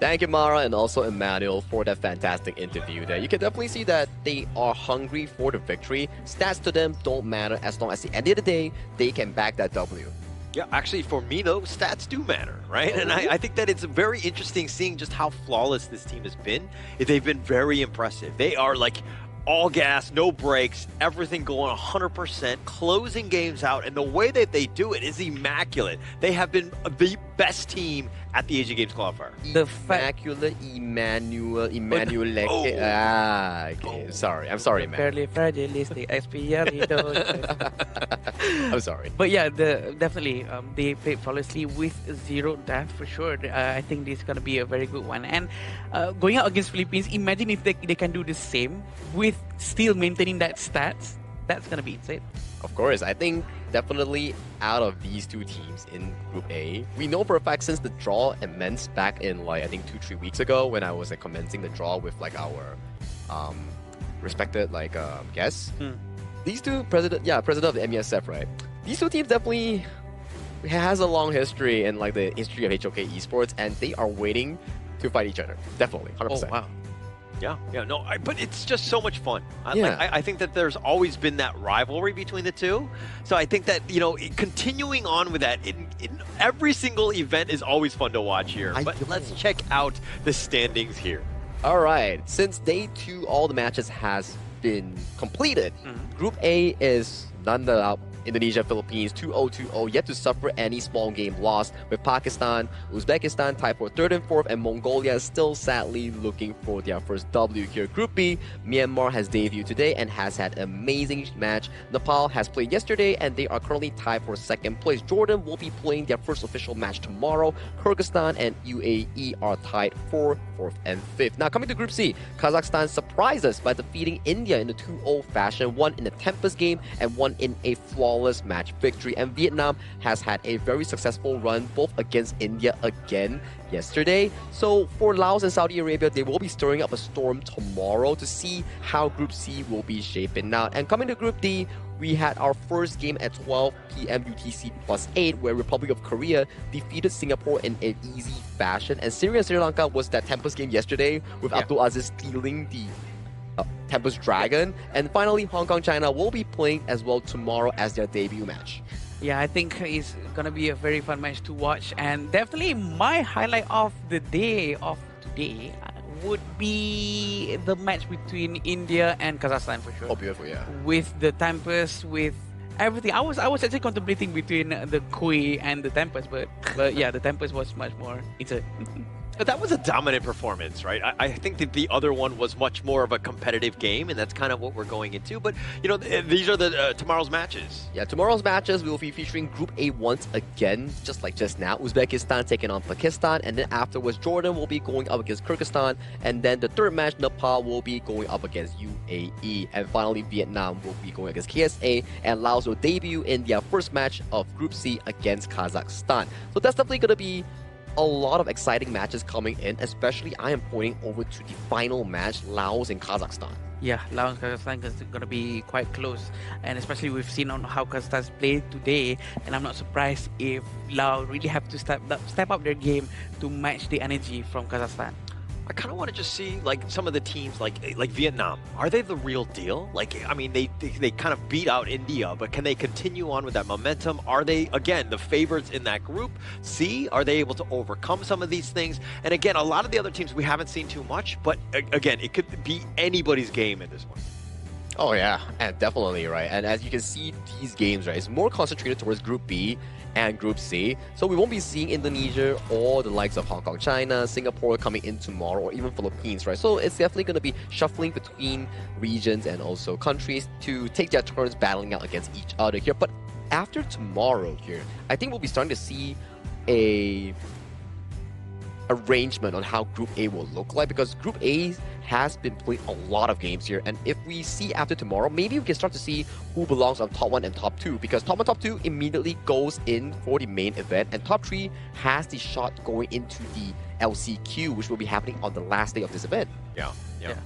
Speaker 18: Thank you, Mara, and also Emmanuel for that fantastic interview there. You can definitely see that they are hungry for the victory. Stats to them don't matter as long as at the end of the day, they can back that W.
Speaker 7: Yeah, actually, for me, though, stats do matter, right? And I think that it's very interesting seeing just how flawless this team has been. They've been very impressive. They are like all gas, no brakes, everything going 100%, closing games out, and the way that they do it is immaculate. They have been the best team at the Asian Games Qualifier.
Speaker 18: Emmanuel.
Speaker 7: Oh.
Speaker 18: Okay. I'm sorry, man.
Speaker 17: Fairly fragilistic,
Speaker 18: I'm sorry.
Speaker 17: But yeah, definitely they played flawlessly with 0 death for sure. I think this is gonna be a very good one. And going out against Philippines, imagine if they can do the same with still maintaining that stats. That's gonna be insane.
Speaker 18: Of course, I think definitely out of these 2 teams in Group A, we know for a fact since the draw immense back in like I think 2-3 weeks ago when I was commencing the draw with like our respected guests. These 2 president of the MESF, right? These 2 teams definitely has a long history in like the history of HOK esports, and they are waiting to fight each other. Definitely, 100%.
Speaker 17: Oh wow.
Speaker 7: Yeah, no, but it's just so much fun. I think that there's always been that rivalry between the 2. So I think that, continuing on with that, in every single event is always fun to watch here. But let's check out the standings here.
Speaker 18: All right, since day 2, all the matches has been completed. Group A is none the Indonesia, Philippines, 2-0-2-0, yet to suffer any small game loss, with Pakistan, Uzbekistan tied for 3rd and 4th, and Mongolia still sadly looking for their first W here. Group B, Myanmar has debuted today and has had an amazing match. Nepal has played yesterday and they are currently tied for 2nd place. Jordan will be playing their first official match tomorrow. Kyrgyzstan and UAE are tied for 4th and 5th. Now coming to Group C, Kazakhstan surprised us by defeating India in the 2-0 fashion, one in a Tempest game and one in a flawless flawless match victory. And Vietnam has had a very successful run both against India again yesterday. So for Laos and Saudi Arabia, they will be stirring up a storm tomorrow to see how Group C will be shaping out. And coming to Group D, we had our first game at 12 p.m. UTC +8, where Republic of Korea defeated Singapore in an easy fashion. And Syria and Sri Lanka was that Tempest game yesterday, with Abdul Aziz stealing the Tempest Dragon. And finally, Hong Kong China will be playing as well tomorrow as their debut match.
Speaker 17: Yeah, I think it's gonna be a very fun match to watch, and definitely my highlight of the day of today would be the match between India and Kazakhstan for sure.
Speaker 18: Oh, beautiful, yeah.
Speaker 17: With the Tempest, with everything. I was actually contemplating between the Kui and the Tempest, but yeah, the Tempest was much more.
Speaker 7: But that was a dominant performance, right? I think that the other one was much more of a competitive game, and that's kind of what we're going into. But, you know, these are the tomorrow's matches.
Speaker 18: Yeah, tomorrow's matches, we will be featuring Group A once again, just like just now. Uzbekistan taking on Pakistan, and then afterwards, Jordan will be going up against Kyrgyzstan, and then the third match, Nepal will be going up against UAE, and finally, Vietnam will be going against KSA, and Laos will debut in their first match of Group C against Kazakhstan. So that's definitely going to be a lot of exciting matches coming in, especially I am pointing over to the final match, Laos and Kazakhstan.
Speaker 17: Yeah, Laos and Kazakhstan is going to be quite close, and especially we've seen on how Kazakhstan's played today, and I'm not surprised if Laos really have to step up their game to match the energy from Kazakhstan.
Speaker 7: I kind of want to just see like some of the teams like Vietnam. Are they the real deal? Like, I mean, they kind of beat out India, but can they continue on with that momentum? Are they, again, the favorites in that group C? Are they able to overcome some of these things? And again, a lot of the other teams we haven't seen too much, but again, it could be anybody's game at this point.
Speaker 18: Oh yeah, and definitely, right? And as you can see, these games, right, it's more concentrated towards Group B and Group C. So we won't be seeing Indonesia or the likes of Hong Kong, China, Singapore coming in tomorrow, or even Philippines, right? So it's definitely going to be shuffling between regions and also countries to take their turns battling out against each other here. But after tomorrow here, I think we'll be starting to see a arrangement on how Group A will look like, because Group A has been playing a lot of games here, and if we see after tomorrow, maybe we can start to see who belongs on top 1 and top 2, because top 1, top 2 immediately goes in for the main event, and top 3 has the shot going into the LCQ, which will be happening on the last day of this event.
Speaker 7: Yeah.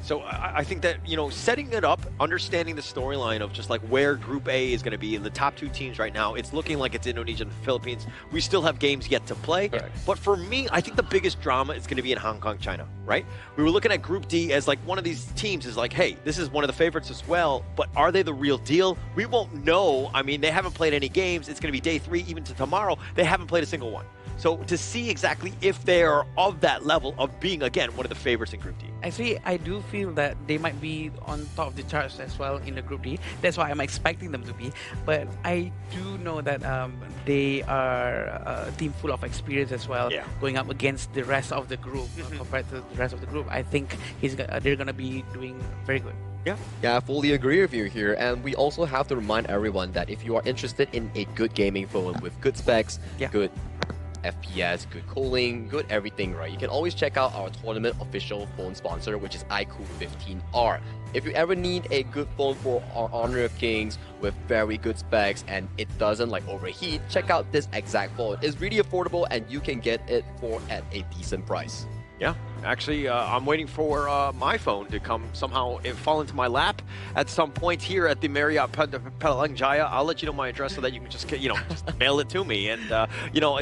Speaker 7: So I think that, you know, setting it up, understanding the storyline of just like where Group A is going to be in the top 2 teams right now, it's looking like it's Indonesia and the Philippines. We still have games yet to play. Correct. But for me, I think the biggest drama is going to be in Hong Kong, China, right? We were looking at Group D as like one of these teams is like, hey, this is one of the favorites as well, but are they the real deal? We won't know. I mean, they haven't played any games. It's going to be day 3, even to tomorrow. They haven't played a single one. So to see exactly if they are of that level of being, again, one of the favorites in Group D.
Speaker 17: Actually, I do feel that they might be on top of the charts as well in the Group D. That's why I'm expecting them to be. But I do know that they are a team full of experience as well, going up against the rest of the group. Compared to the rest of the group, I think they're going to be doing very good.
Speaker 18: Yeah, I fully agree with you here. And we also have to remind everyone that if you are interested in a good gaming phone with good specs, good FPS, good cooling, good everything, right? You can always check out our tournament official phone sponsor, which is iQOO 15R. If you ever need a good phone for our Honor of Kings with very good specs and it doesn't like overheat, check out this exact phone. It's really affordable and you can get it at a decent price.
Speaker 7: Yeah, actually, I'm waiting for my phone to come somehow fall into my lap at some point here at the Marriott Petaling Jaya. I'll let you know my address so that you can just, just mail it to me and,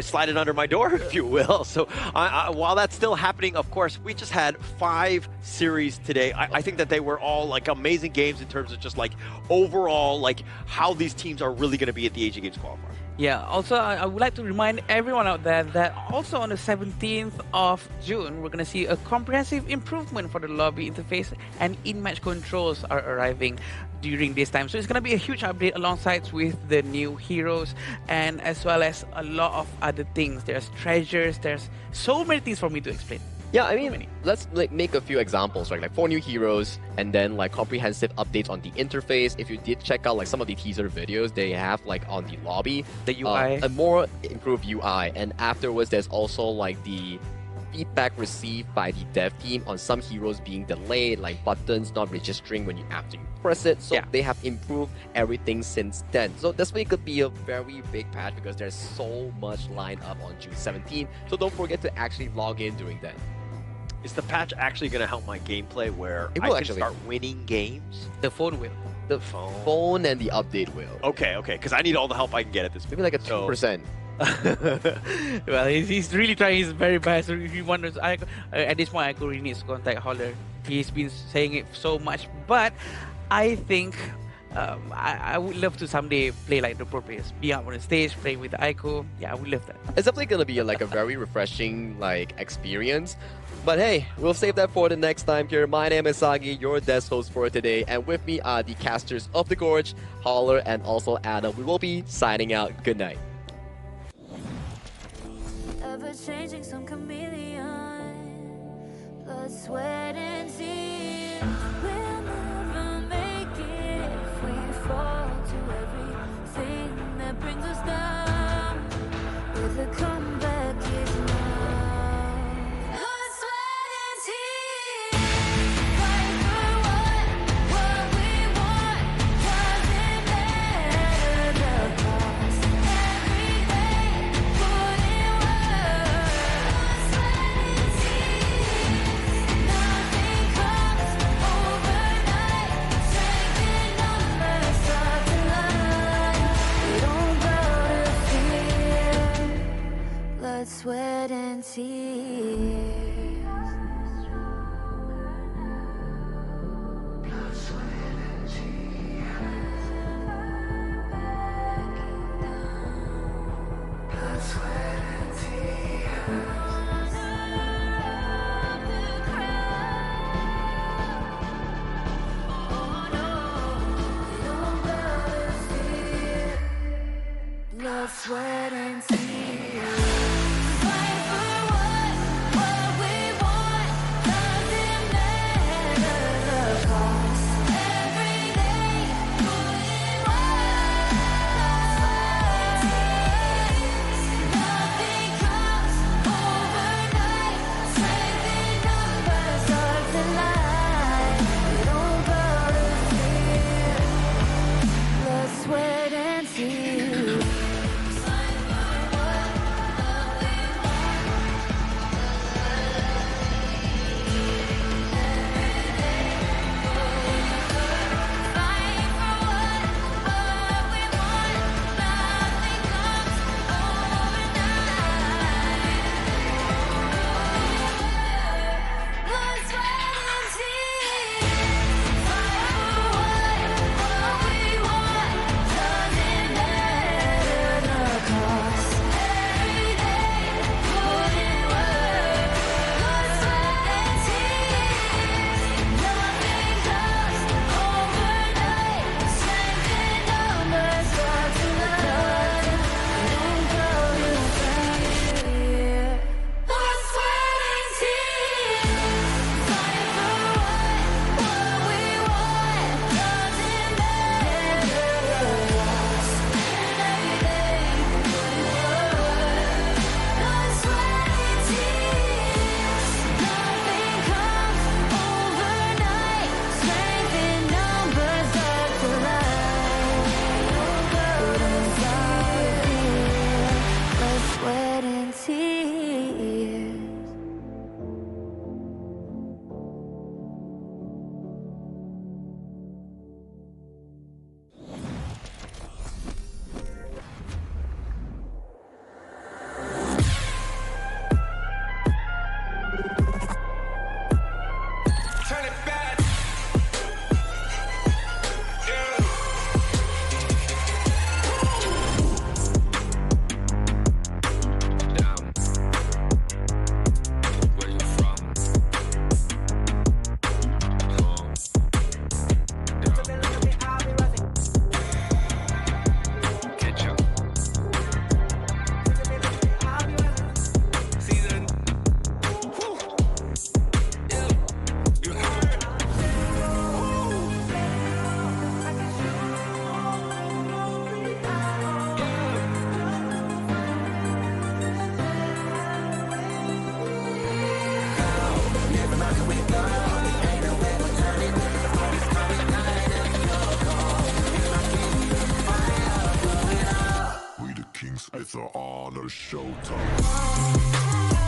Speaker 7: slide it under my door, if you will. So while that's still happening, of course, we just had 5 series today. I think that they were all like amazing games in terms of just like overall, like how these teams are really going to be at the Asian Games qualifier.
Speaker 17: Yeah, also I would like to remind everyone out there that also on the 17th of June, we're going to see a comprehensive improvement for the lobby interface, and in-match controls are arriving during this time. So it's going to be a huge update alongside with the new heroes, and as well as a lot of other things. There's treasures, there's so many things for me to explain.
Speaker 18: Yeah, I mean, let's make a few examples, right? Like 4 new heroes, and then like comprehensive updates on the interface. If you did check out like some of the teaser videos, they have like on the lobby,
Speaker 17: the UI,
Speaker 18: a more improved UI, and afterwards there's also like the feedback received by the dev team on some heroes being delayed, like buttons not registering when you after you press it. So they have improved everything since then. So this way could be a very big patch because there's so much lined up on June 17th. So don't forget to actually log in during then.
Speaker 7: Is the patch actually going to help my gameplay where
Speaker 18: It
Speaker 7: I
Speaker 18: will
Speaker 7: can
Speaker 18: actually.
Speaker 7: start winning games?
Speaker 17: The phone will.
Speaker 18: The phone and the update will.
Speaker 7: Okay, because I need all the help I can get at this point.
Speaker 18: Maybe like a 2%.
Speaker 17: Well, he's really trying his very best. So if he wonders, at this point, I could really need to contact Holler. He's been saying it so much, but I think I would love to someday play like the pro players, be out on the stage, play with Aiko. Yeah, I would love that.
Speaker 18: It's definitely gonna be like a very refreshing experience. But hey, we'll save that for the next time here. My name is Sagi, your desk host for today, and with me are the casters of The Gorge, Holler, and also Adam. We will be signing out. Good night.
Speaker 4: Ever changing, some chameleon, blood, sweat, and tears. We'll never make it if we fall to everything that brings us down. With a comeback is now. Blood, sweat, and tears. Fight for what we want. Doesn't matter the cost. Every day, put in work. Blood, sweat, and tears. Nothing comes overnight. Strength in numbers start to line. We don't bow to fear. Blood, sweat, and tears. Blood, sweat, and tears. Fight for what we want. Doesn't matter the cost. Every day, put in work. Nothing comes overnight. Strength in numbers start to line. We don't bow to fear. Blood, sweat, and tears.
Speaker 9: Honor showtime.